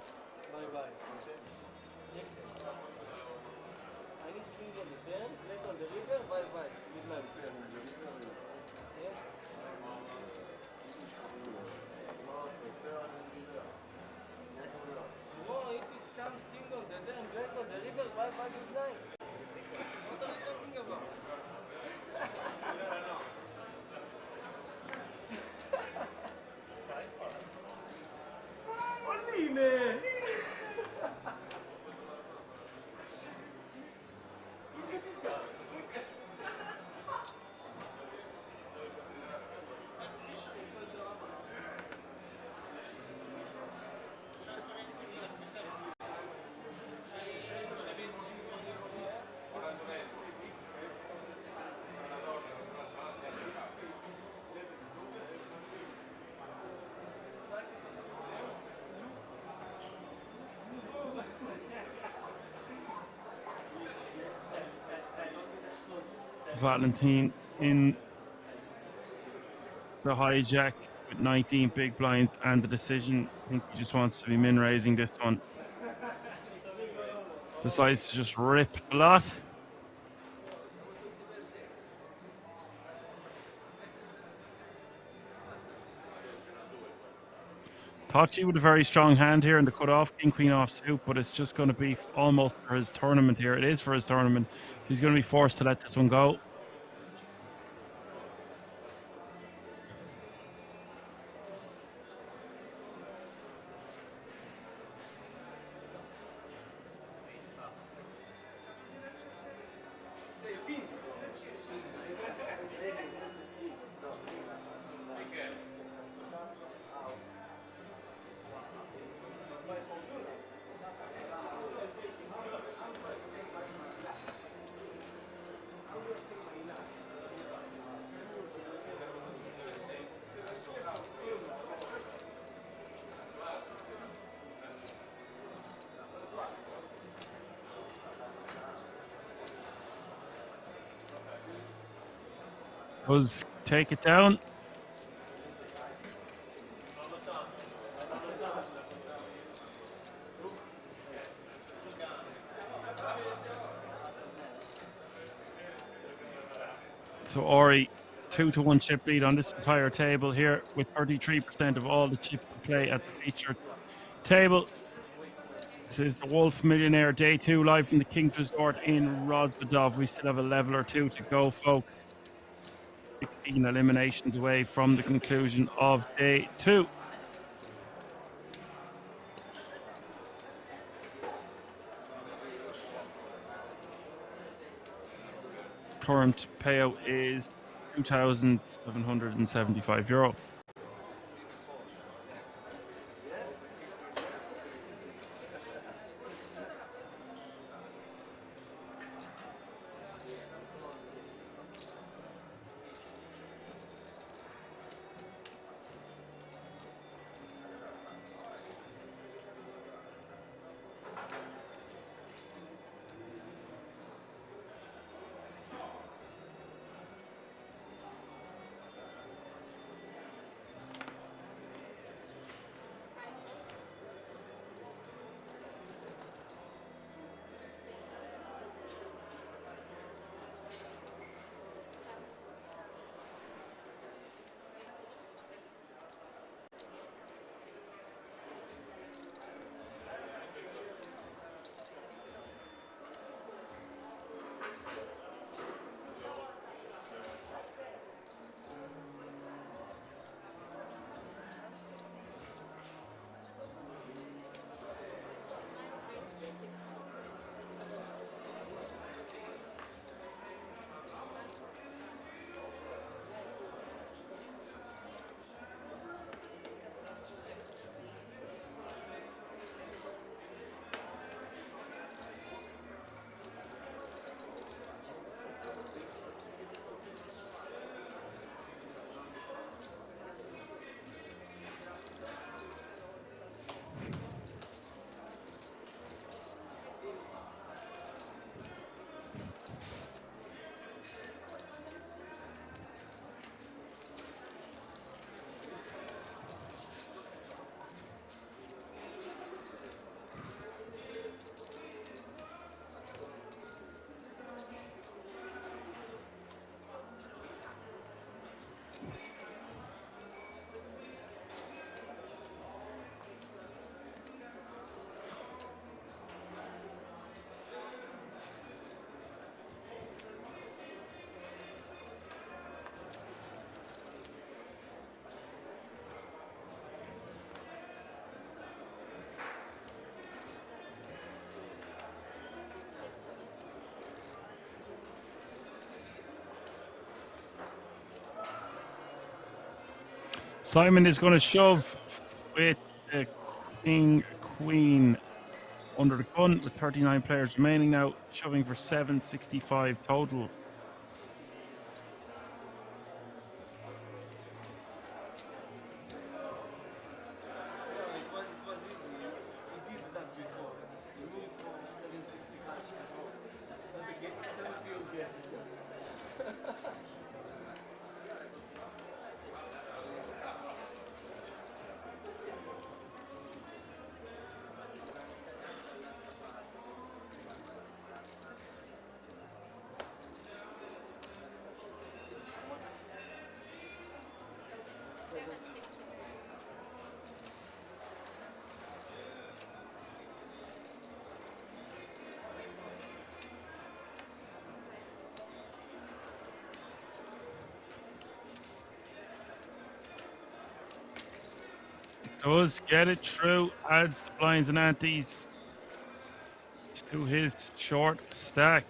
Valentine in the hijack. with 19 big blinds and the decision. I think he just wants to be min raising this one. Decides to just rip a lot. Tachi with a very strong hand here in the cut-off, king, queen off suit, but it's just going to be almost for his tournament here. It is for his tournament. He's going to be forced to let this one go. Does take it down. So Ori, 2-1 chip lead on this entire table here, with 33% of all the chips to play at the featured table. This is the WOLF Millionaire Day 2 live from the King's Resort in Rozvadov. We still have a level or two to go, folks. 16 eliminations away from the conclusion of Day 2. Current payout is €2,775. Simon is going to shove with the king, queen under the gun with 39 players remaining now, shoving for 765 total. Does get it through, adds the blinds and antes to his short stack.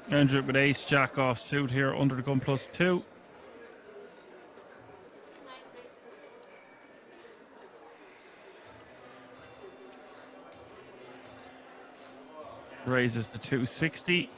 Andrew with ace jack off suit here under the gun +2. Raises the 260.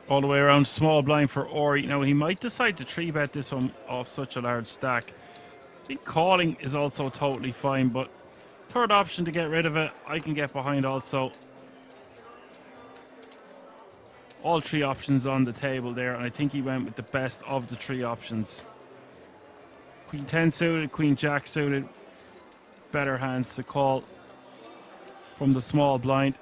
All the way around small blind for Ori. Now he might decide to 3-bet this one off such a large stack. I think calling is also totally fine, but third option to get rid of it, I can get behind also. All three options on the table there, and I think he went with the best of the three options. Queen 10 suited, Queen Jack suited. Better hands to call from the small blind.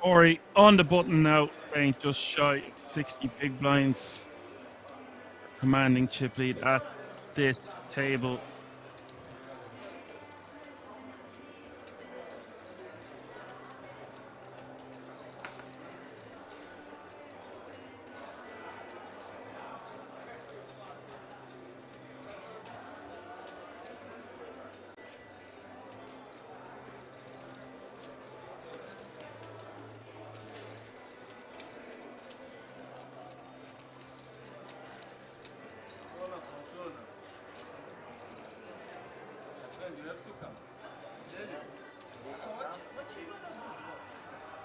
Ori on the button now, playing just shy of 60 big blinds. Commanding chip lead at this table. You have to come. Tell you. So what you gonna do?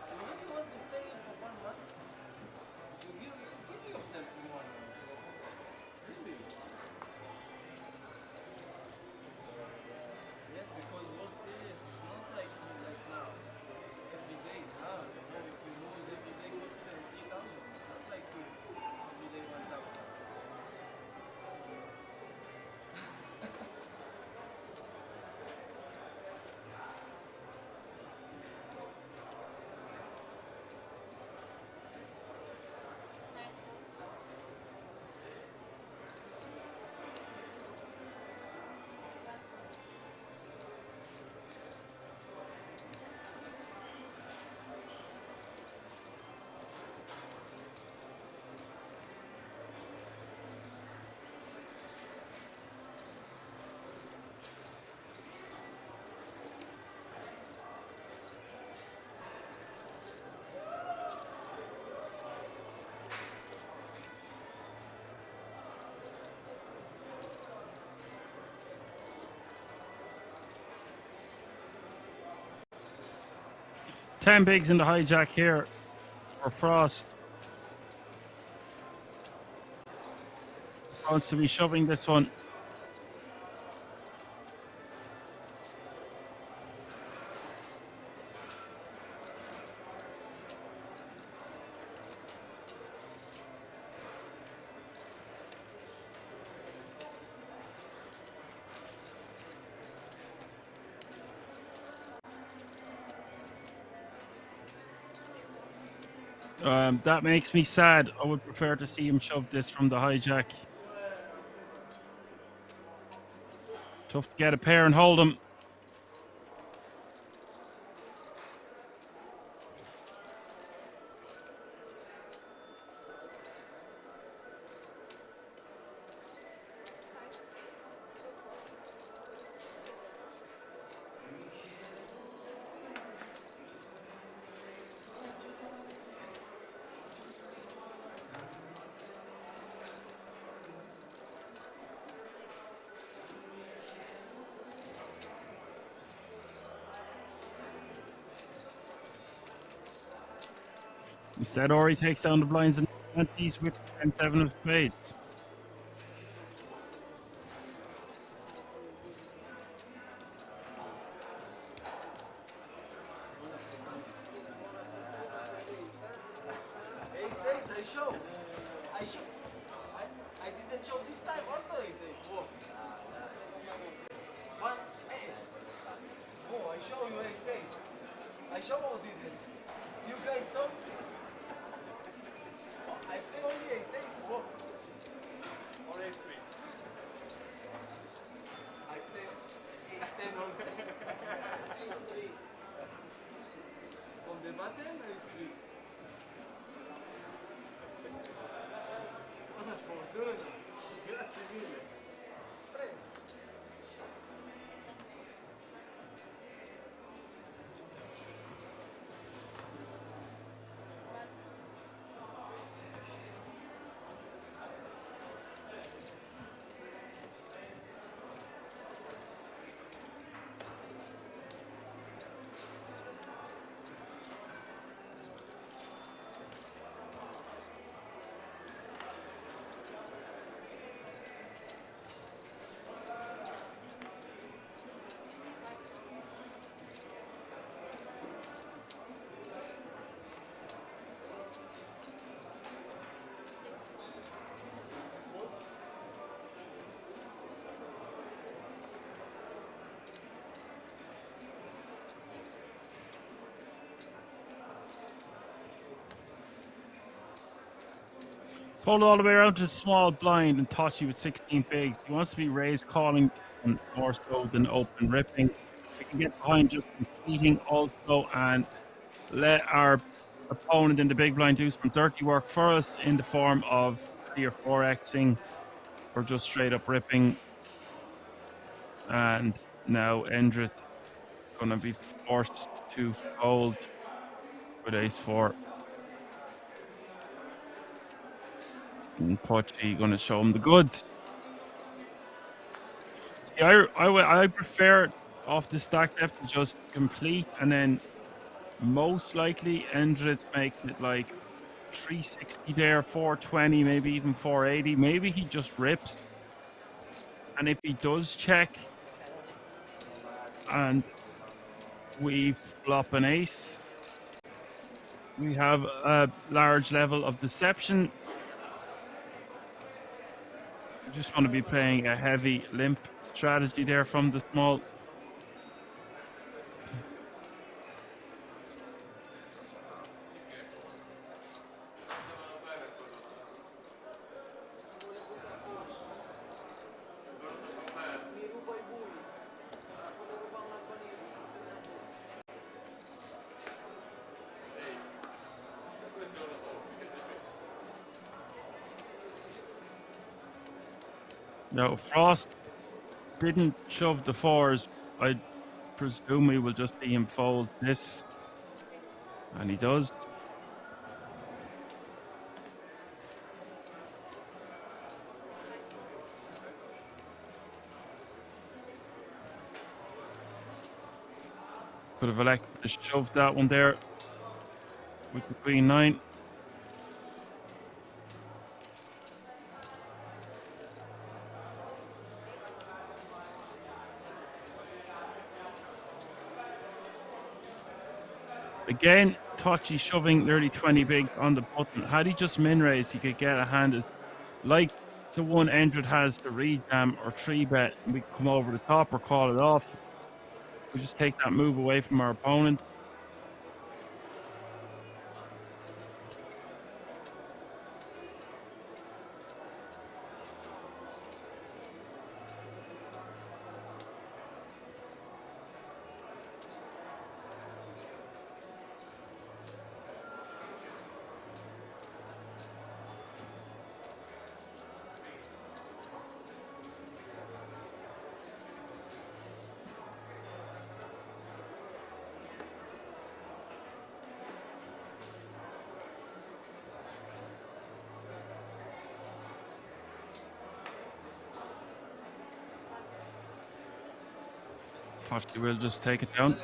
You really want to stay here for 1 month? You kill yourself in 1 month. Really? Yes, because World Series is not like now. It's every day is hard. You know, if you lose every day costs 3,000. It's not like every day 1,000. Ten bigs in the hijack here for Frost. Wants to be shoving this one. That makes me sad. I would prefer to see him shove this from the hijack. Tough to get a pair and hold him. Instead, Ori takes down the blinds and 20s with 10-7 of spades. He says I didn't show this time also, he says. Whoa. But, hey. Whoa, I show you, he says. I show or didn't. You guys saw? I play only he says. Whoa. Or ace 3. I play ace 10 also. Ace 3. From the button, ace 3. Buona fortuna, grazie mille. Prego. Pulled all the way around to small blind and Tachi with 16 bigs. He wants to be raised calling and more so than open ripping. We can get behind just competing also and let our opponent in the big blind do some dirty work for us in the form of 3 or 4xing or just straight up ripping. And now Endrit gonna be forced to fold with ace-4. And Tachi gonna show him the goods. Yeah, I prefer off the stack depth to just complete, and then most likely Endrit makes it like 360 there, 420, maybe even 480. Maybe he just rips, and if he does check and we flop an ace, we have a large level of deception. I just want to be playing a heavy limp strategy there from the small. No, Frost didn't shove the 4s. I presume we will just see him fold this. And he does. Could have elected to shove that one there with the queen 9. Again, Tachi shoving nearly 20 bigs on the button. Had he just min raised, he could get a hand as like the one Endred has, the rejam or 3-bet, and we come over the top or call it off. We just take that move away from our opponent. Tachi will just take it down.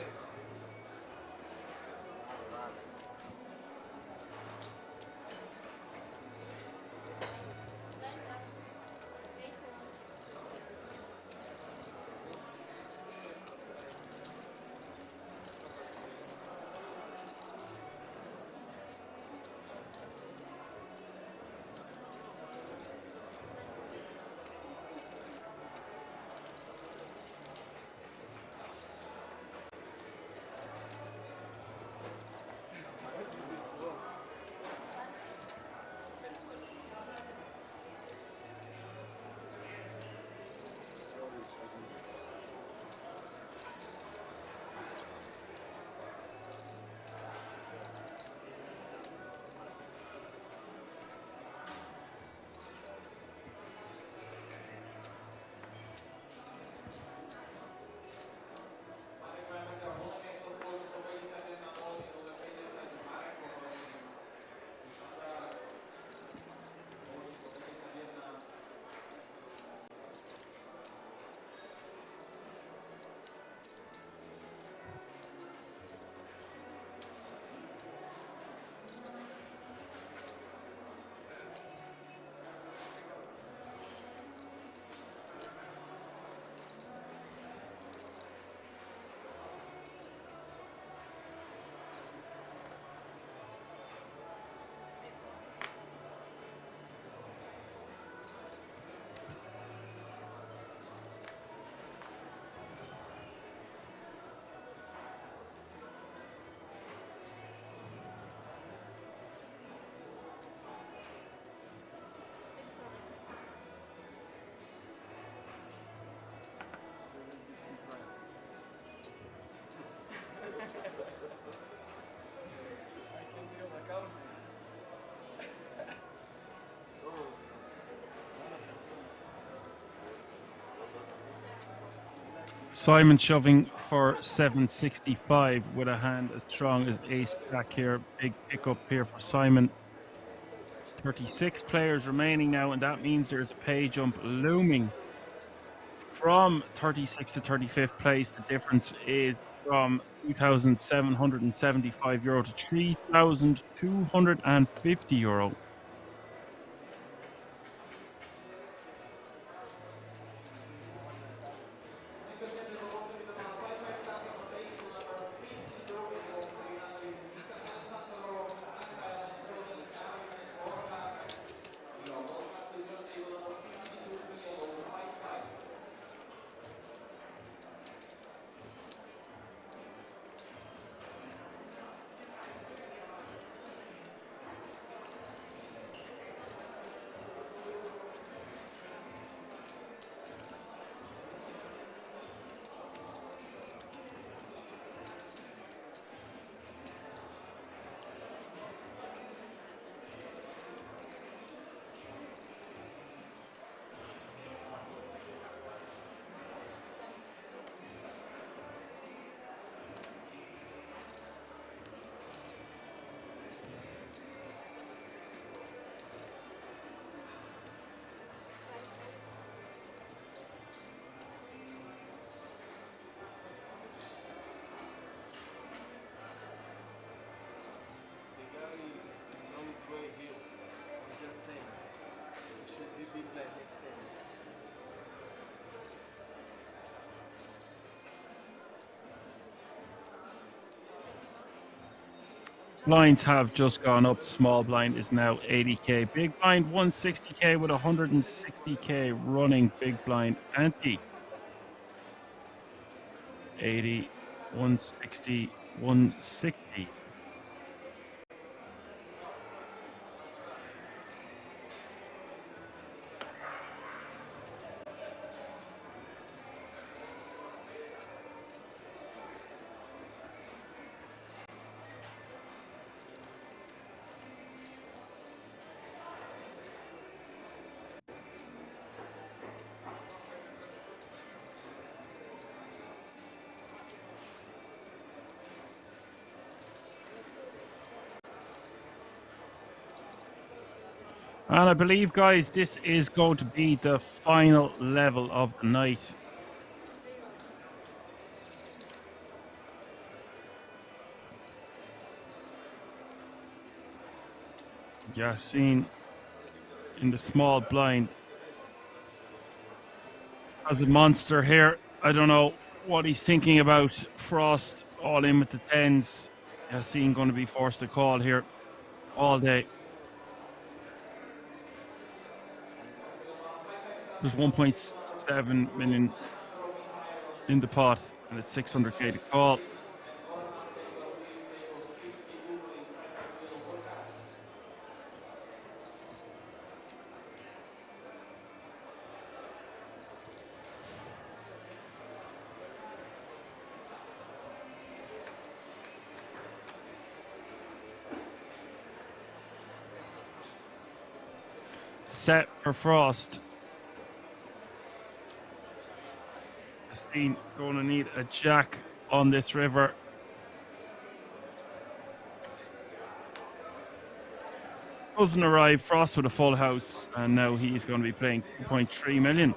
Simon shoving for 765 with a hand as strong as ace jack here. Big pickup here for Simon. 36 players remaining now, and that means there's a pay jump looming from 36th to 35th place. The difference is from €2,775 to €3,250. Blinds have just gone up. Small blind is now 80k. Big blind 160k with 160k running. Big blind ante 80, 160, 160. And I believe, guys, this is going to be the final level of the night. Yassine in the small blind as a monster here. I don't know what he's thinking about. Frost all in with the tens. Yassine going to be forced to call here all day. There's 1.7 million in the pot, and it's 600k to call. Set for Frost. Yassine going to need a jack on this river. Doesn't arrive. Frost with a full house, and now he's going to be playing 2.3 million.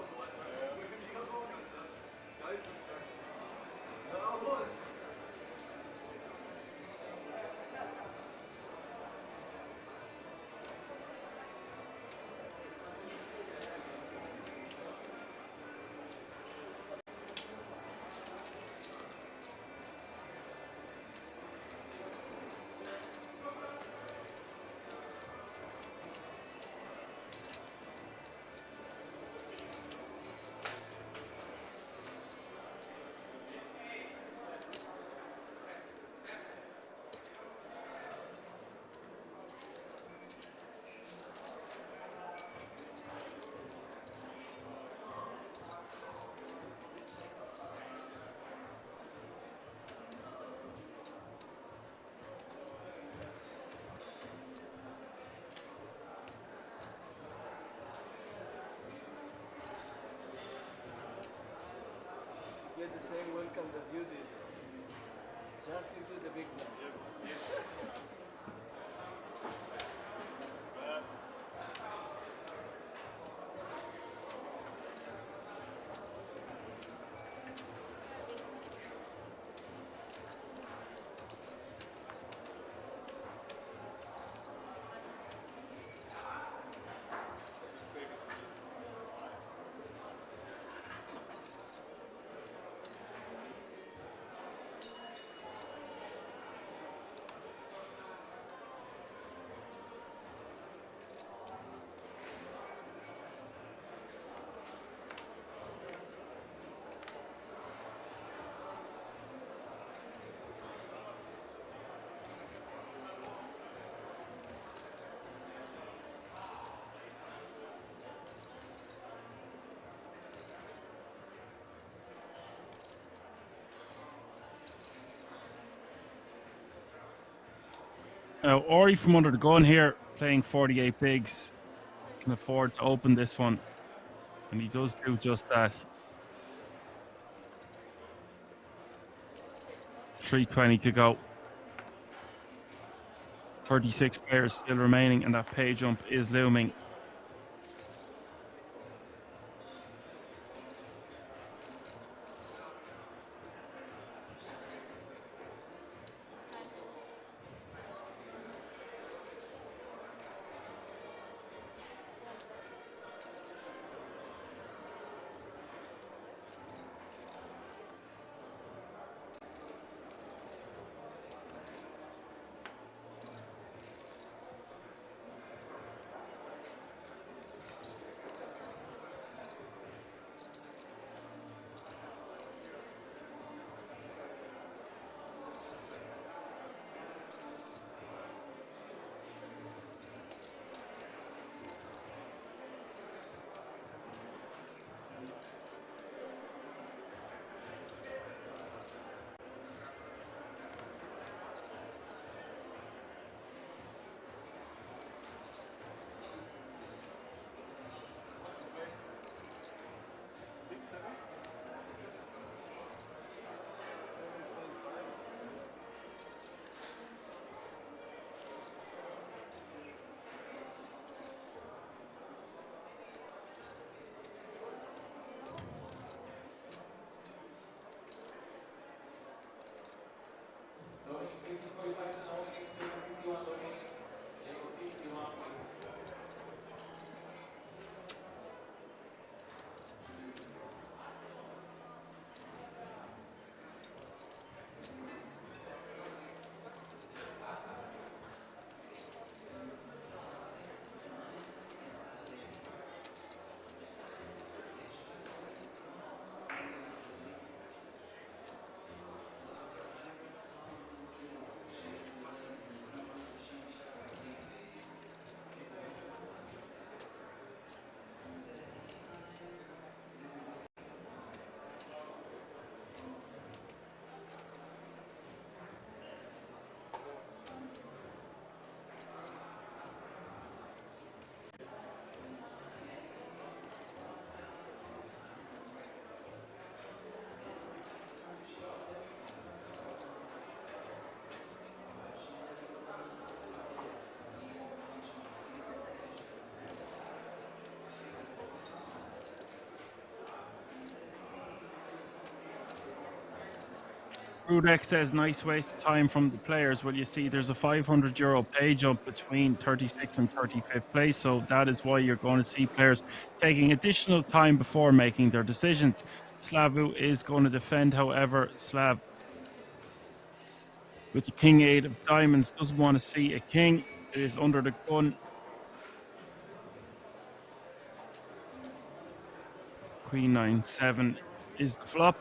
welcome that you did. Just into the big one. Now, Ori from under the gun here, playing 48 bigs, can afford to open this one, and he does do just that. 320 to go. 36 players still remaining, and that pay jump is looming. Rudek says, nice waste of time from the players. Well, you see, there's a €500 pay jump between 36th and 35th place, so that is why you're going to see players taking additional time before making their decisions. Slavu is going to defend, however. Slav, with the King 8 of diamonds, doesn't want to see a king. It is under the gun. Queen 9-7 is the flop.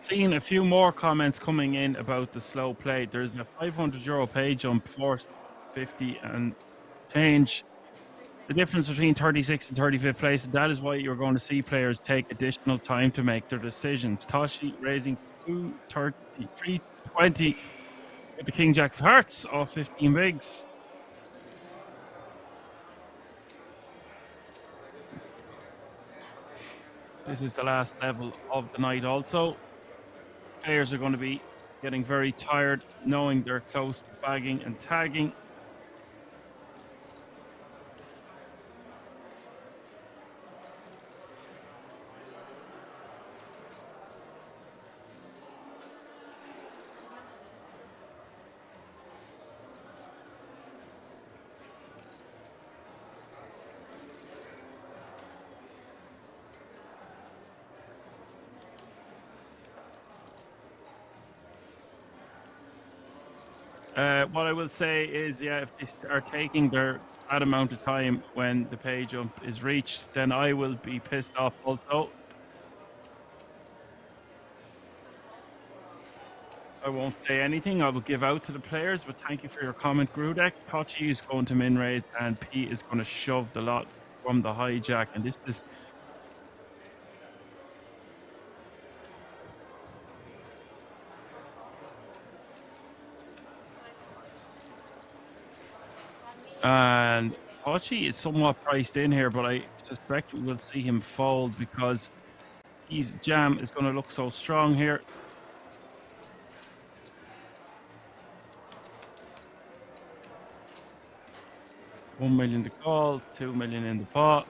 seen a few more comments coming in about the slow play. There's a €500 pay jump, 450 and change. The difference between 36th and 35th place, and that is why you're going to see players take additional time to make their decision. Toshi raising 230, 320 with the King Jack of Hearts off 15 bigs. This is the last level of the night also. Players are going to be getting very tired knowing they're close to bagging and tagging. What I will say is, yeah, if they are taking that amount of time when the pay jump is reached, then I will be pissed off also. I won't say anything. I will give out to the players, but thank you for your comment, Grudek. Tochi is going to min raise, and P is going to shove the lot from the hijack, and this is. And Tochi is somewhat priced in here, but I suspect we will see him fold because his jam is going to look so strong here. $1 million to call, 2 million in the pot.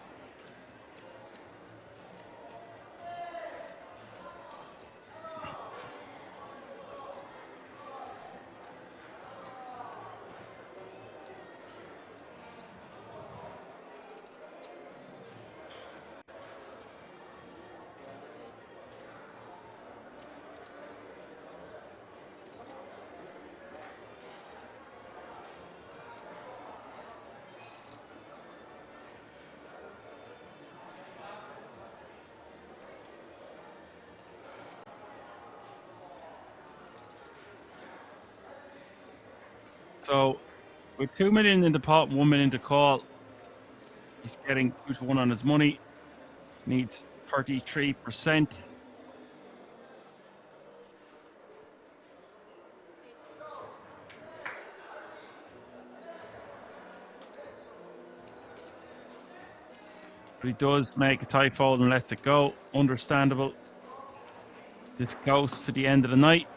So with 2 million in the pot, 1 million to call, he's getting 2-1 on his money. Needs 33%. But he does make a tight fold and lets it go. Understandable. This goes to the end of the night.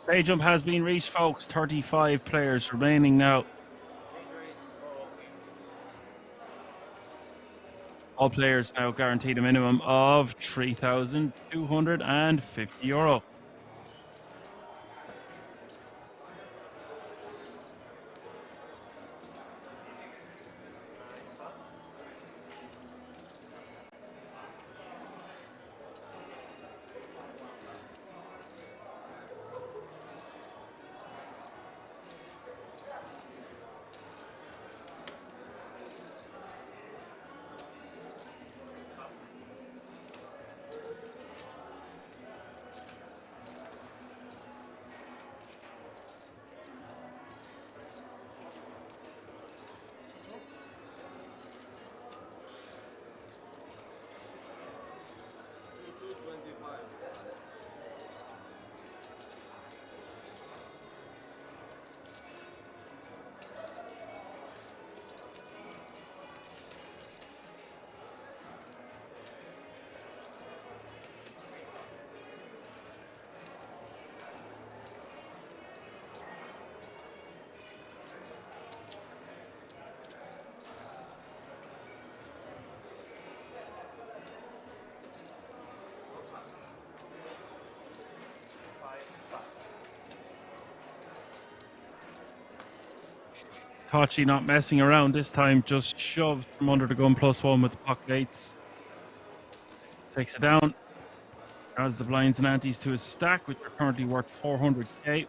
Pay jump has been reached, folks. 35 players remaining now. All players now guaranteed a minimum of €3,250. Tachi not messing around this time, just shoves from under the gun +1 with the pocket eights. Takes it down. Adds the blinds and antes to his stack, which are currently worth 400k.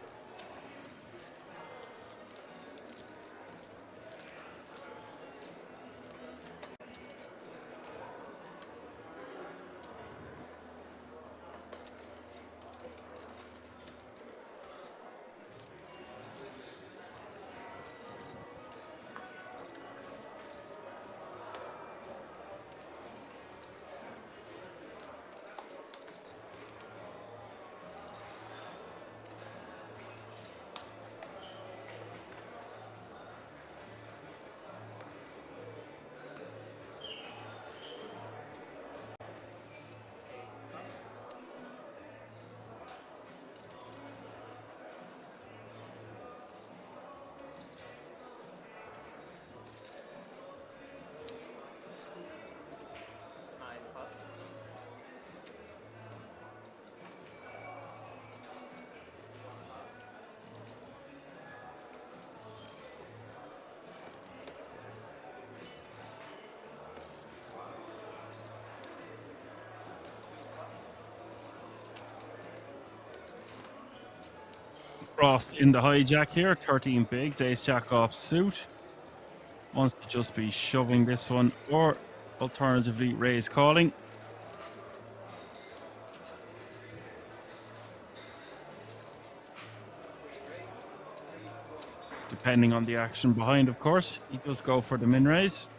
Frost in the hijack here, 13 bigs, ace jack off suit. Wants to just be shoving this one, or alternatively raise calling. Depending on the action behind, of course. He does go for the min raise.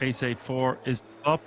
Ace 8-4 is up.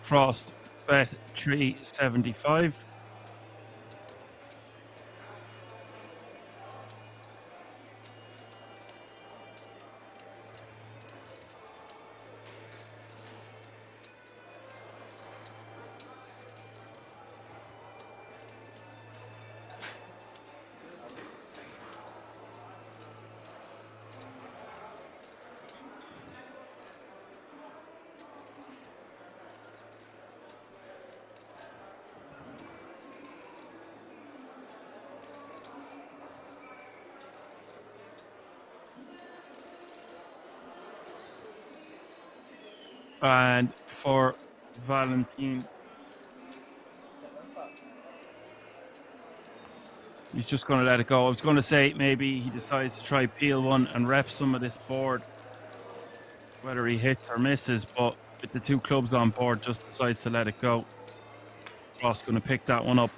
Frost bet 375. And for Valentine, he's just going to let it go. I was going to say maybe he decides to try peel one and rep some of this board, whether he hits or misses, but with the two clubs on board, just decides to let it go. Ross going to pick that one up.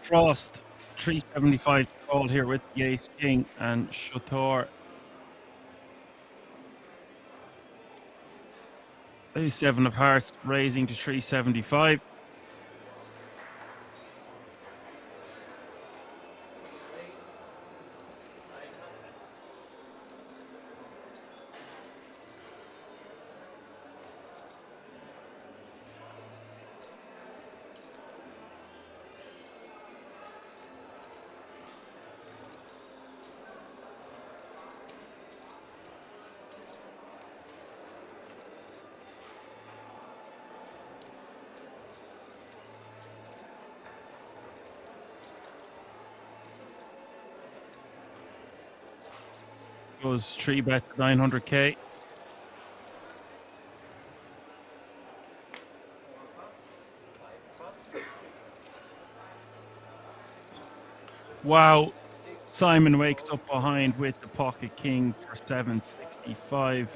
Frost 375 to call here with the ace king, and Shator a 7 of hearts raising to 375. Goes 3 bet 900k. Wow, Simon wakes up behind with the pocket king for 765.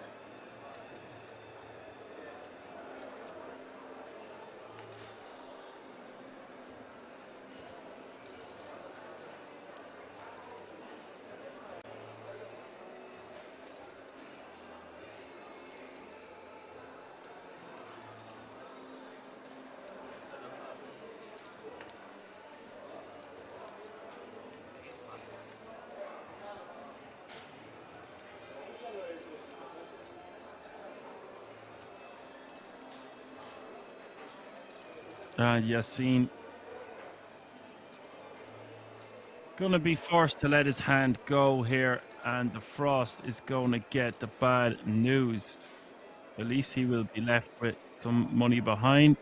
Yassine gonna be forced to let his hand go here, and the Frost is gonna get the bad news. At least he will be left with some money behind.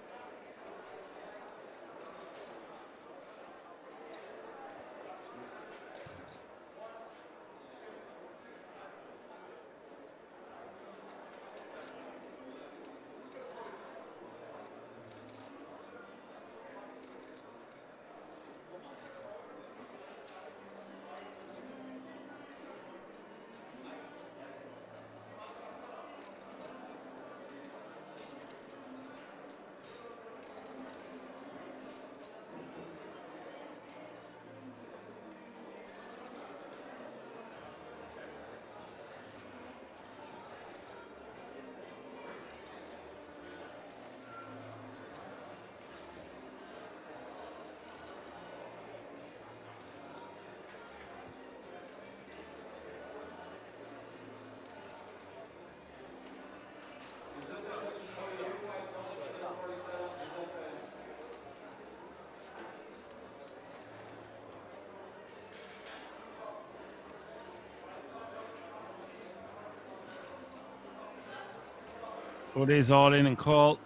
So it is all in and call.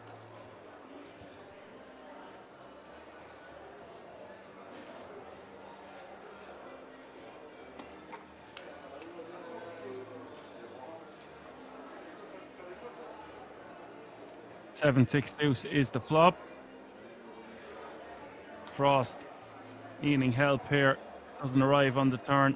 Seven, 6 deuce is the flop. Frost needing help here, doesn't arrive on the turn.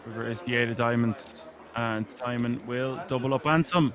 River is the 8 of diamonds, and Simon will double up and some.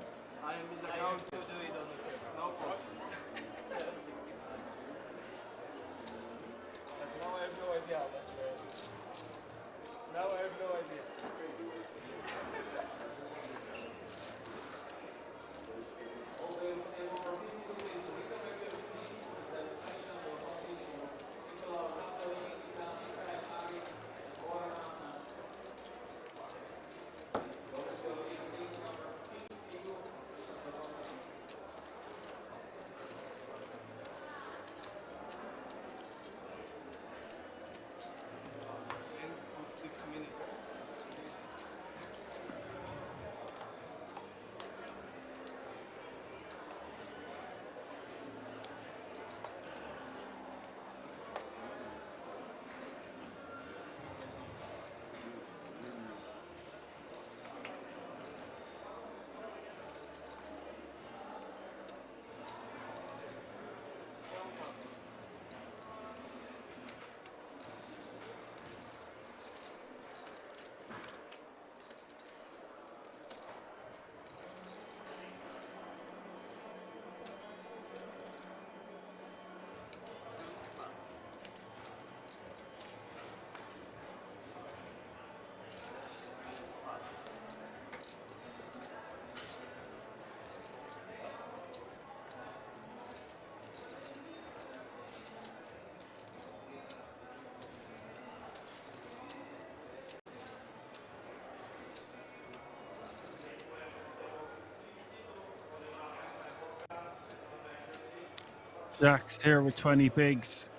Jacks here with 20 bigs.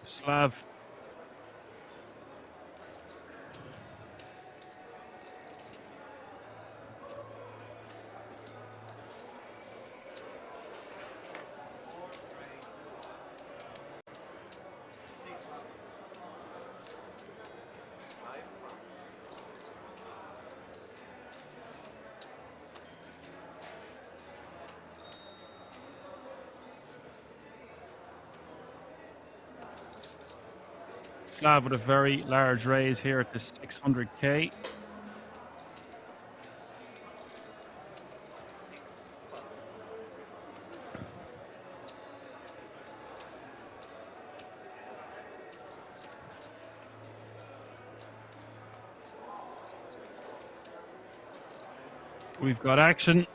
Slav. Slav with a very large raise here at the 600k. We've got action.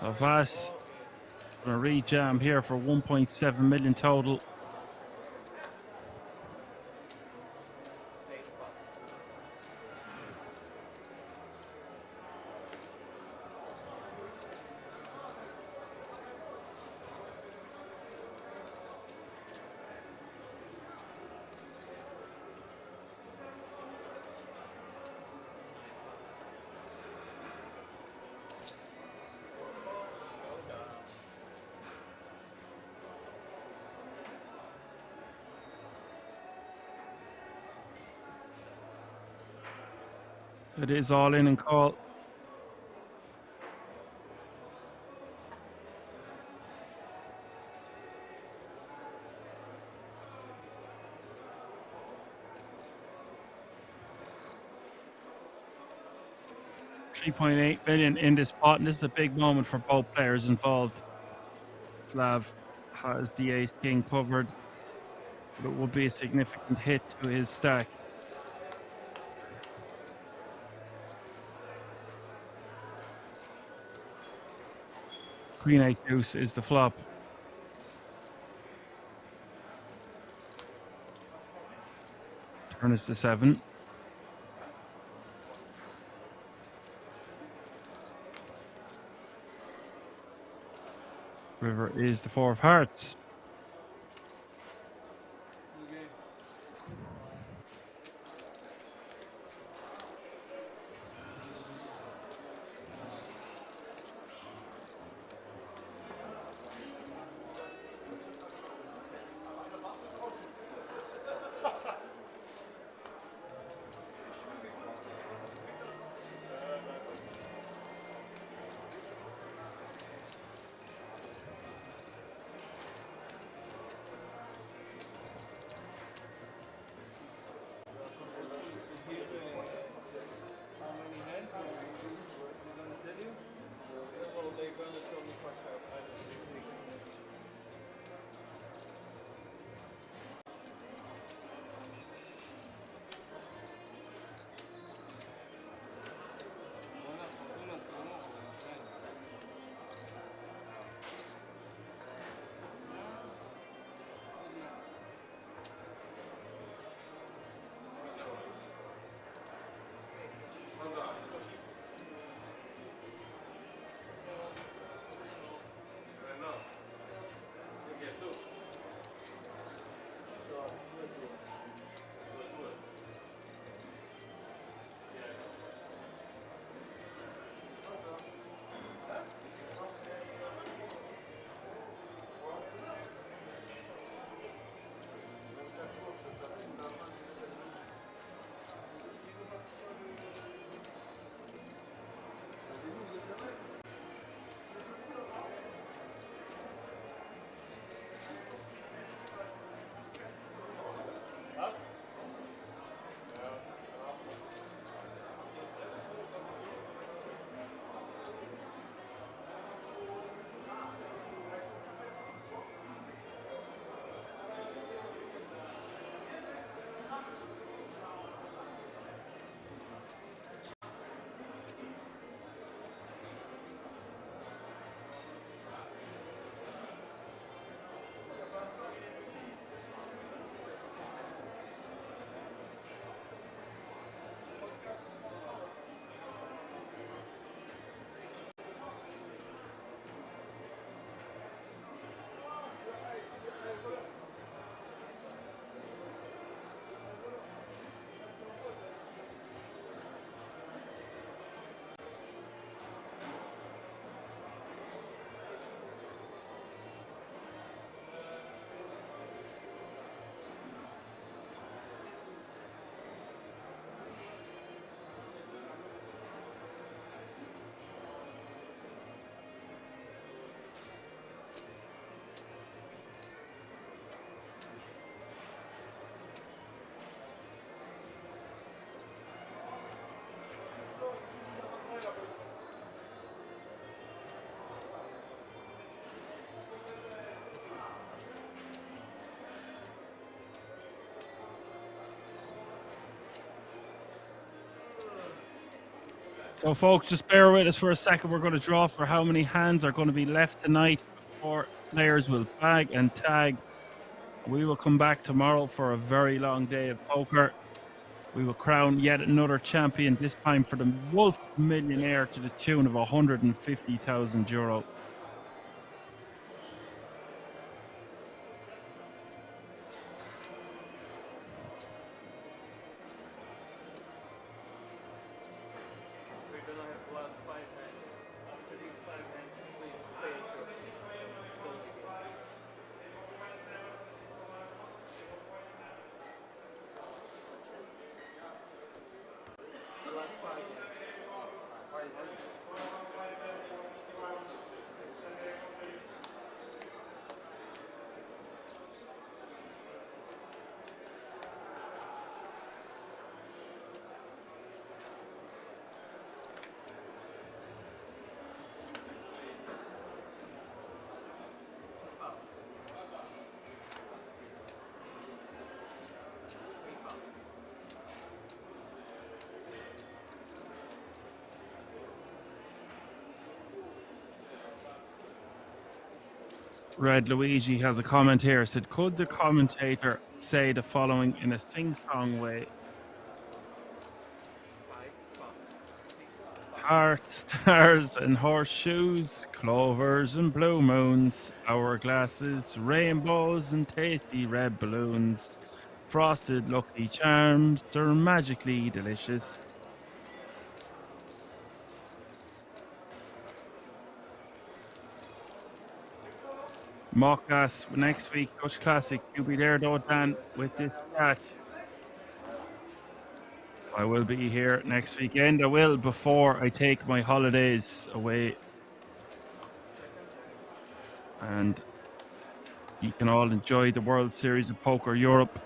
Avas on a rejam here for 1.7 million total. It is all in and call. $3.8 billion in this pot, and this is a big moment for both players involved. Slav has the ace king covered, but it will be a significant hit to his stack. Queen 8 deuce is the flop. Turn is the 7. River is the 4 of hearts. So, folks, just bear with us for a second. We're going to draw for how many hands are going to be left tonight before players will bag and tag. We will come back tomorrow for a very long day of poker. We will crown yet another champion, this time for the WOLF Millionaire to the tune of €150,000. We're gonna have last 5 hands. After these 5 hands, please stay at your seats. Don't begin. The last 5 hands. 5 hands. Red Luigi has a comment here. Said, could the commentator say the following in a sing-song way? 5 plus 6. Hearts, stars, and horseshoes, clovers and blue moons, hourglasses, rainbows, and tasty red balloons. Frosted Lucky Charms, they're magically delicious. Mockgas next week, Dutch Classic. You'll be there though, Dan, with this chat. I will be here next weekend. I will before I take my holidays away. And you can all enjoy the World Series of Poker Europe.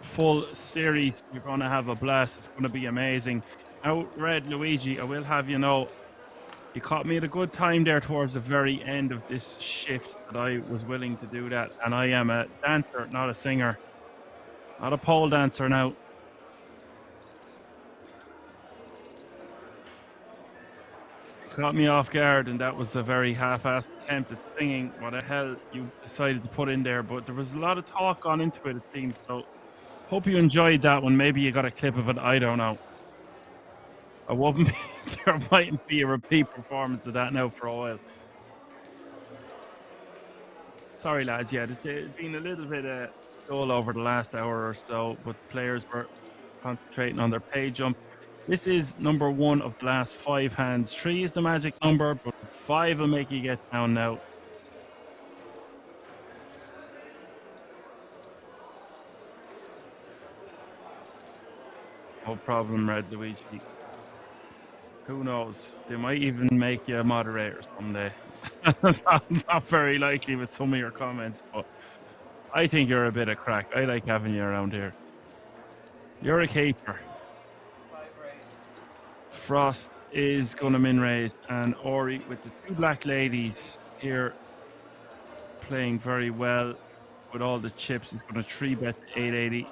Full series. You're going to have a blast. It's going to be amazing. Now, Red Luigi, I will have you know, you caught me at a good time there towards the very end of this shift that I was willing to do that. And I am a dancer, not a singer. Not a pole dancer now. Caught me off guard, and that was a very half-assed attempt at singing what the hell you decided to put in there. But there was a lot of talk gone into it, it seems. So hope you enjoyed that one. Maybe you got a clip of it. I don't know. I wouldn't be, there mightn't be a repeat performance of that now for a while. Sorry, lads. Yeah, it's been a little bit dull over the last hour or so, but players were concentrating on their pay jump. This is number 1 of the last 5 hands. 3 is the magic number, but 5 will make you get down now. No problem, Red Luigi. Who knows? They might even make you a moderator someday. not very likely with some of your comments, but I think you're a bit of crack. I like having you around here. You're a keeper. 5 raise. Frost is going to min raise, and Ori with the 2 black ladies here playing very well with all the chips. He's going to 3-bet 880.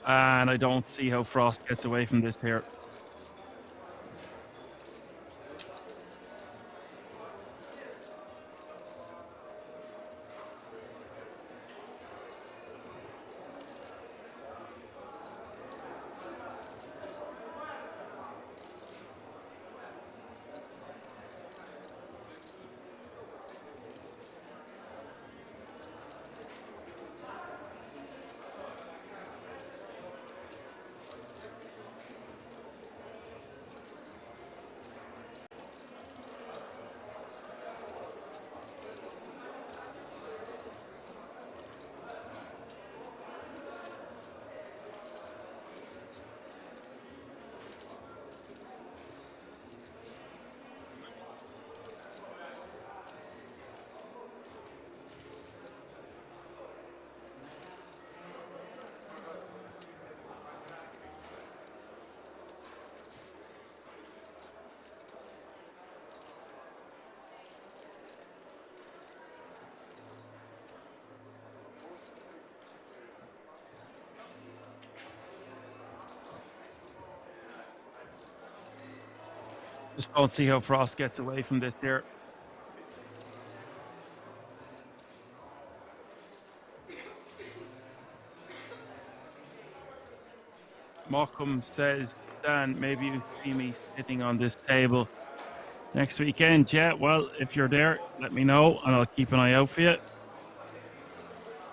And I don't see how Frost gets away from this here. Just don't see how Frost gets away from this here. Morecambe says, Dan, maybe you see me sitting on this table next weekend. Yeah, well, if you're there, let me know and I'll keep an eye out for you.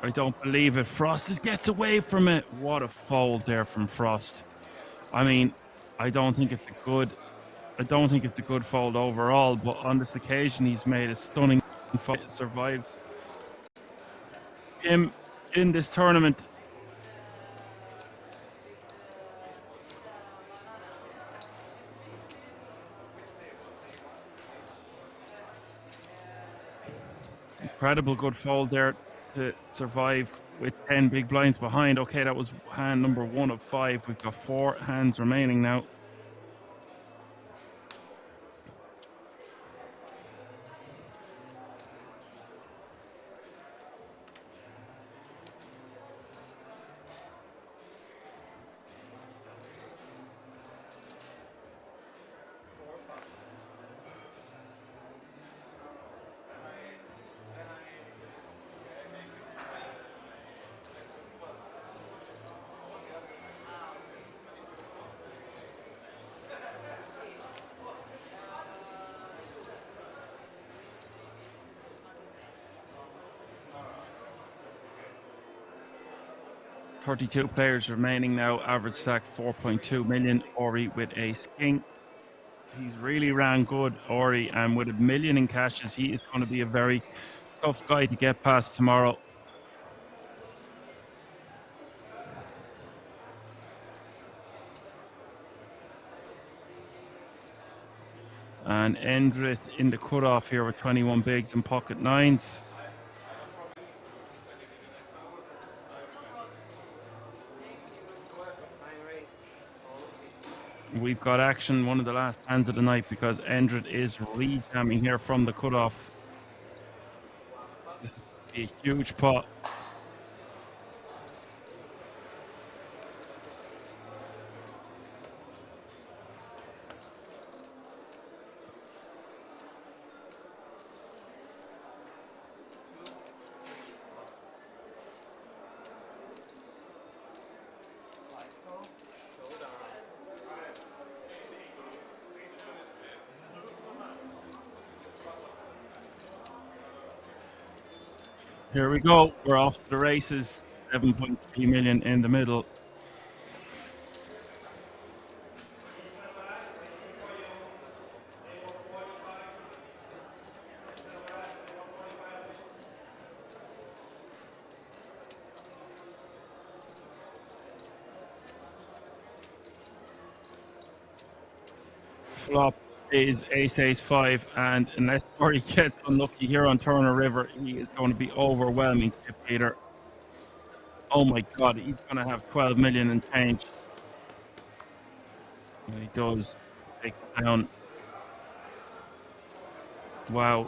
I don't believe it. Frost just gets away from it. What a fold there from Frost. I mean, I don't think it's a good fold overall, but on this occasion he's made a stunning fold. Survives him in this tournament. Incredible good fold there to survive with 10 big blinds behind. Okay, that was hand number 1 of 5. We've got 4 hands remaining now. .32 players remaining now. Average stack 4.2 million. Ori with ace king. He's really ran good, Ori, and with $1 million in cashes, he is going to be a very tough guy to get past tomorrow. And Endrith in the cutoff here with 21 bigs and pocket 9s. We've got action, one of the last hands of the night, because Endrith is re-jamming here from the cutoff. This is a huge pot. Here we go. We're off to the races. 7.3 million in the middle. Flop is ace 5, and unless Ori gets unlucky here on Turner River, he is going to be overwhelming to Peter. Oh my god, he's going to have 12 million in change. And he does take it down. Wow.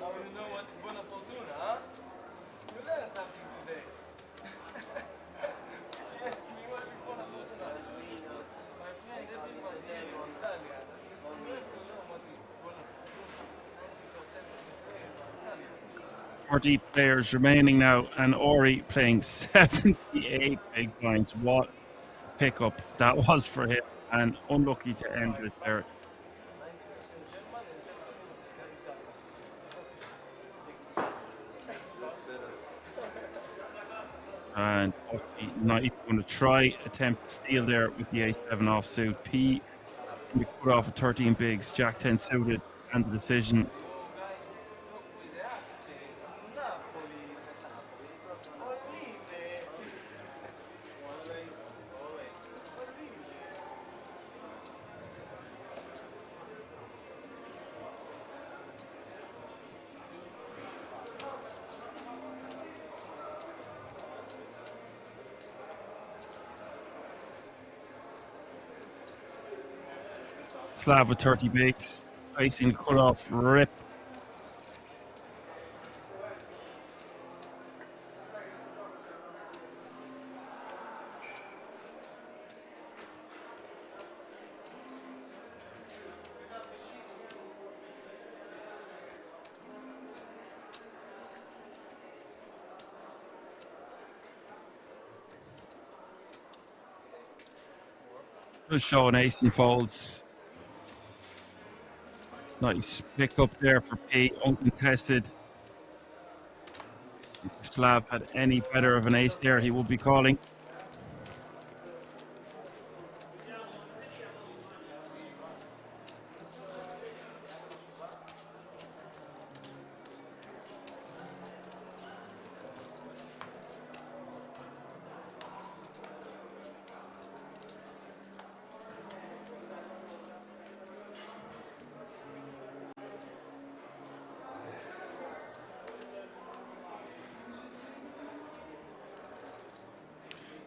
Now you know what is buona fortuna, huh? You learned something today. You ask me what is buona fortuna. My friend, everybody here is Italian. You have to know what is buona fortuna. 90% of the players are Italian. 40 players remaining now, and Ori playing 78 big blinds. What a pickup that was for him, and unlucky to end it there. And not even going to try attempt to steal there with the ace-7 offsuit. P in the cutoff of 13 bigs, Jack 10 suited, and the decision. Slab with 30 bigs, facing the cut-off rip. Just showing ace and folds. Nice pick up there for P, uncontested. If Slab had any better of an ace there, he would be calling.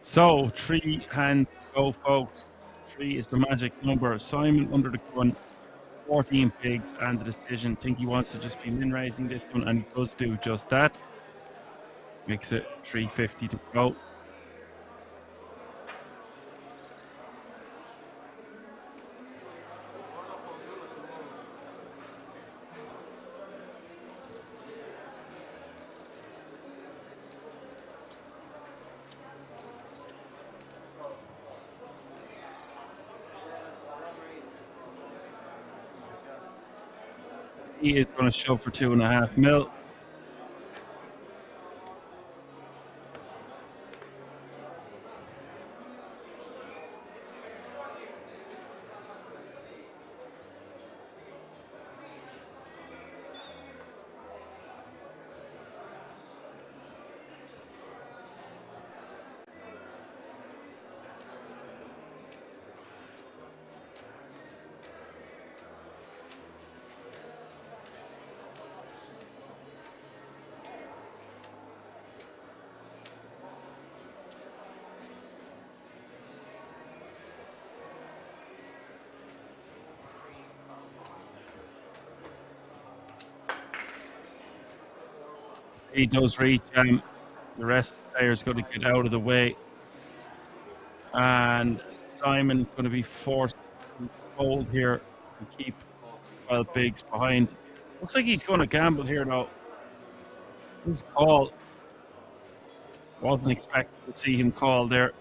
So, 3 hands to go, folks. 3 is the magic number. Simon under the gun, 14 bigs and the decision. Think he wants to just be min raising this one, and he does do just that. Makes it 350 to go. He is going to shove for 2.5 mil. He does reach. The rest of the players going to get out of the way. And Simon's going to be forced to hold here and keep 12 bigs behind. Looks like he's going to gamble here, though. His call. Wasn't expecting to see him call there.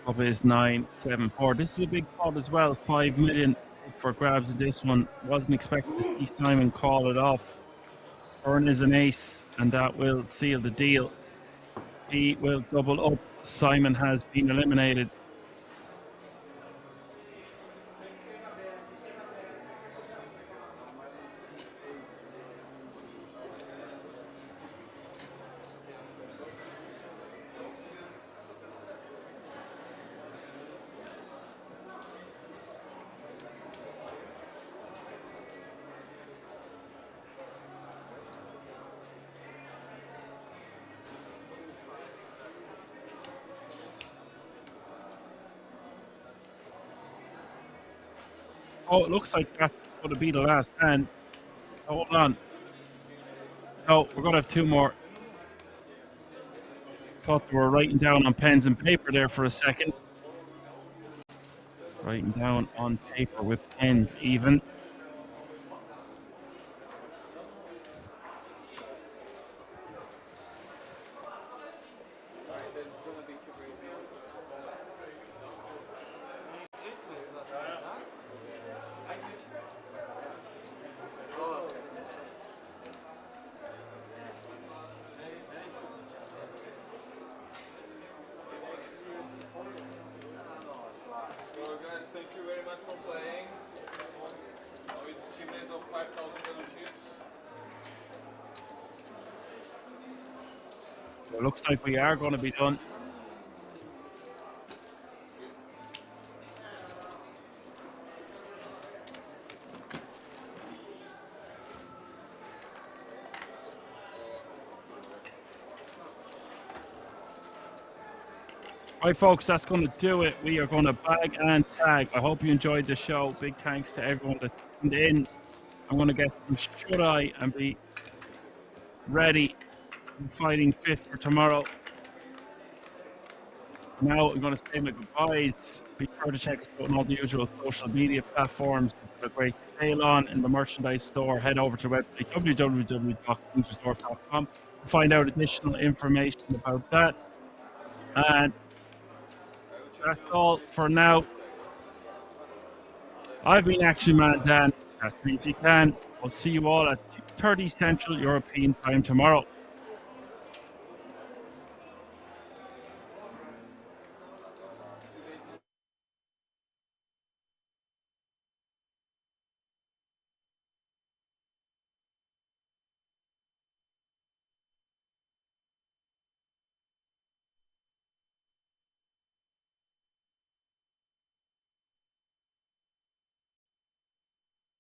Up is 974. This is a big pot as well. 5 million for grabs of this one. Wasn't expecting to see Simon call it off. Turn is an ace, and that will seal the deal. He will double up. Simon has been eliminated. Oh, it looks like that's going to be the last hand. Hold on. No, we're going to have 2 more. Thought we were writing down on pens and paper there for a second. Writing down on paper with pens even. It looks like we are going to be done. Right, folks, that's going to do it. We are going to bag and tag. I hope you enjoyed the show. Big thanks to everyone that tuned in. I'm going to get some shut-eye and be ready and fighting fit for tomorrow. Now I'm going to say my goodbyes. Be sure to check us out on all the usual social media platforms. There's a great sale on in the merchandise store. Head over to our website, www.kingsresort.com, to find out additional information about that. And that's all for now. I've been Action Man Dan. That's me if you can. I'll see you all at 2:30 Central European Time tomorrow.